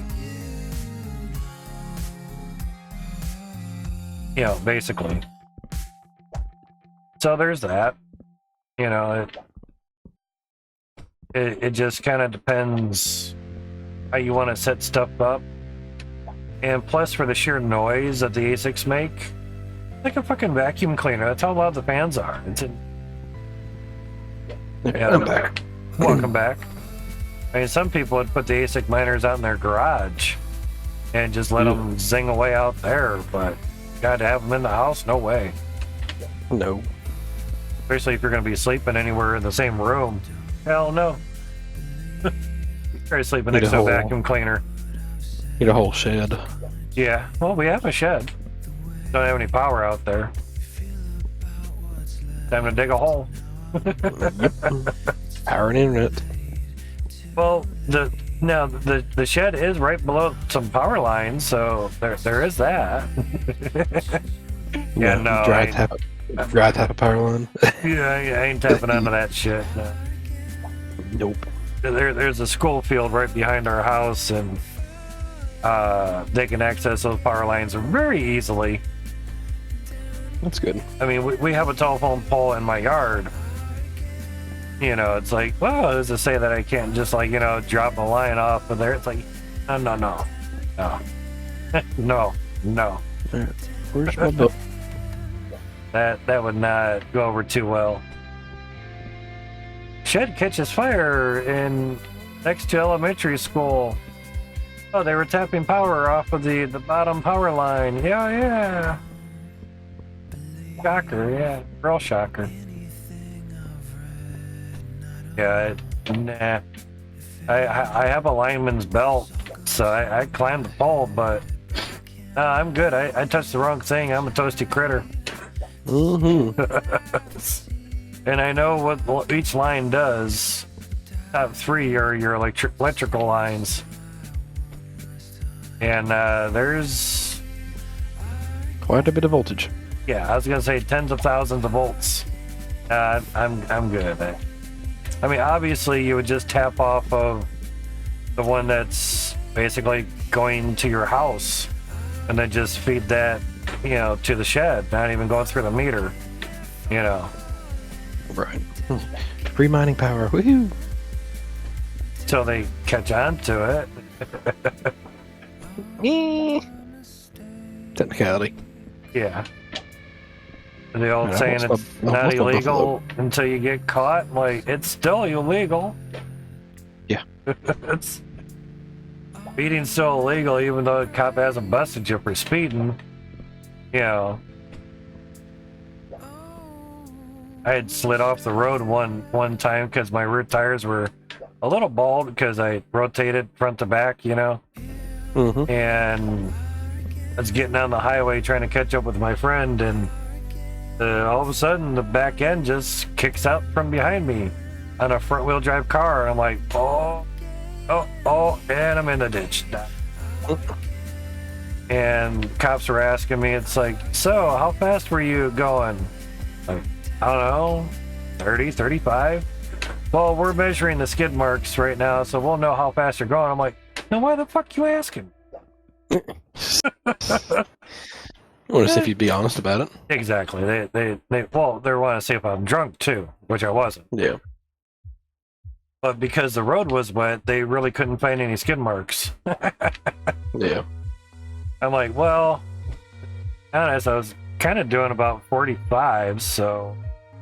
You know, basically. So there's that. You know, it just kind of depends how you want to set stuff up. And plus, for the sheer noise that the ASICs make, like a fucking vacuum cleaner. That's how loud the fans are. I'm back. Welcome back. I mean, some people would put the ASIC miners out in their garage and just let them zing away out there, but got to have them in the house? No way. No. Especially if you're going to be sleeping anywhere in the same room. Hell no. Try sleeping next to a vacuum cleaner. Need a whole shed. Yeah, well, we have a shed. Don't have any power out there. Time to dig a hole. Power and internet. Well, the shed is right below some power lines, so there is that. Yeah, no, dry tap a power line. Yeah, I ain't tapping onto that shit. No. Nope. There's a school field right behind our house, and they can access those power lines very easily. That's good. I mean, we have a telephone pole in my yard. You know, it's like, well, does it say that I can't just, like, you know, drop a line off of there? It's like, no. No. Where's my book? That would not go over too well. Shed catches fire next to elementary school. Oh, they were tapping power off of the bottom power line. Yeah. Shocker, yeah. Real shocker. Yeah, nah. I have a lineman's belt, so I climbed the pole, but I'm good. I touched the wrong thing. I'm a toasty critter. Mm-hmm. And I know what each line does. Top 3 are your electrical lines. And there's Quite a bit of voltage. Yeah, I was gonna say tens of thousands of volts. I'm good. I mean, obviously, you would just tap off of the one that's basically going to your house, and then just feed that, you know, to the shed. Not even going through the meter, you know. Right. Free mining power. Woohoo! Till they catch on to it. Technicality. Yeah. The old saying, it's not illegal until you get caught. Like, it's still illegal. Yeah. Speeding's still illegal, even though the cop hasn't busted you for speeding. You know. I had slid off the road one time because my rear tires were a little bald because I rotated front to back, you know. Mm-hmm. And I was getting on the highway trying to catch up with my friend, and all of a sudden the back end just kicks out from behind me on a front wheel drive car, and I'm like, oh, and I'm in the ditch. And cops were asking me, it's like, so how fast were you going? Like, I don't know, 30, 35? Well, we're measuring the skid marks right now, so we'll know how fast you're going. I'm like, now why the fuck you asking? I want to see if you'd be honest about it. Exactly. They want to see if I'm drunk too, which I wasn't. Yeah. But because the road was wet, they really couldn't find any skid marks. Yeah. I'm like, well, honest, I was kind of doing about 45, so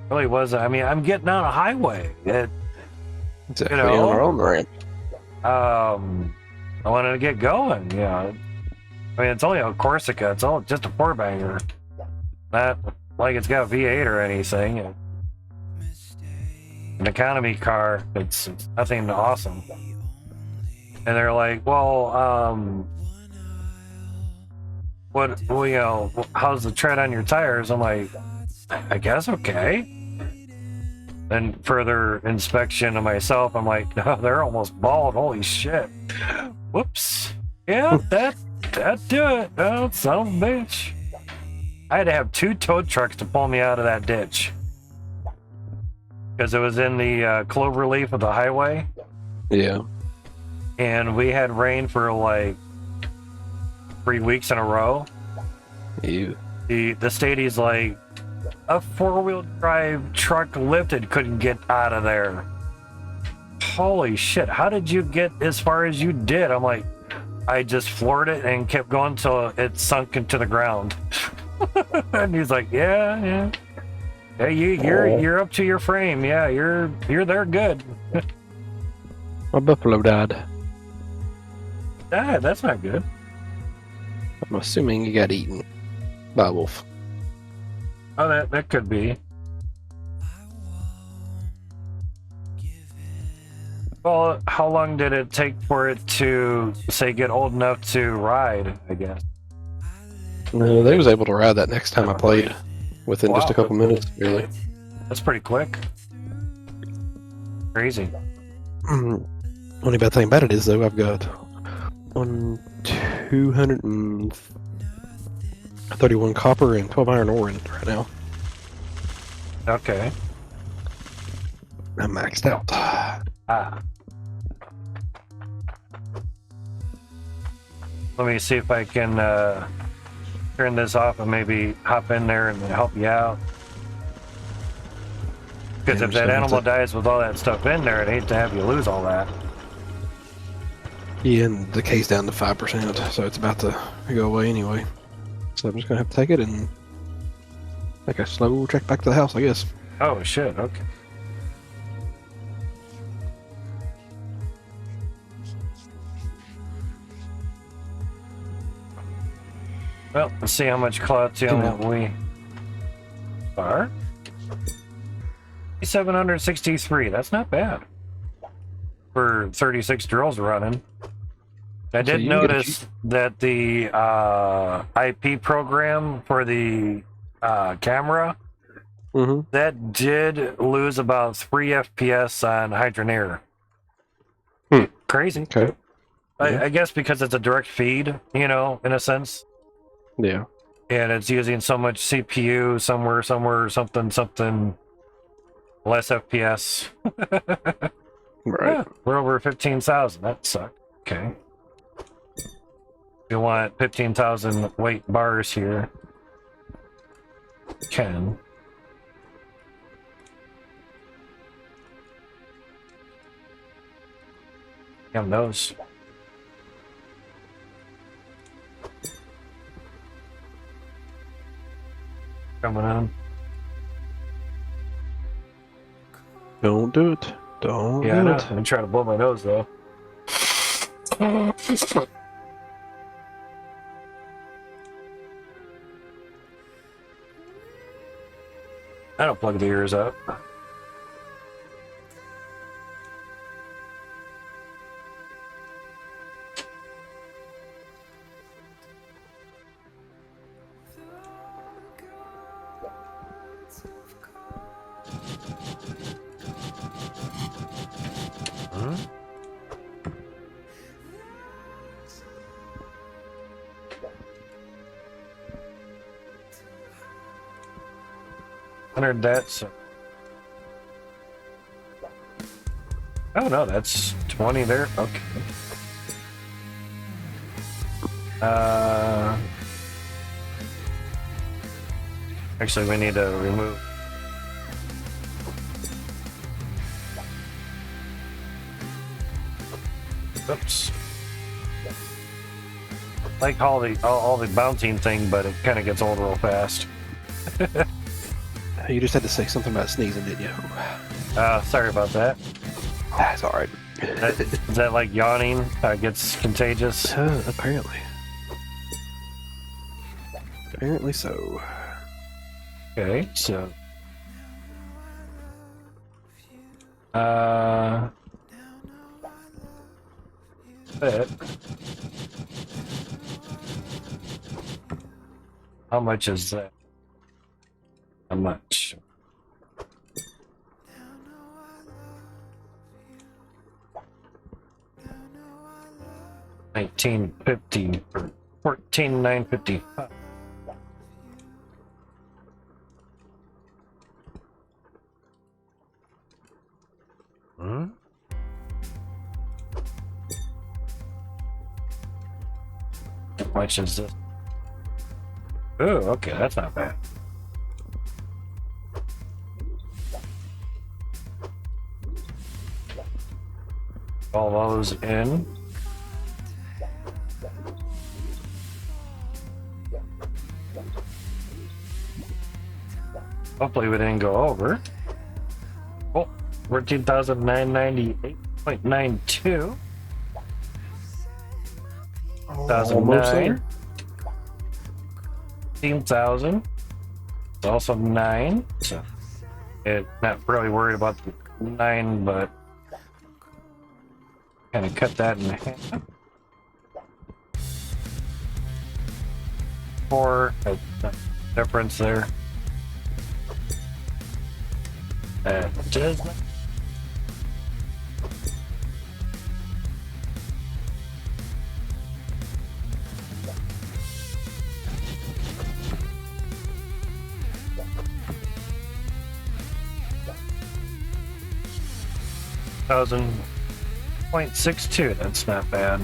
really wasn't. I mean, I'm getting on a highway. Exactly. You know, on our own ramp. I wanted to get going. Yeah. I mean, it's only a Corsica. It's all just a four-banger. Not like it's got V8 or anything. An economy car. It's nothing awesome. And they're like, well, how's the tread on your tires? I'm like, I guess okay. Then further inspection of myself, I'm like, no, they're almost bald. Holy shit. Whoops. Yeah, that do it. Oh, son of a bitch. I had to have 2 tow trucks to pull me out of that ditch. Because it was in the clover leaf of the highway. Yeah. And we had rain for like 3 weeks in a row. Ew. The stady's like, a 4-wheel drive truck lifted couldn't get out of there. Holy shit, how did you get as far as you did? I'm like, I just floored it and kept going till it sunk into the ground. And he's like, yeah. Hey, you're up to your frame. Yeah, you're there good. My buffalo died. Ah, that's not good. I'm assuming you got eaten by a wolf. Oh, that could be. Well, how long did it take for it to, say, get old enough to ride, I guess? No, they was able to ride that next time I played within just a couple minutes, really. That's pretty quick. Crazy. Only bad thing about it is, though, I've got 231 copper and 12 iron ore in it right now. Okay. I'm maxed out. Let me see if I can turn this off and maybe hop in there and help you out. Because if that animal dies with all that stuff in there, I'd hate to have you lose all that. Yeah, and the decay's down to 5%, so it's about to go away anyway. So I'm just gonna have to take it and make a slow trek back to the house, I guess. Oh shit, okay. Well, let's see how much Cloutium we are. 763, that's not bad. For 36 drills running. I did notice that the IP program for the camera, that did lose about 3 FPS on Hydroneer. Crazy. Okay. I guess because it's a direct feed, you know, in a sense. Yeah. And it's using so much CPU somewhere, something, less FPS. Right. Yeah, we're over 15,000. That sucks. Okay. We want 15,000 weight bars here. Can. Damn those. Coming on. Don't do it. Don't Yeah, I do know. it. I'm trying to blow my nose though. I don't plug the ears up. Hmm? Hundred that. So. Oh no, that's 20 there. Okay. Actually, we need to remove. Oops. Like all the bouncing thing, but it kind of gets old real fast. You just had to say something about sneezing, didn't you? Sorry about that. That's all right. Is that like yawning? Gets contagious? Apparently. Apparently so. Okay, so. That. How much is that? How much? $19.50 or $14,950. Hmm? How much is this? Oh, okay, that's not bad. All those in. Hopefully we didn't go over. Oh, 14,998.92. 2009. 15,000. It's also 9. So not really worried about the 9, but kind of cut that in half. 4 difference there. Just 1,000.62. That's not bad.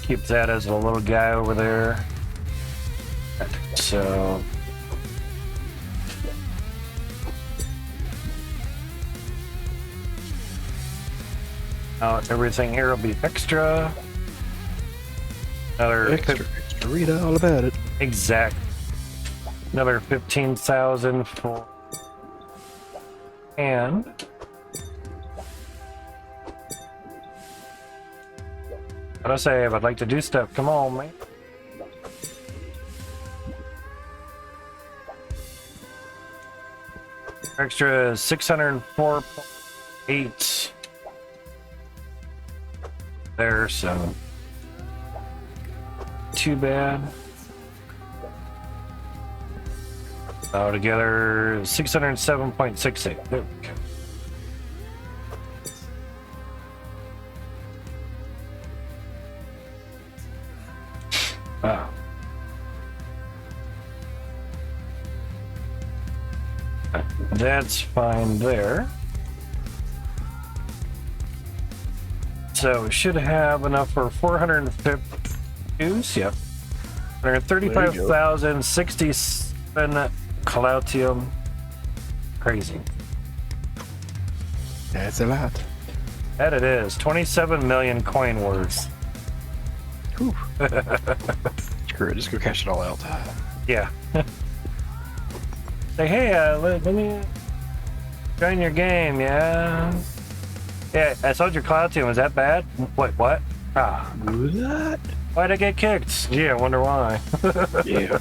Keep that as a little guy over there. So now everything here will be extra. Another Extra. Read all about it. exact. Another 15,000 for and what I say? If I'd like to do stuff, come on, man. Extra 604.8 there, so too bad. Together 607.68. There we go. Wow. That's fine there. So we should have enough for 450 use. Yep. 135,067 Calatium. Crazy. That's a lot. That it is. 27 million coin worth. Whew. Screw it, just go cash it all out. Yeah. Say, hey, let me join your game, yeah? Yeah, I sold your Calatium. Was that bad? Wait, what? Ah. What? Why'd I get kicked? Yeah, I wonder why. Yeah.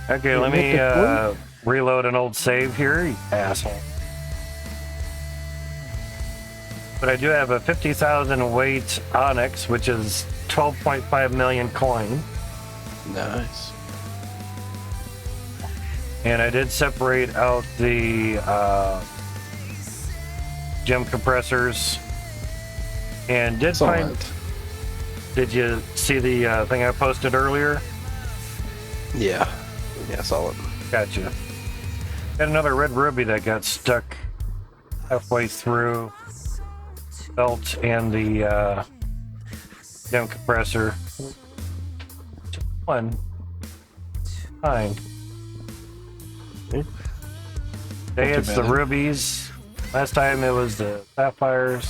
Okay, You let me, make reload an old save here, you asshole. But I do have a 50,000 weight Onyx, which is 12.5 million coin. Nice. And I did separate out the gem compressors. And did find... Did you see the thing I posted earlier? Yeah. Yeah, I saw it. Gotcha. Got another red ruby that got stuck halfway through belt and the gem compressor. One. Fine. Today it's the rubies. Last time it was the sapphires.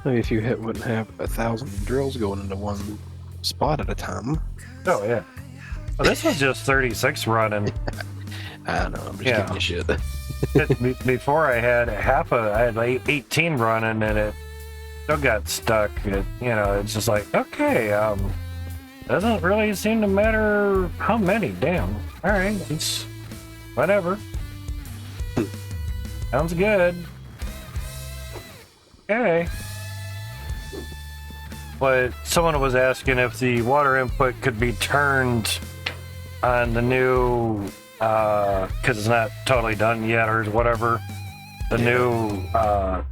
Maybe if you wouldn't have 1,000 drills going into one spot at a time. Oh yeah. Well, this was just 36 running. I don't know. I'm just giving you shit. Before I had I had like 18 running and it still got stuck. It's just like, okay, doesn't really seem to matter how many. Damn. All right, it's whatever. Sounds good. Okay. But someone was asking if the water input could be turned on the new, because it's not totally done yet or whatever, the new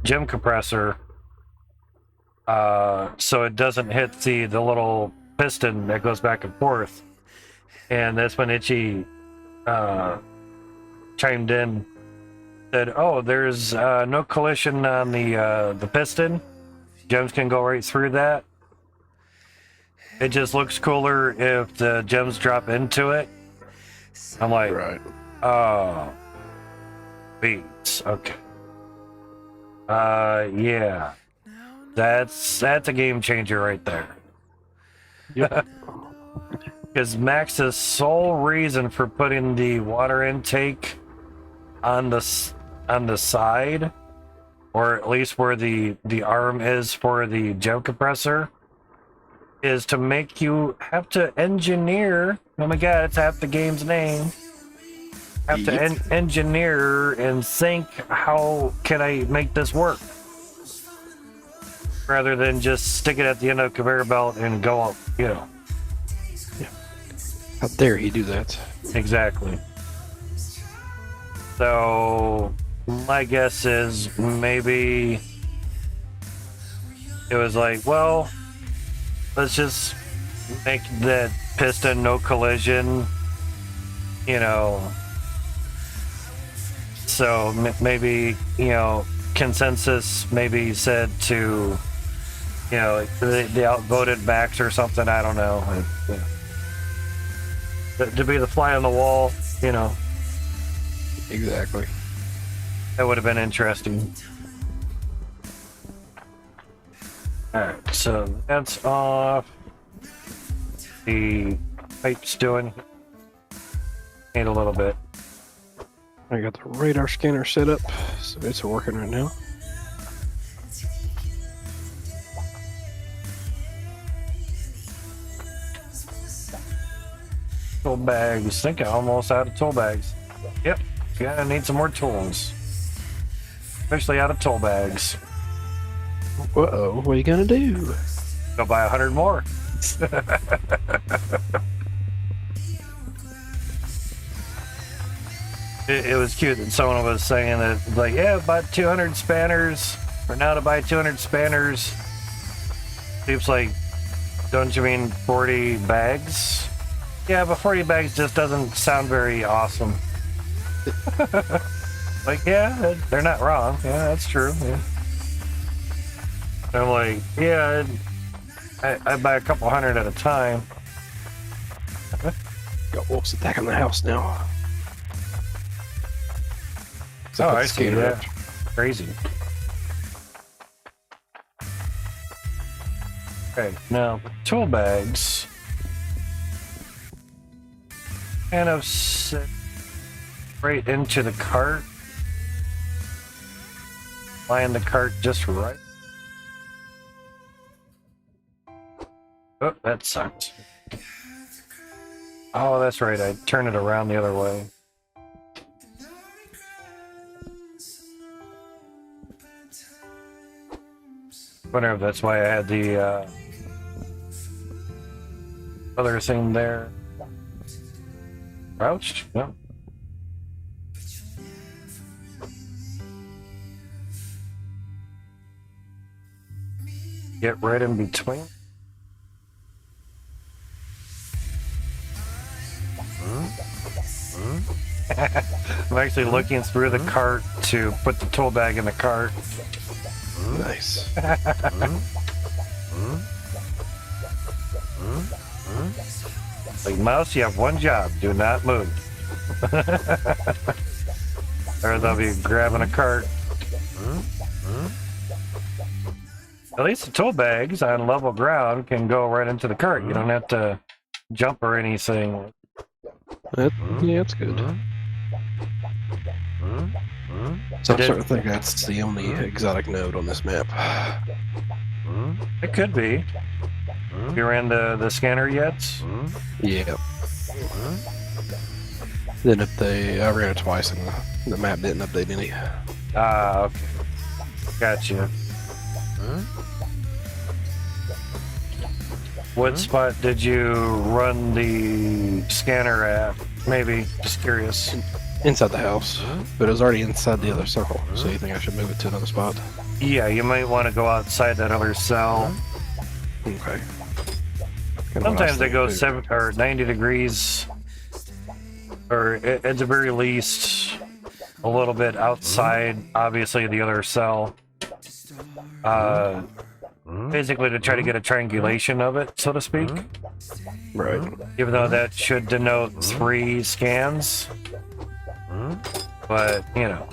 gem compressor, so it doesn't hit the little piston that goes back and forth. And that's when Itchy chimed in, said, "Oh, there's no collision on the piston. Gems can go right through that. It just looks cooler if the gems drop into it." I'm like, Right. Oh, beats. Okay. Yeah. That's a game changer right there. Yep. Because Max's sole reason for putting the water intake on the side, or at least where the arm is for the gem compressor, is to make you have to engineer. Oh my god, it's half the game's name. Have to engineer and think, how can I make this work? Rather than just stick it at the end of the conveyor belt and go up, Yeah. How dare he do that? Exactly. So, my guess is maybe it was like, well, let's just make that piston no collision, So maybe, consensus maybe said to, they outvoted Max or something, I don't know. To be the fly on the wall, Exactly. that would have been interesting. Alright, so that's off. The pipe's doing. Need a little bit. I got the radar scanner set up, so it's working right now. Tool bags. I think I'm almost out of tool bags. Yep. Gonna need some more tools. Especially out of tool bags. Uh-oh, what are you gonna do? Go buy 100 more. It was cute that someone was saying that, like, yeah, buy 200 spanners. For now to buy 200 spanners. Seems like, don't you mean 40 bags? Yeah, but 40 bags just doesn't sound very awesome. Like, yeah, they're not wrong. Yeah, that's true. Yeah. I'm like, yeah, I buy a couple hundred at a time. Got wolves attacking the house now. Oh, I see that. Crazy. Okay, now tool bags kind of sit right into the cart. Line the cart just right. Oh, that sucked. Oh, that's right. I turned it around the other way. Wonder if that's why I had the other thing there. Crouched? No. Get right in between. I'm actually looking through the cart to put the tool bag in the cart. Nice. Like, mouse, you have one job. Do not move. Or they'll be grabbing a cart. At least the tool bags on level ground can go right into the cart. You don't have to jump or anything. Yeah, that's good. So I'm starting to think that's the only exotic node on this map. It could be. You ran the scanner yet? Yeah. Then I ran it twice and the map didn't update any. Ah, okay. Gotcha. What spot did you run the scanner at? Maybe. Just curious. Inside the house, but it was already inside the other circle. So you think I should move it to another spot? Yeah, you might want to go outside that other cell. Okay. Sometimes they go 7 or 90 degrees, or at the very least, a little bit outside, obviously, the other cell. Basically to try to get a triangulation of it, so to speak. Right. Even though that should denote 3 scans. But, you know.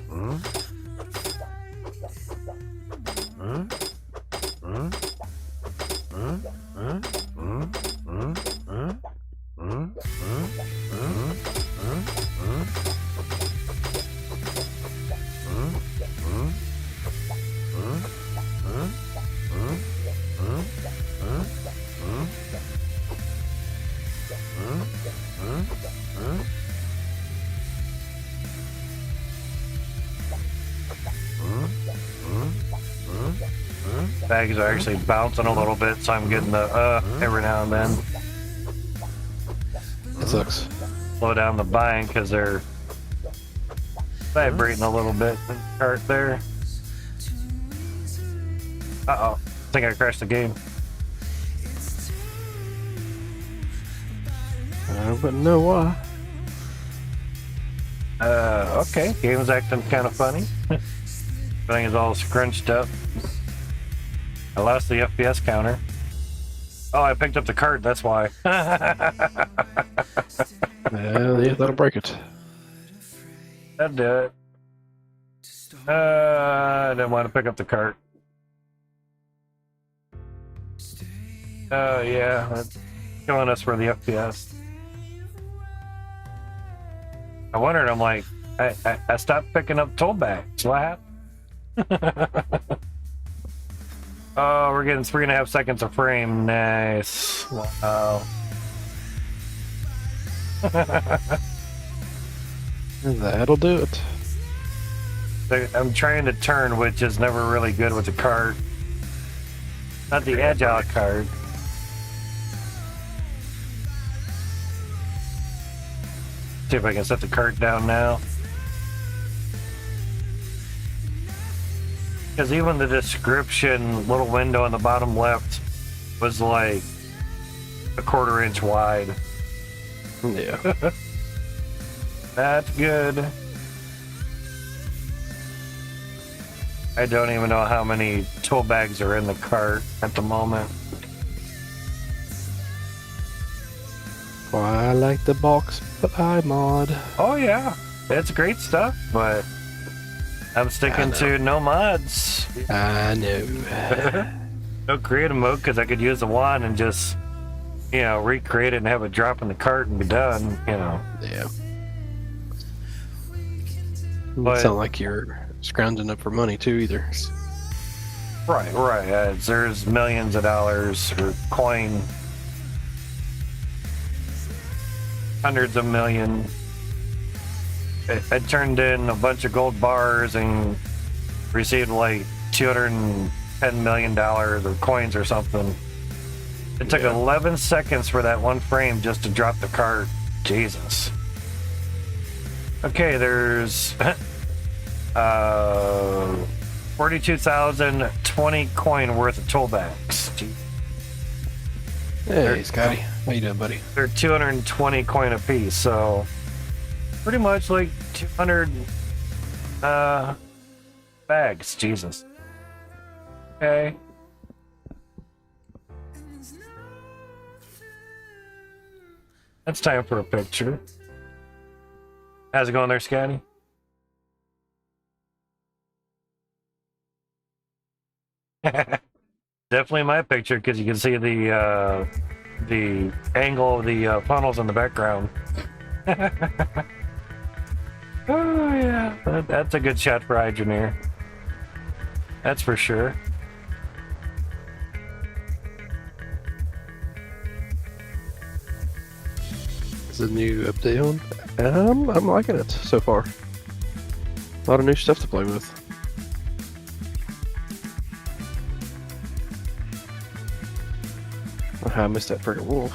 Bags are actually bouncing a little bit, so I'm getting the every now and then. It sucks. Slow down the bind because they're vibrating a little bit in the cart there. Uh-oh. I think I crashed the game. I wouldn't know why. Okay. Game's acting kind of funny. Thing is all scrunched up. I lost the FPS counter. Oh, I picked up the cart, that's why. Yeah, that'll break it. That'd do it. I didn't want to pick up the cart. Oh, yeah. That's killing us for the FPS. I wondered, I'm like, I stopped picking up toll bags. What happened? Oh, we're getting 3.5 seconds a frame. Nice. Wow. That'll do it. I'm trying to turn, which is never really good with the cart. Not the agile cart. See if I can set the cart down now. Because even the description little window on the bottom left was like a 1/4 inch wide. Yeah. That's good. I don't even know how many tool bags are in the cart at the moment. Well, I like the box I mod. Oh yeah, it's great stuff, but I'm sticking to no mods. I know. No creative mode because I could use the wand and just, you know, recreate it and have it drop in the cart and be done, you know. Yeah. But- It sound like you're scrounging up for money too either. Right. There's millions of dollars or coin. hundreds of million. I turned in a bunch of gold bars and received like $210 million of coins or something. It took 11 seconds for that one frame just to drop the cart. Jesus. Okay, there's 42,020 coin worth of tool bags. Hey, Scotty. How you doing, buddy? They're 220 coin a piece, so pretty much like 200 bags. Jesus. Okay. It's time for a picture. How's it going there, Scotty? Definitely my picture because you can see the angle of the funnels in the background. Oh yeah, that's a good shot for Hydroneer. That's for sure. Is the new update on? I'm liking it so far. A lot of new stuff to play with. Oh, I missed that friggin' wolf.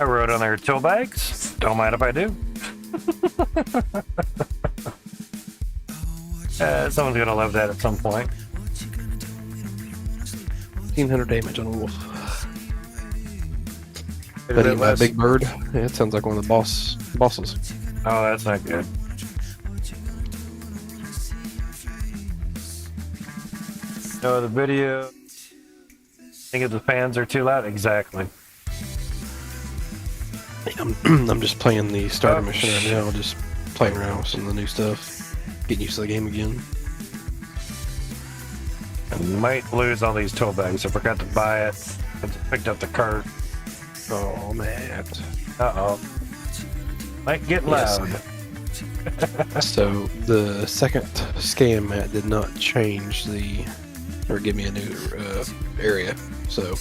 I wrote on their tool bags. Don't mind if I do. Someone's gonna love that at some point. 1,500 damage on a wolf. But eat by a big bird. Yeah, it sounds like one of the bosses. Oh, that's not good. No, the video. Think if the fans are too loud? Exactly. I'm just playing the starter mission right now, just playing around with some of the new stuff, getting used to the game again. I might lose all these tool bags. I forgot to buy it. I just picked up the cart. Oh man. Uh-oh. Might get loud. Yes. So the second scam mat did not change or give me a new area. So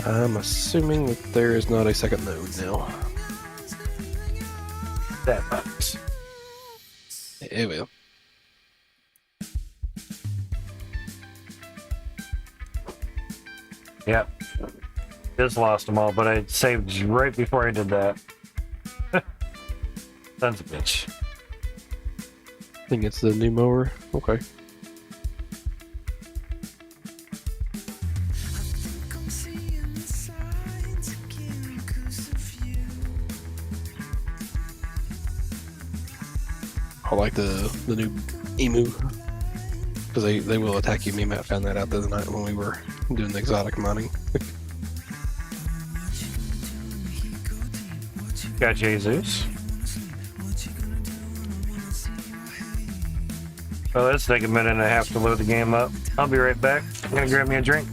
I'm assuming that there is not a second node now. That much. It will. Yep. Just lost them all, but I saved right before I did that. Sons of a bitch. I think it's the new mower. Okay. I like the new emu because they will attack you. Me and Matt found that out the other night when we were doing the exotic mining. Got Jesus. Well, let's take a minute and a half to load the game up. I'll be right back. I'm gonna grab me a drink.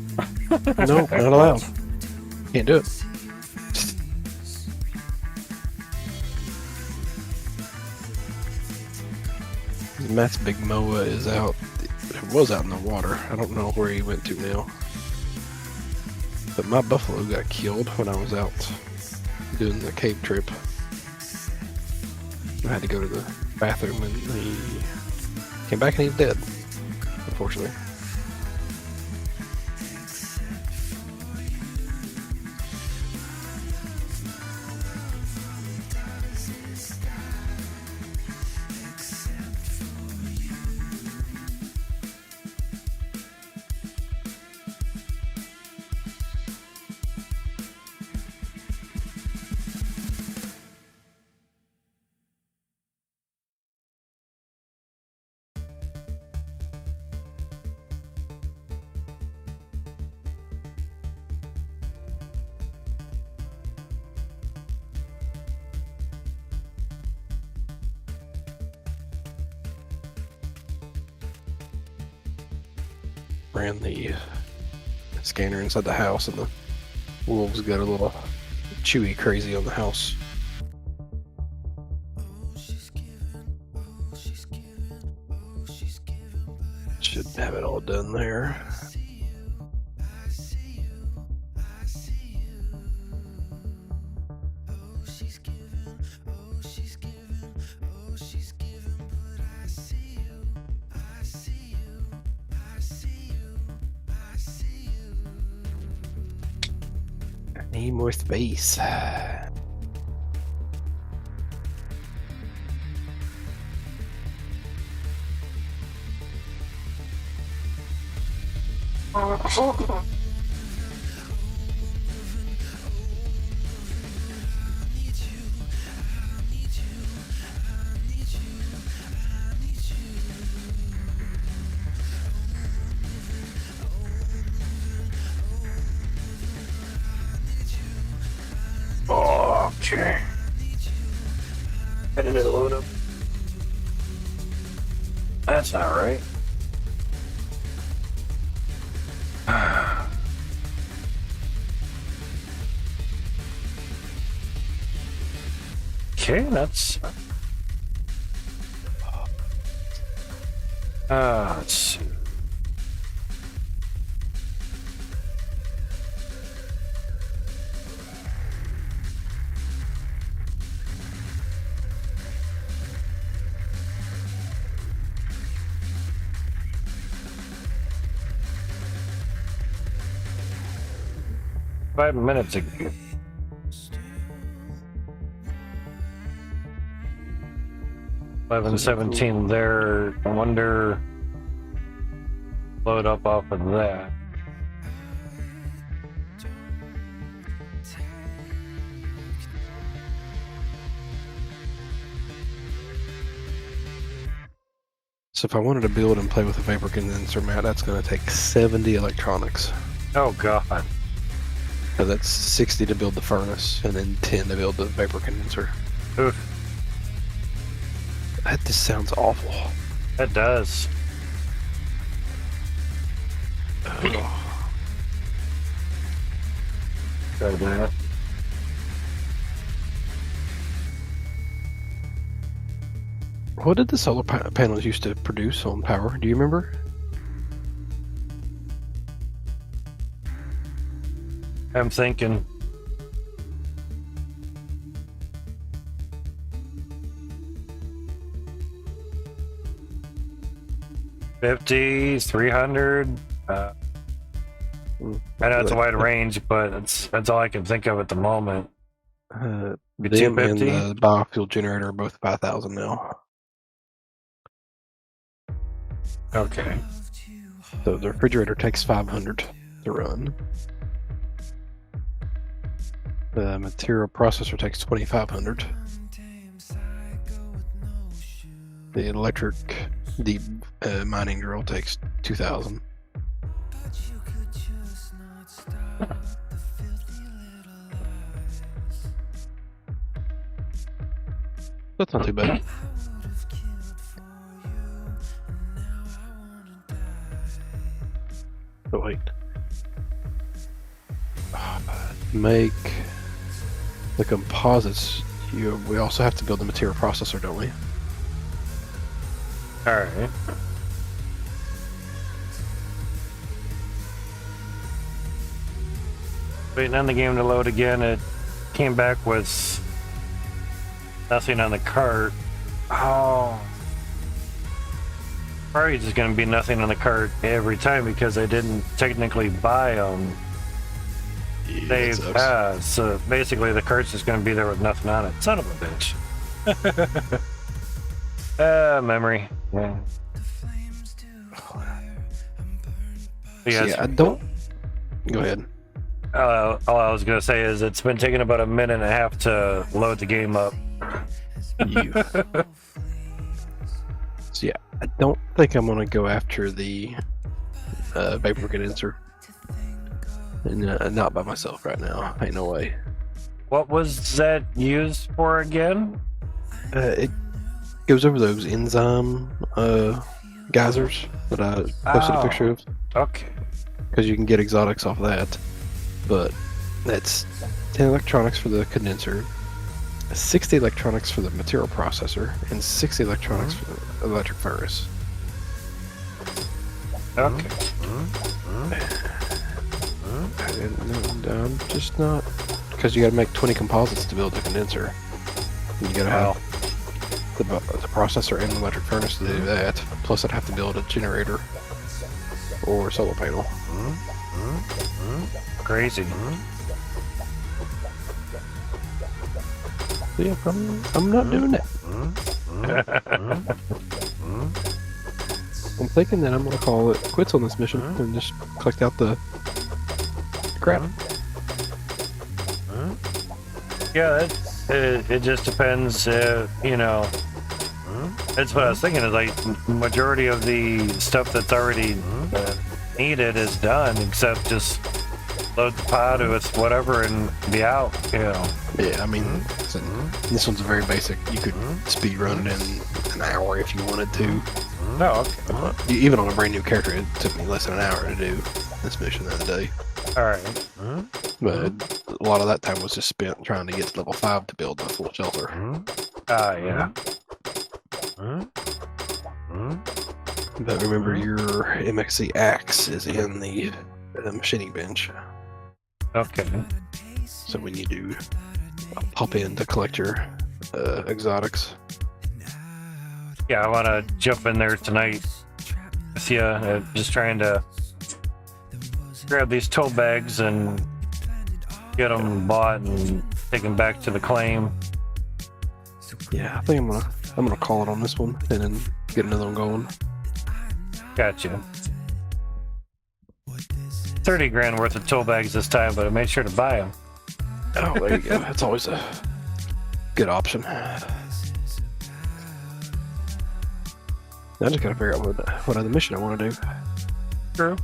No, not allowed. Can't do it. Matt's big moa is out. It was out in the water. I don't know where he went to now. But my buffalo got killed when I was out doing the cave trip. I had to go to the bathroom and he came back and he's dead, unfortunately. Ran the scanner inside the house and the wolves got a little chewy crazy on the house. should have it all done there. I need more space. Okay. Did it load up? That's not right. Okay, that's. Let's see. Five minutes ago. Eleven 17 there. I wonder. Load up off of that. So if I wanted to build and play with a vapor condenser, Matt, that's going to take 70 electronics. Oh god. So that's 60 to build the furnace, and then 10 to build the vapor condenser. Oof. That just sounds awful. That does. Try that. What did the solar panels used to produce on power? Do you remember? I'm thinking. $50, $300. I know it's a wide range, but that's all I can think of at the moment. Them and $250? the biofuel generator are both 5,000 now. Okay. So the refrigerator takes 500 to run. The material processor takes 2,500. The electric deep mining drill takes 2,000. That's not too bad. Oh wait. Make the composites. We also have to build the material processor, don't we? All right. Waiting on the game to load again. It came back with nothing on the cart. Oh. Probably just going to be nothing on the cart every time because I didn't technically buy them. So basically the cart's just going to be there with nothing on it. Son of a bitch. Memory. Yeah. Yeah, I don't. Go ahead. All I was going to say is it's been taking about a minute and a half to load the game up. So yeah, I don't think I'm gonna go after the vapor condenser, and not by myself right now. Ain't no way. What was that used for again? It goes over those enzyme geysers that I posted a picture of. Okay. Because you can get exotics off that, but that's 10 electronics for the condenser, 60 electronics for the material processor, and 60 electronics for the electric furnace. Okay. And I'm just not, because you got to make 20 composites to build the condenser. And you got to have the processor and the electric furnace to do that. Plus, I'd have to build a generator or solar panel. Crazy. So yeah, I'm not doing that. I'm thinking that I'm gonna call it quits on this mission and just collect out the crap. Yeah, it just depends. You know, that's what I was thinking. Is like majority of the stuff that's already needed is done, except just load the pod with whatever and be out. You know. Yeah, I mean, this one's very basic. You could speed run it in an hour if you wanted to. No, okay. Even on a brand new character, it took me less than an hour to do this mission the other day. All right. But a lot of that time was just spent trying to get to level 5 to build the full shelter. Yeah. But remember, your MXC axe is in the machining bench. Okay. So when you do pop in to collect your exotics. Yeah, I want to jump in there tonight with you. Just trying to grab these tow bags and get them bought and take them back to the claim. Yeah, I think I'm gonna call it on this one and then get another one going. Gotcha. 30 grand worth of tow bags this time, but I made sure to buy them. Oh, there you go. That's always a good option. I just gotta figure out what other mission I want to do. True.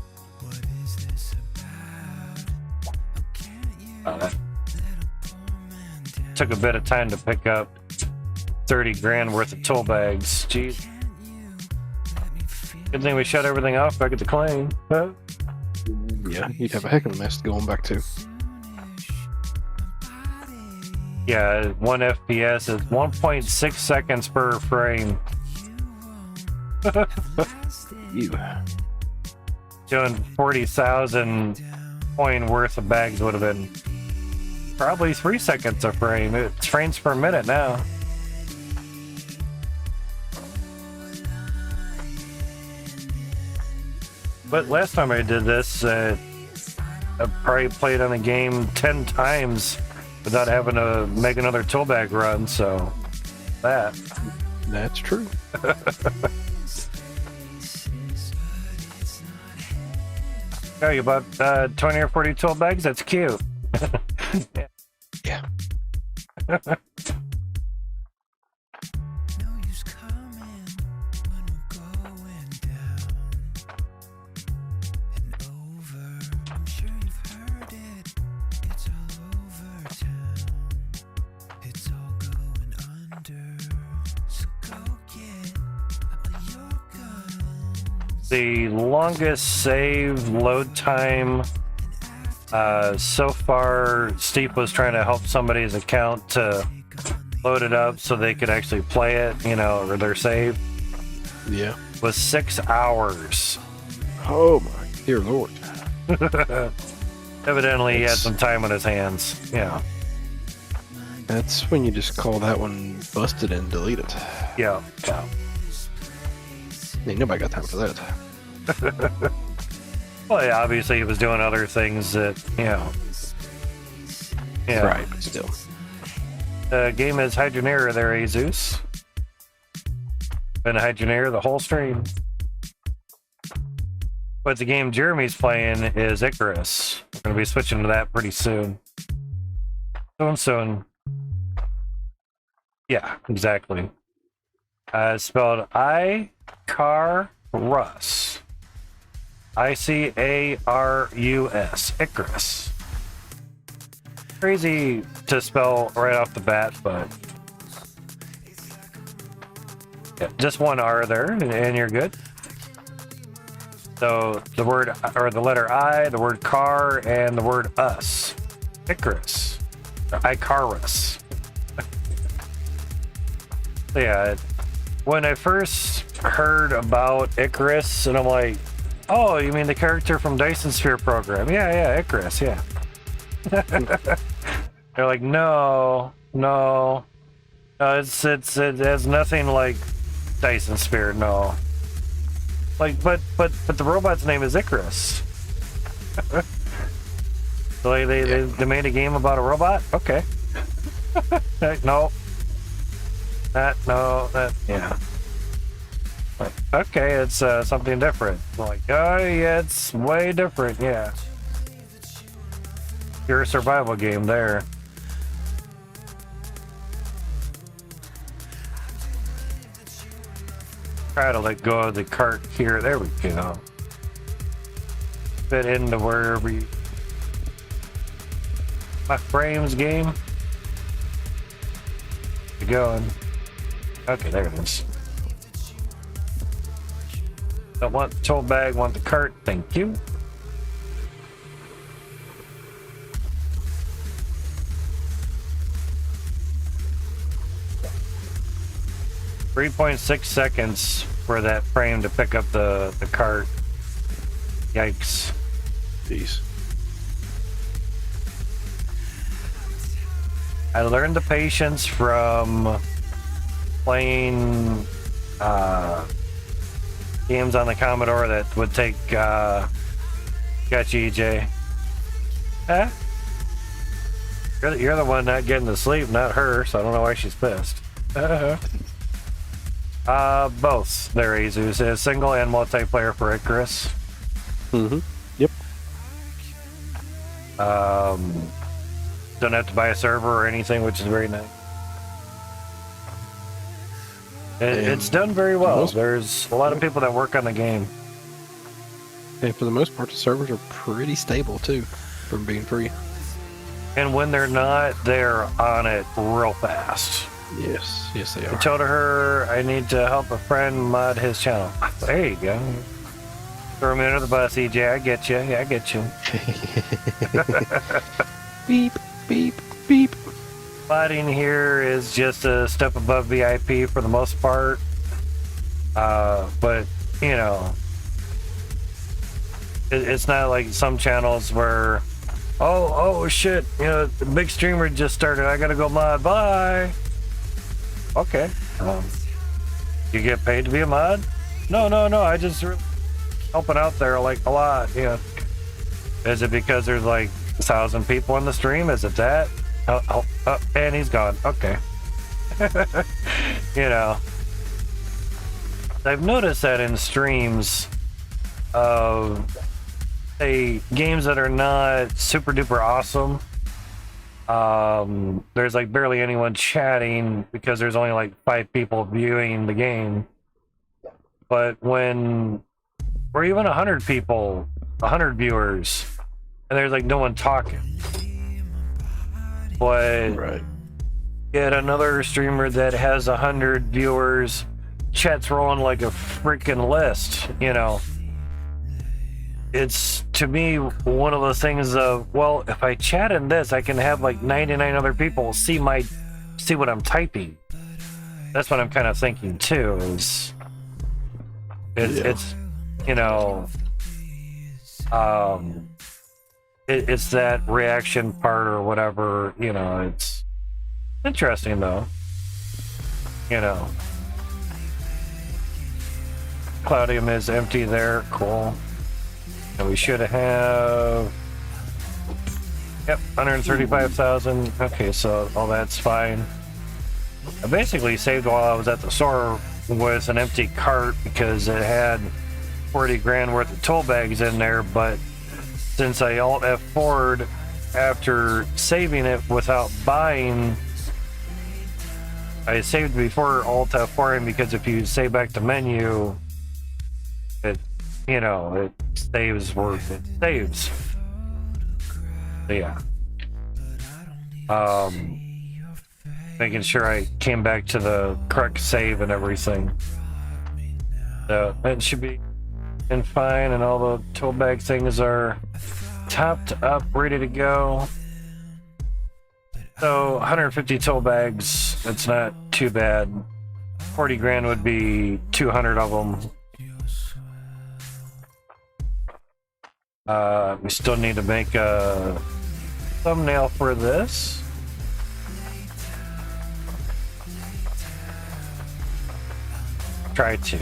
Took a bit of time to pick up 30 grand worth of toll bags. Jeez. Good thing we shut everything off back at the claim. Huh? Yeah, you'd have a heck of a mess going back to. Yeah, 1 FPS is 1.6 seconds per frame. You. Doing 40,000 coin worth of bags would have been probably 3 seconds a frame. It's frames per minute now. But last time I did this, I probably played on the game 10 times without having to make another tool bag run, so That's true. Oh, you bought 20 or 40 tool bags? That's cute. Yeah. The longest save load time so far, Steve was trying to help somebody's account to load it up so they could actually play it, you know, or their save. Yeah. Was 6 hours. Oh my dear lord. Evidently, he had some time on his hands. Yeah. That's when you just call that one busted and delete it. Yeah. Ain't nobody got time for that. Well, yeah, obviously he was doing other things that, you know. Yeah. Right, but still. The game is Hydroneer there, Jesus. Been Hydroneer the whole stream. But the game Jeremy's playing is Icarus. We're going to be switching to that pretty soon. Soon. Yeah, exactly. Spelled Icarus. Icarus. Icarus. Crazy to spell right off the bat, but yeah, just one R there, and you're good. So the word, or the letter I, the word car, and the word us. Icarus. Or Icarus. So yeah, when I first heard about Icarus, and I'm like, Oh, you mean the character from Dyson Sphere program? Yeah, Icarus, yeah. They're like, no, it has nothing like Dyson Sphere, no. Like, but the robot's name is Icarus. So they made a game about a robot? Okay. No. Yeah. Like, okay, it's something different. Like, oh yeah, it's way different, yeah. You're a survival game there. Try to let go of the cart here. There we go. Fit into wherever you... My frames game. You going? Okay, there it is. Don't want the tool bag, want the cart. Thank you. .6 seconds for that frame to pick up the cart. Yikes. Jeez. I learned the patience from playing games on the Commodore that would take gotcha, EJ. Huh? You're the one not getting to sleep, not her, so I don't know why she's pissed. Both there, Azus. A single and multiplayer for Icarus. Mm-hmm. Yep. Don't have to buy a server or anything, which is very nice. It's done very well. There's a lot of people that work on the game. And for the most part, the servers are pretty stable too, from being free. And when they're not, they're on it real fast. Yes, they I are. told her I need to help a friend mod his channel. There you go. Throw me under the bus, EJ. I get you. Yeah, I get you. Beep, beep, beep. Modding here is just a step above VIP for the most part. But, you know, it's not like some channels where, oh shit, you know, the big streamer just started. I gotta go mod. Bye. Okay. You get paid to be a mod? No. I just really helping out there like a lot. Yeah. Is it because there's like 1,000 people in the stream? Is it that? Oh, and he's gone. Okay. You know, I've noticed that in streams of, say, games that are not super duper awesome, there's like barely anyone chatting because there's only like 5 people viewing the game. But when, or even 100 people, 100 viewers, and there's like no one talking. But Right. get another streamer that has 100 viewers, chat's rolling like a freaking list, you know. It's, to me, one of those things of, well, if I chat in this, I can have like 99 other people see what I'm typing. That's what I'm kind of thinking too, is it's you know, it's that reaction part or whatever, you know. It's interesting though, you know. Cloudium is empty there, cool. And we should have, yep, 135,000. Okay, so all that's fine. I basically saved while I was at the store with an empty cart because it had 40 grand worth of tool bags in there, but since I Alt F4'd after saving it without buying, I saved before Alt F4'ing because if you save back to menu, it, you know, it saves where it saves. So yeah. Making sure I came back to the correct save and everything. So it should be in fine, and all the tool bag things are topped up, ready to go. So 150 tool bags, it's not too bad. 40 grand would be 200 of them. We still need to make a thumbnail for this. Try to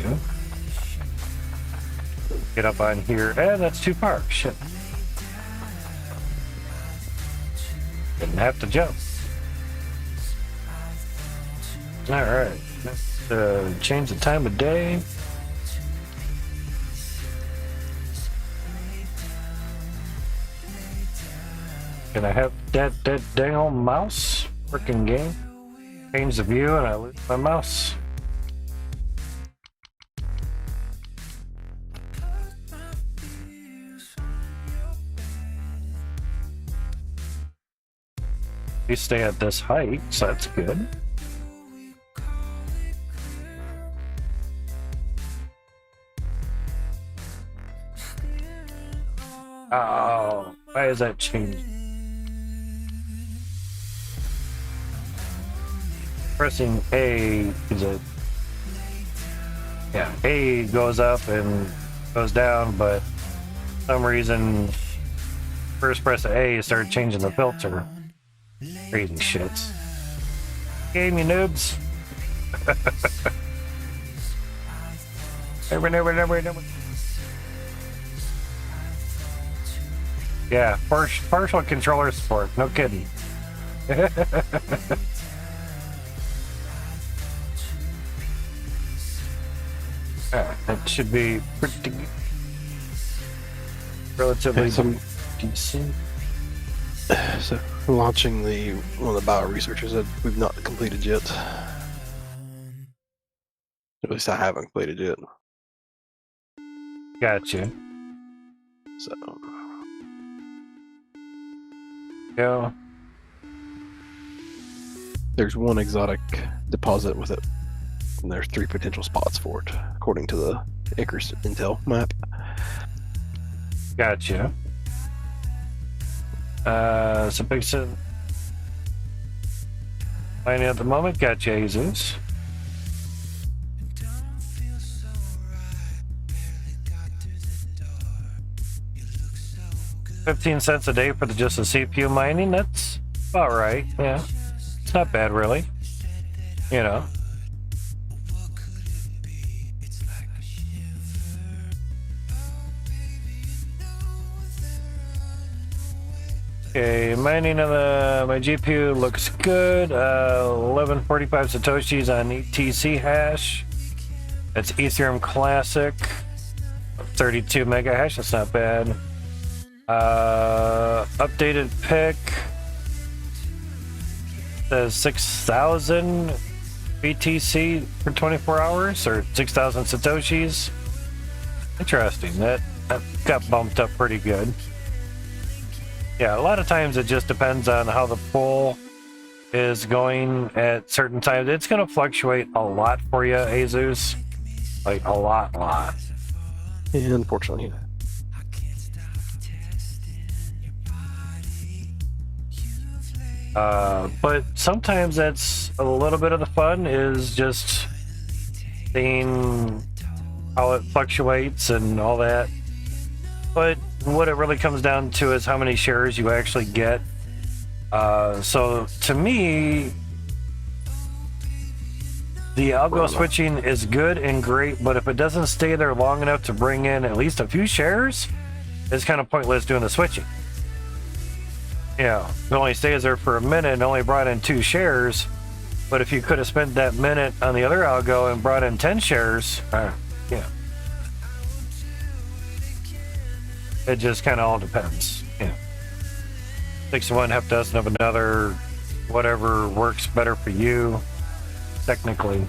get up on here, and that's too far. Shit. Didn't have to jump. All right. Let's change the time of day. Can I have that dang old mouse? Freaking game. Change the view and I lose my mouse. We stay at this height, so that's good. Oh, why is that changing? Pressing A is it? Yeah, A goes up and goes down, but for some reason, first press A started changing the filter. Crazy shits. Game, you noobs. Never. Yeah, partial controller support. No kidding. That should be pretty relatively decent. So, launching one of the bio researchers that we've not completed yet. At least I haven't completed yet. Gotcha. So, Yeah. there's one exotic deposit with it, and there's 3 potential spots for it, according to the Icarus Intel map. Gotcha. So big sin. Mining at the moment. Gotcha, Jesus. $0.15 a day for just the CPU mining. That's about right. Yeah, it's not bad, really. You know. Okay, mining of my GPU looks good. 1145 Satoshis on ETC hash. That's Ethereum Classic. 32 mega hash, that's not bad. Updated pick. Says 6,000 BTC for 24 hours, or 6,000 Satoshis. Interesting, that got bumped up pretty good. Yeah, a lot of times it just depends on how the pool is going at certain times. It's going to fluctuate a lot for you, Jesus. Like, a lot. Yeah, unfortunately. But sometimes that's a little bit of the fun, is just seeing how it fluctuates and all that. But what it really comes down to is how many shares you actually get. So to me, the algo switching is good and great, but if it doesn't stay there long enough to bring in at least a few shares, it's kind of pointless doing the switching. Yeah, it only stays there for a minute and only brought in 2 shares, but if you could have spent that minute on the other algo and brought in 10 shares, yeah. It just kind of all depends. Yeah. 6 of one, half dozen of another, whatever works better for you, technically.